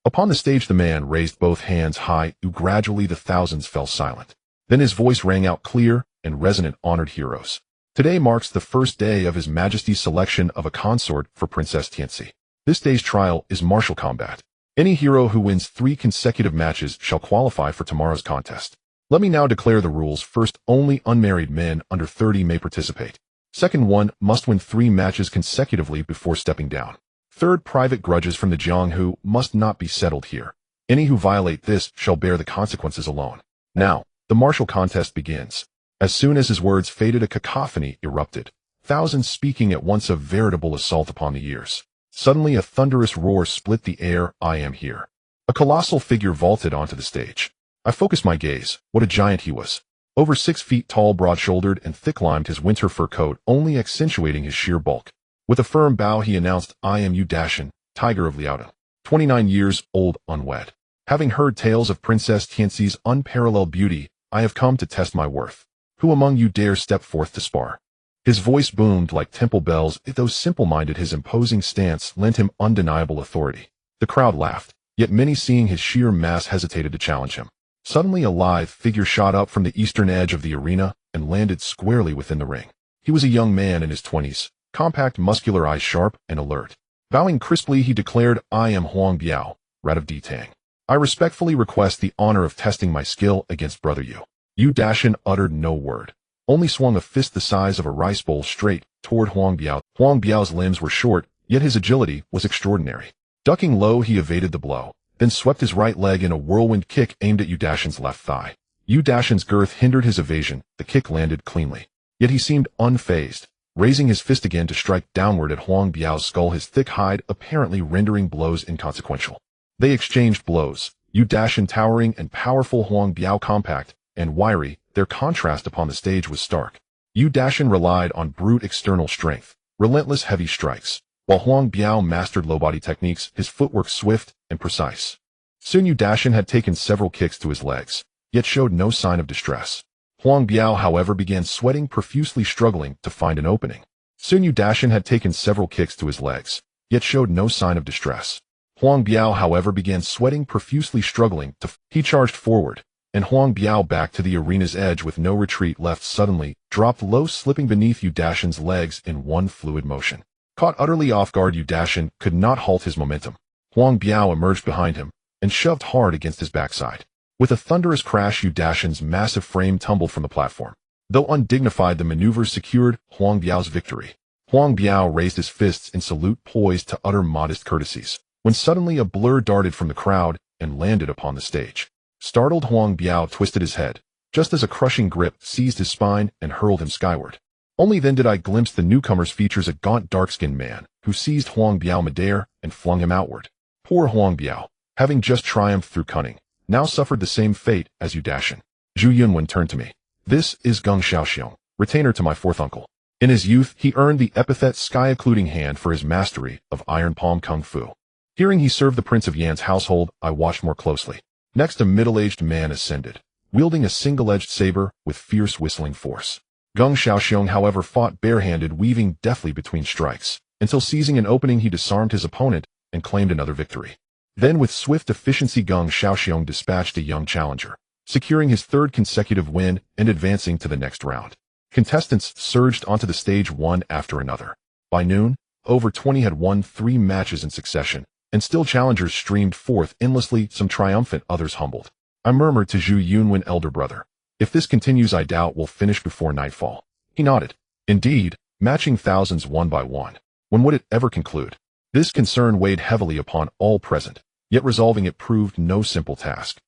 Upon the stage the man raised both hands high. Gradually the thousands fell silent. Then his voice rang out clear and resonant. Honored heroes. Today marks the first day of His Majesty's selection of a consort for Princess Tianxi. This day's trial is martial combat. Any hero who wins 3 consecutive matches shall qualify for tomorrow's contest. Let me now declare the rules. First, only unmarried men under 30 may participate. Second, one must win 3 matches consecutively before stepping down. Third, private grudges from the Jianghu must not be settled here. Any who violate this shall bear the consequences alone. Now, the martial contest begins. As soon as his words faded, a cacophony erupted. Thousands speaking at once, a veritable assault upon the ears. Suddenly a thunderous roar split the air. I am here. A colossal figure vaulted onto the stage. I focused my gaze. What a giant he was. Over 6 feet tall, broad-shouldered, and thick-limed, his winter fur coat only accentuating his sheer bulk. With a firm bow, he announced, "I am Yu Dashin, Tiger of Liaoda, 29 years old, unwed. Having heard tales of Princess Tianxi's unparalleled beauty, I have come to test my worth. Who among you dares step forth to spar?" His voice boomed like temple bells, though simple-minded, his imposing stance lent him undeniable authority. The crowd laughed, yet many, seeing his sheer mass, hesitated to challenge him. Suddenly a lithe figure shot up from the eastern edge of the arena and landed squarely within the ring. He was a young man in his 20s, compact, muscular, eyes sharp and alert. Bowing crisply, he declared, "I am Huang Biao, Rat of Ditang. I respectfully request the honor of testing my skill against Brother Yu." Yu Dashin uttered no word, only swung a fist the size of a rice bowl straight toward Huang Biao. Huang Biao's limbs were short, yet his agility was extraordinary. Ducking low, he evaded the blow, then swept his right leg in a whirlwind kick aimed at Yu Dashin's left thigh. Yu Dashin's girth hindered his evasion. The kick landed cleanly, yet he seemed unfazed, raising his fist again to strike downward at Huang Biao's skull, his thick hide apparently rendering blows inconsequential. They exchanged blows, Yu Dashin towering and powerful, Huang Biao compact and wiry. Their contrast upon the stage was stark. Yu Dashin relied on brute external strength, relentless heavy strikes, while Huang Biao mastered low body techniques, his footwork swift and precise. Soon Yu Dashin had taken several kicks to his legs, yet showed no sign of distress. Huang Biao, however, began sweating profusely, struggling to find an opening. Soon Yu Dashin had taken several kicks to his legs, yet showed no sign of distress. Huang Biao, however, began sweating profusely, struggling to He charged forward, and Huang Biao, back to the arena's edge with no retreat left, suddenly dropped low, slipping beneath Yu Dashin's legs in one fluid motion. Caught utterly off guard, Yu Dashin could not halt his momentum. Huang Biao emerged behind him and shoved hard against his backside. With a thunderous crash, Yu Dashin's massive frame tumbled from the platform. Though undignified, the maneuver secured Huang Biao's victory. Huang Biao raised his fists in salute, poised to utter modest courtesies, when suddenly a blur darted from the crowd and landed upon the stage. Startled, Huang Biao twisted his head, just as a crushing grip seized his spine and hurled him skyward. Only then did I glimpse the newcomer's features, a gaunt, dark-skinned man who seized Huang Biao midair and flung him outward. Poor Huang Biao, having just triumphed through cunning, now suffered the same fate as Yu Dashin. Zhu Yunwen turned to me. "This is Geng Xiaoxiong, retainer to my fourth uncle. In his youth, he earned the epithet Sky-Occluding Hand for his mastery of Iron Palm Kung Fu. Hearing he served the Prince of Yan's household, I watched more closely. Next, a middle-aged man ascended, wielding a single-edged saber with fierce whistling force. Geng Xiaoxiong, however, fought barehanded, weaving deftly between strikes, until seizing an opening he disarmed his opponent and claimed another victory. Then with swift efficiency, Geng Xiaoxiong dispatched a young challenger, securing his third consecutive win and advancing to the next round. Contestants surged onto the stage one after another. By noon, over 20 had won 3 matches in succession, and still challengers streamed forth endlessly, some triumphant, others humbled. I murmured to Zhu Yunwen, "Elder brother, if this continues, I doubt we'll finish before nightfall." He nodded. Indeed, matching thousands one by one. When would it ever conclude? This concern weighed heavily upon all present, yet resolving it proved no simple task.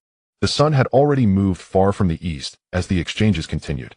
The sun had already moved far from the east as the exchanges continued.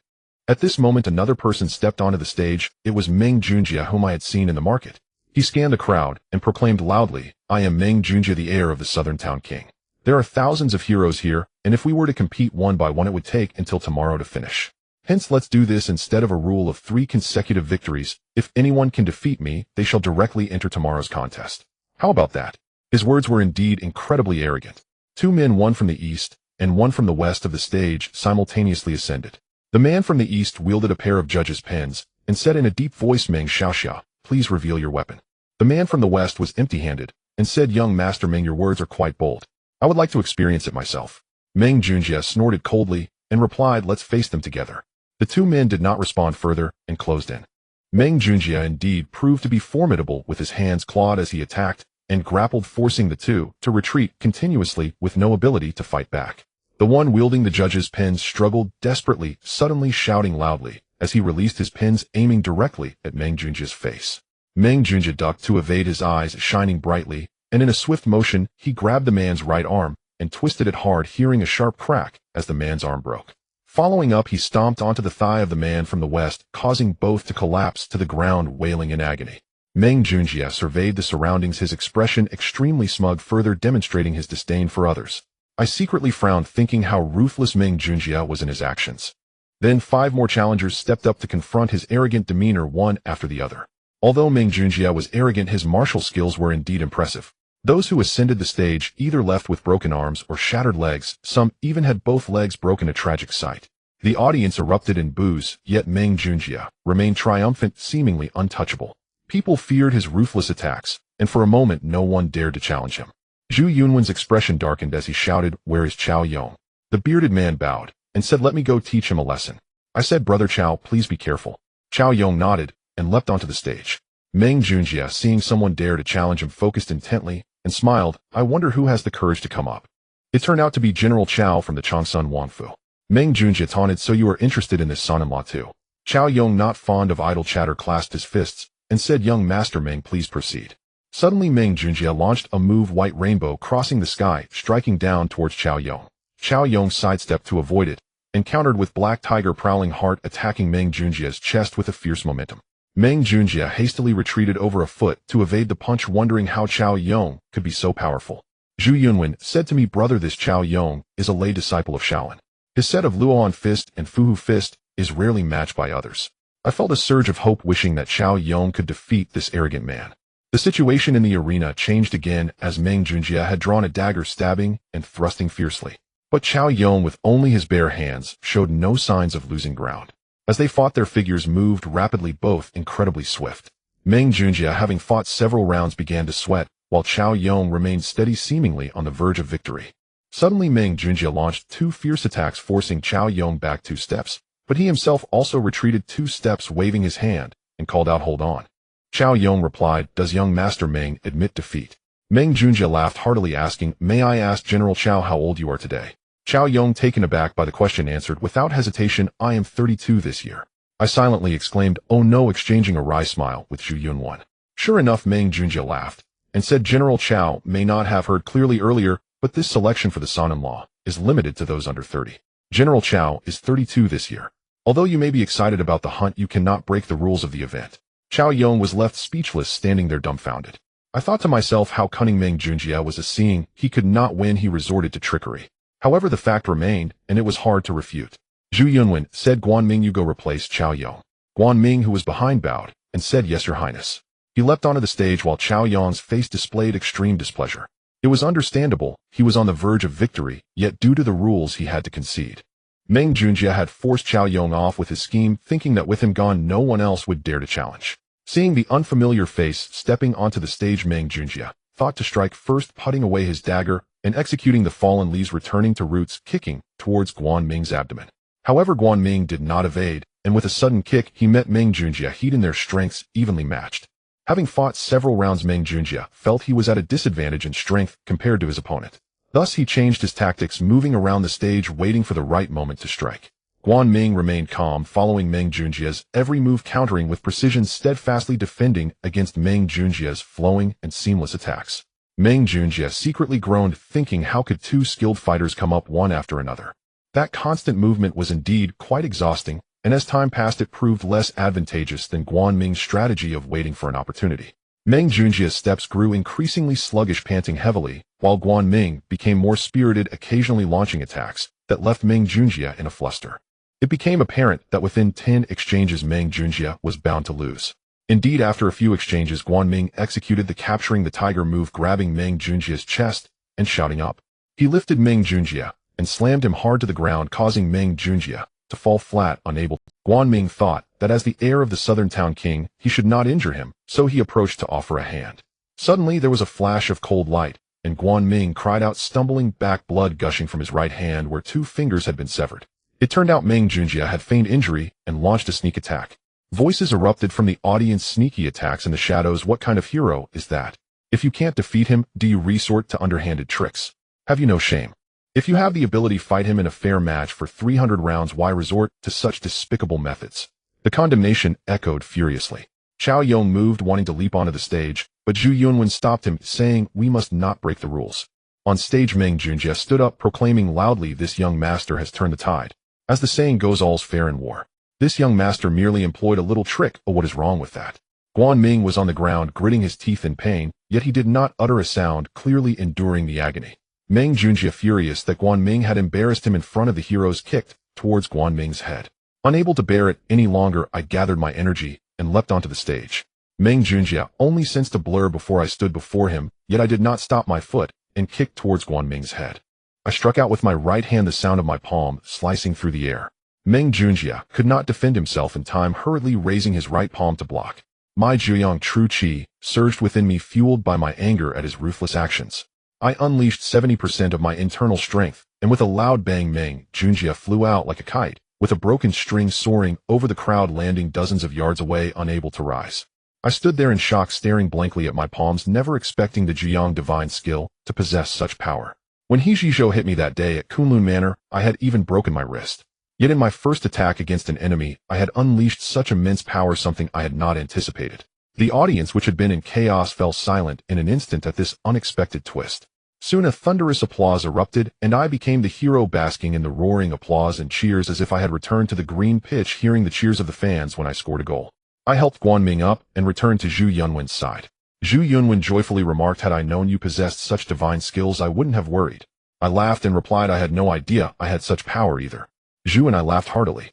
At this moment, another person stepped onto the stage. It was Meng Junjie, whom I had seen in the market. He scanned the crowd and proclaimed loudly, "I am Meng Junjie, the heir of the Southern Town King. There are thousands of heroes here, and if we were to compete one by one, it would take until tomorrow to finish. Hence, let's do this instead of a rule of 3 consecutive victories. If anyone can defeat me, they shall directly enter tomorrow's contest. How about that?" His words were indeed incredibly arrogant. 2 men, one from the east and one from the west of the stage, simultaneously ascended. The man from the east wielded a pair of judge's pens and said in a deep voice, "Meng Xiaoxia, please reveal your weapon." The man from the west was empty-handed and said, "Young Master Meng, your words are quite bold. I would like to experience it myself." Meng Junjie snorted coldly and replied, "Let's face them together." The 2 men did not respond further and closed in. Meng Junjie indeed proved to be formidable, with his hands clawed as he attacked and grappled, forcing the 2 to retreat continuously with no ability to fight back. The one wielding the judge's pens struggled desperately, suddenly shouting loudly as he released his pens, aiming directly at Meng Junjie's face. Meng Junjie ducked to evade his eyes shining brightly, and in a swift motion, he grabbed the man's right arm and twisted it hard, hearing a sharp crack as the man's arm broke. Following up, he stomped onto the thigh of the man from the west, causing both to collapse to the ground, wailing in agony. Meng Junjie surveyed the surroundings, his expression extremely smug, further demonstrating his disdain for others. I secretly frowned, thinking how ruthless Meng Junjie was in his actions. Then 5 more challengers stepped up to confront his arrogant demeanor one after the other. Although Meng Junjie was arrogant, his martial skills were indeed impressive. Those who ascended the stage either left with broken arms or shattered legs, some even had both legs broken, a tragic sight. The audience erupted in boos, yet Meng Junjie remained triumphant, seemingly untouchable. People feared his ruthless attacks, and for a moment no one dared to challenge him. Zhu Yunwen's expression darkened as he shouted, "Where is Chao Yong?" The bearded man bowed and said, "Let me go teach him a lesson." I said, "Brother Chao, please be careful." Chao Yong nodded and leapt onto the stage. Meng Junjie, seeing someone dare to challenge him, focused intently and smiled. "I wonder who has the courage to come up." It turned out to be General Chao from the Changsun Wangfu. Meng Junjie taunted, "So you are interested in this son-in-law too?" Chao Yong, not fond of idle chatter, clasped his fists and said, "Young Master Meng, please proceed." Suddenly Meng Junjie launched a move, white rainbow crossing the sky, striking down towards Chao Yong. Chao Yong sidestepped to avoid it and countered with Black Tiger Prowling Heart, attacking Meng Junjie's chest with a fierce momentum. Meng Junjie hastily retreated over a foot to evade the punch, wondering how Chao Yong could be so powerful. Zhu Yunwen said to me, "Brother, this Chao Yong is a lay disciple of Shaolin. His set of Luoan fist and Fuhu fist is rarely matched by others." I felt a surge of hope, wishing that Chao Yong could defeat this arrogant man. The situation in the arena changed again as Meng Junjie had drawn a dagger, stabbing and thrusting fiercely. But Chao Yong, with only his bare hands, showed no signs of losing ground. As they fought, their figures moved rapidly, both incredibly swift. Meng Junjie, having fought several rounds, began to sweat, while Chao Yong remained steady, seemingly on the verge of victory. Suddenly Meng Junjie launched 2 fierce attacks, forcing Chao Yong back 2 steps, but he himself also retreated 2 steps, waving his hand, and called out, "Hold on." Chao Yong replied, "Does young Master Meng admit defeat?" Meng Junjie laughed heartily, asking, "May I ask General Chao how old you are today?" Chao Yong, taken aback by the question, answered without hesitation, "I am 32 this year." I silently exclaimed, "Oh no," exchanging a wry smile with Zhu Yunwen. Sure enough, Meng Junjie laughed and said, "General Chao may not have heard clearly earlier, but this selection for the son-in-law is limited to those under 30. General Chao is 32 this year. Although you may be excited about the hunt, you cannot break the rules of the event." Chao Yong was left speechless, standing there dumbfounded. I thought to myself how cunning Meng Junjie was, as seeing he could not win, he resorted to trickery. However, the fact remained, and it was hard to refute. Zhu Yunwen said, "Guanming, you go replace Chao Yong." Guanming, who was behind, bowed and said, "Yes, Your Highness." He leapt onto the stage while Chao Yong's face displayed extreme displeasure. It was understandable, he was on the verge of victory, yet due to the rules he had to concede. Meng Junjie had forced Chao Yong off with his scheme, thinking that with him gone no one else would dare to challenge. Seeing the unfamiliar face stepping onto the stage, Meng Junjie thought to strike first, putting away his dagger and executing the fallen leaves, returning to roots, kicking towards Guanming's abdomen. However, Guanming did not evade, and with a sudden kick he met Meng Junjie heat, in their strengths evenly matched. Having fought several rounds, Meng Junjie felt he was at a disadvantage in strength compared to his opponent. Thus he changed his tactics, moving around the stage, waiting for the right moment to strike. Guanming remained calm, following Meng Junjie's every move, countering with precision, steadfastly defending against Meng Junjie's flowing and seamless attacks. Meng Junjie secretly groaned, thinking how could 2 skilled fighters come up one after another. That constant movement was indeed quite exhausting, and as time passed it proved less advantageous than Guanming's strategy of waiting for an opportunity. Meng Junjie's steps grew increasingly sluggish, panting heavily, while Guanming became more spirited, occasionally launching attacks that left Meng Junjie in a fluster. It became apparent that within 10 exchanges Meng Junjie was bound to lose. Indeed, after a few exchanges, Guanming executed the capturing the tiger move, grabbing Meng Junjie's chest and shouting up. He lifted Meng Junjie and slammed him hard to the ground, causing Meng Junjie to fall flat, unable. Guanming thought that as the heir of the Southern Town King, he should not injure him, so he approached to offer a hand. Suddenly there was a flash of cold light, and Guanming cried out, stumbling back, blood gushing from his right hand where 2 fingers had been severed. It turned out Meng Junjie had feigned injury and launched a sneak attack. Voices erupted from the audience. "Sneaky attacks in the shadows, what kind of hero is that? If you can't defeat him, do you resort to underhanded tricks? Have you no shame? If you have the ability, fight him in a fair match for 300 rounds, why resort to such despicable methods?" The condemnation echoed furiously. Chao Yong moved, wanting to leap onto the stage, but Zhu Yunwen stopped him, saying, "We must not break the rules." On stage, Meng Junjie stood up, proclaiming loudly, "This young master has turned the tide. As the saying goes, all's fair in war. This young master merely employed a little trick, but what is wrong with that?" Guanming was on the ground, gritting his teeth in pain, yet he did not utter a sound, clearly enduring the agony. Meng Junjie, furious that Guanming had embarrassed him in front of the heroes, kicked towards Guanming's head. Unable to bear it any longer, I gathered my energy and leapt onto the stage. Meng Junjie only sensed a blur before I stood before him, yet I did not stop my foot and kicked towards Guanming's head. I struck out with my right hand, the sound of my palm slicing through the air. Meng Junjie could not defend himself in time, hurriedly raising his right palm to block. My Jin Yong true chi surged within me, fueled by my anger at his ruthless actions. I unleashed 70% of my internal strength, and with a loud bang, Meng Junjie flew out like a kite, with a broken string soaring over the crowd, landing dozens of yards away, unable to rise. I stood there in shock, staring blankly at my palms, never expecting the Jin Yong divine skill to possess such power. When He Zhizhou hit me that day at Kunlun Manor, I had even broken my wrist. Yet in my first attack against an enemy, I had unleashed such immense power, something I had not anticipated. The audience, which had been in chaos, fell silent in an instant at this unexpected twist. Soon a thunderous applause erupted, and I became the hero, basking in the roaring applause and cheers as if I had returned to the green pitch, hearing the cheers of the fans when I scored a goal. I helped Guanming up and returned to Zhu Yunwen's side. Zhu Yunwen joyfully remarked, "Had I known you possessed such divine skills, I wouldn't have worried." I laughed and replied I had no idea I had such power either. Zhu and I laughed heartily.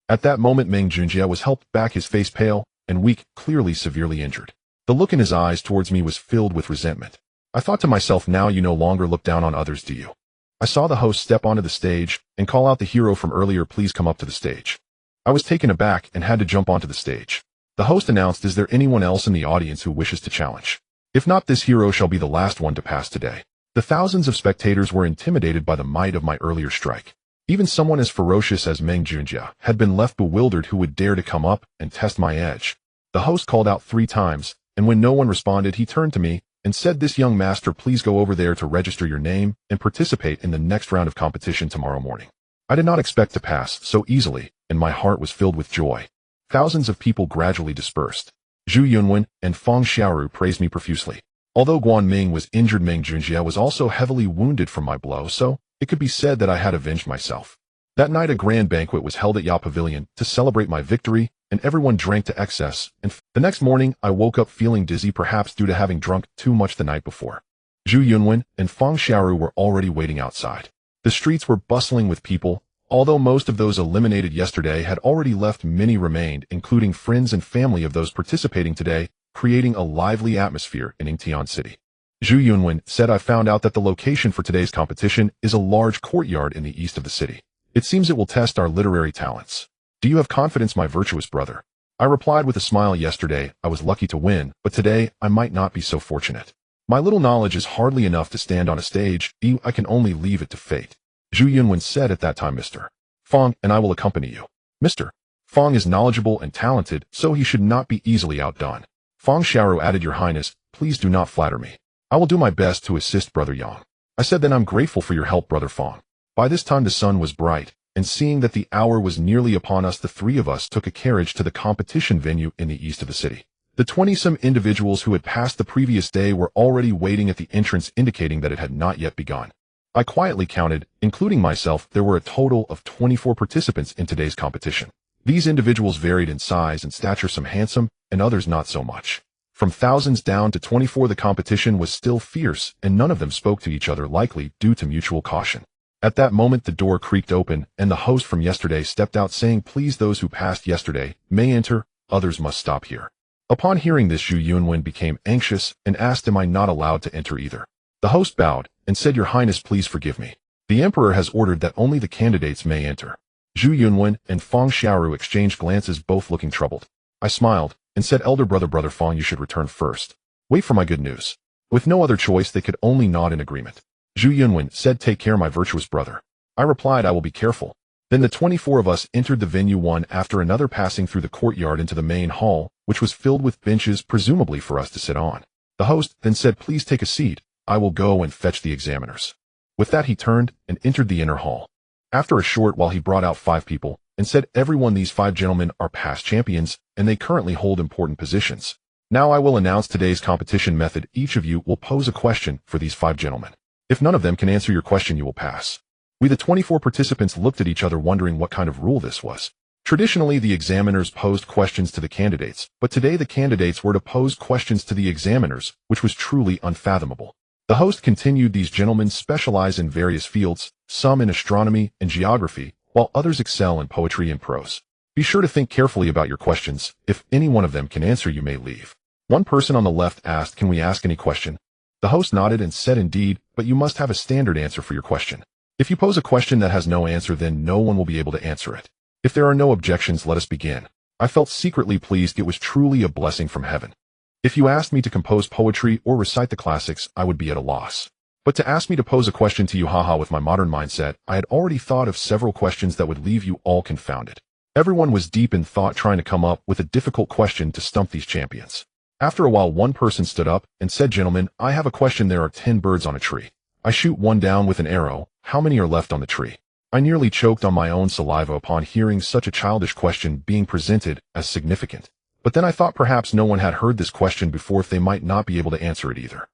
At that moment, Meng Junjie was helped back, his face pale and weak, clearly severely injured. The look in his eyes towards me was filled with resentment. I thought to myself, now you no longer look down on others, do you? I saw the host step onto the stage and call out the hero from earlier, "Please come up to the stage." I was taken aback and had to jump onto the stage. The host announced, "Is there anyone else in the audience who wishes to challenge? If not, this hero shall be the last one to pass today." The thousands of spectators were intimidated by the might of my earlier strike. Even someone as ferocious as Meng Junjie had been left bewildered. Who would dare to come up and test my edge? The host called out 3 times, and when no one responded, he turned to me and said, "This young master, please go over there to register your name and participate in the next round of competition tomorrow morning." I did not expect to pass so easily, and my heart was filled with joy. Thousands of people gradually dispersed. Zhu Yunwen and Feng Xiaoru praised me profusely. Although Guanming was injured, Meng Junjie was also heavily wounded from my blow, so it could be said that I had avenged myself. That night a grand banquet was held at Ya Pavilion to celebrate my victory, and everyone drank to excess, and the next morning I woke up feeling dizzy, perhaps due to having drunk too much the night before. Zhu Yunwen and Feng Xiaoru were already waiting outside. The streets were bustling with people. Although most of those eliminated yesterday had already left, many remained, including friends and family of those participating today, creating a lively atmosphere in Yingtian City. Zhu Yunwen said, "I found out that the location for today's competition is a large courtyard in the east of the city. It seems it will test our literary talents. Do you have confidence, my virtuous brother?" I replied with a smile, "Yesterday I was lucky to win, but today I might not be so fortunate. My little knowledge is hardly enough to stand on a stage. I can only leave it to fate." Zhu Yunwen said at that time, "Mr. Feng and I will accompany you. Mr. Feng is knowledgeable and talented, so he should not be easily outdone." Feng Xiaoru added, "Your Highness, please do not flatter me. I will do my best to assist Brother Yang." I said, "Then I'm grateful for your help, Brother Feng." By this time the sun was bright, and seeing that the hour was nearly upon us, the 3 of us took a carriage to the competition venue in the east of the city. The 20-some individuals who had passed the previous day were already waiting at the entrance, indicating that it had not yet begun. I quietly counted, including myself, there were a total of 24 participants in today's competition. These individuals varied in size and stature, some handsome and others not so much. From thousands down to 24, the competition was still fierce, and none of them spoke to each other, likely due to mutual caution. At that moment the door creaked open, and the host from yesterday stepped out, saying, "Please, those who passed yesterday may enter, others must stop here." Upon hearing this, Zhu Yunwen became anxious and asked, "Am I not allowed to enter either?" The host bowed and said, "Your Highness, please forgive me. The Emperor has ordered that only the candidates may enter." Zhu Yunwen and Feng Xiaoru exchanged glances, both looking troubled. I smiled and said, "Elder Brother Feng, you should return first. Wait for my good news." With no other choice, they could only nod in agreement. Zhu Yunwen said, "Take care, my virtuous brother." I replied, "I will be careful." Then the 24 of us entered the venue one after another, passing through the courtyard into the main hall, which was filled with benches, presumably for us to sit on. The host then said, "Please take a seat. I will go and fetch the examiners." With that he turned and entered the inner hall. After a short while he brought out 5 people and said, "Everyone, these 5 gentlemen are past champions, and they currently hold important positions. Now I will announce today's competition method. Each of you will pose a question for these 5 gentlemen. If none of them can answer your question, you will pass." We, the 24 participants, looked at each other, wondering what kind of rule this was. Traditionally, the examiners posed questions to the candidates, but today the candidates were to pose questions to the examiners, which was truly unfathomable. The host continued, "These gentlemen specialize in various fields, some in astronomy and geography, while others excel in poetry and prose. Be sure to think carefully about your questions. If any one of them can answer, you may leave. One person on the left asked, "Can we ask any question?" The host nodded and said, "Indeed, but you must have a standard answer for your question. If you pose a question that has no answer, then no one will be able to answer it. If there are no objections, let us begin." I felt secretly pleased. It was truly a blessing from heaven. If you asked me to compose poetry or recite the classics, I would be at a loss. But to ask me to pose a question to you, haha, with my modern mindset, I had already thought of several questions that would leave you all confounded. Everyone was deep in thought trying to come up with a difficult question to stump these champions. After a while, one person stood up and said, "Gentlemen, I have a question. There are 10 birds on a tree. I shoot one down with an arrow. How many are left on the tree?" I nearly choked on my own saliva upon hearing such a childish question being presented as significant. But then I thought perhaps no one had heard this question before, if they might not be able to answer it either.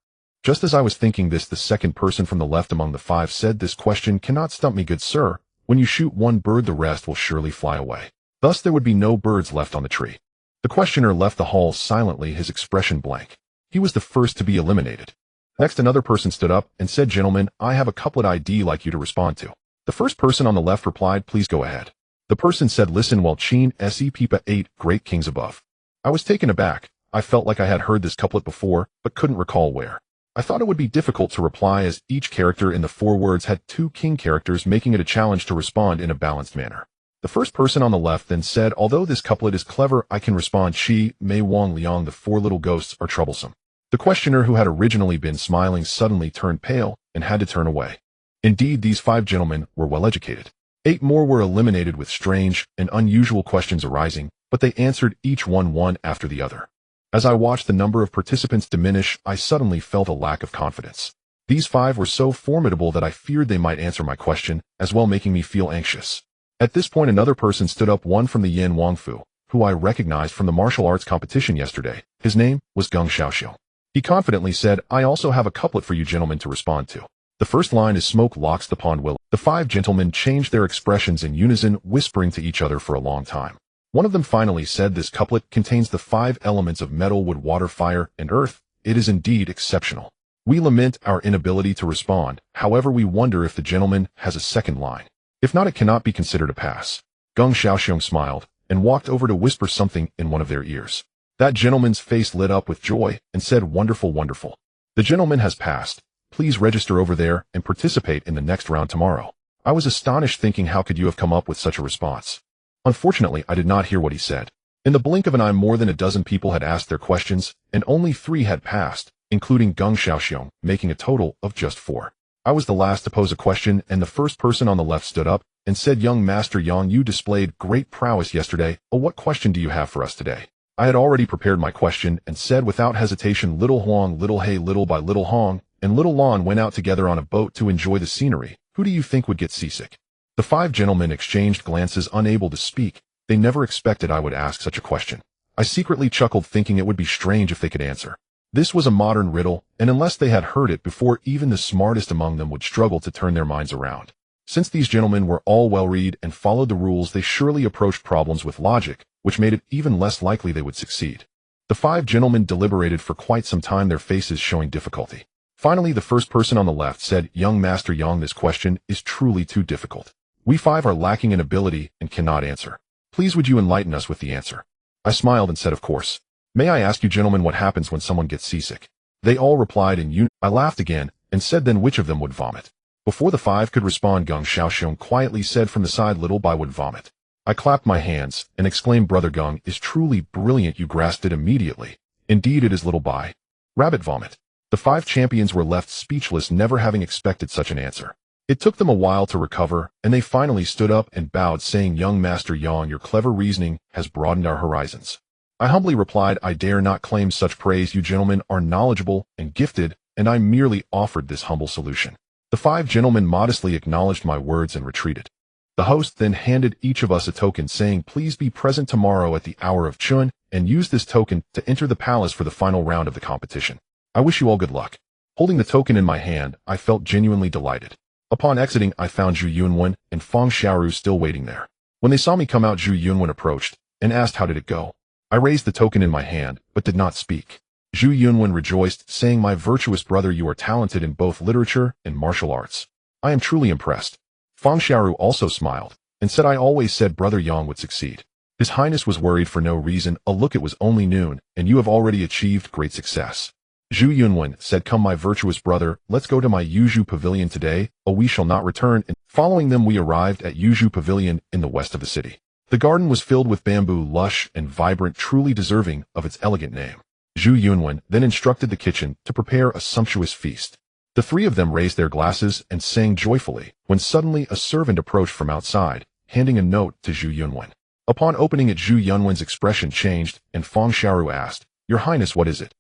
Just as I was thinking this, the second person from the left among the 5 said, "This question cannot stump me, good sir. When you shoot one bird, the rest will surely fly away. Thus there would be no birds left on the tree." The questioner left the hall silently, his expression blank. He was the first to be eliminated. Next, another person stood up and said, "Gentlemen, I have a couplet I'd like you to respond to." The first person on the left replied, "Please go ahead." The person said, "Listen while Chin se peepa 8 great kings above." I was taken aback. I felt like I had heard this couplet before, but couldn't recall where. I thought it would be difficult to reply, as each character in the 4 words had 2 king characters, making it a challenge to respond in a balanced manner. The first person on the left then said, "Although this couplet is clever, I can respond. Chi, Mei Wang Liang, the 4 little ghosts are troublesome." The questioner, who had originally been smiling, suddenly turned pale and had to turn away. Indeed, these 5 gentlemen were well educated. 8 more were eliminated with strange and unusual questions arising, but they answered each one after the other. As I watched the number of participants diminish, I suddenly felt a lack of confidence. These 5 were so formidable that I feared they might answer my question, as well, making me feel anxious. At this point, another person stood up, one from the Yin Wangfu, who I recognized from the martial arts competition yesterday. His name was Geng Xiaoxiu. He confidently said, "I also have a couplet for you gentlemen to respond to. The first line is, smoke locks the pond will." The 5 gentlemen changed their expressions in unison, whispering to each other for a long time. One of them finally said, "This couplet contains the 5 elements of metal, wood, water, fire, and earth. It is indeed exceptional. We lament our inability to respond. However, we wonder if the gentleman has a second line. If not, it cannot be considered a pass." Geng Xiaoxiu smiled and walked over to whisper something in one of their ears. That gentleman's face lit up with joy and said, "Wonderful, wonderful. The gentleman has passed. Please register over there and participate in the next round tomorrow." I was astonished, thinking, how could you have come up with such a response? Unfortunately, I did not hear what he said. In the blink of an eye, more than a dozen people had asked their questions, and only 3 had passed, including Geng Xiaoxiu, making a total of just 4. I was the last to pose a question, and the first person on the left stood up and said, "Young Master Yang, you displayed great prowess yesterday. What question do you have for us today?" I had already prepared my question and said without hesitation, "Little Huang, little He, little by little Hong, and little Lon went out together on a boat to enjoy the scenery. Who do you think would get seasick?" The 5 gentlemen exchanged glances, unable to speak. They never expected I would ask such a question. I secretly chuckled, thinking it would be strange if they could answer. This was a modern riddle, and unless they had heard it before, even the smartest among them would struggle to turn their minds around. Since these gentlemen were all well-read and followed the rules, they surely approached problems with logic, which made it even less likely they would succeed. The 5 gentlemen deliberated for quite some time, their faces showing difficulty. Finally, the first person on the left said, "Young Master Yang, this question is truly too difficult. We 5 are lacking in ability and cannot answer. Please would you enlighten us with the answer?" I smiled and said, "Of course. May I ask you gentlemen what happens when someone gets seasick?" They all replied in unison. I laughed again and said, "Then which of them would vomit?" Before the 5 could respond, Geng Xiaoxiu quietly said from the side, "Little Bai would vomit." I clapped my hands and exclaimed, "Brother Geng is truly brilliant. You grasped it immediately. Indeed, it is Little Bai. Rabbit vomit." The 5 champions were left speechless, never having expected such an answer. It took them a while to recover, and they finally stood up and bowed, saying, "Young Master Yang, your clever reasoning has broadened our horizons." I humbly replied, "I dare not claim such praise. You gentlemen are knowledgeable and gifted, and I merely offered this humble solution." The 5 gentlemen modestly acknowledged my words and retreated. The host then handed each of us a token, saying, "Please be present tomorrow at the hour of Chun, and use this token to enter the palace for the final round of the competition. I wish you all good luck." Holding the token in my hand, I felt genuinely delighted. Upon exiting, I found Zhu Yunwen and Fang Xiaoru still waiting there. When they saw me come out, Zhu Yunwen approached and asked, "How did it go?" I raised the token in my hand, but did not speak. Zhu Yunwen rejoiced, saying, "My virtuous brother, you are talented in both literature and martial arts. I am truly impressed." Fang Xiaoru also smiled and said I always said Brother Yong would succeed. His Highness was worried for no reason. A look, it was only noon, and you have already achieved great success. Zhu Yunwen said, come my virtuous brother, let's go to my Yuzhu Pavilion today, or we shall not return. And following them we arrived at Yuzhu Pavilion in the west of the city. The garden was filled with bamboo, lush and vibrant, truly deserving of its elegant name. Zhu Yunwen then instructed the kitchen to prepare a sumptuous feast. The three of them raised their glasses and sang joyfully, when suddenly a servant approached from outside, handing a note to Zhu Yunwen. Upon opening it, Zhu Yunwen's expression changed, and Feng Xiaoru asked, Your Highness, what is it?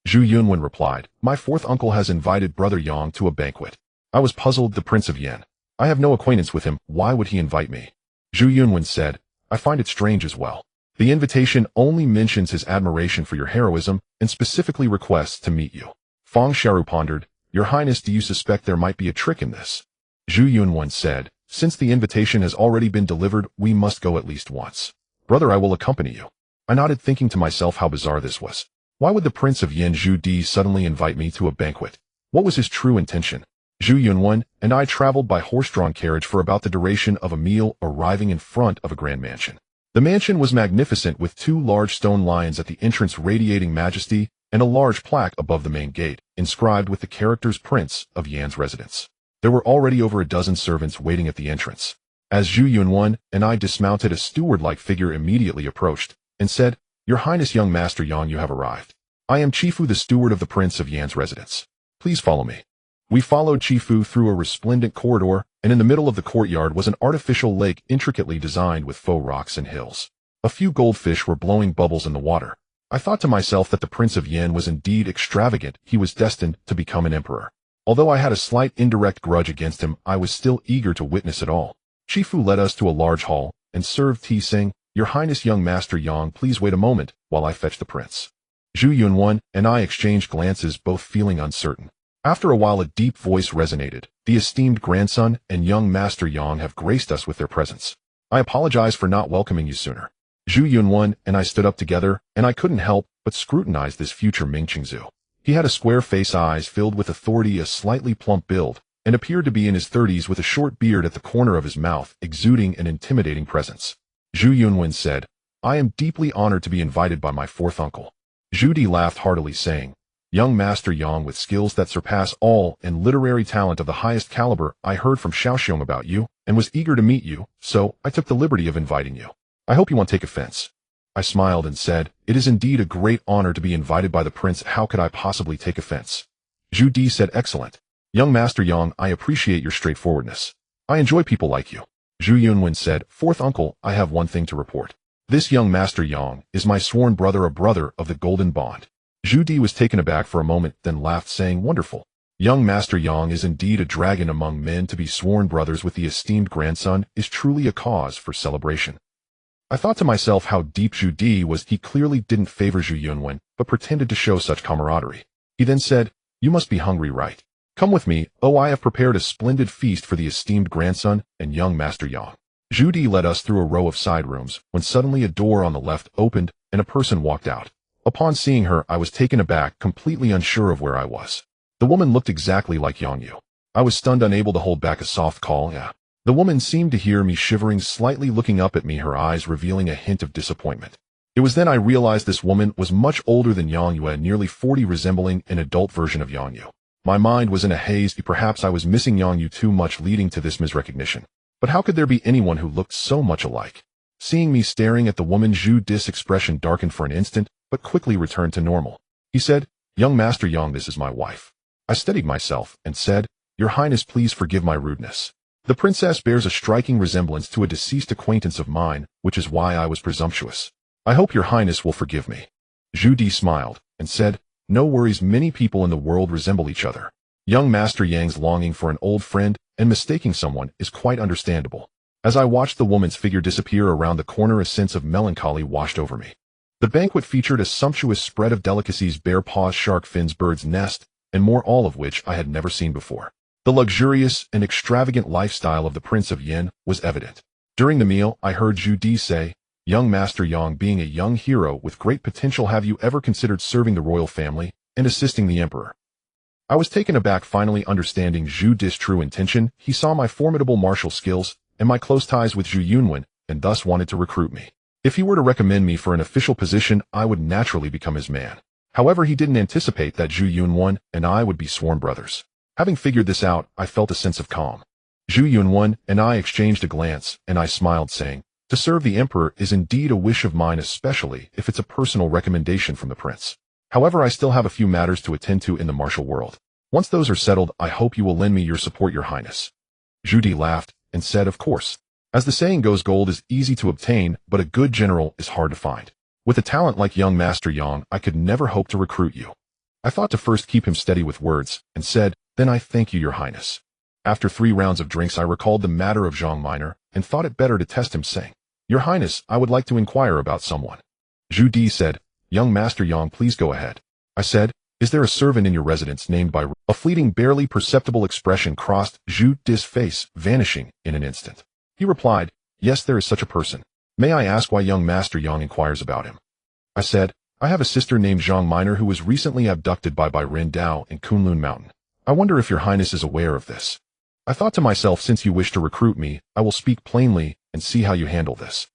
Zhu Yunwen replied, My fourth uncle has invited Brother Yong to a banquet. I was puzzled. The Prince of Yen. I have no acquaintance with him. Why would he invite me? Zhu Yunwen said, I find it strange as well. The invitation only mentions his admiration for your heroism and specifically requests to meet you. Feng Xiaoru pondered, Your Highness, do you suspect there might be a trick in this? Zhu Yunwen said, Since the invitation has already been delivered, we must go at least once. Brother, I will accompany you. I nodded, thinking to myself how bizarre this was. Why would the Prince of Yen Zhu Di suddenly invite me to a banquet? What was his true intention? Zhu Yunwen and I traveled by horse-drawn carriage for about the duration of a meal, arriving in front of a grand mansion. The mansion was magnificent, with two large stone lions at the entrance radiating majesty and a large plaque above the main gate, inscribed with the characters Prince of Yan's residence. There were already over a dozen servants waiting at the entrance. As Zhu Yunwen and I dismounted, a steward-like figure immediately approached and said, Your Highness, young Master Yang, you have arrived. I am Chifu, the steward of the Prince of Yan's residence. Please follow me. We followed Chifu through a resplendent corridor, and in the middle of the courtyard was an artificial lake intricately designed with faux rocks and hills. A few goldfish were blowing bubbles in the water. I thought to myself that the Prince of Yen was indeed extravagant. He was destined to become an emperor. Although I had a slight indirect grudge against him, I was still eager to witness it all. Chifu led us to a large hall and served tea, saying, Your Highness, young Master Yang, please wait a moment while I fetch the prince. Zhu Yunwen and I exchanged glances, both feeling uncertain. After a while, a deep voice resonated. The esteemed grandson and young Master Yang have graced us with their presence. I apologize for not welcoming you sooner. Zhu Yunwen and I stood up together, and I couldn't help but scrutinize this future Ming Qingzu. He had a square face, eyes filled with authority, a slightly plump build, and appeared to be in his 30s, with a short beard at the corner of his mouth, exuding an intimidating presence. Zhu Yunwen said, I am deeply honored to be invited by my fourth uncle. Zhu Di laughed heartily, saying, Young Master Yang, with skills that surpass all and literary talent of the highest caliber, I heard from Xiaoxiong about you and was eager to meet you, so I took the liberty of inviting you. I hope you won't take offense. I smiled and said, It is indeed a great honor to be invited by the prince. How could I possibly take offense? Zhu Di said, Excellent. Young Master Yang, I appreciate your straightforwardness. I enjoy people like you. Zhu Yunwen said, Fourth uncle, I have one thing to report. This young Master Yang is my sworn brother, a brother of the Golden Bond. Zhu Di was taken aback for a moment, then laughed, saying, Wonderful. Young Master Yang is indeed a dragon among men. To be sworn brothers with the esteemed grandson is truly a cause for celebration. I thought to myself how deep Zhu Di was. He clearly didn't favor Zhu Yunwen, but pretended to show such camaraderie. He then said, You must be hungry, right? Come with me. Oh, I have prepared a splendid feast for the esteemed grandson and young Master Yang. Zhu Di led us through a row of side rooms, when suddenly a door on the left opened and a person walked out. Upon seeing her, I was taken aback, completely unsure of where I was. The woman looked exactly like Yang Yu. I was stunned, unable to hold back a soft call. Yeah. The woman seemed to hear me, shivering slightly, looking up at me, her eyes revealing a hint of disappointment. It was then I realized this woman was much older than Yang Yu, nearly 40, resembling an adult version of Yang Yu. My mind was in a haze. Perhaps I was missing Yang Yu too much, leading to this misrecognition. But how could there be anyone who looked so much alike? Seeing me staring at the woman, Zhu Di's expression darkened for an instant, but quickly returned to normal. He said, Young Master Yang, this is my wife. I steadied myself and said, Your Highness, please forgive my rudeness. The princess bears a striking resemblance to a deceased acquaintance of mine, which is why I was presumptuous. I hope Your Highness will forgive me. Zhu Di smiled and said, No worries, many people in the world resemble each other. Young Master Yang's longing for an old friend and mistaking someone is quite understandable. As I watched the woman's figure disappear around the corner, a sense of melancholy washed over me. The banquet featured a sumptuous spread of delicacies: bear paws, shark fins, bird's nest, and more, all of which I had never seen before. The luxurious and extravagant lifestyle of the Prince of Yen was evident. During the meal, I heard Zhu Di say, Young Master Yang, being a young hero with great potential, have you ever considered serving the royal family and assisting the emperor? I was taken aback, finally understanding Zhu Di's true intention. He saw my formidable martial skills and my close ties with Zhu Yunwen, and thus wanted to recruit me. If he were to recommend me for an official position, I would naturally become his man. However, he didn't anticipate that Zhu Yunwen and I would be sworn brothers. Having figured this out, I felt a sense of calm. Zhu Yunwen and I exchanged a glance, and I smiled, saying, "To serve the emperor is indeed a wish of mine, especially if it's a personal recommendation from the prince. However, I still have a few matters to attend to in the martial world. Once those are settled, I hope you will lend me your support, your highness." Zhu Di laughed and said, "Of course. As the saying goes, gold is easy to obtain, but a good general is hard to find. With a talent like young Master Yang, I could never hope to recruit you." I thought to first keep him steady with words, and said, "Then I thank you, your highness." After 3 rounds of drinks, I recalled the matter of Zhang Minor, and thought it better to test him, saying, "Your highness, I would like to inquire about someone." Zhu Di said, "Young Master Yang, please go ahead." I said, "Is there a servant in your residence named by..." A fleeting, barely perceptible expression crossed Zhu Di's face, vanishing in an instant. He replied, "Yes, there is such a person. May I ask why young Master Yang inquires about him?" I said, "I have a sister named Zhang Minor who was recently abducted by Rin Dao in Kunlun Mountain. I wonder if your highness is aware of this." I thought to myself, since you wish to recruit me, I will speak plainly and see how you handle this.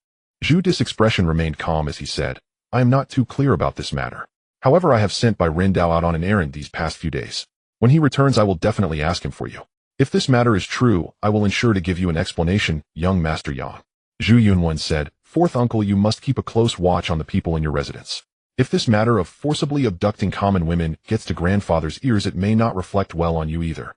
Zhu Di's expression remained calm as he said, "I am not too clear about this matter. However, I have sent Rin Dao out on an errand these past few days. When he returns, I will definitely ask him for you. If this matter is true, I will ensure to give you an explanation, young Master Yang." Zhu Yunwen said, "Fourth uncle, you must keep a close watch on the people in your residence. If this matter of forcibly abducting common women gets to grandfather's ears, it may not reflect well on you either."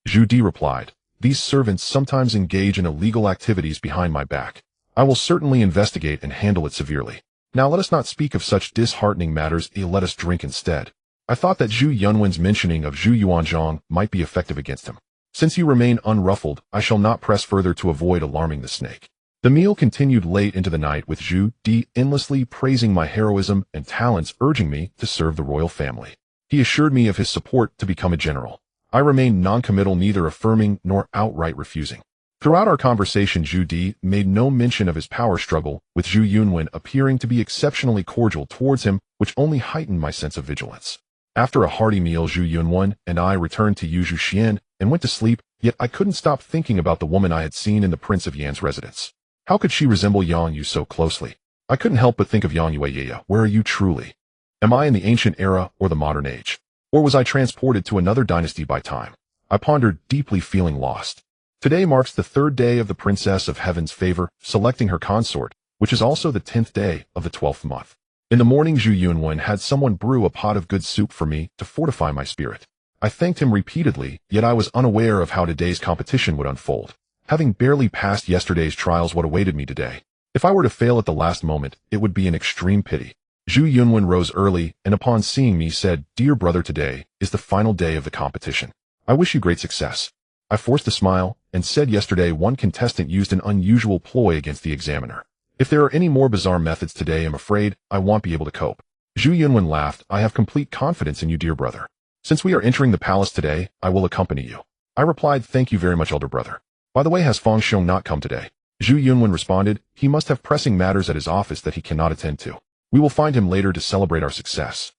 Zhu Di replied, "These servants sometimes engage in illegal activities behind my back. I will certainly investigate and handle it severely. Now let us not speak of such disheartening matters, let us drink instead." I thought that Zhu Yunwen's mentioning of Zhu Yuanzhang might be effective against him. Since you remain unruffled, I shall not press further to avoid alarming the snake. The meal continued late into the night, with Zhu Di endlessly praising my heroism and talents, urging me to serve the royal family. He assured me of his support to become a general. I remained non-committal, neither affirming nor outright refusing. Throughout our conversation, Zhu Di made no mention of his power struggle, with Zhu Yunwen appearing to be exceptionally cordial towards him, which only heightened my sense of vigilance. After a hearty meal, Zhu Yunwen and I returned to Yuzhu Xian and went to sleep, yet I couldn't stop thinking about the woman I had seen in the Prince of Yan's residence. How could she resemble Yang Yu so closely? I couldn't help but think of Yang Yue. Where are you truly? Am I in the ancient era or the modern age? Or was I transported to another dynasty by time? I pondered, deeply feeling lost. Today marks the 3rd day of the Princess of Heaven's favor selecting her consort, which is also the 10th day of the 12th month. In the morning, Zhu Yunwen had someone brew a pot of good soup for me to fortify my spirit. I thanked him repeatedly, yet I was unaware of how today's competition would unfold. Having barely passed yesterday's trials, what awaited me today? If I were to fail at the last moment, it would be an extreme pity. Zhu Yunwen rose early, and upon seeing me said, "Dear brother, today is the final day of the competition. I wish you great success." I forced a smile, and said, "Yesterday one contestant used an unusual ploy against the examiner. If there are any more bizarre methods today, I'm afraid I won't be able to cope." Zhu Yunwen laughed. "I have complete confidence in you, dear brother. Since we are entering the palace today, I will accompany you." I replied, "Thank you very much, elder brother. By the way, has Feng Xiong not come today?" Zhu Yunwen responded, "He must have pressing matters at his office that he cannot attend to. We will find him later to celebrate our success."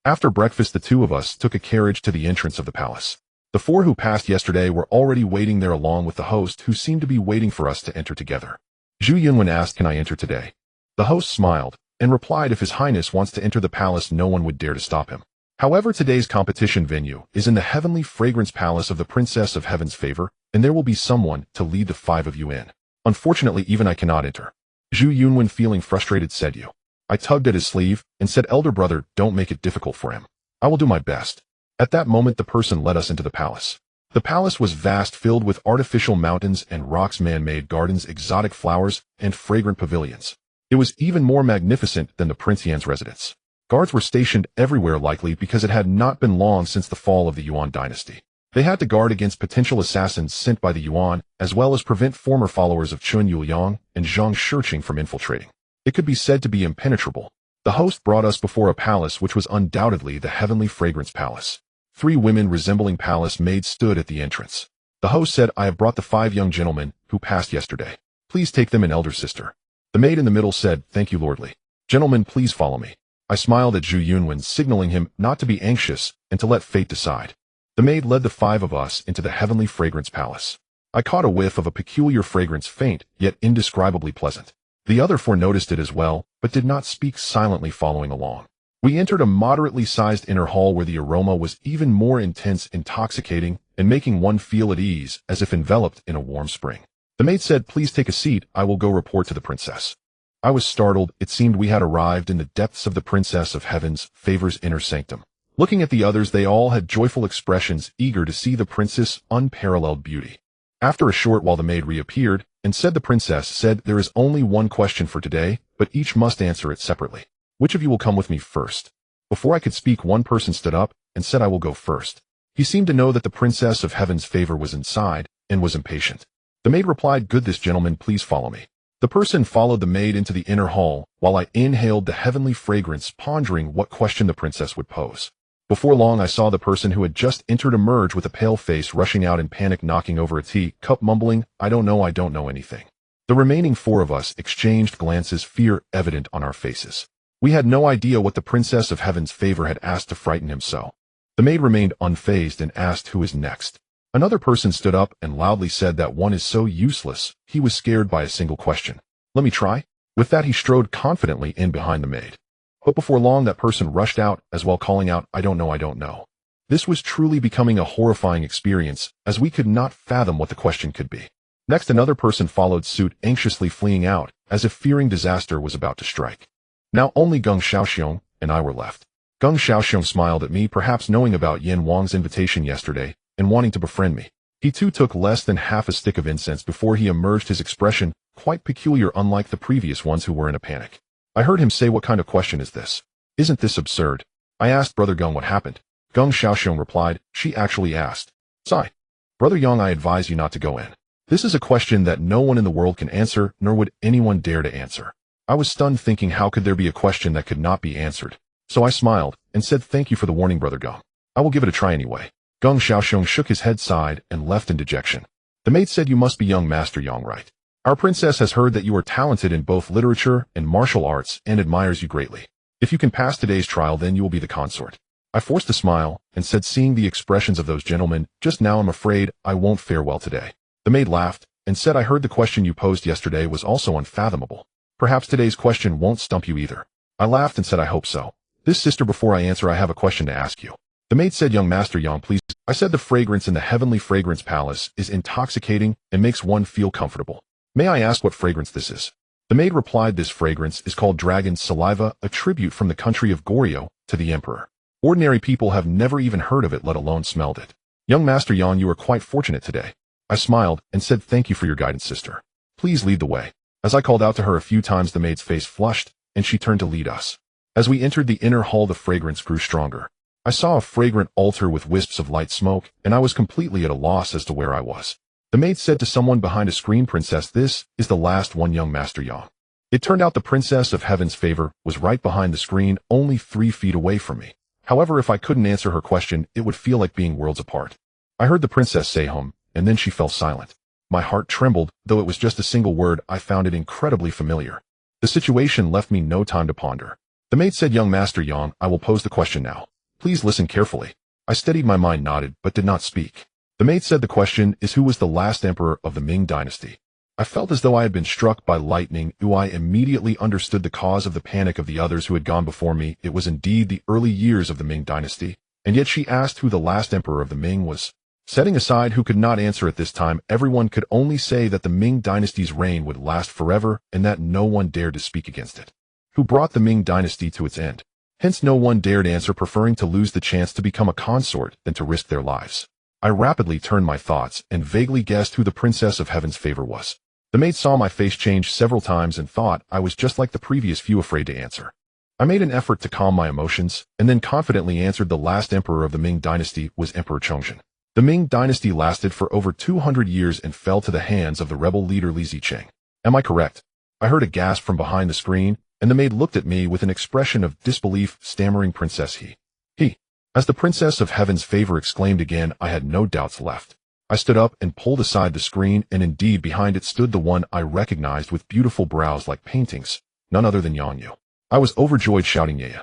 After breakfast, the 2 of us took a carriage to the entrance of the palace. The 4 who passed yesterday were already waiting there, along with the host, who seemed to be waiting for us to enter together. Zhu Yunwen asked, "Can I enter today?" The host smiled and replied, "If His Highness wants to enter the palace, no one would dare to stop him. However, today's competition venue is in the Heavenly Fragrance Palace of the Princess of Heaven's favor, and there will be someone to lead the 5 of you in. Unfortunately, even I cannot enter." Zhu Yunwen, feeling frustrated, said, "You." I tugged at his sleeve and said, "Elder brother, don't make it difficult for him. I will do my best." At that moment, the person led us into the palace. The palace was vast, filled with artificial mountains and rocks, man-made gardens, exotic flowers, and fragrant pavilions. It was even more magnificent than the Prince Yan's residence. Guards were stationed everywhere, likely because it had not been long since the fall of the Yuan dynasty. They had to guard against potential assassins sent by the Yuan, as well as prevent former followers of Chun Yuliang and Zhang Shiqing from infiltrating. It could be said to be impenetrable. The host brought us before a palace which was undoubtedly the Heavenly Fragrance Palace. 3 women resembling palace maids stood at the entrance. The host said, "I have brought the 5 young gentlemen who passed yesterday. Please take them in, elder sister." The maid in the middle said, "Thank you, lordly. Gentlemen, please follow me." I smiled at Zhu Yunwen, signaling him not to be anxious and to let fate decide. The maid led the 5 of us into the Heavenly Fragrance Palace. I caught a whiff of a peculiar fragrance, faint, yet indescribably pleasant. The other four noticed it as well, but did not speak, silently following along. We entered a moderately sized inner hall where the aroma was even more intense, intoxicating, and making one feel at ease, as if enveloped in a warm spring. The maid said, "Please take a seat, I will go report to the princess." I was startled. It seemed we had arrived in the depths of the Princess of Heaven's Favor's inner sanctum. Looking at the others, they all had joyful expressions, eager to see the princess' unparalleled beauty. After a short while the maid reappeared, and said, "The princess said there is only one question for today, but each must answer it separately. Which of you will come with me first?" Before I could speak, one person stood up and said, "I will go first." He seemed to know that the Princess of Heaven's Favor was inside, and was impatient. The maid replied, "Good, this gentleman, please follow me." The person followed the maid into the inner hall, while I inhaled the heavenly fragrance, pondering what question the princess would pose. Before long, I saw the person who had just entered emerge with a pale face, rushing out in panic, knocking over a tea cup, mumbling, I don't know anything." The remaining four of us exchanged glances, fear evident on our faces. We had no idea what the Princess of Heaven's Favor had asked to frighten him so. The maid remained unfazed and asked, "Who is next?" Another person stood up and loudly said, "That one is so useless, he was scared by a single question. Let me try." With that, he strode confidently in behind the maid. But before long, that person rushed out as well, calling out, I don't know. This was truly becoming a horrifying experience, as we could not fathom what the question could be. Next, another person followed suit, anxiously fleeing out, as if fearing disaster was about to strike. Now only Geng Xiaoxiong and I were left. Geng Xiaoxiong smiled at me, perhaps knowing about Yin Wang's invitation yesterday, and wanting to befriend me. He too took less than half a stick of incense before he emerged, his expression quite peculiar, unlike the previous ones who were in a panic. I heard him say, "What kind of question is this? Isn't this absurd?" I asked Brother Geng what happened. Geng Xiaoxiong replied, "She actually asked. Sigh. Brother Yang, I advise you not to go in. This is a question that no one in the world can answer, nor would anyone dare to answer." I was stunned, thinking, how could there be a question that could not be answered? So I smiled and said, "Thank you for the warning, Brother Geng. I will give it a try anyway." Geng Xiaoxiong shook his head, sighed, and left in dejection. The maid said, "You must be young Master Yang, right? Our princess has heard that you are talented in both literature and martial arts and admires you greatly. If you can pass today's trial, then you will be the consort." I forced a smile and said, "Seeing the expressions of those gentlemen just now, I'm afraid I won't fare well today." The maid laughed and said, "I heard the question you posed yesterday was also unfathomable. Perhaps today's question won't stump you either." I laughed and said, "I hope so. This, sister, before I answer, I have a question to ask you." The maid said, "Young Master Yang, please." I said, "The fragrance in the Heavenly Fragrance Palace is intoxicating and makes one feel comfortable. May I ask what fragrance this is?" The maid replied, "This fragrance is called Dragon's Saliva, a tribute from the country of Goryeo to the Emperor. Ordinary people have never even heard of it, let alone smelled it. Young Master Yang, you are quite fortunate today." I smiled and said, "Thank you for your guidance, sister. Please lead the way." As I called out to her a few times, the maid's face flushed, and she turned to lead us. As we entered the inner hall, the fragrance grew stronger. I saw a fragrant altar with wisps of light smoke, and I was completely at a loss as to where I was. The maid said to someone behind a screen, "Princess, this is the last one, young Master Yang." It turned out the Princess of Heaven's Favor was right behind the screen, only 3 feet away from me. However, if I couldn't answer her question, it would feel like being worlds apart. I heard the princess say hum, and then she fell silent. My heart trembled, though it was just a single word. I found it incredibly familiar. The situation left me no time to ponder. The maid said, "Young Master Yang, I will pose the question now. Please listen carefully." I steadied my mind, nodded, but did not speak. The maid said, "The question is, who was the last emperor of the Ming dynasty?" I felt as though I had been struck by lightning. I immediately understood the cause of the panic of the others who had gone before me. It was indeed the early years of the Ming dynasty, and yet she asked who the last emperor of the Ming was. Setting aside who could not answer at this time, everyone could only say that the Ming dynasty's reign would last forever and that no one dared to speak against it. Who brought the Ming dynasty to its end? Hence no one dared answer, preferring to lose the chance to become a consort than to risk their lives. I rapidly turned my thoughts and vaguely guessed who the Princess of Heaven's Favor was. The maid saw my face change several times and thought I was just like the previous few, afraid to answer. I made an effort to calm my emotions and then confidently answered, "The last emperor of the Ming dynasty was Emperor Chongzhen." The Ming dynasty lasted for over 200 years and fell to the hands of the rebel leader Li Zicheng. Am I correct? I heard a gasp from behind the screen, and the maid looked at me with an expression of disbelief, stammering, "Princess, he." As the Princess of Heaven's Favor exclaimed again, I had no doubts left. I stood up and pulled aside the screen, and indeed behind it stood the one I recognized, with beautiful brows like paintings, none other than Yang Yu. I was overjoyed, shouting, "Yeah."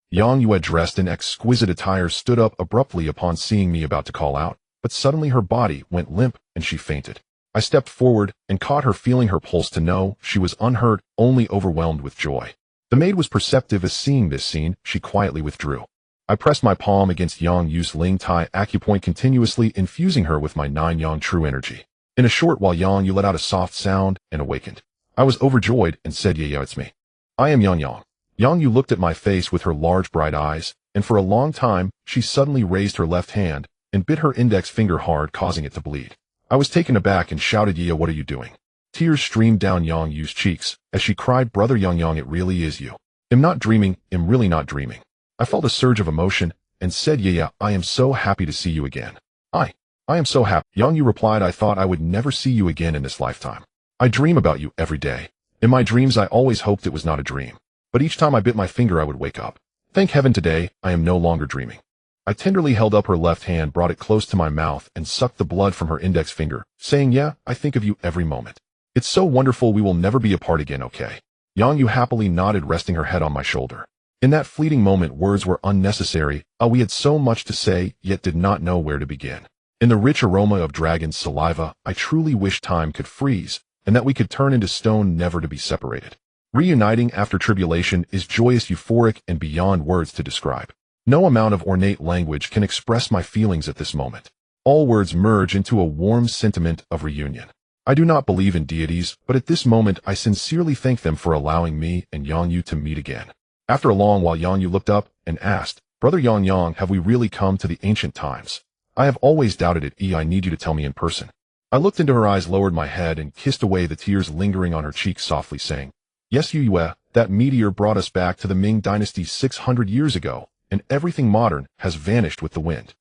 Yang Yu, dressed in exquisite attire, stood up abruptly upon seeing me, about to call out, but suddenly her body went limp and she fainted. I stepped forward and caught her, feeling her pulse to know she was unhurt, only overwhelmed with joy. The maid was perceptive as seeing this scene, she quietly withdrew. I pressed my palm against Yang Yu's Ling Tai acupoint, continuously infusing her with my 9 Yang true energy. In a short while, Yang Yu let out a soft sound and awakened. I was overjoyed and said, yeah, it's me. I am Yang Yang. Yang Yu looked at my face with her large bright eyes, and for a long time, she suddenly raised her left hand and bit her index finger hard, causing it to bleed. I was taken aback and shouted, yeah, what are you doing? Tears streamed down Yang Yu's cheeks as she cried, brother Yang Yang, it really is you. I'm not dreaming, I'm really not dreaming. I felt a surge of emotion and said, yeah, I am so happy to see you again. I am so happy. Yang Yu replied, I thought I would never see you again in this lifetime. I dream about you every day. In my dreams, I always hoped it was not a dream. But each time I bit my finger, I would wake up. Thank heaven today, I am no longer dreaming. I tenderly held up her left hand, brought it close to my mouth, and sucked the blood from her index finger, saying, yeah, I think of you every moment. It's so wonderful, we will never be apart again, okay? Yang Yu happily nodded, resting her head on my shoulder. In that fleeting moment, words were unnecessary. We had so much to say, yet did not know where to begin. In the rich aroma of dragon's saliva, I truly wish time could freeze, and that we could turn into stone, never to be separated. Reuniting after tribulation is joyous, euphoric, and beyond words to describe. No amount of ornate language can express my feelings at this moment. All words merge into a warm sentiment of reunion. I do not believe in deities, but at this moment I sincerely thank them for allowing me and Yang Yu to meet again. After a long while, Yang Yu looked up and asked, brother Yang Yang, have we really come to the ancient times? I have always doubted it. I need you to tell me in person. I looked into her eyes, lowered my head, and kissed away the tears lingering on her cheeks, softly saying, yes, Yu, that meteor brought us back to the Ming Dynasty 600 years ago, and everything modern has vanished with the wind.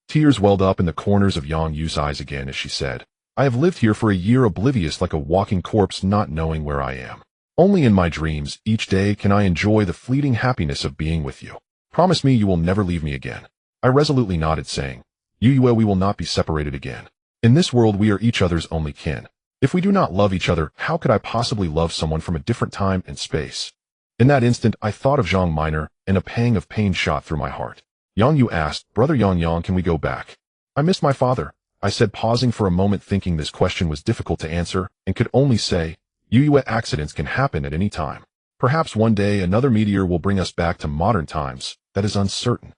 Tears welled up in the corners of Yang Yu's eyes again as she said, I have lived here for a year, oblivious like a walking corpse, not knowing where I am. Only in my dreams, each day, can I enjoy the fleeting happiness of being with you. Promise me you will never leave me again. I resolutely nodded, saying, Yu, we will not be separated again. In this world, we are each other's only kin. If we do not love each other, how could I possibly love someone from a different time and space? In that instant, I thought of Zhang Minor, and a pang of pain shot through my heart. Yang Yu asked, brother Yang Yang, can we go back? I miss my father, I said, pausing for a moment, thinking this question was difficult to answer, and could only say, Yu, accidents can happen at any time. Perhaps one day another meteor will bring us back to modern times. That is uncertain.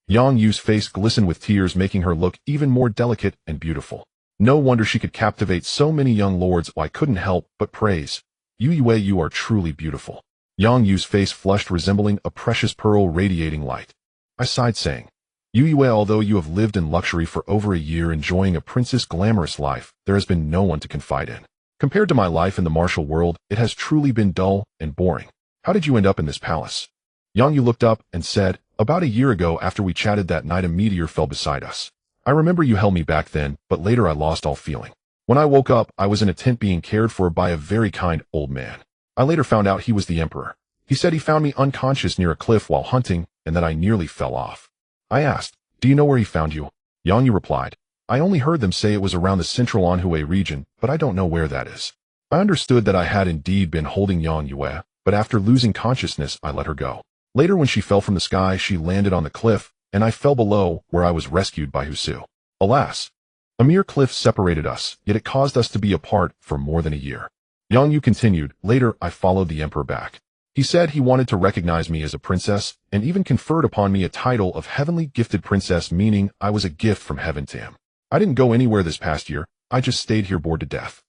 Yang Yu's face glistened with tears, making her look even more delicate and beautiful. No wonder she could captivate so many young lords. I couldn't help but praise, Yu, you are truly beautiful. Yang Yu's face flushed, resembling a precious pearl radiating light. I sighed, saying, Yu, although you have lived in luxury for over a year, enjoying a princess' glamorous life, there has been no one to confide in. Compared to my life in the martial world, it has truly been dull and boring. How did you end up in this palace? Yang Yu looked up and said, about a year ago, after we chatted that night, a meteor fell beside us. I remember you held me back then, but later I lost all feeling. When I woke up, I was in a tent being cared for by a very kind old man. I later found out he was the emperor. He said he found me unconscious near a cliff while hunting, and that I nearly fell off. I asked, do you know where he found you? Yang Yu replied, I only heard them say it was around the central Anhui region, but I don't know where that is. I understood that I had indeed been holding Yang Yu, but after losing consciousness, I let her go. Later, when she fell from the sky, she landed on the cliff, and I fell below, where I was rescued by Husu. Alas, a mere cliff separated us, yet it caused us to be apart for more than a year. Yang Yu continued, later I followed the emperor back. He said he wanted to recognize me as a princess, and even conferred upon me a title of heavenly gifted princess, meaning I was a gift from heaven to him. I didn't go anywhere this past year, I just stayed here bored to death.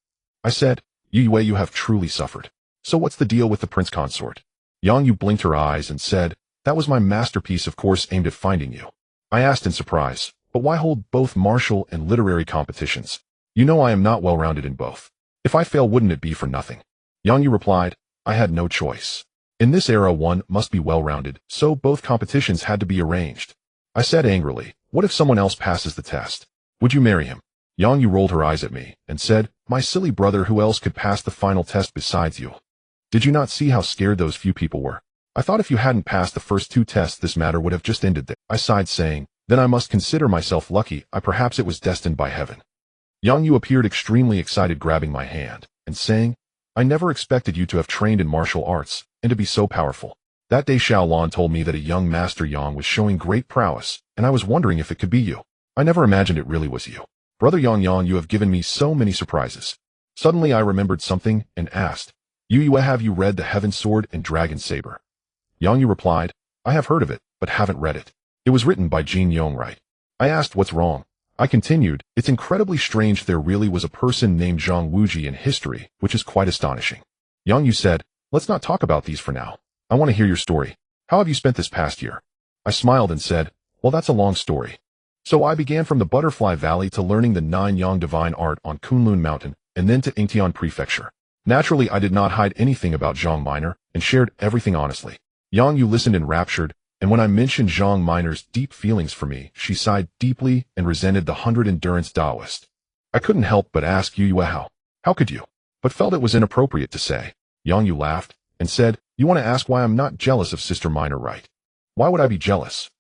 I said, Yu, you have truly suffered. So what's the deal with the prince consort? Yang Yu blinked her eyes and said, that was my masterpiece, of course, aimed at finding you. I asked in surprise, but why hold both martial and literary competitions? You know I am not well-rounded in both. If I fail, wouldn't it be for nothing? Yang Yu replied, I had no choice. In this era, one must be well-rounded, so both competitions had to be arranged. I said angrily, what if someone else passes the test? Would you marry him? Yang Yu rolled her eyes at me and said, my silly brother, who else could pass the final test besides you? Did you not see how scared those few people were? I thought if you hadn't passed the first 2 tests, this matter would have just ended there. I sighed, saying, then I must consider myself lucky. Perhaps it was destined by heaven. Yang Yu appeared extremely excited, grabbing my hand and saying, I never expected you to have trained in martial arts and to be so powerful. That day Xiaolan told me that a young Master Yang was showing great prowess, and I was wondering if it could be you. I never imagined it really was you. Brother Yang, you have given me so many surprises. Suddenly I remembered something and asked, Yue, have you read The Heaven Sword and Dragon Saber? Yang replied, I have heard of it, but haven't read it. It was written by Jin Yong, right? I asked what's wrong. I continued, it's incredibly strange there really was a person named Zhang Wuji in history, which is quite astonishing. Yang said, let's not talk about these for now. I want to hear your story. How have you spent this past year? I smiled and said, well, that's a long story. So I began from the Butterfly Valley to learning the 9 Yang divine art on Kunlun Mountain, and then to Yingtian Prefecture. Naturally, I did not hide anything about Zhang Minor, and shared everything honestly. Yang listened enraptured, and when I mentioned Zhang Minor's deep feelings for me, she sighed deeply and resented the 100 endurance Taoist. I couldn't help but ask Yue how. How could you? But felt it was inappropriate to say. Yang laughed, and said, you want to ask why I'm not jealous of Sister Minor, right? Why would I be jealous?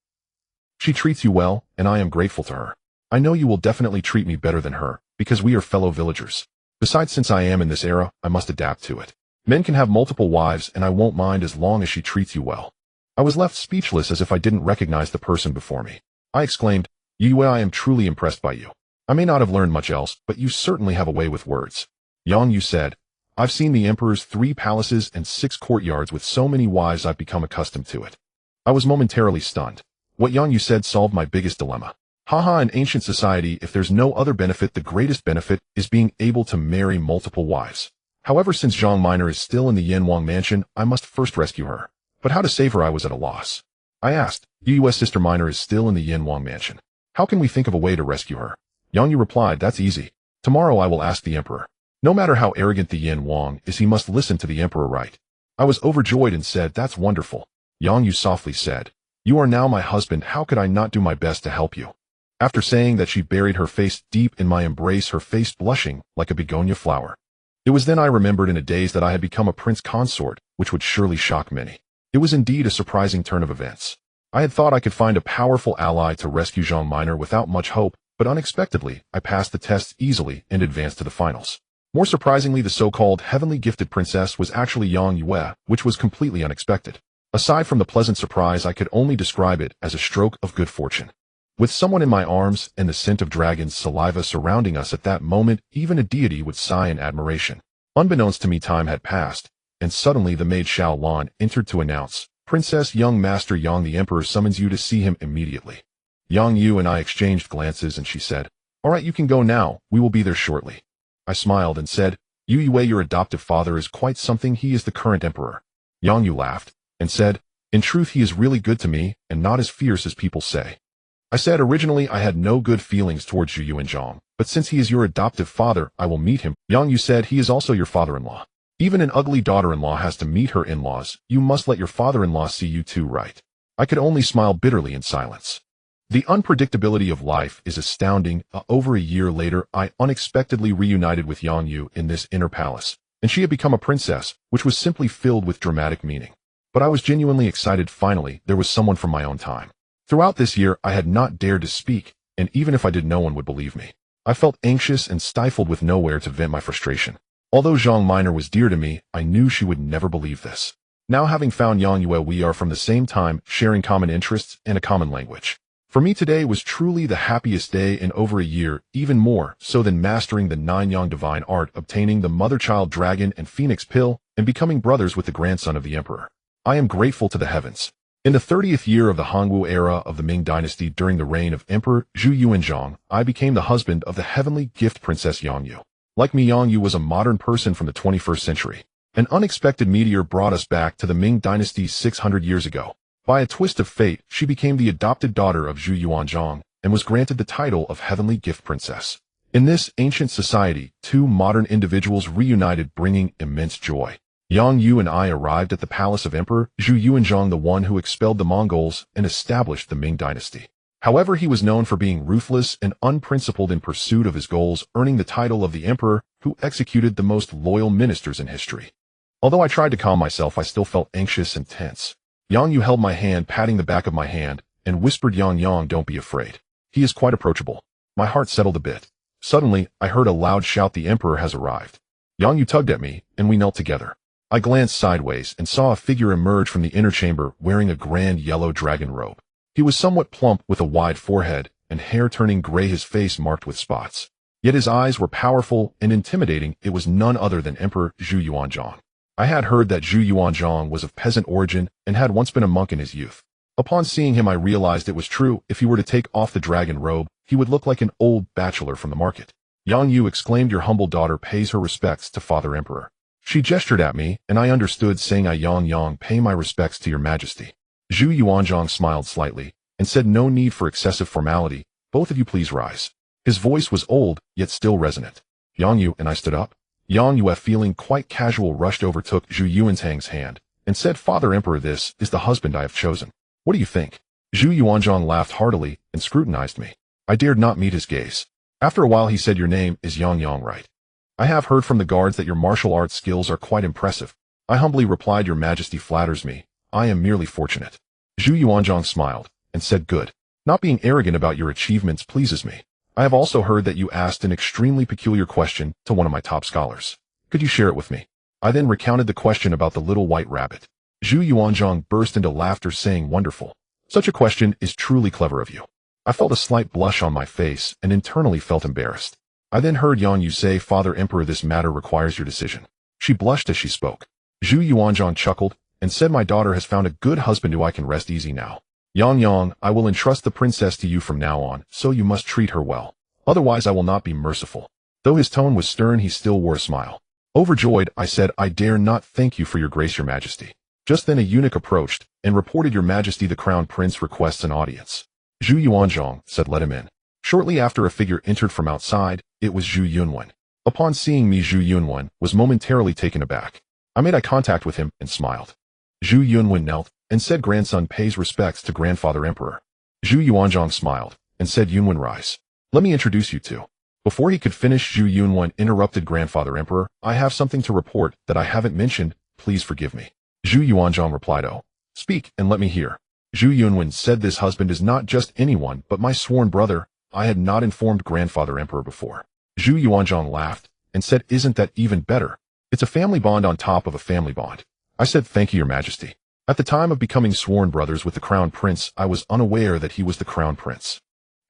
She treats you well, and I am grateful to her. I know you will definitely treat me better than her, because we are fellow villagers. Besides, since I am in this era, I must adapt to it. Men can have multiple wives, and I won't mind as long as she treats you well. I was left speechless as if I didn't recognize the person before me. I exclaimed, Yue, I am truly impressed by you. I may not have learned much else, but you certainly have a way with words. Yang said, I've seen the Emperor's 3 palaces and 6 courtyards with so many wives I've become accustomed to it. I was momentarily stunned. What Yang said solved my biggest dilemma. Haha, in ancient society, if there's no other benefit, the greatest benefit is being able to marry multiple wives. However, since Zhang Minor is still in the Yanwang mansion, I must first rescue her. But how to save her I was at a loss. I asked, Yue's Sister Minor is still in the Yanwang mansion. How can we think of a way to rescue her? Yang replied, that's easy. Tomorrow I will ask the Emperor. No matter how arrogant the Yanwang is, he must listen to the Emperor, right? I was overjoyed and said, that's wonderful. Yang softly said, you are now my husband, how could I not do my best to help you? After saying that, she buried her face deep in my embrace, her face blushing like a begonia flower. It was then I remembered in a daze that I had become a prince consort, which would surely shock many. It was indeed a surprising turn of events. I had thought I could find a powerful ally to rescue Zhang Minor without much hope, but unexpectedly, I passed the tests easily and advanced to the finals. More surprisingly, the so-called heavenly gifted princess was actually Yang Yue, which was completely unexpected. Aside from the pleasant surprise, I could only describe it as a stroke of good fortune. With someone in my arms and the scent of dragon's saliva surrounding us at that moment, even a deity would sigh in admiration. Unbeknownst to me, time had passed, and suddenly the maid Xiao Lan entered to announce, Princess Young Master Yang, the Emperor summons you to see him immediately. Yang Yu and I exchanged glances, and she said, all right, you can go now, we will be there shortly. I smiled and said, Yue, your adoptive father is quite something, he is the current emperor. Yang Yu laughed, and said, in truth he is really good to me, and not as fierce as people say. I said, originally I had no good feelings towards Yu and Zhang, but since he is your adoptive father, I will meet him. Yang Yu said, he is also your father-in-law. Even an ugly daughter-in-law has to meet her in-laws, you must let your father-in-law see you too, right? I could only smile bitterly in silence. The unpredictability of life is astounding. Over a year later, I unexpectedly reunited with Yang Yu in this inner palace, and she had become a princess, which was simply filled with dramatic meaning. But I was genuinely excited. Finally, there was someone from my own time. Throughout this year, I had not dared to speak, and even if I did, no one would believe me. I felt anxious and stifled with nowhere to vent my frustration. Although Zhang Minor was dear to me, I knew she would never believe this. Now, having found Yang Yue, we are from the same time, sharing common interests and a common language. For me, today was truly the happiest day in over a year, even more so than mastering the 9 Yang divine art, obtaining the mother-child dragon and phoenix pill, and becoming brothers with the grandson of the emperor. I am grateful to the heavens. In the 30th year of the Hongwu era of the Ming dynasty, during the reign of Emperor Zhu Yuanzhang, I became the husband of the heavenly gift princess Yang Yu. Like me, Yang Yu was a modern person from the 21st century. An unexpected meteor brought us back to the Ming dynasty 600 years ago. By a twist of fate, she became the adopted daughter of Zhu Yuanzhang and was granted the title of heavenly gift princess. In this ancient society, 2 modern individuals reunited, bringing immense joy. Yang Yu and I arrived at the palace of Emperor Zhu Yuanzhang, the one who expelled the Mongols and established the Ming dynasty. However, he was known for being ruthless and unprincipled in pursuit of his goals, earning the title of the emperor who executed the most loyal ministers in history. Although I tried to calm myself, I still felt anxious and tense. Yang Yu held my hand, patting the back of my hand, and whispered, Yang, don't be afraid. He is quite approachable. My heart settled a bit. Suddenly, I heard a loud shout, the emperor has arrived. Yang Yu tugged at me, and we knelt together. I glanced sideways and saw a figure emerge from the inner chamber wearing a grand yellow dragon robe. He was somewhat plump with a wide forehead and hair turning gray, his face marked with spots. Yet his eyes were powerful and intimidating. It was none other than Emperor Zhu Yuanzhang. I had heard that Zhu Yuanzhang was of peasant origin and had once been a monk in his youth. Upon seeing him, I realized it was true. If he were to take off the dragon robe, he would look like an old bachelor from the market. Yang Yu exclaimed, "Your humble daughter pays her respects to Father Emperor." She gestured at me, and I understood, saying, "I Yang pay my respects to your majesty." Zhu Yuanzhang smiled slightly and said, "No need for excessive formality. Both of you please rise." His voice was old, yet still resonant. Yang Yu and I stood up. Yang Yu, feeling quite casual, rushed over, took Zhu Yuanzhang's hand, and said, "Father Emperor, this is the husband I have chosen. What do you think?" Zhu Yuanzhang laughed heartily and scrutinized me. I dared not meet his gaze. After a while he said, "Your name is Yang, right? I have heard from the guards that your martial arts skills are quite impressive." I humbly replied, "Your majesty flatters me. I am merely fortunate." Zhu Yuanzhang smiled and said, "Good. Not being arrogant about your achievements pleases me. I have also heard that you asked an extremely peculiar question to one of my top scholars. Could you share it with me?" I then recounted the question about the little white rabbit. Zhu Yuanzhang burst into laughter, saying, "Wonderful. Such a question is truly clever of you." I felt a slight blush on my face and internally felt embarrassed. I then heard Yang Yu say, "Father Emperor, this matter requires your decision." She blushed as she spoke. Zhu Yuanzhang chuckled and said, "My daughter has found a good husband who I can rest easy now. Yang, I will entrust the princess to you from now on, so you must treat her well. Otherwise I will not be merciful." Though his tone was stern, he still wore a smile. Overjoyed, I said, "I dare not thank you for your grace, your majesty." Just then a eunuch approached and reported, "Your majesty, the crown prince requests an audience." Zhu Yuanzhang said, "Let him in." Shortly after, a figure entered from outside. It was Zhu Yunwen. Upon seeing me, Zhu Yunwen was momentarily taken aback. I made eye contact with him and smiled. Zhu Yunwen knelt and said, "Grandson pays respects to grandfather emperor." Zhu Yuanzhang smiled and said, "Yunwen, rise. Let me introduce you to." Before he could finish, Zhu Yunwen interrupted, "Grandfather emperor, I have something to report that I haven't mentioned. Please forgive me." Zhu Yuanzhang replied, "Oh, speak and let me hear." Zhu Yunwen said, "This husband is not just anyone but my sworn brother. I had not informed grandfather emperor before." Zhu Yuanzhang laughed and said, "Isn't that even better? It's a family bond on top of a family bond." I said, "Thank you, your majesty. At the time of becoming sworn brothers with the crown prince, I was unaware that he was the crown prince."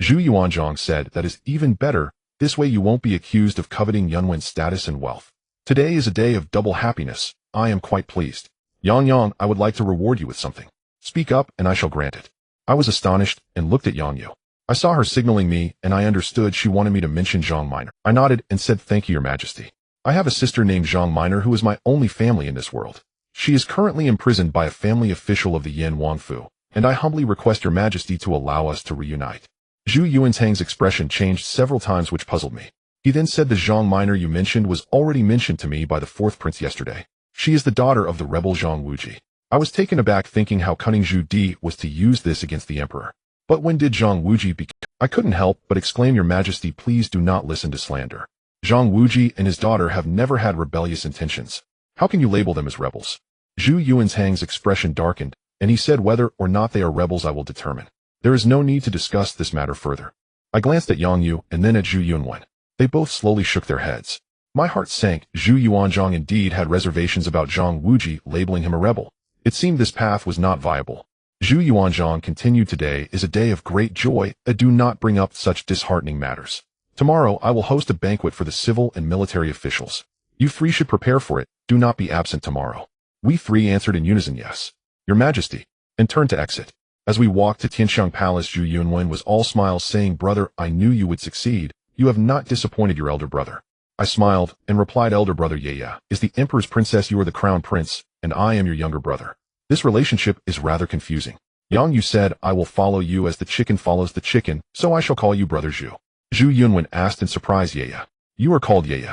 Zhu Yuanzhang said, "That is even better. This way you won't be accused of coveting Yunwen's status and wealth. Today is a day of double happiness. I am quite pleased. Yang, I would like to reward you with something. Speak up and I shall grant it." I was astonished and looked at Yang Yu. I saw her signaling me, and I understood she wanted me to mention Zhang Minor. I nodded and said, "Thank you, your majesty. I have a sister named Zhang Minor who is my only family in this world. She is currently imprisoned by a family official of the Yin Wangfu, and I humbly request your majesty to allow us to reunite." Zhu Yuanzhang's expression changed several times, which puzzled me. He then said, "The Zhang Minor you mentioned was already mentioned to me by the fourth prince yesterday. She is the daughter of the rebel Zhang Wuji." I was taken aback, thinking how cunning Zhu Di was to use this against the emperor. But when did Zhang Wuji become? I couldn't help but exclaim, "Your majesty, please do not listen to slander. Zhang Wuji and his daughter have never had rebellious intentions. How can you label them as rebels?" Zhu Yuanzhang's expression darkened, and he said, "Whether or not they are rebels I will determine. There is no need to discuss this matter further." I glanced at Yang Yu and then at Zhu Yunwen. They both slowly shook their heads. My heart sank. Zhu Yuanzhang indeed had reservations about Zhang Wuji labeling him a rebel. It seemed this path was not viable. Zhu Yuanzhang continued, "Today is a day of great joy. Do not bring up such disheartening matters. Tomorrow I will host a banquet for the civil and military officials. You three should prepare for it. Do not be absent tomorrow." We three answered in unison, "Yes, your majesty," and turned to exit. As we walked to Tianxiang Palace, Zhu Yunwen was all smiles, saying, "Brother, I knew you would succeed. You have not disappointed your elder brother." I smiled and replied, "Elder brother Ye is the emperor's princess. You are the crown prince, and I am your younger brother. This relationship is rather confusing." Yang Yu said, "I will follow you as the chicken follows the chicken, so I shall call you brother Zhu." Zhu Yunwen asked in surprise, "Ye, you are called Ye?"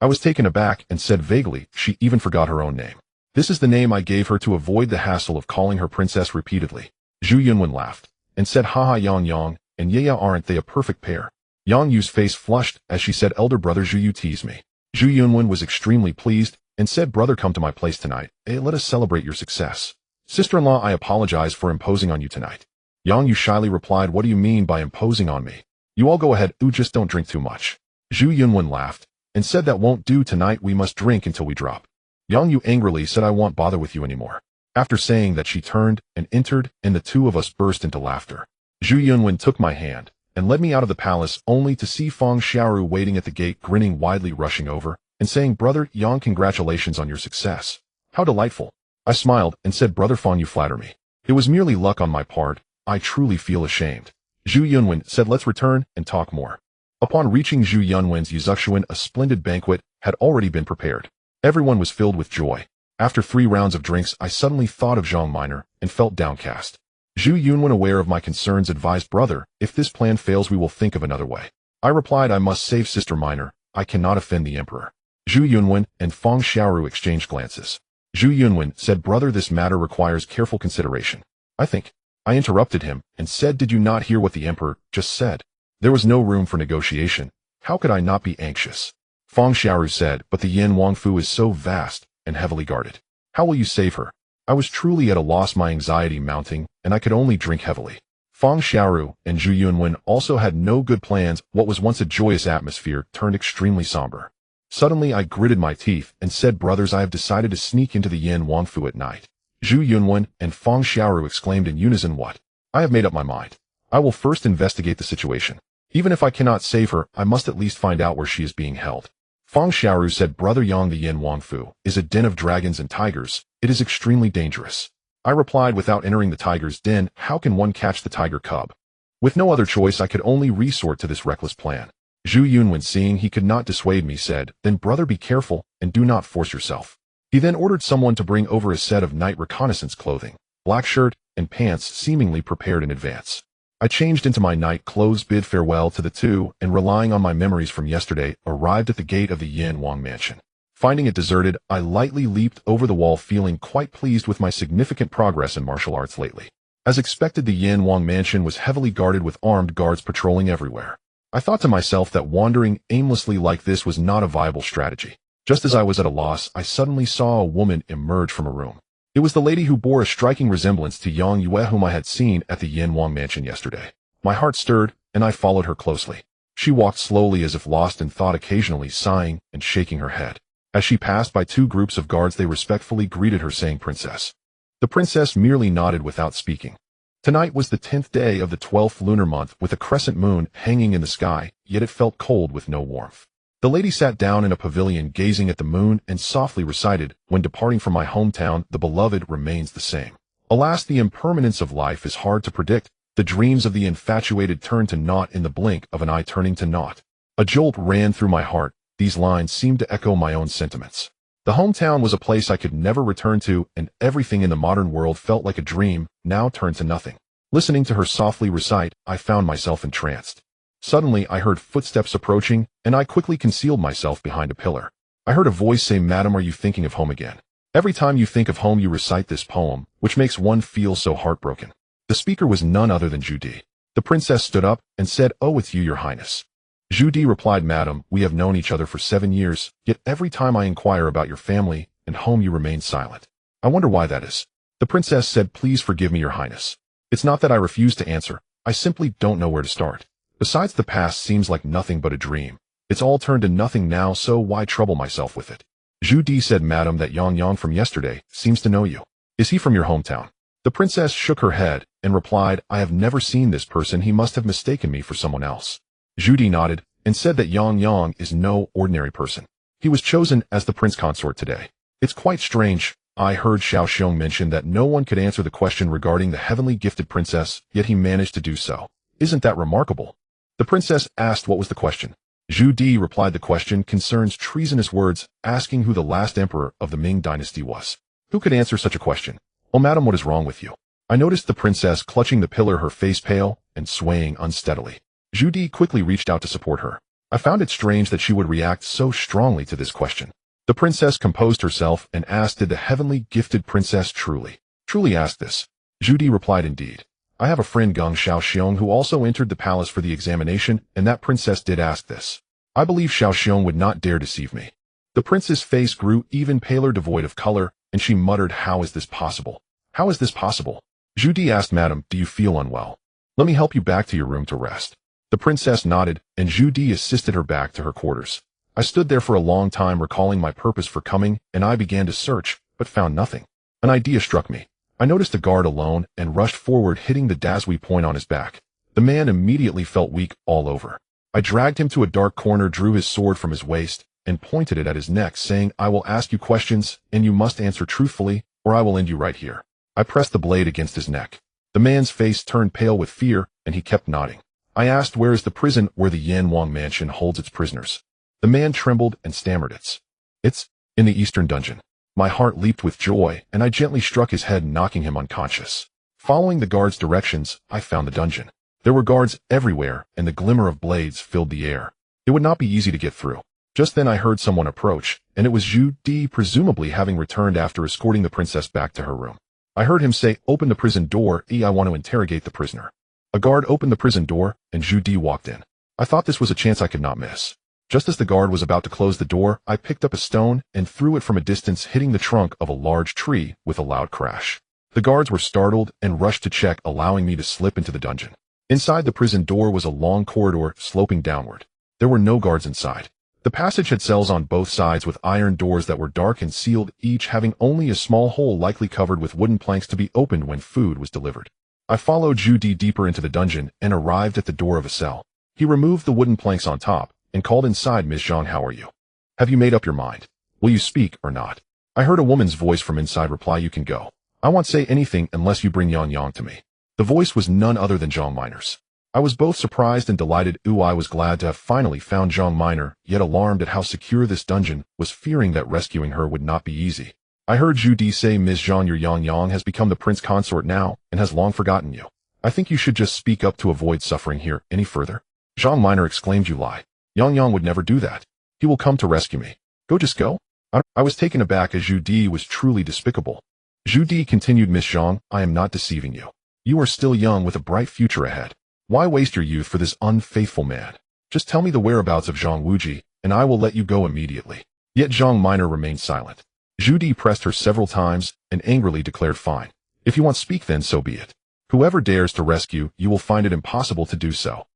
I was taken aback and said vaguely, "She even forgot her own name. This is the name I gave her to avoid the hassle of calling her princess repeatedly." Zhu Yunwen laughed and said, "Haha, Yang and Ye, aren't they a perfect pair?" Yang Yu's face flushed as she said, "Elder brother Zhu, you tease me." Zhu Yunwen was extremely pleased and said, "Brother, come to my place tonight. Let us celebrate your success. Sister-in-law, I apologize for imposing on you tonight." Yang Yu shyly replied, "What do you mean by imposing on me? You all go ahead, just don't drink too much." Zhu Yunwen laughed and said, "That won't do tonight. We must drink until we drop." Yang Yu angrily said, "I won't bother with you anymore." After saying that, she turned and entered, and the two of us burst into laughter. Zhu Yunwen took my hand and led me out of the palace only to see Feng Xiaoru waiting at the gate grinning widely rushing over and saying, "Brother Yang, congratulations on your success. How delightful." I smiled and said, "Brother Feng, you flatter me. It was merely luck on my part. I truly feel ashamed." Zhu Yunwen said, "Let's return and talk more." Upon reaching Zhu Yunwen's Yuzuxuan, a splendid banquet had already been prepared. Everyone was filled with joy. After 3 rounds of drinks, I suddenly thought of Zhang Minor and felt downcast. Zhu Yunwen, aware of my concerns, advised, "Brother, if this plan fails, we will think of another way." I replied, "I must save Sister Minor. I cannot offend the Emperor." Zhu Yunwen and Feng Xiaoru exchanged glances. Zhu Yunwen said, "Brother, this matter requires careful consideration. I think." I interrupted him and said, "Did you not hear what the Emperor just said? There was no room for negotiation. How could I not be anxious?" Feng Xiaoru said, "But the Yin Wangfu is so vast and heavily guarded. How will you save her?" I was truly at a loss, my anxiety mounting, and I could only drink heavily. Feng Xiaoru and Zhu Yunwen also had no good plans. What was once a joyous atmosphere turned extremely somber. Suddenly I gritted my teeth and said, "Brothers, I have decided to sneak into the Yin Wangfu at night." Zhu Yunwen and Feng Xiaoru exclaimed in unison, "What?" I have made up my mind. I will first investigate the situation. Even if I cannot save her, I must at least find out where she is being held. Feng Xiaoru said, "Brother Yang, the Yin Wangfu is a den of dragons and tigers. It is extremely dangerous." I replied, "Without entering the tiger's den, how can one catch the tiger cub?" With no other choice, I could only resort to this reckless plan. Zhu Yunwen, seeing he could not dissuade me, said, "Then brother, be careful and do not force yourself." He then ordered someone to bring over a set of night reconnaissance clothing, black shirt, and pants seemingly prepared in advance. I changed into my night clothes, bid farewell to the two, and relying on my memories from yesterday, arrived at the gate of the Yin Wang mansion. Finding it deserted, I lightly leaped over the wall, feeling quite pleased with my significant progress in martial arts lately. As expected, the Yin Wang mansion was heavily guarded with armed guards patrolling everywhere. I thought to myself that wandering aimlessly like this was not a viable strategy. Just as I was at a loss, I suddenly saw a woman emerge from a room. It was the lady who bore a striking resemblance to Yang Yue, whom I had seen at the Yin Wang mansion yesterday. My heart stirred, and I followed her closely. She walked slowly as if lost in thought, occasionally sighing and shaking her head. As she passed by 2 groups of guards, they respectfully greeted her, saying, "Princess." The princess merely nodded without speaking. Tonight was the 10th day of the 12th lunar month, with a crescent moon hanging in the sky, yet it felt cold with no warmth. The lady sat down in a pavilion gazing at the moon and softly recited, "When departing from my hometown, the beloved remains the same." Alas, the impermanence of life is hard to predict. The dreams of the infatuated turn to naught in the blink of an eye, turning to naught. A jolt ran through my heart. These lines seemed to echo my own sentiments. The hometown was a place I could never return to, and everything in the modern world felt like a dream, now turned to nothing. Listening to her softly recite, I found myself entranced. Suddenly, I heard footsteps approaching, and I quickly concealed myself behind a pillar. I heard a voice say, "Madam, are you thinking of home again? Every time you think of home, you recite this poem, which makes one feel so heartbroken." The speaker was none other than Zhu Di. The princess stood up and said, "Oh, it's you, your highness." Zhu Di replied, "Madam, we have known each other for 7 years, yet every time I inquire about your family and home, you remain silent. I wonder why that is." The princess said, "Please forgive me, your highness. It's not that I refuse to answer. I simply don't know where to start. Besides, the past seems like nothing but a dream. It's all turned to nothing now, so why trouble myself with it?" Zhu Di said, "Madam, that Yang from yesterday seems to know you. Is he from your hometown?" The princess shook her head and replied, "I have never seen this person. He must have mistaken me for someone else." Zhu Di nodded and said that Yang is no ordinary person. He was chosen as the prince consort today. It's quite strange. I heard Xiao Xiong mention that no one could answer the question regarding the heavenly gifted princess, yet he managed to do so. Isn't that remarkable? The princess asked what was the question. Zhu Di replied, "The question concerns treasonous words, asking who the last emperor of the Ming dynasty was." Who could answer such a question? "Oh, madam, what is wrong with you?" I noticed the princess clutching the pillar, her face pale and swaying unsteadily. Zhu Di quickly reached out to support her. I found it strange that she would react so strongly to this question. The princess composed herself and asked, "Did the heavenly gifted princess truly ask this?" Zhu Di replied, "Indeed. I have a friend, Geng Xiaoxiong, who also entered the palace for the examination, and that princess did ask this. I believe Xiaoxiong would not dare deceive me." The prince's face grew even paler, devoid of color, and she muttered, "How is this possible? How is this possible?" Zhu Di asked, "Madam, do you feel unwell? Let me help you back to your room to rest." The princess nodded, and Zhu Di assisted her back to her quarters. I stood there for a long time, recalling my purpose for coming, and I began to search, but found nothing. An idea struck me. I noticed a guard alone and rushed forward, hitting the Dazui point on his back. The man immediately felt weak all over. I dragged him to a dark corner, drew his sword from his waist, and pointed it at his neck, saying, "I will ask you questions, and you must answer truthfully, or I will end you right here." I pressed the blade against his neck. The man's face turned pale with fear, and he kept nodding. I asked, "Where is the prison where the Jin Yong mansion holds its prisoners?" The man trembled and stammered, It's in the eastern dungeon." My heart leaped with joy, and I gently struck his head, knocking him unconscious. Following the guard's directions, I found the dungeon. There were guards everywhere, and the glimmer of blades filled the air. It would not be easy to get through. Just then I heard someone approach, and it was Zhu Di, presumably having returned after escorting the princess back to her room. I heard him say, "Open the prison door, I want to interrogate the prisoner." A guard opened the prison door, and Zhu Di walked in. I thought this was a chance I could not miss. Just as the guard was about to close the door, I picked up a stone and threw it from a distance, hitting the trunk of a large tree with a loud crash. The guards were startled and rushed to check, allowing me to slip into the dungeon. Inside the prison door was a long corridor sloping downward. There were no guards inside. The passage had cells on both sides with iron doors that were dark and sealed, each having only a small hole likely covered with wooden planks to be opened when food was delivered. I followed Zhu Di deeper into the dungeon and arrived at the door of a cell. He removed the wooden planks on top and called inside, "Ms. Zhang, how are you? Have you made up your mind? Will you speak or not?" I heard a woman's voice from inside reply, "You can go. I won't say anything unless you bring Yang Yang to me." The voice was none other than Zhang Miners. I was both surprised and delighted. I was glad to have finally found Zhang Miner, yet alarmed at how secure this dungeon was, fearing that rescuing her would not be easy. I heard Zhu Di say, "Ms. Zhang, your Yang Yang has become the prince consort now and has long forgotten you. I think you should just speak up to avoid suffering here any further." Zhang Miner exclaimed, "You lie. Yang Yang would never do that. He will come to rescue me. Just go." I was taken aback, as Zhu Di was truly despicable. Zhu Di continued, "Miss Zhang, I am not deceiving you. You are still young with a bright future ahead. Why waste your youth for this unfaithful man? Just tell me the whereabouts of Zhang Wuji, and I will let you go immediately." Yet Zhang Miner remained silent. Zhu Di pressed her several times and angrily declared, "Fine. If you want to speak, then so be it. Whoever dares to rescue you will find it impossible to do so."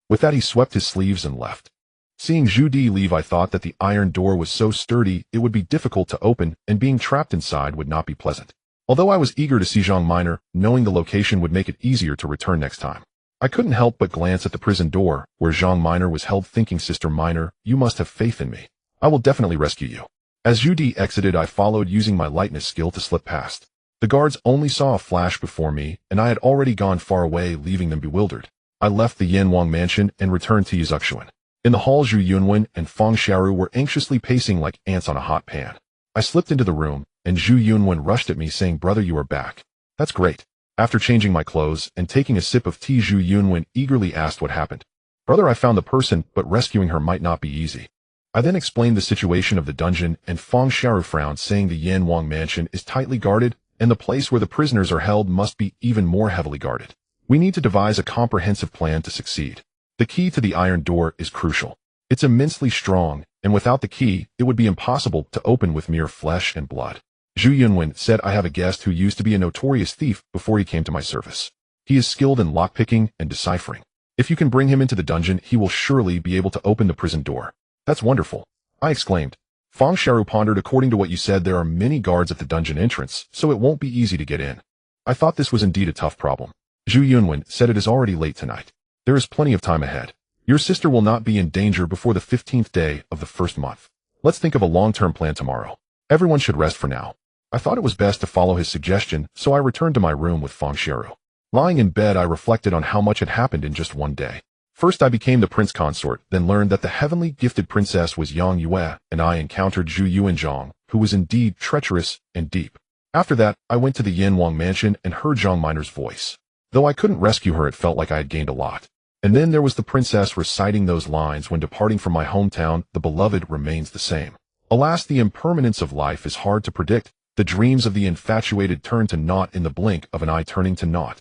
With that, he swept his sleeves and left. Seeing Zhu Di leave, I thought that the iron door was so sturdy it would be difficult to open, and being trapped inside would not be pleasant. Although I was eager to see Zhang Miner, knowing the location would make it easier to return next time. I couldn't help but glance at the prison door, where Zhang Miner was held, thinking, "Sister Miner, you must have faith in me. I will definitely rescue you." As Zhu Di exited, I followed, using my lightness skill to slip past. The guards only saw a flash before me, and I had already gone far away, leaving them bewildered. I left the Jin Yong mansion and returned to Yuzhuxuan. In the hall, Zhu Yunwen and Feng Xiaoru were anxiously pacing like ants on a hot pan. I slipped into the room, and Zhu Yunwen rushed at me, saying, "Brother, you are back. That's great." After changing my clothes and taking a sip of tea, Zhu Yunwen eagerly asked what happened. "Brother, I found the person, but rescuing her might not be easy." I then explained the situation of the dungeon, and Feng Xiaoru frowned, saying the Jin Yong mansion is tightly guarded, and the place where the prisoners are held must be even more heavily guarded. We need to devise a comprehensive plan to succeed. The key to the iron door is crucial. It's immensely strong, and without the key, it would be impossible to open with mere flesh and blood. Zhu Yunwen said, "I have a guest who used to be a notorious thief before he came to my service. He is skilled in lockpicking and deciphering. If you can bring him into the dungeon, he will surely be able to open the prison door." "That's wonderful," I exclaimed. Feng Xiaoru pondered. "According to what you said, there are many guards at the dungeon entrance, so it won't be easy to get in." I thought this was indeed a tough problem. Zhu Yunwen said, "It is already late tonight. There is plenty of time ahead. Your sister will not be in danger before the 15th day of the first month. Let's think of a long-term plan tomorrow. Everyone should rest for now." I thought it was best to follow his suggestion, so I returned to my room with Feng Xiaoru. Lying in bed, I reflected on how much had happened in just one day. First, I became the prince consort, then learned that the heavenly gifted princess was Yang Yue, and I encountered Zhu Yuanzhang, who was indeed treacherous and deep. After that, I went to the Jin Yong mansion and heard Zhang Miner's voice. Though I couldn't rescue her, it felt like I had gained a lot. And then there was the princess reciting those lines, "When departing from my hometown, the beloved remains the same." Alas, the impermanence of life is hard to predict. The dreams of the infatuated turn to naught in the blink of an eye, turning to naught.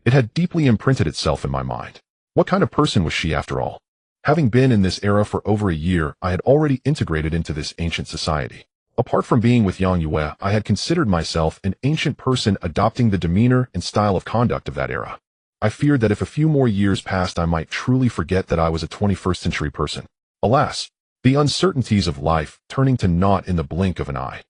It had deeply imprinted itself in my mind. What kind of person was she after all? Having been in this era for over a year, I had already integrated into this ancient society. Apart from being with Yang Yue, I had considered myself an ancient person, adopting the demeanor and style of conduct of that era. I feared that if a few more years passed, I might truly forget that I was a 21st century person. Alas, the uncertainties of life, turning to naught in the blink of an eye.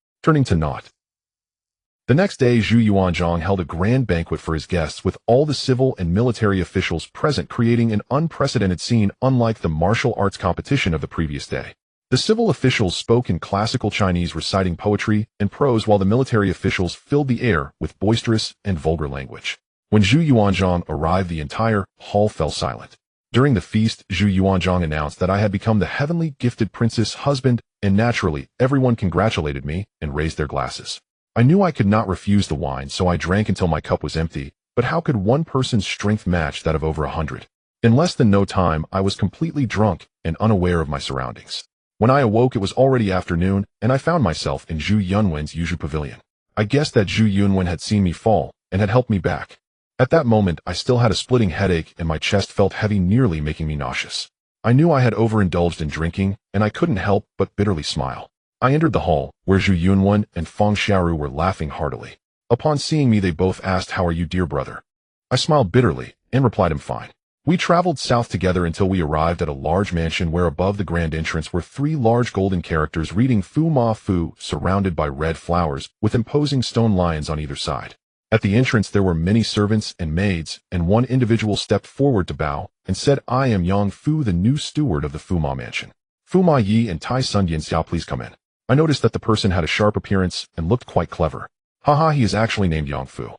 The next day, Zhu Yuanzhang held a grand banquet for his guests with all the civil and military officials present, creating an unprecedented scene unlike the martial arts competition of the previous day. The civil officials spoke in classical Chinese, reciting poetry and prose, while the military officials filled the air with boisterous and vulgar language. When Zhu Yuanzhang arrived, the entire hall fell silent. During the feast, Zhu Yuanzhang announced that I had become the heavenly gifted princess husband, and naturally, everyone congratulated me and raised their glasses. I knew I could not refuse the wine, so I drank until my cup was empty, but how could one person's strength match that of over 100? In less than no time, I was completely drunk and unaware of my surroundings. When I awoke, it was already afternoon, and I found myself in Zhu Yunwen's usual pavilion. I guessed that Zhu Yunwen had seen me fall and had helped me back. At that moment, I still had a splitting headache and my chest felt heavy, nearly making me nauseous. I knew I had overindulged in drinking, and I couldn't help but bitterly smile. I entered the hall, where Zhu Yunwen and Feng Xiaoru were laughing heartily. Upon seeing me, they both asked, "How are you, dear brother?" I smiled bitterly and replied, "I'm fine." We traveled south together until we arrived at a large mansion where above the grand entrance were 3 large golden characters reading Fu Ma Fu, surrounded by red flowers, with imposing stone lions on either side. At the entrance there were many servants and maids, and one individual stepped forward to bow and said, "I am Yang Fu, the new steward of the Fu Ma mansion. Fu Ma Yi and Tai Sun Yin Xiao, please come in." I noticed that the person had a sharp appearance and looked quite clever. Haha, he is actually named Yang Fu.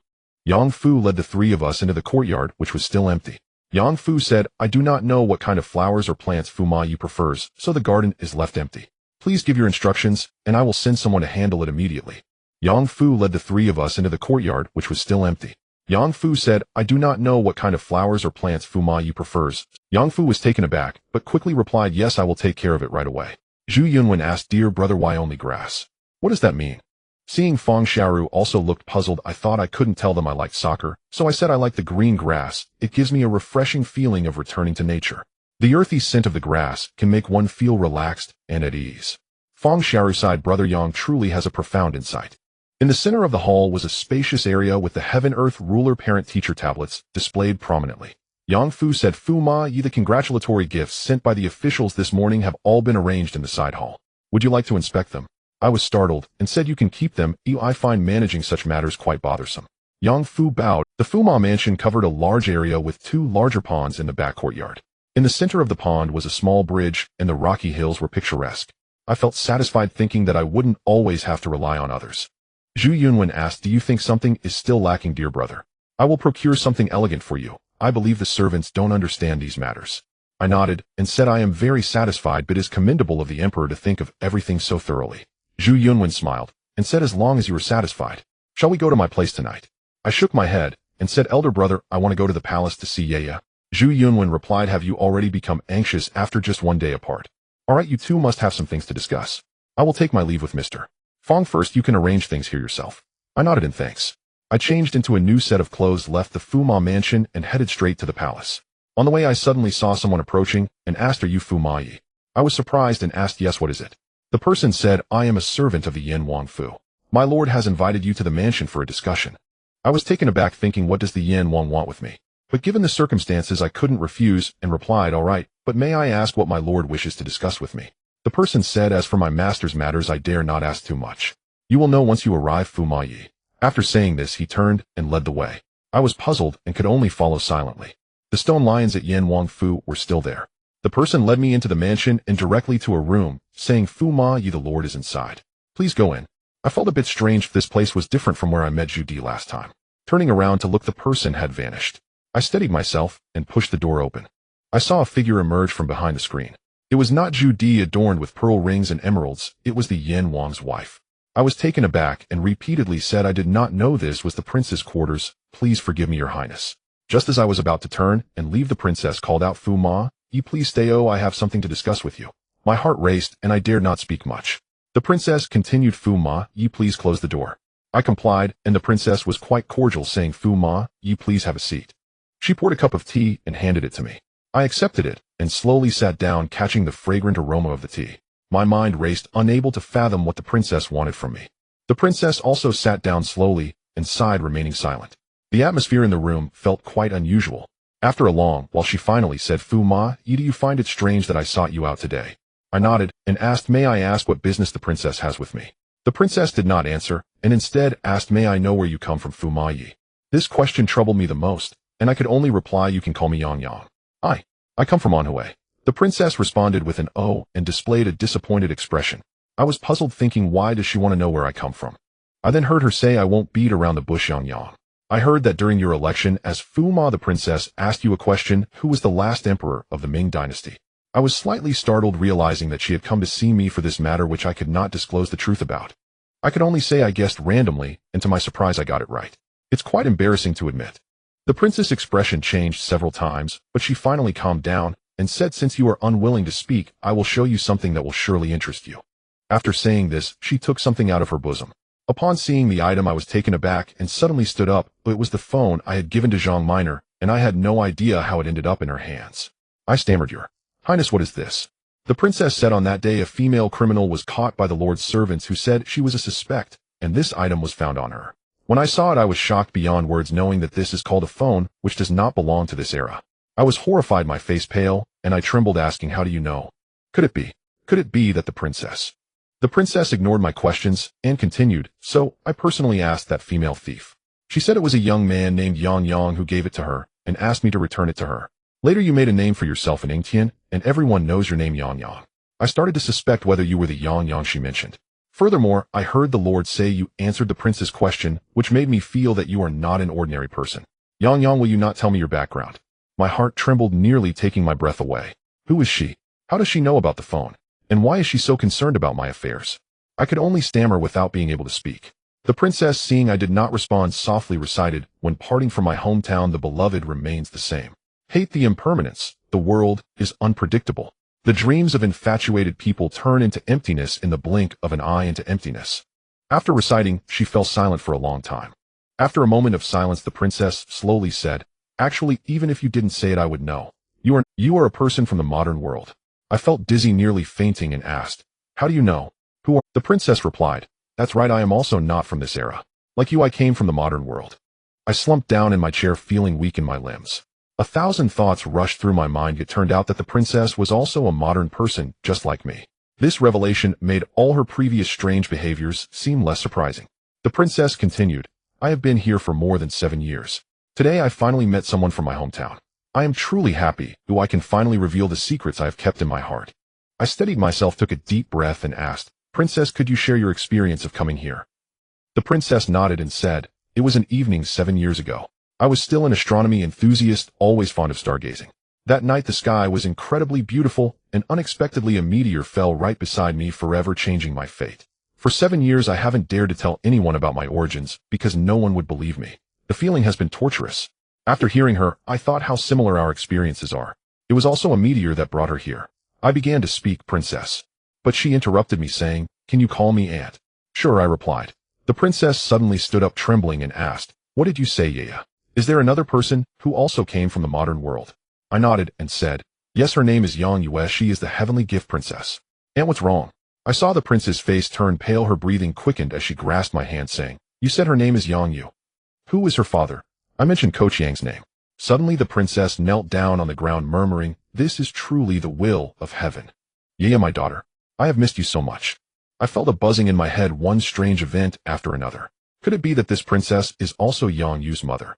Yang Fu led the 3 of us into the courtyard, which was still empty. Yang Fu said, "I do not know what kind of flowers or plants Fu Ma Yi prefers, so the garden is left empty. Please give your instructions, and I will send someone to handle it immediately." Yang Fu led the 3 of us into the courtyard, which was still empty. Yang Fu said, "I do not know what kind of flowers or plants Fu Ma Yi prefers." Yang Fu was taken aback, but quickly replied, "Yes, I will take care of it right away." Zhu Yunwen asked, "Dear brother, why only grass? What does that mean?" Seeing Feng Xiaoru also looked puzzled, I thought I couldn't tell them I liked soccer, so I said I like the green grass. It gives me a refreshing feeling of returning to nature. The earthy scent of the grass can make one feel relaxed and at ease. Feng Xiaoru sighed, "Brother Yang truly has a profound insight." In the center of the hall was a spacious area with the Heaven-Earth Ruler Parent-Teacher tablets displayed prominently. Yang Fu said, "Fu Ma Yi, the congratulatory gifts sent by the officials this morning have all been arranged in the side hall. Would you like to inspect them?" I was startled and said, "You can keep them. I find managing such matters quite bothersome." Yang Fu bowed. The Fu Ma mansion covered a large area with 2 larger ponds in the back courtyard. In the center of the pond was a small bridge, and the rocky hills were picturesque. I felt satisfied thinking that I wouldn't always have to rely on others. Zhu Yunwen asked, "Do you think something is still lacking, dear brother? I will procure something elegant for you. I believe the servants don't understand these matters." I nodded and said, "I am very satisfied, but it is commendable of the emperor to think of everything so thoroughly." Zhu Yunwen smiled and said, "As long as you are satisfied. Shall we go to my place tonight?" I shook my head and said, "Elder brother, I want to go to the palace to see Yaya." Zhu Yunwen replied, "Have you already become anxious after just 1 day apart? All right, you two must have some things to discuss. I will take my leave with Mr. Fong first. You can arrange things here yourself." I nodded in thanks. I changed into a new set of clothes, left the Fu Ma mansion, and headed straight to the palace. On the way, I suddenly saw someone approaching and asked, "Are you Fu Ma Yi?" I was surprised and asked, "Yes, what is it?" The person said, "I am a servant of the Yin Wang Fu. My lord has invited you to the mansion for a discussion." I was taken aback, thinking, what does the Yin Wang want with me? But given the circumstances, I couldn't refuse and replied, "All right, but may I ask what my lord wishes to discuss with me?" The person said, "As for my master's matters, I dare not ask too much. You will know once you arrive, Fu Ma Yi." After saying this, he turned and led the way. I was puzzled and could only follow silently. The stone lions at Yin Wang Fu were still there. The person led me into the mansion and directly to a room, saying, "Fu Ma Yi, the lord is inside. Please go in." I felt a bit strange. This place was different from where I met Zhu Di last time. Turning around to look, the person had vanished. I steadied myself and pushed the door open. I saw a figure emerge from behind the screen. It was not Zhu Di adorned with pearl rings and emeralds. It was the Yin Wang's wife. I was taken aback and repeatedly said, "I did not know this was the prince's quarters. Please forgive me, your highness." Just as I was about to turn and leave, the princess called out, "Fu Ma Yi, please stay. I have something to discuss with you." My heart raced and I dared not speak much. The princess continued, "Fu Ma Yi, please close the door." I complied, and the princess was quite cordial, saying, "Fu Ma Yi, please have a seat." She poured a cup of tea and handed it to me. I accepted it and slowly sat down, catching the fragrant aroma of the tea. My mind raced, unable to fathom what the princess wanted from me. The princess also sat down slowly and sighed, remaining silent. The atmosphere in the room felt quite unusual. After a long while, she finally said, "Fu Ma Yi, do you find it strange that I sought you out today?" I nodded and asked, "May I ask what business the princess has with me?" The princess did not answer, and instead asked, "May I know where you come from, Fu Ma Yi?" This question troubled me the most, and I could only reply, "You can call me Yang Yang. I come from Anhui." The princess responded with an "oh" and displayed a disappointed expression. I was puzzled, thinking, why does she want to know where I come from? I then heard her say, "I won't beat around the bush, Yang Yang. I heard that during your election as Fu Ma, the princess asked you a question, who was the last emperor of the Ming dynasty?" I was slightly startled, realizing that she had come to see me for this matter which I could not disclose the truth about. I could only say I guessed randomly, and to my surprise I got it right. It's quite embarrassing to admit. The princess' expression changed several times, but she finally calmed down and said, "Since you are unwilling to speak, I will show you something that will surely interest you." After saying this, she took something out of her bosom. Upon seeing the item, I was taken aback and suddenly stood up, but it was the phone I had given to Zhang Minor, and I had no idea how it ended up in her hands. I stammered, "Your Highness, what is this?" The princess said, "On that day a female criminal was caught by the Lord's servants who said she was a suspect, and this item was found on her." When I saw it, I was shocked beyond words, knowing that this is called a phone, which does not belong to this era. I was horrified, my face pale, and I trembled, asking, "How do you know? Could it be that the princess?" The princess ignored my questions and continued, "So, I personally asked that female thief. She said it was a young man named Yang Yang who gave it to her, and asked me to return it to her. Later you made a name for yourself in Ingtian, and everyone knows your name, Yang Yang. I started to suspect whether you were the Yang Yang she mentioned. Furthermore, I heard the Lord say you answered the prince's question, which made me feel that you are not an ordinary person. Yang Yang, will you not tell me your background?" My heart trembled, nearly taking my breath away. Who is she? How does she know about the phone? And why is she so concerned about my affairs? I could only stammer without being able to speak. The princess, seeing I did not respond, softly recited, "When parting from my hometown, the beloved remains the same. Hate the impermanence. The world is unpredictable. The dreams of infatuated people turn into emptiness in the blink of an eye, into emptiness." After reciting, she fell silent for a long time. After a moment of silence, the princess slowly said, "Actually, even if you didn't say it, I would know. You are a person from the modern world." I felt dizzy, nearly fainting, and asked, "How do you know? Who are?" The princess replied, "That's right, I am also not from this era. Like you, I came from the modern world." I slumped down in my chair, feeling weak in my limbs. 1,000 thoughts rushed through my mind. It turned out that the princess was also a modern person, just like me. This revelation made all her previous strange behaviors seem less surprising. The princess continued, "I have been here for more than 7 years. Today I finally met someone from my hometown. I am truly happy, who I can finally reveal the secrets I have kept in my heart." I steadied myself, took a deep breath, and asked, "Princess, could you share your experience of coming here?" The princess nodded and said, "It was an evening 7 years ago. I was still an astronomy enthusiast, always fond of stargazing. That night the sky was incredibly beautiful, and unexpectedly a meteor fell right beside me, forever changing my fate. For 7 years I haven't dared to tell anyone about my origins, because no one would believe me. The feeling has been torturous." After hearing her, I thought how similar our experiences are. It was also a meteor that brought her here. I began to speak, "Princess." But she interrupted me, saying, "Can you call me aunt?" "Sure," I replied. The princess suddenly stood up, trembling, and asked, "What did you say, Yaya? Is there another person who also came from the modern world?" I nodded and said, "Yes, her name is Yang Yue. She is the heavenly gift princess." "And what's wrong?" I saw the prince's face turn pale. Her breathing quickened as she grasped my hand, saying, "You said her name is Yang Yu. Who is her father?" I mentioned Coach Yang's name. Suddenly the princess knelt down on the ground, murmuring, "This is truly the will of heaven. Yaya, my daughter, I have missed you so much." I felt a buzzing in my head, one strange event after another. Could it be that this princess is also Yang Yu's mother?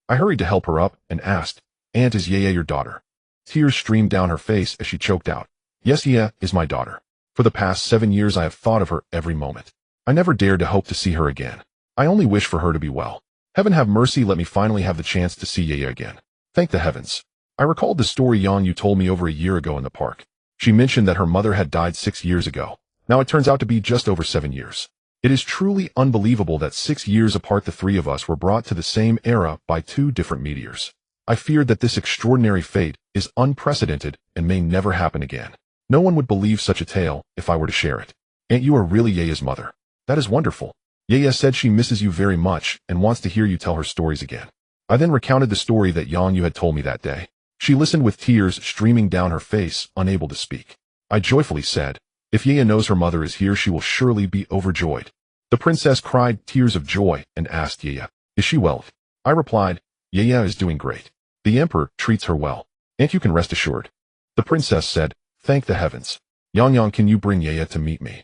I hurried to help her up and asked, "Aunt, is Yaya your daughter?" Tears streamed down her face as she choked out, "Yes, Yaya is my daughter. For the past 7 years I have thought of her every moment. I never dared to hope to see her again. I only wish for her to be well. Heaven have mercy, let me finally have the chance to see Yaya again. Thank the heavens." I recalled the story Yang Yu told me over a year ago in the park. She mentioned that her mother had died 6 years ago. Now it turns out to be just over 7 years. It is truly unbelievable that 6 years apart the three of us were brought to the same era by 2 different meteors. I feared that this extraordinary fate is unprecedented and may never happen again. No one would believe such a tale if I were to share it. "Aunt, you are really Yaya's mother. That is wonderful. Yaya said she misses you very much and wants to hear you tell her stories again." I then recounted the story that Yang Yu had told me that day. She listened with tears streaming down her face, unable to speak. I joyfully said, "If Yaya knows her mother is here, she will surely be overjoyed." The princess cried tears of joy and asked, "Yaya, is she well?" I replied, "Yaya is doing great. The emperor treats her well, and you can rest assured." The princess said, "Thank the heavens. Yang Yang, can you bring Yaya to meet me?"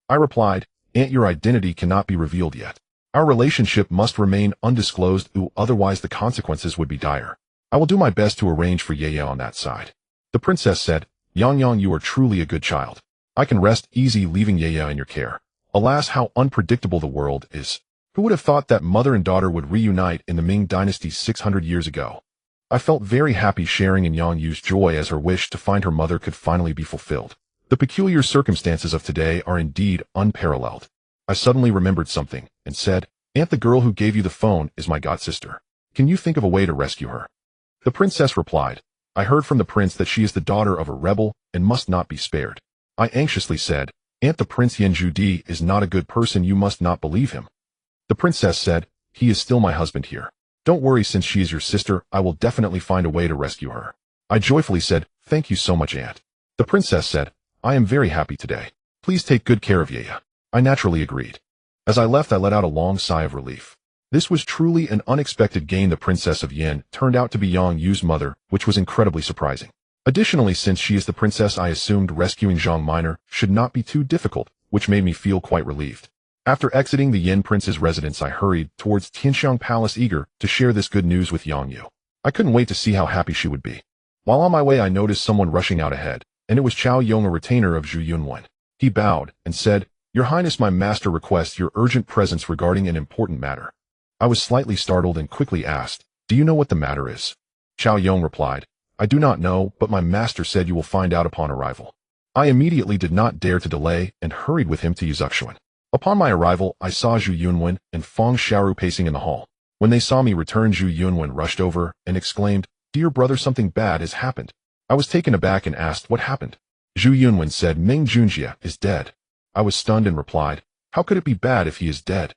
I replied, Aunt, your identity cannot be revealed yet. Our relationship must remain undisclosed, otherwise the consequences would be dire. I will do my best to arrange for Yaya on that side. The princess said, Yang Yang, you are truly a good child. I can rest easy leaving Yaya in your care. Alas, how unpredictable the world is. Who would have thought that mother and daughter would reunite in the Ming dynasty 600 years ago? I felt very happy sharing in Yang Yu's joy as her wish to find her mother could finally be fulfilled. The peculiar circumstances of today are indeed unparalleled. I suddenly remembered something and said, Aunt, the girl who gave you the phone is my godsister. Can you think of a way to rescue her? The princess replied, I heard from the prince that she is the daughter of a rebel and must not be spared. I anxiously said, Aunt, the Prince Yenju is not a good person, you must not believe him. The princess said, he is still my husband here. Don't worry, since she is your sister, I will definitely find a way to rescue her. I joyfully said, thank you so much, Aunt. The princess said, I am very happy today. Please take good care of Yaya. I naturally agreed. As I left, I let out a long sigh of relief. This was truly an unexpected gain. The Princess of Yin turned out to be Yang Yu's mother, which was incredibly surprising. Additionally, since she is the princess, I assumed rescuing Zhang Minor should not be too difficult, which made me feel quite relieved. After exiting the Yin prince's residence, I hurried towards Tianxiang Palace, eager to share this good news with Yang Yu. I couldn't wait to see how happy she would be. While on my way, I noticed someone rushing out ahead, and it was Chao Yong, a retainer of Zhu Yunwen. He bowed and said, Your Highness, my master requests your urgent presence regarding an important matter. I was slightly startled and quickly asked, Do you know what the matter is? Chao Yong replied, I do not know, but my master said you will find out upon arrival. I immediately did not dare to delay and hurried with him to Yuzuxuan. Upon my arrival, I saw Zhu Yunwen and Feng Xiaoru pacing in the hall. When they saw me return, Zhu Yunwen rushed over and exclaimed, Dear brother, something bad has happened. I was taken aback and asked what happened. Zhu Yunwen said Meng Junjie is dead. I was stunned and replied, How could it be bad if he is dead?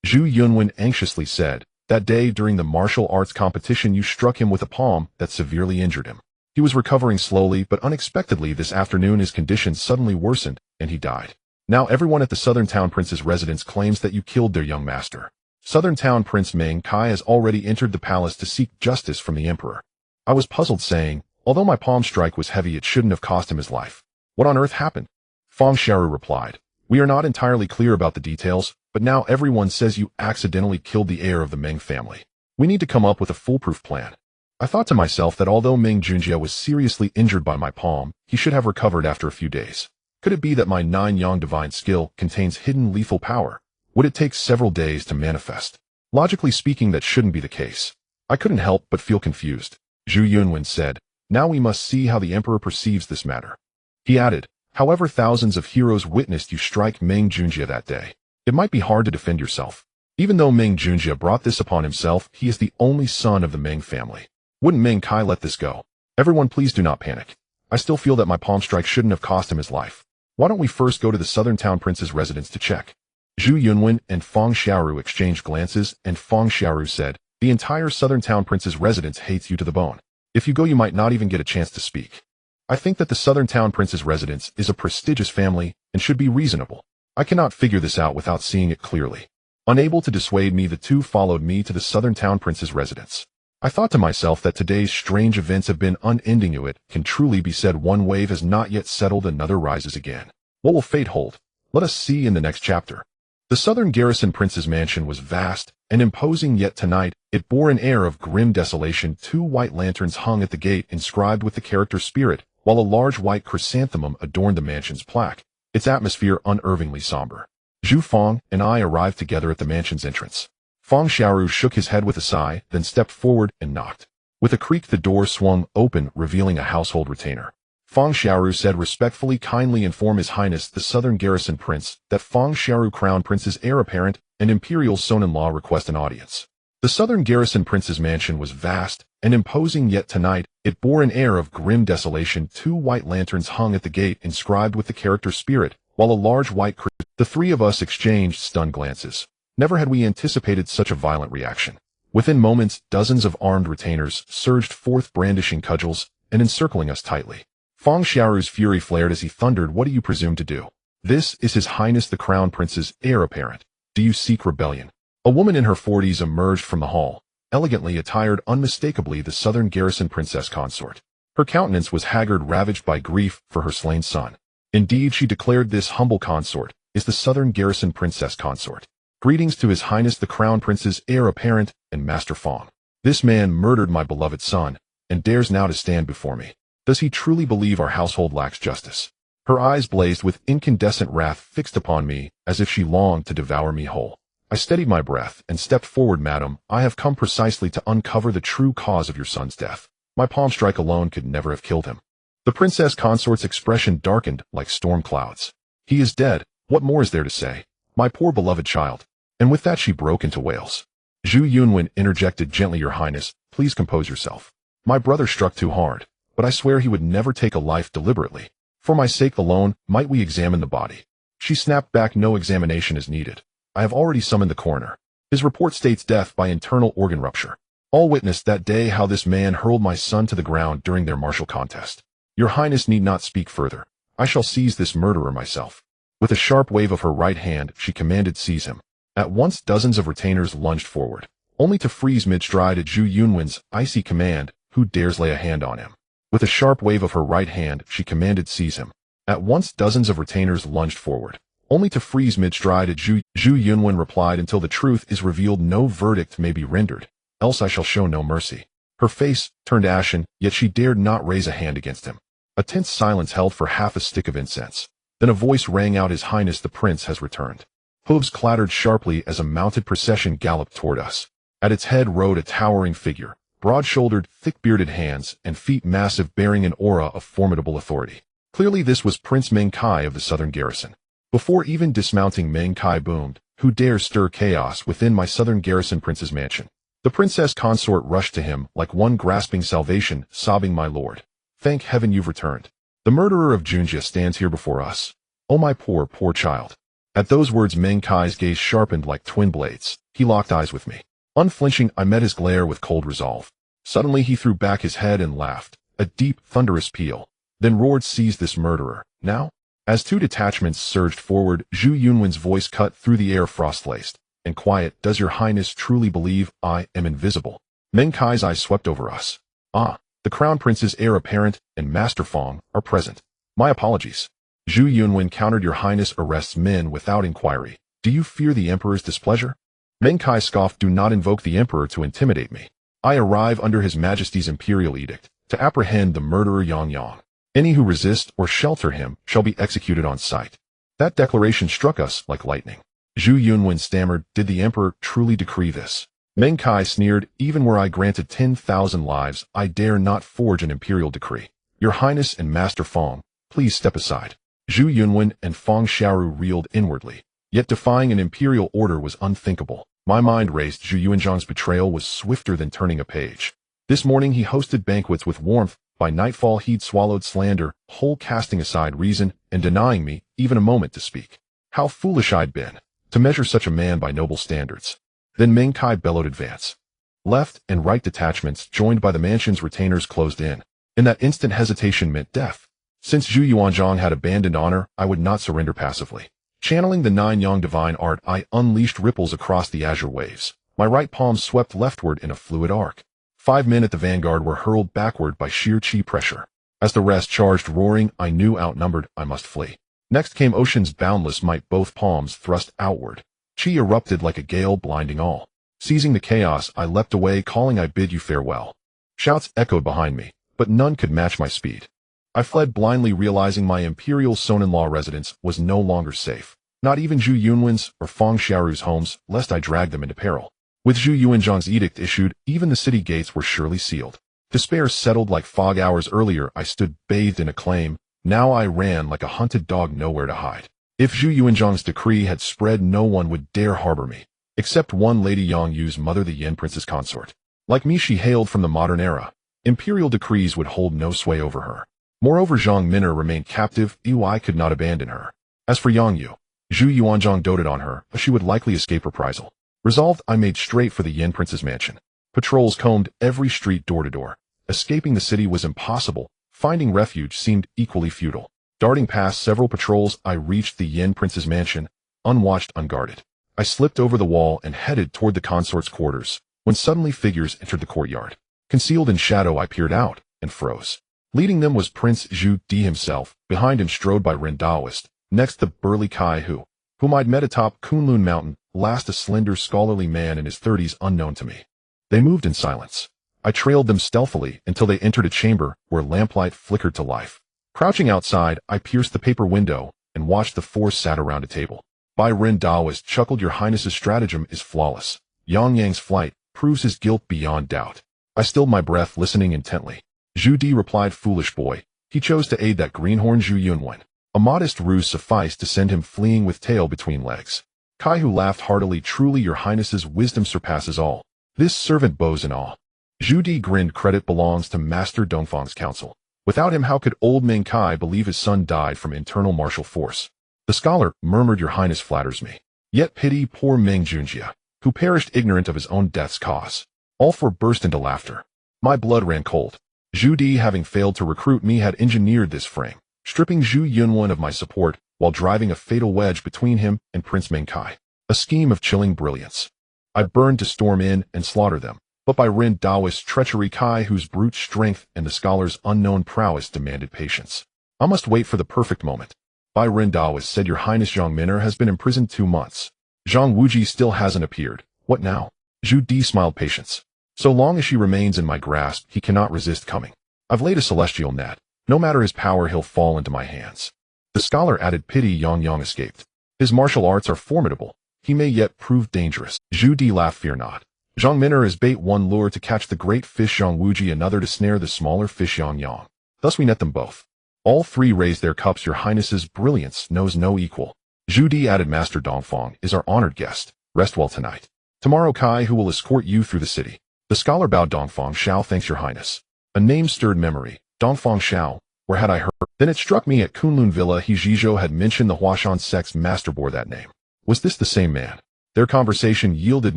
Zhu Yunwen anxiously said, That day during the martial arts competition you struck him with a palm that severely injured him. He was recovering slowly, but unexpectedly this afternoon his condition suddenly worsened, and he died. Now everyone at the Southern Town Prince's residence claims that you killed their young master. Southern Town Prince Meng Kai has already entered the palace to seek justice from the emperor. I was puzzled, saying, Although my palm strike was heavy, it shouldn't have cost him his life. What on earth happened? Feng Xiaoru replied, We are not entirely clear about the details, but now everyone says you accidentally killed the heir of the Meng family. We need to come up with a foolproof plan. I thought to myself that although Meng Junjie was seriously injured by my palm, he should have recovered after a few days. Could it be that my 9-yang divine skill contains hidden lethal power? Would it take several days to manifest? Logically speaking, that shouldn't be the case. I couldn't help but feel confused. Zhu Yunwen said, Now we must see how the emperor perceives this matter. He added, However, thousands of heroes witnessed you strike Meng Junjie that day. It might be hard to defend yourself. Even though Meng Junjie brought this upon himself, he is the only son of the Meng family. Wouldn't Meng Kai let this go? Everyone, please do not panic. I still feel that my palm strike shouldn't have cost him his life. Why don't we first go to the Southern Town Prince's residence to check? Zhu Yunwen and Feng Xiaoru exchanged glances, and Feng Xiaoru said, The entire Southern Town Prince's residence hates you to the bone. If you go, you might not even get a chance to speak. I think that the Southern Town Prince's residence is a prestigious family and should be reasonable. I cannot figure this out without seeing it clearly. Unable to dissuade me, the two followed me to the Southern Town Prince's residence. I thought to myself that today's strange events have been unending. It can truly be said one wave has not yet settled, another rises again. What will fate hold? Let us see in the next chapter. The Southern Garrison Prince's mansion was vast and imposing, yet tonight it bore an air of grim desolation. 2 white lanterns hung at the gate inscribed with the character Spirit, while a large white chrysanthemum adorned the mansion's plaque, its atmosphere unnervingly somber. Zhu Feng and I arrived together at the mansion's entrance. Feng Xiaoru shook his head with a sigh, then stepped forward and knocked. With a creak, the door swung open, revealing a household retainer. Feng Xiaoru said respectfully, Kindly inform His Highness the Southern Garrison Prince that Feng Xiaoru, Crown Prince's heir apparent and imperial son-in-law, request an audience. The Southern Garrison Prince's mansion was vast and imposing, yet tonight it bore an air of grim desolation. 2 white lanterns hung at the gate inscribed with the character Spirit, while a large white The three of us exchanged stunned glances. Never had we anticipated such a violent reaction. Within moments, dozens of armed retainers surged forth, brandishing cudgels and encircling us tightly. Feng Xiaoru's fury flared as he thundered, What do you presume to do? This is His Highness the Crown Prince's heir apparent. Do you seek rebellion? A woman in her 40s emerged from the hall, elegantly attired, unmistakably the Southern Garrison Princess consort. Her countenance was haggard, ravaged by grief for her slain son. Indeed, she declared this humble consort is the Southern Garrison Princess Consort. Greetings to His Highness the Crown Prince's heir apparent and Master Fong. This man murdered my beloved son, and dares now to stand before me. Does he truly believe our household lacks justice? Her eyes blazed with incandescent wrath fixed upon me, as if she longed to devour me whole. I steadied my breath and stepped forward. Madam, I have come precisely to uncover the true cause of your son's death. My palm strike alone could never have killed him. The princess consort's expression darkened like storm clouds. He is dead. What more is there to say? My poor beloved child. And with that she broke into wails. Zhu Yunwen interjected gently. Your Highness, please compose yourself. My brother struck too hard, but I swear he would never take a life deliberately. For my sake alone, might we examine the body? She snapped back. No examination is needed. I have already summoned the coroner. His report states death by internal organ rupture. All witnessed that day how this man hurled my son to the ground during their martial contest. Your Highness need not speak further. I shall seize this murderer myself. With a sharp wave of her right hand, she commanded, seize him. At once dozens of retainers lunged forward, only to freeze mid-stride at Zhu Yunwen's icy command. Who dares lay a hand on him? With a sharp wave of her right hand, she commanded, seize him. At once dozens of retainers lunged forward, only to freeze mid-stride at Zhu Yunwen replied, until the truth is revealed no verdict may be rendered, else I shall show no mercy. Her face turned ashen, yet she dared not raise a hand against him. A tense silence held for half a stick of incense. Then a voice rang out, His Highness the Prince has returned. Hooves clattered sharply as a mounted procession galloped toward us. At its head rode a towering figure, broad-shouldered, thick-bearded hands, and feet massive, bearing an aura of formidable authority. Clearly this was Prince Meng Kai of the Southern Garrison. Before even dismounting, Meng Kai boomed, Who dares stir chaos within my Southern Garrison Prince's mansion? The princess consort rushed to him like one grasping salvation, sobbing, My lord, thank heaven you've returned. The murderer of Junjia stands here before us. Oh my poor, poor child. At those words Meng Kai's gaze sharpened like twin blades. He locked eyes with me. Unflinching, I met his glare with cold resolve. Suddenly he threw back his head and laughed, a deep, thunderous peal, then roared, Seize this murderer, now? As two detachments surged forward, Zhu Yunwen's voice cut through the air frost-laced and quiet. Does your highness truly believe I am invisible? Meng Kai's eyes swept over us. Ah, the crown prince's heir apparent and Master Fong are present. My apologies. Zhu Yunwen countered. Your highness arrests men without inquiry. Do you fear the emperor's displeasure? Meng Kai scoffed. Do not invoke the emperor to intimidate me. I arrive under his majesty's imperial edict to apprehend the murderer Yang Yang. Any who resist or shelter him shall be executed on sight. That declaration struck us like lightning. Zhu Yunwen stammered, Did the emperor truly decree this? Meng Kai sneered, Even were I granted 10,000 lives, I dare not forge an imperial decree. Your highness and Master Fong, please step aside. Zhu Yunwen and Fong Xiaoru reeled inwardly, yet defying an imperial order was unthinkable. My mind raced. Zhu Yuanzhang's betrayal was swifter than turning a page. This morning he hosted banquets with warmth. By nightfall he'd swallowed slander, whole casting aside reason and denying me even a moment to speak. How foolish I'd been to measure such a man by noble standards. Then Meng Kai bellowed, Advance. Left and right detachments, joined by the mansion's retainers, closed in. In that instant hesitation meant death. Since Zhu Yuanzhang had abandoned honor, I would not surrender passively. Channeling the Nine Yang divine art, I unleashed ripples across the azure waves. My right palm swept leftward in a fluid arc. 5 men at the vanguard were hurled backward by sheer chi pressure. As the rest charged roaring, I knew outnumbered, I must flee. Next came ocean's boundless might, both palms thrust outward. Chi erupted like a gale, blinding all. Seizing the chaos, I leapt away, calling, I bid you farewell. Shouts echoed behind me, but none could match my speed. I fled blindly, realizing my imperial son-in-law residence was no longer safe. Not even Zhu Yunwen's or Fong Xiaoru's homes, lest I drag them into peril. With Zhu Yuanzhang's edict issued, even the city gates were surely sealed. Despair settled like fog. Hours earlier I stood bathed in acclaim. Now I ran like a hunted dog, nowhere to hide. If Zhu Yuanzhang's decree had spread, no one would dare harbor me, except one Lady Yang Yu's mother, the Yin Prince's consort. Like me, she hailed from the modern era. Imperial decrees would hold no sway over her. Moreover, Zhang Min'er remained captive. I could not abandon her. As for Yang Yu, Zhu Yuanzhang doted on her, but she would likely escape reprisal. Resolved, I made straight for the Yin Prince's mansion. Patrols combed every street door to door. Escaping the city was impossible. Finding refuge seemed equally futile. Darting past several patrols, I reached the Yin Prince's mansion, unwatched, unguarded. I slipped over the wall and headed toward the consort's quarters, when suddenly figures entered the courtyard. Concealed in shadow, I peered out and froze. Leading them was Prince Zhu Di himself. Behind him strode by Ren Daoist. Next the burly Kai Hu. whom I'd met atop Kunlun Mountain, last a slender, scholarly man in his 30s unknown to me. They moved in silence. I trailed them stealthily until they entered a chamber where lamplight flickered to life. Crouching outside, I pierced the paper window and watched the four sat around a table. Bai Ren Daoist chuckled, "Your Highness's stratagem is flawless. Yang Yang's flight proves his guilt beyond doubt." I stilled my breath, listening intently. Zhu Di replied, "Foolish boy. He chose to aid that greenhorn Zhu Yunwen. A modest ruse sufficed to send him fleeing with tail between legs." Kai Hu laughed heartily, "Truly your Highness's wisdom surpasses all. This servant bows in awe." Zhu Di grinned, "Credit belongs to Master Dongfang's counsel. Without him, how could old Meng Kai believe his son died from internal martial force?" The scholar murmured, "Your Highness flatters me. Yet pity poor Meng Junjie, who perished ignorant of his own death's cause." All four burst into laughter. My blood ran cold. Zhu Di, having failed to recruit me, had engineered this frame, stripping Zhu Yunwen of my support while driving a fatal wedge between him and Prince Meng Kai. A scheme of chilling brilliance. I burned to storm in and slaughter them, but by Ren Daoist's treachery, Kai Hu's brute strength and the scholar's unknown prowess demanded patience. I must wait for the perfect moment. Bai Ren Daoist said, "Your Highness Zhang Min'er has been imprisoned 2 months. Zhang Wuji still hasn't appeared. What now?" Zhu Di smiled, "Patience. So long as she remains in my grasp, he cannot resist coming. I've laid a celestial net. No matter his power, he'll fall into my hands." The scholar added, "Pity Yang Yang escaped. His martial arts are formidable. He may yet prove dangerous." Zhu Di laughed, "Fear not. Zhang Min'er is bait, one lure to catch the great fish Zhang Wuji, another to snare the smaller fish Yang Yang. Thus we net them both." All three raised their cups. "Your Highness's brilliance knows no equal." Zhu Di added, "Master Dongfang is our honored guest. Rest well tonight. Tomorrow Kai Hu will escort you through the city." The scholar bowed. "Dongfang Shao, thanks your Highness." A name stirred memory. Dongfang Shao. Where had I heard? Then it struck me, at Kunlun Villa he Zhizhou had mentioned the Huashan sect's master bore that name. Was this the same man? Their conversation yielded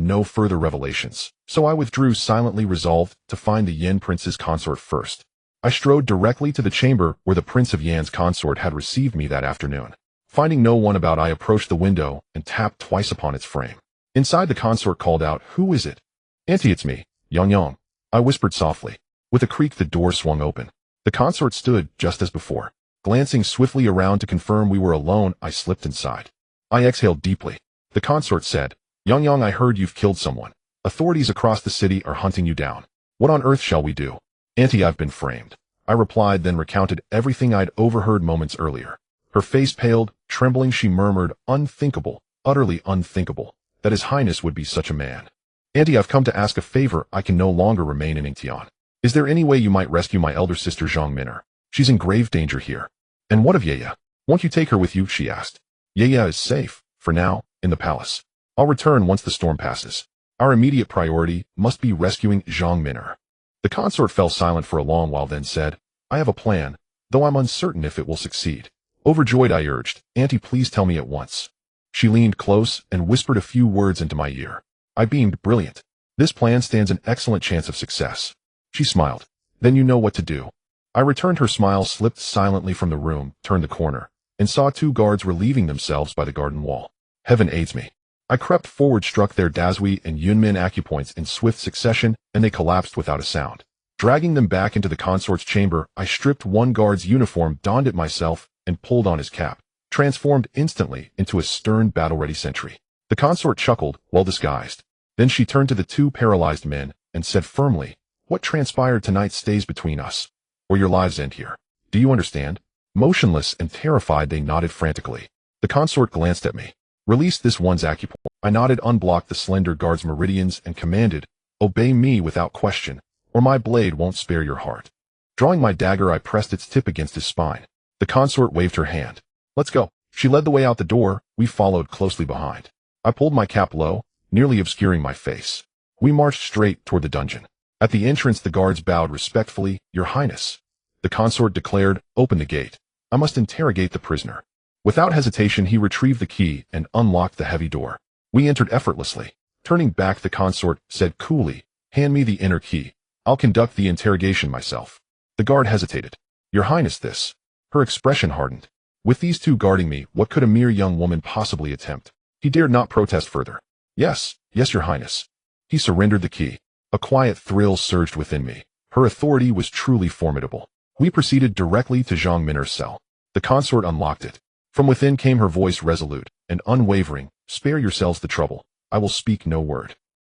no further revelations, so I withdrew silently, resolved to find the Yin Prince's consort first. I strode directly to the chamber where the Prince of Yan's consort had received me that afternoon. Finding no one about, I approached the window and tapped twice upon its frame. Inside, the consort called out, "Who is it?" "Auntie, it's me, Yang Yang," I whispered softly. With a creak, the door swung open. The consort stood just as before. Glancing swiftly around to confirm we were alone, I slipped inside. I exhaled deeply. The consort said, "Yang Yang, I heard you've killed someone. Authorities across the city are hunting you down. What on earth shall we do?" "Auntie, I've been framed," I replied, then recounted everything I'd overheard moments earlier. Her face paled. Trembling, she murmured, "Unthinkable, utterly unthinkable, that His Highness would be such a man. Auntie, I've come to ask a favor. I can no longer remain in Yingtian. Is there any way you might rescue my elder sister Zhang Min'er? She's in grave danger here." "And what of Yaya? Won't you take her with you?" she asked. "Yaya is safe, for now, in the palace. I'll return once the storm passes. Our immediate priority must be rescuing Zhang Min'er." The consort fell silent for a long while, then said, "I have a plan, though I'm uncertain if it will succeed." Overjoyed, I urged, "Auntie, please tell me at once." She leaned close and whispered a few words into my ear. I beamed, "Brilliant. This plan stands an excellent chance of success." She smiled. "Then you know what to do." I returned her smile, slipped silently from the room, turned the corner, and saw 2 guards relieving themselves by the garden wall. Heaven aids me. I crept forward, struck their Dazui and Yunmin acupoints in swift succession, and they collapsed without a sound. Dragging them back into the consort's chamber, I stripped one guard's uniform, donned it myself, and pulled on his cap, transformed instantly into a stern, battle-ready sentry. The consort chuckled, well disguised. Then she turned to the 2 paralyzed men and said firmly, "What transpired tonight stays between us, or your lives end here. Do you understand?" Motionless and terrified, they nodded frantically. The consort glanced at me. "Release this one's acupoint." I nodded, unblocked the slender guard's meridians, and commanded, "Obey me without question, or my blade won't spare your heart." Drawing my dagger, I pressed its tip against his spine. The consort waved her hand. "Let's go." She led the way out the door. We followed closely behind. I pulled my cap low, nearly obscuring my face. We marched straight toward the dungeon. At the entrance, the guards bowed respectfully. "Your Highness," the consort declared, "open the gate. I must interrogate the prisoner." Without hesitation, he retrieved the key and unlocked the heavy door. We entered effortlessly. Turning back, the consort said coolly, "Hand me the inner key. I'll conduct the interrogation myself." The guard hesitated. "Your Highness, this." Her expression hardened. With these 2 guarding me, what could a mere young woman possibly attempt? He dared not protest further. Yes, your Highness." He surrendered the key. A quiet thrill surged within me. Her authority was truly formidable. We proceeded directly to Zhang Min'er's cell. The consort unlocked it. From within came her voice, resolute and unwavering. Spare yourselves the trouble. I will speak no word.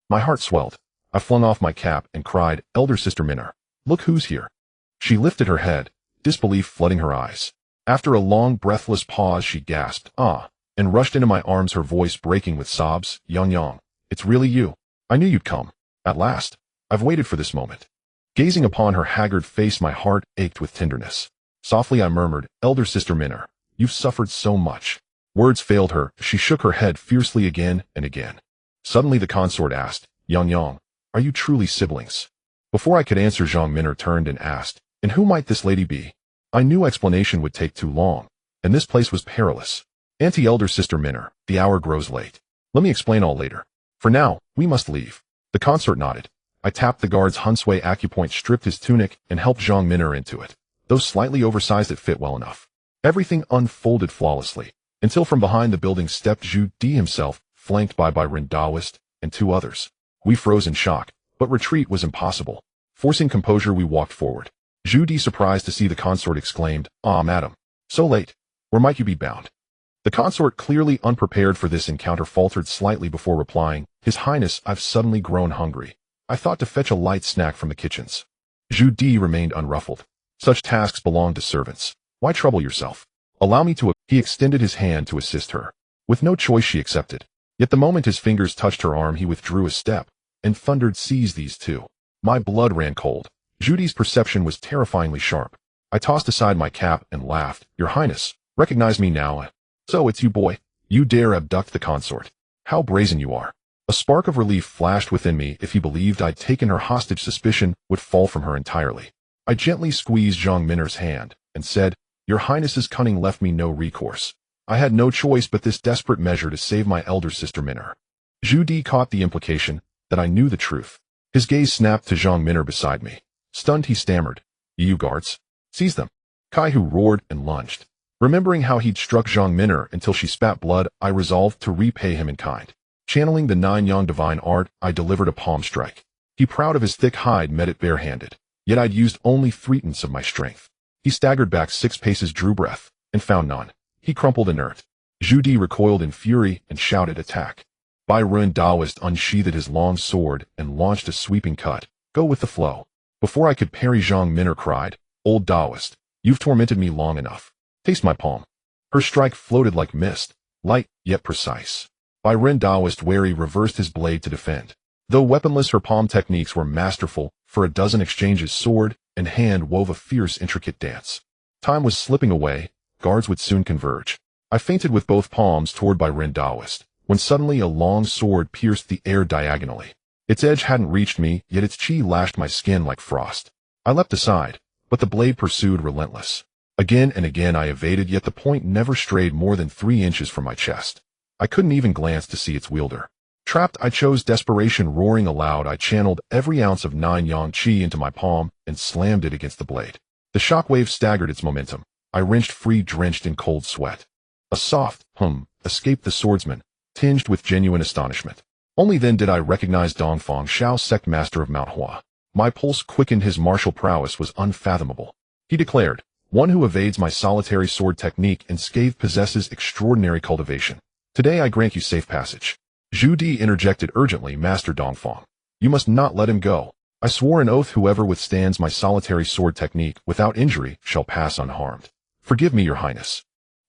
My heart swelled. I flung off my cap and cried, Elder Sister Minner, look who's here. She lifted her head, disbelief flooding her eyes. After a long, breathless pause, she gasped, ah, and rushed into my arms, her voice breaking with sobs. Jin Yong, it's really you. I knew you'd come. At last. I've waited for this moment. Gazing upon her haggard face, my heart ached with tenderness. Softly I murmured, Elder Sister Minner, you've suffered so much. Words failed her. She shook her head fiercely again and again. Suddenly the consort asked, Jin Yong, are you truly siblings? Before I could answer, Zhang Minner turned and asked, and who might this lady be? I knew explanation would take too long, and this place was perilous. Elder Sister Minner, the hour grows late. Let me explain all later. For now, we must leave. The consort nodded. I tapped the guard's Hunsui acupoint, stripped his tunic, and helped Zhang Minner into it. Though slightly oversized, it fit well enough. Everything unfolded flawlessly, until from behind the building stepped Zhu Di himself, flanked by Ren Daoist and 2 others. We froze in shock, but retreat was impossible. Forcing composure, we walked forward. Zhu Di, surprised to see the consort, exclaimed, ah, madam, so late. Where might you be bound? The consort, clearly unprepared for this encounter, faltered slightly before replying, His Highness, I've suddenly grown hungry. I thought to fetch a light snack from the kitchens. Zhu Di remained unruffled. Such tasks belong to servants. Why trouble yourself? Allow me to. He extended his hand to assist her. With no choice, she accepted. Yet the moment his fingers touched her arm, he withdrew a step, and thundered, seize these two. My blood ran cold. Zhu Di's perception was terrifyingly sharp. I tossed aside my cap and laughed. Your Highness, recognize me now? So it's you, boy. You dare abduct the consort. How brazen you are. A spark of relief flashed within me. If he believed I'd taken her hostage, suspicion would fall from her entirely. I gently squeezed Zhang Minner's hand and said, Your Highness's cunning left me no recourse. I had no choice but this desperate measure to save my elder sister Minner. Zhu Di caught the implication that I knew the truth. His gaze snapped to Zhang Minner beside me. Stunned, he stammered, You guards, seize them. Kai-Hu roared and lunged. Remembering how he'd struck Zhang Minner until she spat blood, I resolved to repay him in kind. Channeling the 9 Yang divine art, I delivered a palm strike. He, proud of his thick hide, met it barehanded. Yet I'd used only 3/10 of my strength. He staggered back 6 paces, drew breath, and found none. He crumpled inert. Zhu Di recoiled in fury and shouted, Attack. Ren Daoist unsheathed his long sword and launched a sweeping cut. Go with the flow. Before I could parry, Zhang Minner cried, Old Daoist, you've tormented me long enough. Taste my palm. Her strike floated like mist, light yet precise. Ren Daoist, wary, reversed his blade to defend. Though weaponless, her palm techniques were masterful. For a dozen exchanges, sword and hand wove a fierce, intricate dance. Time was slipping away. Guards would soon converge. I feinted with both palms toward Ren Daoist, when suddenly a long sword pierced the air diagonally. Its edge hadn't reached me, yet its chi lashed my skin like frost. I leapt aside, but the blade pursued, relentless. Again and again I evaded, yet the point never strayed more than 3 inches from my chest. I couldn't even glance to see its wielder. Trapped, I chose desperation. Roaring aloud, I channeled every ounce of 9 Yang chi into my palm and slammed it against the blade. The shockwave staggered its momentum. I wrenched free, drenched in cold sweat. A soft hum escaped the swordsman, tinged with genuine astonishment. Only then did I recognize Dongfang Shao, sect master of Mount Hua. My pulse quickened. His martial prowess was unfathomable. He declared, One who evades my solitary sword technique and scathe possesses extraordinary cultivation. Today I grant you safe passage. Zhu Di interjected urgently, Master Dongfang, you must not let him go. I swore an oath, whoever withstands my solitary sword technique without injury shall pass unharmed. Forgive me, Your Highness.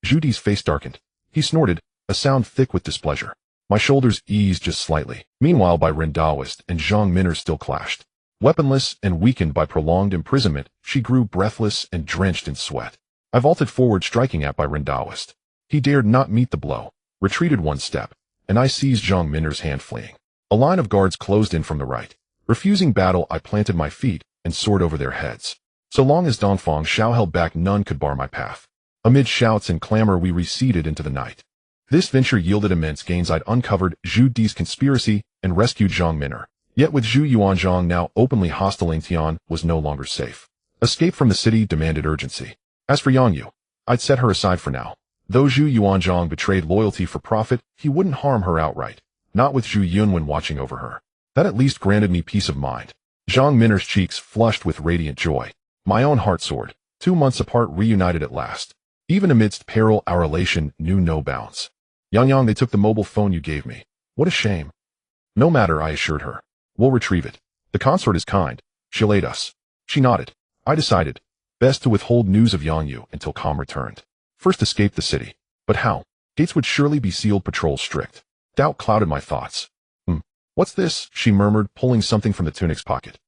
Zhu Di's face darkened. He snorted, a sound thick with displeasure. My shoulders eased just slightly. Meanwhile, Ren Daoist and Zhang Minner still clashed. Weaponless and weakened by prolonged imprisonment, she grew breathless and drenched in sweat. I vaulted forward, striking at Ren Daoist. He dared not meet the blow, retreated 1 step, and I seized Zhang Minner's hand, fleeing. A line of guards closed in from the right. Refusing battle, I planted my feet and soared over their heads. So long as Dongfang Shao held back, none could bar my path. Amid shouts and clamor, we receded into the night. This venture yielded immense gains. I'd uncovered Zhu Di's conspiracy and rescued Zhang Minner. Yet with Zhu Yuanzhang now openly hostile, Tian was no longer safe. Escape from the city demanded urgency. As for Yang Yu, I'd set her aside for now. Though Zhu Yuanzhang betrayed loyalty for profit, he wouldn't harm her outright. Not with Zhu Yunwen watching over her. That at least granted me peace of mind. Zhang Minner's cheeks flushed with radiant joy. My own heart soared. 2 months apart, reunited at last. Even amidst peril, our elation knew no bounds. Yang, they took the mobile phone you gave me. What a shame. No matter, I assured her. We'll retrieve it. The consort is kind. She'll aid us. She nodded. I decided. Best to withhold news of Yang until calm returned. First escape the city. But how? Gates would surely be sealed, patrols strict. Doubt clouded my thoughts. What's this? She murmured, pulling something from the tunic's pocket.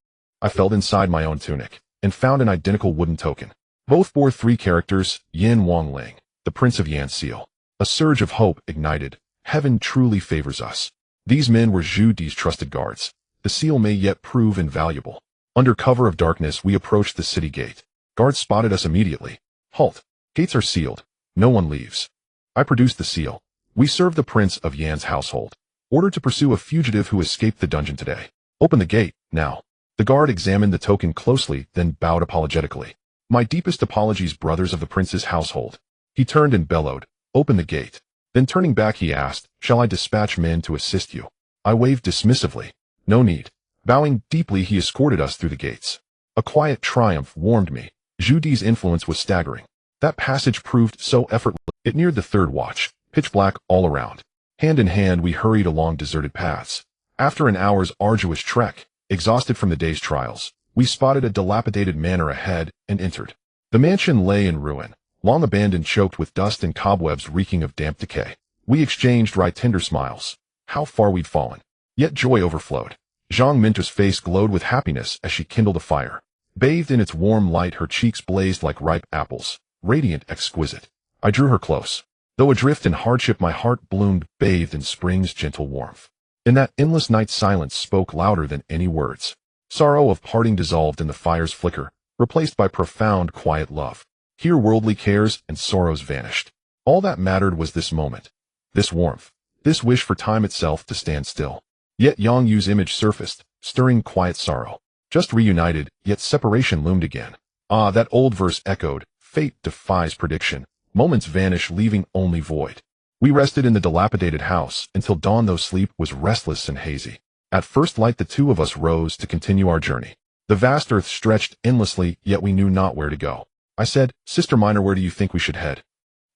I felt inside my own tunic, and found an identical wooden token. Both bore 3 characters, Yin Wang Ling, the Prince of Yan's seal. A surge of hope ignited. Heaven truly favors us. These men were Zhu Di's trusted guards. The seal may yet prove invaluable. Under cover of darkness, we approached the city gate. Guards spotted us immediately. Halt. Gates are sealed. No one leaves. I produced the seal. We serve the Prince of Yan's household. Ordered to pursue a fugitive who escaped the dungeon today. Open the gate, now. The guard examined the token closely, then bowed apologetically. My deepest apologies, brothers of the prince's household. He turned and bellowed, open the gate. Then turning back he asked, shall I dispatch men to assist you? I waved dismissively. No need. Bowing deeply he escorted us through the gates. A quiet triumph warmed me. Zhu Di's influence was staggering. That passage proved so effortless. It neared the 3rd watch, pitch black all around. Hand in hand we hurried along deserted paths. After an hour's arduous trek, exhausted from the day's trials, we spotted a dilapidated manor ahead and entered. The mansion lay in ruin, long abandoned, choked with dust and cobwebs reeking of damp decay. We exchanged tender smiles. How far we'd fallen. Yet joy overflowed. Zhang Minta's face glowed with happiness as she kindled a fire. Bathed in its warm light, her cheeks blazed like ripe apples, radiant, exquisite. I drew her close. Though adrift in hardship, my heart bloomed, bathed in spring's gentle warmth. In that endless night, silence spoke louder than any words. Sorrow of parting dissolved in the fire's flicker, replaced by profound, quiet love. Here worldly cares and sorrows vanished. All that mattered was this moment, this warmth, this wish for time itself to stand still. Yet Yang Yu's image surfaced, stirring quiet sorrow. Just reunited, yet separation loomed again. Ah, that old verse echoed, fate defies prediction. Moments vanish, leaving only void. We rested in the dilapidated house until dawn, though sleep was restless and hazy. At first light the 2 of us rose to continue our journey. The vast earth stretched endlessly, yet we knew not where to go. I said, Sister Minor, where do you think we should head?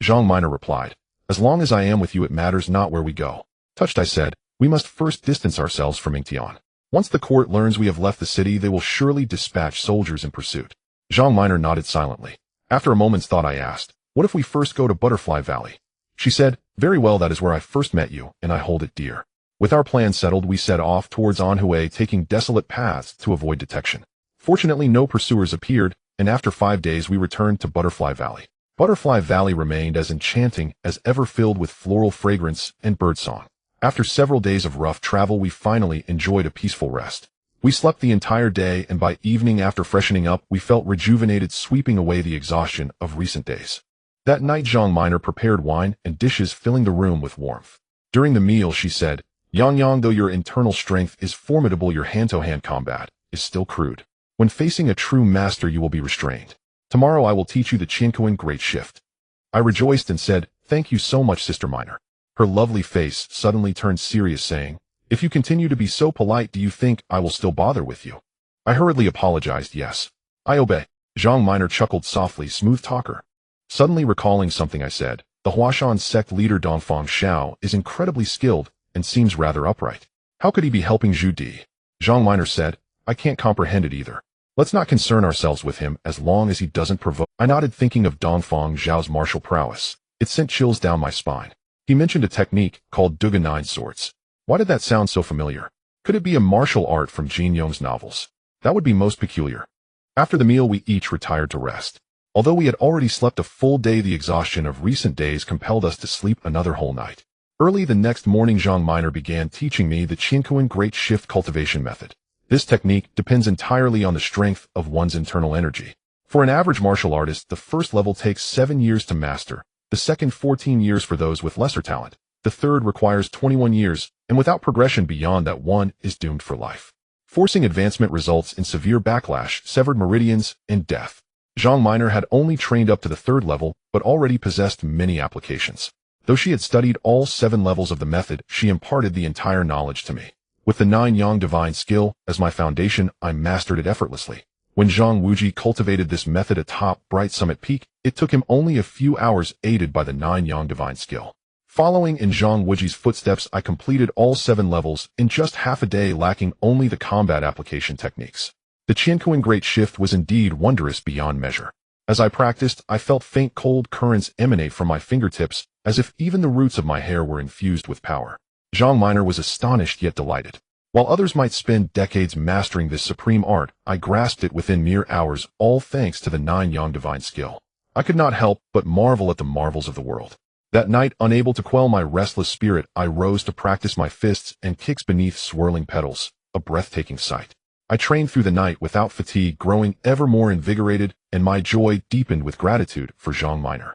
Zhang Minor replied, as long as I am with you it matters not where we go. Touched, I said, we must first distance ourselves from Yingtian. Once the court learns we have left the city, they will surely dispatch soldiers in pursuit. Zhang Minor nodded silently. After a moment's thought I asked, what if we first go to Butterfly Valley? She said, very well, that is where I first met you, and I hold it dear. With our plan settled, we set off towards Anhui, taking desolate paths to avoid detection. Fortunately, no pursuers appeared, and after 5 days we returned to Butterfly Valley. Butterfly Valley remained as enchanting as ever, filled with floral fragrance and birdsong. After several days of rough travel, we finally enjoyed a peaceful rest. We slept the entire day, and by evening, after freshening up, we felt rejuvenated, sweeping away the exhaustion of recent days. That night Zhang Minor prepared wine and dishes, filling the room with warmth. During the meal she said, Yang, though your internal strength is formidable, your hand-to-hand combat is still crude. When facing a true master you will be restrained. Tomorrow I will teach you the Qiankuan Great Shift. I rejoiced and said, thank you so much, Sister Minor. Her lovely face suddenly turned serious, saying, if you continue to be so polite, do you think I will still bother with you? I hurriedly apologized. Yes. I obey. Zhang Minor chuckled softly, smooth talker. Suddenly recalling something I said, the Huashan sect leader Dongfang Xiao is incredibly skilled and seems rather upright. How could he be helping Zhu Di? Zhang Minor said, I can't comprehend it either. Let's not concern ourselves with him as long as he doesn't provoke. I nodded, thinking of Dongfang Xiao's martial prowess. It sent chills down my spine. He mentioned a technique called Duga 9 Swords. Why did that sound so familiar? Could it be a martial art from Jin Yong's novels? That would be most peculiar. After the meal we each retired to rest. Although we had already slept a full day, the exhaustion of recent days compelled us to sleep another whole night. Early the next morning Zhang Minor began teaching me the Qiankuan Great Shift cultivation method. This technique depends entirely on the strength of one's internal energy. For an average martial artist, the first level takes 7 years to master, the second 14 years for those with lesser talent, the third requires 21 years, and without progression beyond that, one is doomed for life. Forcing advancement results in severe backlash, severed meridians, and death. Zhang Minor had only trained up to the 3rd level, but already possessed many applications. Though she had studied all 7 levels of the method, she imparted the entire knowledge to me. With the 9 Yang divine skill as my foundation, I mastered it effortlessly. When Zhang Wuji cultivated this method atop Bright Summit Peak, it took him only a few hours aided by the 9 Yang divine skill. Following in Zhang Wuji's footsteps, I completed all 7 levels in just half a day, lacking only the combat application techniques. The Qiankuan Great Shift was indeed wondrous beyond measure. As I practiced, I felt faint cold currents emanate from my fingertips, as if even the roots of my hair were infused with power. Zhang Minor was astonished yet delighted. While others might spend decades mastering this supreme art, I grasped it within mere hours, all thanks to the 9 Yang divine skill. I could not help but marvel at the marvels of the world. That night, unable to quell my restless spirit, I rose to practice my fists and kicks beneath swirling petals, a breathtaking sight. I trained through the night without fatigue, growing ever more invigorated, and my joy deepened with gratitude for Zhang Minor.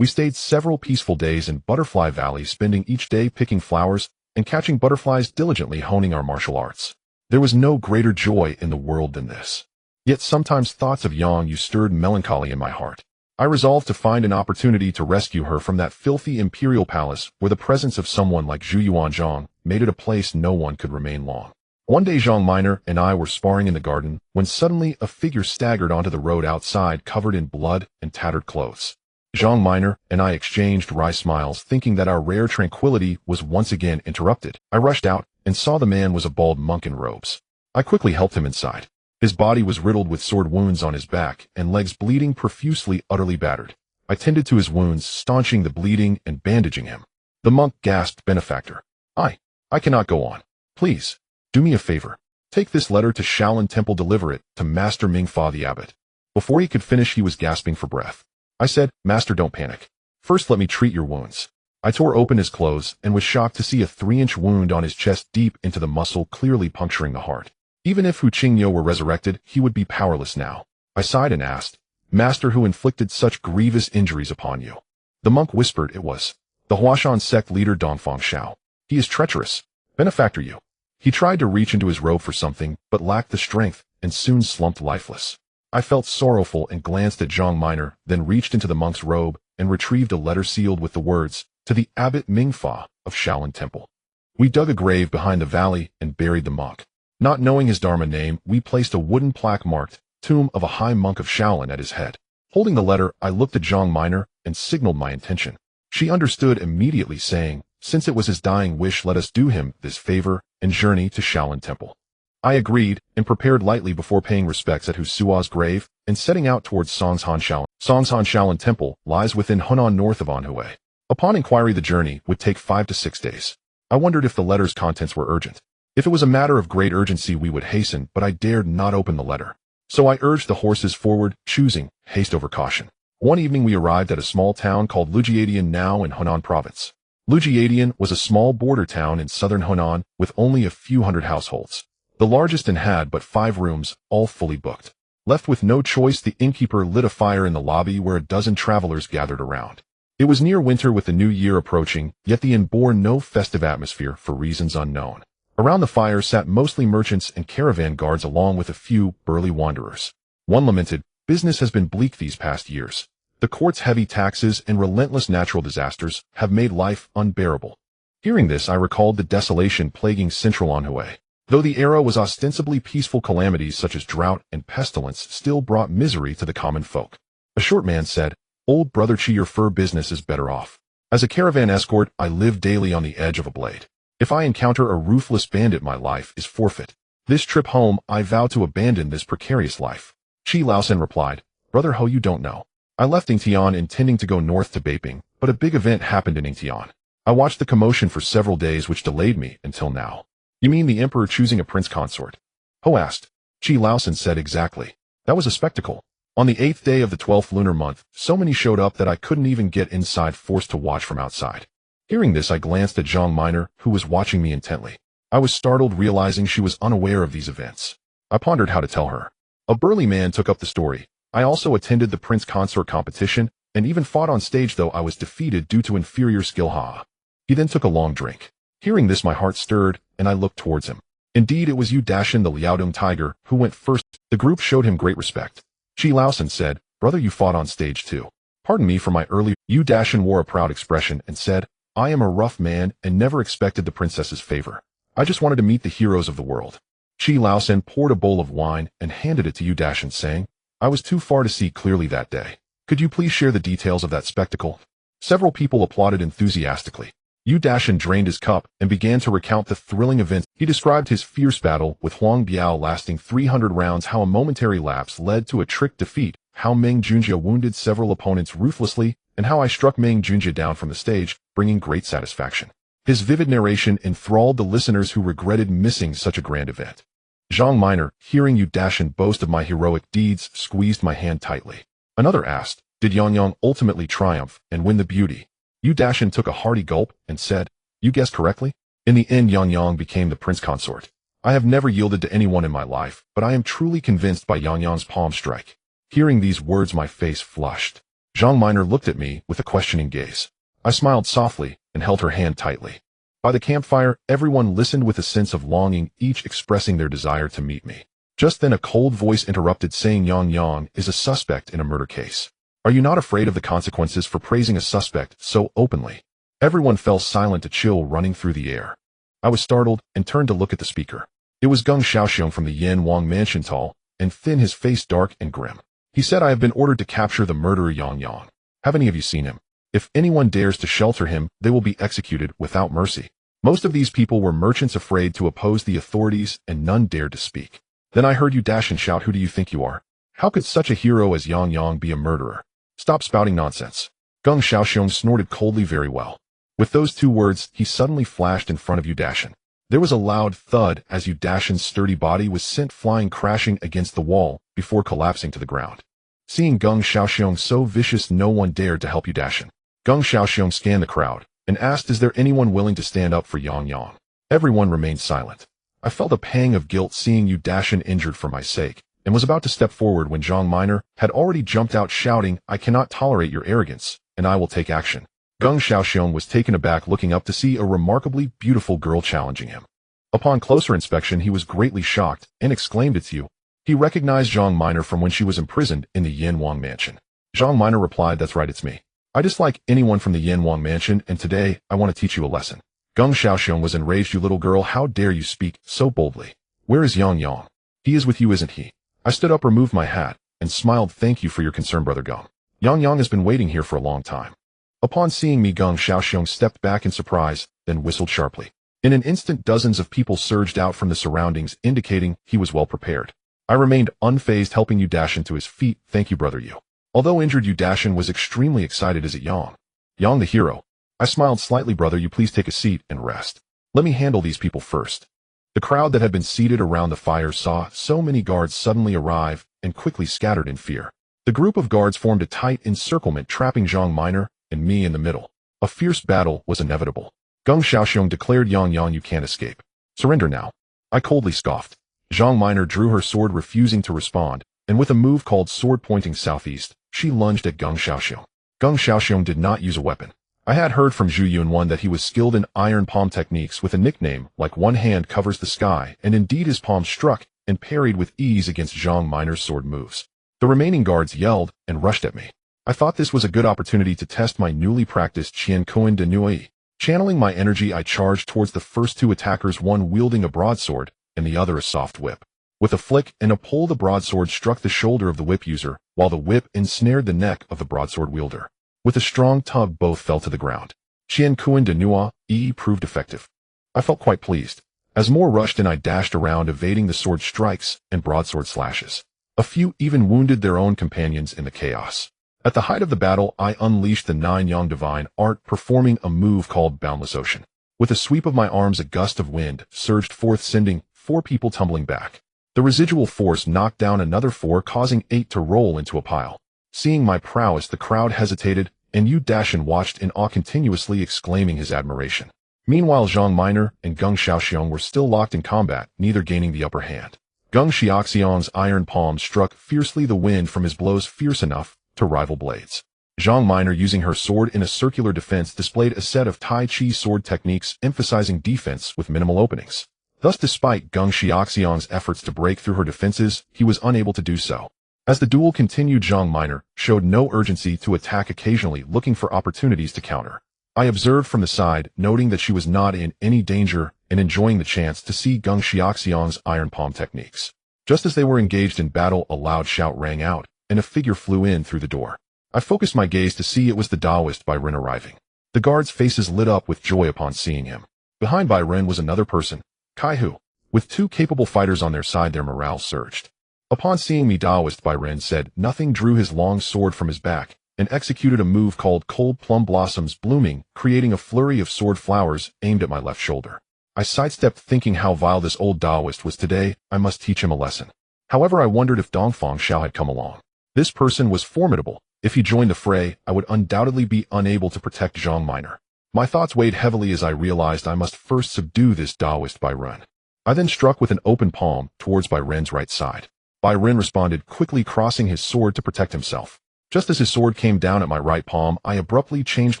We stayed several peaceful days in Butterfly Valley, spending each day picking flowers and catching butterflies, diligently honing our martial arts. There was no greater joy in the world than this. Yet sometimes thoughts of Yang Yu stirred melancholy in my heart. I resolved to find an opportunity to rescue her from that filthy imperial palace where the presence of someone like Zhu Yuanzhang made it a place no one could remain long. One day Zhang Minor and I were sparring in the garden when suddenly a figure staggered onto the road outside, covered in blood and tattered clothes. Zhang Minor and I exchanged wry smiles, thinking that our rare tranquility was once again interrupted. I rushed out and saw the man was a bald monk in robes. I quickly helped him inside. His body was riddled with sword wounds on his back and legs bleeding profusely, utterly battered. I tended to his wounds, staunching the bleeding and bandaging him. The monk gasped, "Benefactor, I cannot go on. Please, do me a favor. Take this letter to Shaolin Temple, deliver it to Master Mingfa the Abbot." Before he could finish, he was gasping for breath. I said, "Master, don't panic. First let me treat your wounds." I tore open his clothes and was shocked to see a 3-inch wound on his chest deep into the muscle, clearly puncturing the heart. Even if Hu Qingyo were resurrected, he would be powerless now. I sighed and asked, "Master, who inflicted such grievous injuries upon you?" The monk whispered, "It was the Huashan sect leader Dongfang Shao. He is treacherous. Benefactor, you." He tried to reach into his robe for something, but lacked the strength and soon slumped lifeless. I felt sorrowful and glanced at Zhang Minor, then reached into the monk's robe and retrieved a letter sealed with the words, "To the Abbot Mingfa of Shaolin Temple." We dug a grave behind the valley and buried the monk. Not knowing his Dharma name, we placed a wooden plaque marked, "Tomb of a High Monk of Shaolin," at his head. Holding the letter, I looked at Zhang Minor and signaled my intention. She understood immediately, saying, "Since it was his dying wish, let us do him this favor and journey to Shaolin Temple." I agreed and prepared lightly before paying respects at Hu Sua's grave and setting out towards Songshan Shaolin. Songshan Shaolin Temple lies within Hunan, north of Anhui. Upon inquiry, the journey would take 5 to 6 days. I wondered if the letter's contents were urgent. If it was a matter of great urgency, we would hasten, but I dared not open the letter. So I urged the horses forward, choosing haste over caution. One evening we arrived at a small town called Lujiadian, now in Hunan province. Lujiadian was a small border town in southern Hunan with only a few hundred households. The largest and had but 5 rooms, all fully booked. Left with no choice, the innkeeper lit a fire in the lobby where a dozen travelers gathered around. It was near winter, with the new year approaching, yet the inn bore no festive atmosphere for reasons unknown. Around the fire sat mostly merchants and caravan guards, along with a few burly wanderers. One lamented, "Business has been bleak these past years. The court's heavy taxes and relentless natural disasters have made life unbearable." Hearing this, I recalled the desolation plaguing central Anhui. Though the era was ostensibly peaceful, calamities such as drought and pestilence still brought misery to the common folk. A short man said, "Old brother Chi, your fur business is better off. As a caravan escort, I live daily on the edge of a blade. If I encounter a ruthless bandit, my life is forfeit. This trip home, I vow to abandon this precarious life." Chi Laosen replied, "Brother Ho, you don't know. I left Yingtian intending to go north to Beiping, but a big event happened in Yingtian. I watched the commotion for several days, which delayed me until now." "You mean the emperor choosing a prince consort?" Ho asked. Chi Laosen said, "Exactly. That was a spectacle. On the 8th day of the 12th lunar month, so many showed up that I couldn't even get inside, forced to watch from outside." Hearing this, I glanced at Zhang Minor, who was watching me intently. I was startled, realizing she was unaware of these events. I pondered how to tell her. A burly man took up the story. "I also attended the prince consort competition and even fought on stage, though I was defeated due to inferior skill. Ha." He then took a long drink. Hearing this, my heart stirred, and I looked towards him. Indeed, it was Yu Dashin, the Liaodong tiger, who went first. The group showed him great respect. Chi Laosen said, "Brother, you fought on stage too." "Pardon me for my early..." Yu Dashin wore a proud expression and said, "I am a rough man and never expected the princess's favor. I just wanted to meet the heroes of the world." Qi Laosen poured a bowl of wine and handed it to Yu Dashin, saying, I was too far to see clearly that day. Could you please share the details of that spectacle? Several people applauded enthusiastically. Yu Dashin drained his cup and began to recount the thrilling events. He described his fierce battle with Huang Biao lasting 300 rounds, how a momentary lapse led to a trick defeat, how Meng Junjie wounded several opponents ruthlessly, and how I struck Meng Junjie down from the stage, bringing great satisfaction. His vivid narration enthralled the listeners who regretted missing such a grand event. Zhang Minor, hearing Yu Dashin boast of my heroic deeds, squeezed my hand tightly. Another asked, did Yang Yang ultimately triumph and win the beauty? Yu Dashin took a hearty gulp and said, you guessed correctly. In the end, Yang Yang became the prince consort. I have never yielded to anyone in my life, but I am truly convinced by Yang Yang's palm strike. Hearing these words, my face flushed. Zhang Minor looked at me with a questioning gaze. I smiled softly and held her hand tightly. By the campfire, everyone listened with a sense of longing, each expressing their desire to meet me. Just then a cold voice interrupted, saying Yang Yang is a suspect in a murder case. Are you not afraid of the consequences for praising a suspect so openly? Everyone fell silent, a chill running through the air. I was startled and turned to look at the speaker. It was Geng Xiaoxiong from the Yin Wang mansion, tall and thin, his face dark and grim. He said, I have been ordered to capture the murderer Yang Yang. Have any of you seen him? If anyone dares to shelter him, they will be executed without mercy. Most of these people were merchants afraid to oppose the authorities, and none dared to speak. Then I heard Yu Dashin shout, who do you think you are? How could such a hero as Yang Yang be a murderer? Stop spouting nonsense. Geng Xiaoxiong snorted coldly. Very well. With those two words, he suddenly flashed in front of Yu Dashin. There was a loud thud as Yu Dashin's sturdy body was sent flying, crashing against the wall before collapsing to the ground. Seeing Geng Xiaoxiong so vicious, no one dared to help Yu Dashin. Geng Xiaoxiong scanned the crowd and asked, is there anyone willing to stand up for Yang Yang? Everyone remained silent. I felt a pang of guilt seeing Yu Dashin injured for my sake, and was about to step forward when Zhang Minor had already jumped out, shouting, I cannot tolerate your arrogance, and I will take action. Geng Xiaoxiong was taken aback, looking up to see a remarkably beautiful girl challenging him. Upon closer inspection, he was greatly shocked and exclaimed, it's you. He recognized Zhang Minor from when she was imprisoned in the Yin Wang mansion. Zhang Minor replied, that's right, it's me. I dislike anyone from the Yin Wang mansion, and today I want to teach you a lesson. Geng Xiaoxiong was enraged. You little girl, how dare you speak so boldly? Where is Yang Yang? He is with you, isn't he? I stood up, removed my hat, and smiled. Thank you for your concern, Brother Geng. Yang Yang has been waiting here for a long time. Upon seeing me, Geng Xiaoxiong stepped back in surprise, then whistled sharply. In an instant, dozens of people surged out from the surroundings, indicating he was well prepared. I remained unfazed, helping Yu Dashin to his feet. Thank you, Brother Yu. Although injured, Yu Dashin was extremely excited. Is it Yang? Yang the hero? I smiled slightly. Brother Yu, please take a seat and rest. Let me handle these people first. The crowd that had been seated around the fire saw so many guards suddenly arrive and quickly scattered in fear. The group of guards formed a tight encirclement, trapping Zhang Minor and me in the middle. A fierce battle was inevitable. Geng Xiaoxiong declared, Yang Yang, you can't escape. Surrender now. I coldly scoffed. Zhang Minor drew her sword, refusing to respond, and with a move called sword pointing southeast, she lunged at Geng Xiaoxiong. Geng Xiaoxiong did not use a weapon. I had heard from Zhu Yunwan that he was skilled in iron palm techniques, with a nickname like one hand covers the sky, and indeed his palm struck and parried with ease against Zhang Minor's sword moves. The remaining guards yelled and rushed at me. I thought this was a good opportunity to test my newly practiced Qian Kuan de Nui. Channeling my energy, I charged towards the first two attackers, one wielding a broadsword and the other a soft whip. With a flick and a pull, the broadsword struck the shoulder of the whip user, while the whip ensnared the neck of the broadsword wielder. With a strong tug, both fell to the ground. Qian Kuan de Nua proved effective. I felt quite pleased. As more rushed in, I dashed around, evading the sword strikes and broadsword slashes. A few even wounded their own companions in the chaos. At the height of the battle, I unleashed the Nine Yang divine art, performing a move called Boundless Ocean. With a sweep of my arms, a gust of wind surged forth, sending 4 people tumbling back. The residual force knocked down another 4, causing 8 to roll into a pile. Seeing my prowess, the crowd hesitated, and Yu Dashin watched in awe, continuously exclaiming his admiration. Meanwhile, Zhang Minor and Geng Xiaoxiong were still locked in combat, neither gaining the upper hand. Geng Xiaoxiong's iron palm struck fiercely, the wind from his blows fierce enough to rival blades. Zhang Minor, using her sword in a circular defense, displayed a set of Tai Chi sword techniques emphasizing defense with minimal openings. Thus, despite Geng Xiaoxiong's efforts to break through her defenses, he was unable to do so. As the duel continued, Zhang Minor showed no urgency to attack, occasionally looking for opportunities to counter. I observed from the side, noting that she was not in any danger and enjoying the chance to see Geng Xiaoxiang's iron palm techniques. Just as they were engaged in battle, a loud shout rang out, and a figure flew in through the door. I focused my gaze to see it was the Taoist Bai Ren arriving. The guards' faces lit up with joy upon seeing him. Behind Bai Ren was another person, Kai Hu. With two capable fighters on their side, their morale surged. Upon seeing me, Taoist Bai Ren said nothing, drew his long sword from his back, and executed a move called Cold Plum Blossoms Blooming, creating a flurry of sword flowers aimed at my left shoulder. I sidestepped, thinking how vile this old Taoist was today. I must teach him a lesson. However, I wondered if Dongfang Xiao had come along. This person was formidable. If he joined the fray, I would undoubtedly be unable to protect Zhang Minor. My thoughts weighed heavily as I realized I must first subdue this Taoist Bai Ren. I then struck with an open palm towards Bai Ren's right side. Bai Ren responded, quickly crossing his sword to protect himself. Just as his sword came down at my right palm, I abruptly changed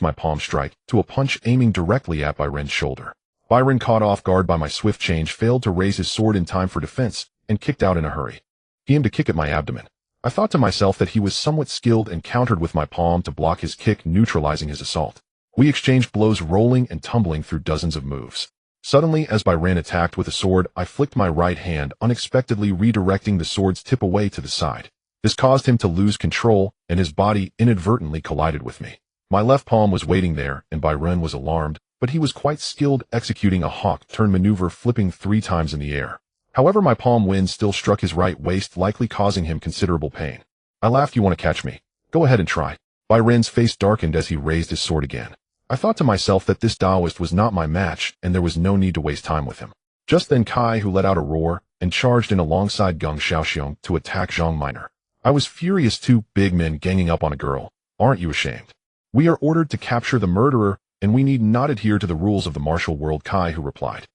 my palm strike to a punch aiming directly at Bai Ren's shoulder. Bai Ren, caught off guard by my swift change, failed to raise his sword in time for defense and kicked out in a hurry. He aimed a kick at my abdomen. I thought to myself that he was somewhat skilled and countered with my palm to block his kick, neutralizing his assault. We exchanged blows, rolling and tumbling through dozens of moves. Suddenly, as Bai Ren attacked with a sword, I flicked my right hand, unexpectedly redirecting the sword's tip away to the side. This caused him to lose control, and his body inadvertently collided with me. My left palm was waiting there, and Bai Ren was alarmed, but he was quite skilled, executing a hawk-turn maneuver, flipping 3 times in the air. However, my palm wind still struck his right waist, likely causing him considerable pain. I laughed. You want to catch me? Go ahead and try. Bai Ren's face darkened as he raised his sword again. I thought to myself that this Taoist was not my match, and there was no need to waste time with him. Just then Kai Hu let out a roar and charged in alongside Geng Xiaoxiang to attack Zhang Minor. I was furious. 2 big men ganging up on a girl. Aren't you ashamed? We are ordered to capture the murderer, and we need not adhere to the rules of the martial world, Kai Hu replied.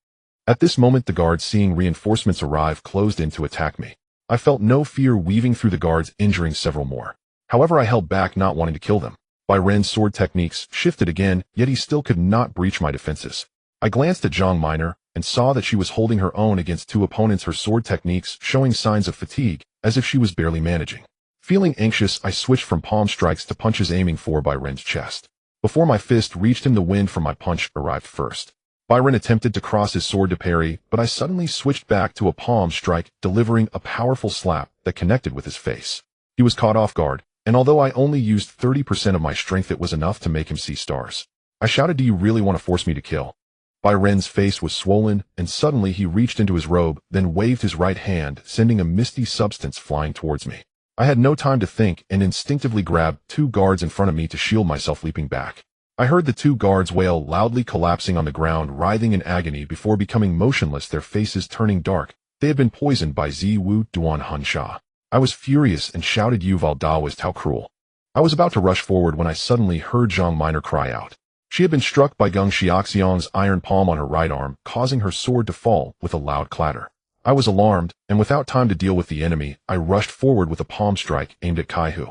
At this moment, the guards, seeing reinforcements arrive, closed in to attack me. I felt no fear, weaving through the guards, injuring several more. However, I held back, not wanting to kill them. Bai Ren's sword techniques shifted again, yet he still could not breach my defenses. I glanced at Zhang Minor and saw that she was holding her own against 2 opponents, her sword techniques showing signs of fatigue, as if she was barely managing. Feeling anxious, I switched from palm strikes to punches, aiming for Bai Ren's chest. Before my fist reached him, the wind from my punch arrived first. Bai Ren attempted to cross his sword to parry, but I suddenly switched back to a palm strike, delivering a powerful slap that connected with his face. He was caught off guard, and although I only used 30% of my strength, it was enough to make him see stars. I shouted, "Do you really want to force me to kill?" Bai Ren's face was swollen, and suddenly he reached into his robe, then waved his right hand, sending a misty substance flying towards me. I had no time to think and instinctively grabbed 2 guards in front of me to shield myself, leaping back. I heard the 2 guards wail loudly, collapsing on the ground, writhing in agony before becoming motionless, their faces turning dark. They had been poisoned by Ziwu Duan Hunsha. I was furious and shouted, "You vile Taoist, how cruel." I was about to rush forward when I suddenly heard Zhang Minor cry out. She had been struck by Geng Xiaoxiang's iron palm on her right arm, causing her sword to fall with a loud clatter. I was alarmed, and without time to deal with the enemy, I rushed forward with a palm strike aimed at Kai Hu.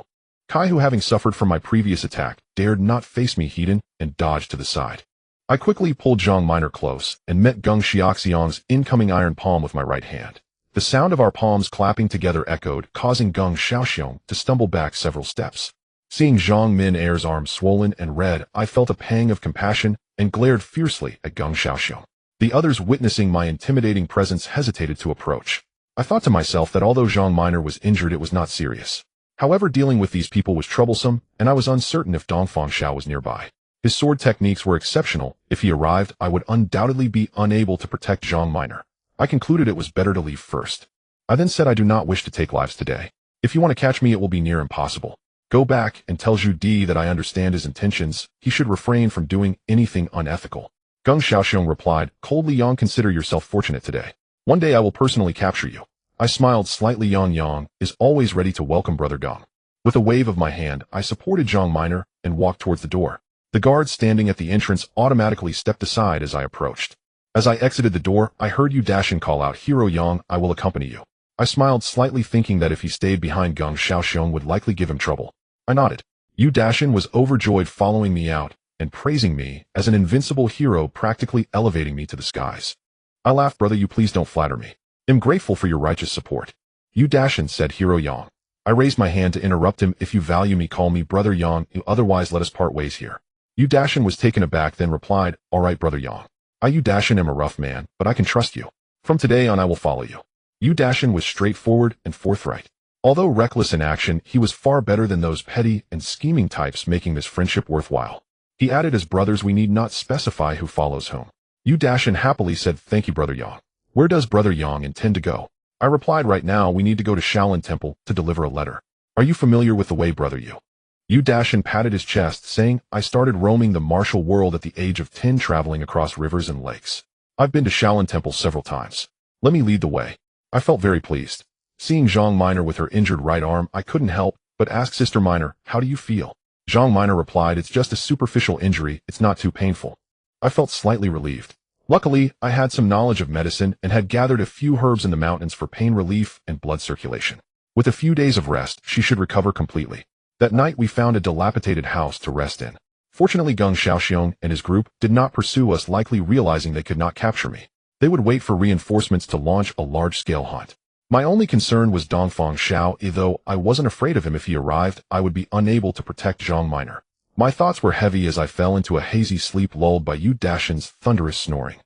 Kai Hu, having suffered from my previous attack, dared not face me head-on and dodged to the side. I quickly pulled Zhang Minor close and met Geng Xiaoxiang's incoming iron palm with my right hand. The sound of our palms clapping together echoed, causing Geng Xiaoxiang to stumble back several steps. Seeing Zhang Min's arms swollen and red, I felt a pang of compassion and glared fiercely at Geng Xiaoxiang. The others, witnessing my intimidating presence, hesitated to approach. I thought to myself that although Zhang Minor was injured, it was not serious. However, dealing with these people was troublesome, and I was uncertain if Dongfang Xiao was nearby. His sword techniques were exceptional. If he arrived, I would undoubtedly be unable to protect Zhang Minor. I concluded it was better to leave first. I then said, "I do not wish to take lives today. If you want to catch me, it will be near impossible. Go back and tell Zhu Di that I understand his intentions. He should refrain from doing anything unethical." Geng Xiaoxiang replied coldly, "Yang, consider yourself fortunate today. One day I will personally capture you." I smiled slightly. Yang is always ready to welcome Brother Geng. With a wave of my hand, I supported Zhang Minor and walked towards the door. The guards standing at the entrance automatically stepped aside as I approached. As I exited the door, I heard Yu Dashin call out, "Hero Yang, I will accompany you." I smiled slightly, thinking that if he stayed behind, Geng Xiaoxiang would likely give him trouble. I nodded. Yu Dashin was overjoyed, following me out and praising me as an invincible hero, practically elevating me to the skies. I laughed. "Brother, you please don't flatter me. I'm grateful for your righteous support." Yu Dashin said, "Hero Yang." I raised my hand to interrupt him. "If you value me, call me Brother Yang, otherwise let us part ways here." Yu Dashin was taken aback, then replied, "All right, brother Yang. Yu Dashin am a rough man, but I can trust you. From today on I will follow you." Yu Dashin was straightforward and forthright. Although reckless in action, he was far better than those petty and scheming types, making this friendship worthwhile. He added, "As brothers we need not specify who follows whom." Yu Dashin happily said, "Thank you, brother Yang. Where does brother Yang intend to go?" I replied, "Right now we need to go to Shaolin Temple to deliver a letter. Are you familiar with the way, brother Yu?" Yu Dashin patted his chest, saying, "I started roaming the martial world at the age of 10, traveling across rivers and lakes. I've been to Shaolin Temple several times. Let me lead the way." I felt very pleased. Seeing Zhang Minor with her injured right arm, I couldn't help but ask Sister Minor, "How do you feel?" Zhang Minor replied, "It's just a superficial injury, it's not too painful." I felt slightly relieved. Luckily, I had some knowledge of medicine and had gathered a few herbs in the mountains for pain relief and blood circulation. With a few days of rest, she should recover completely. That night we found a dilapidated house to rest in. Fortunately, Geng Xiaoxiong and his group did not pursue us, likely realizing they could not capture me. They would wait for reinforcements to launch a large-scale hunt. My only concern was Dongfang Xiao. Though I wasn't afraid of him, if he arrived, I would be unable to protect Zhang Minor. My thoughts were heavy as I fell into a hazy sleep, lulled by Yu Dashin's thunderous snoring.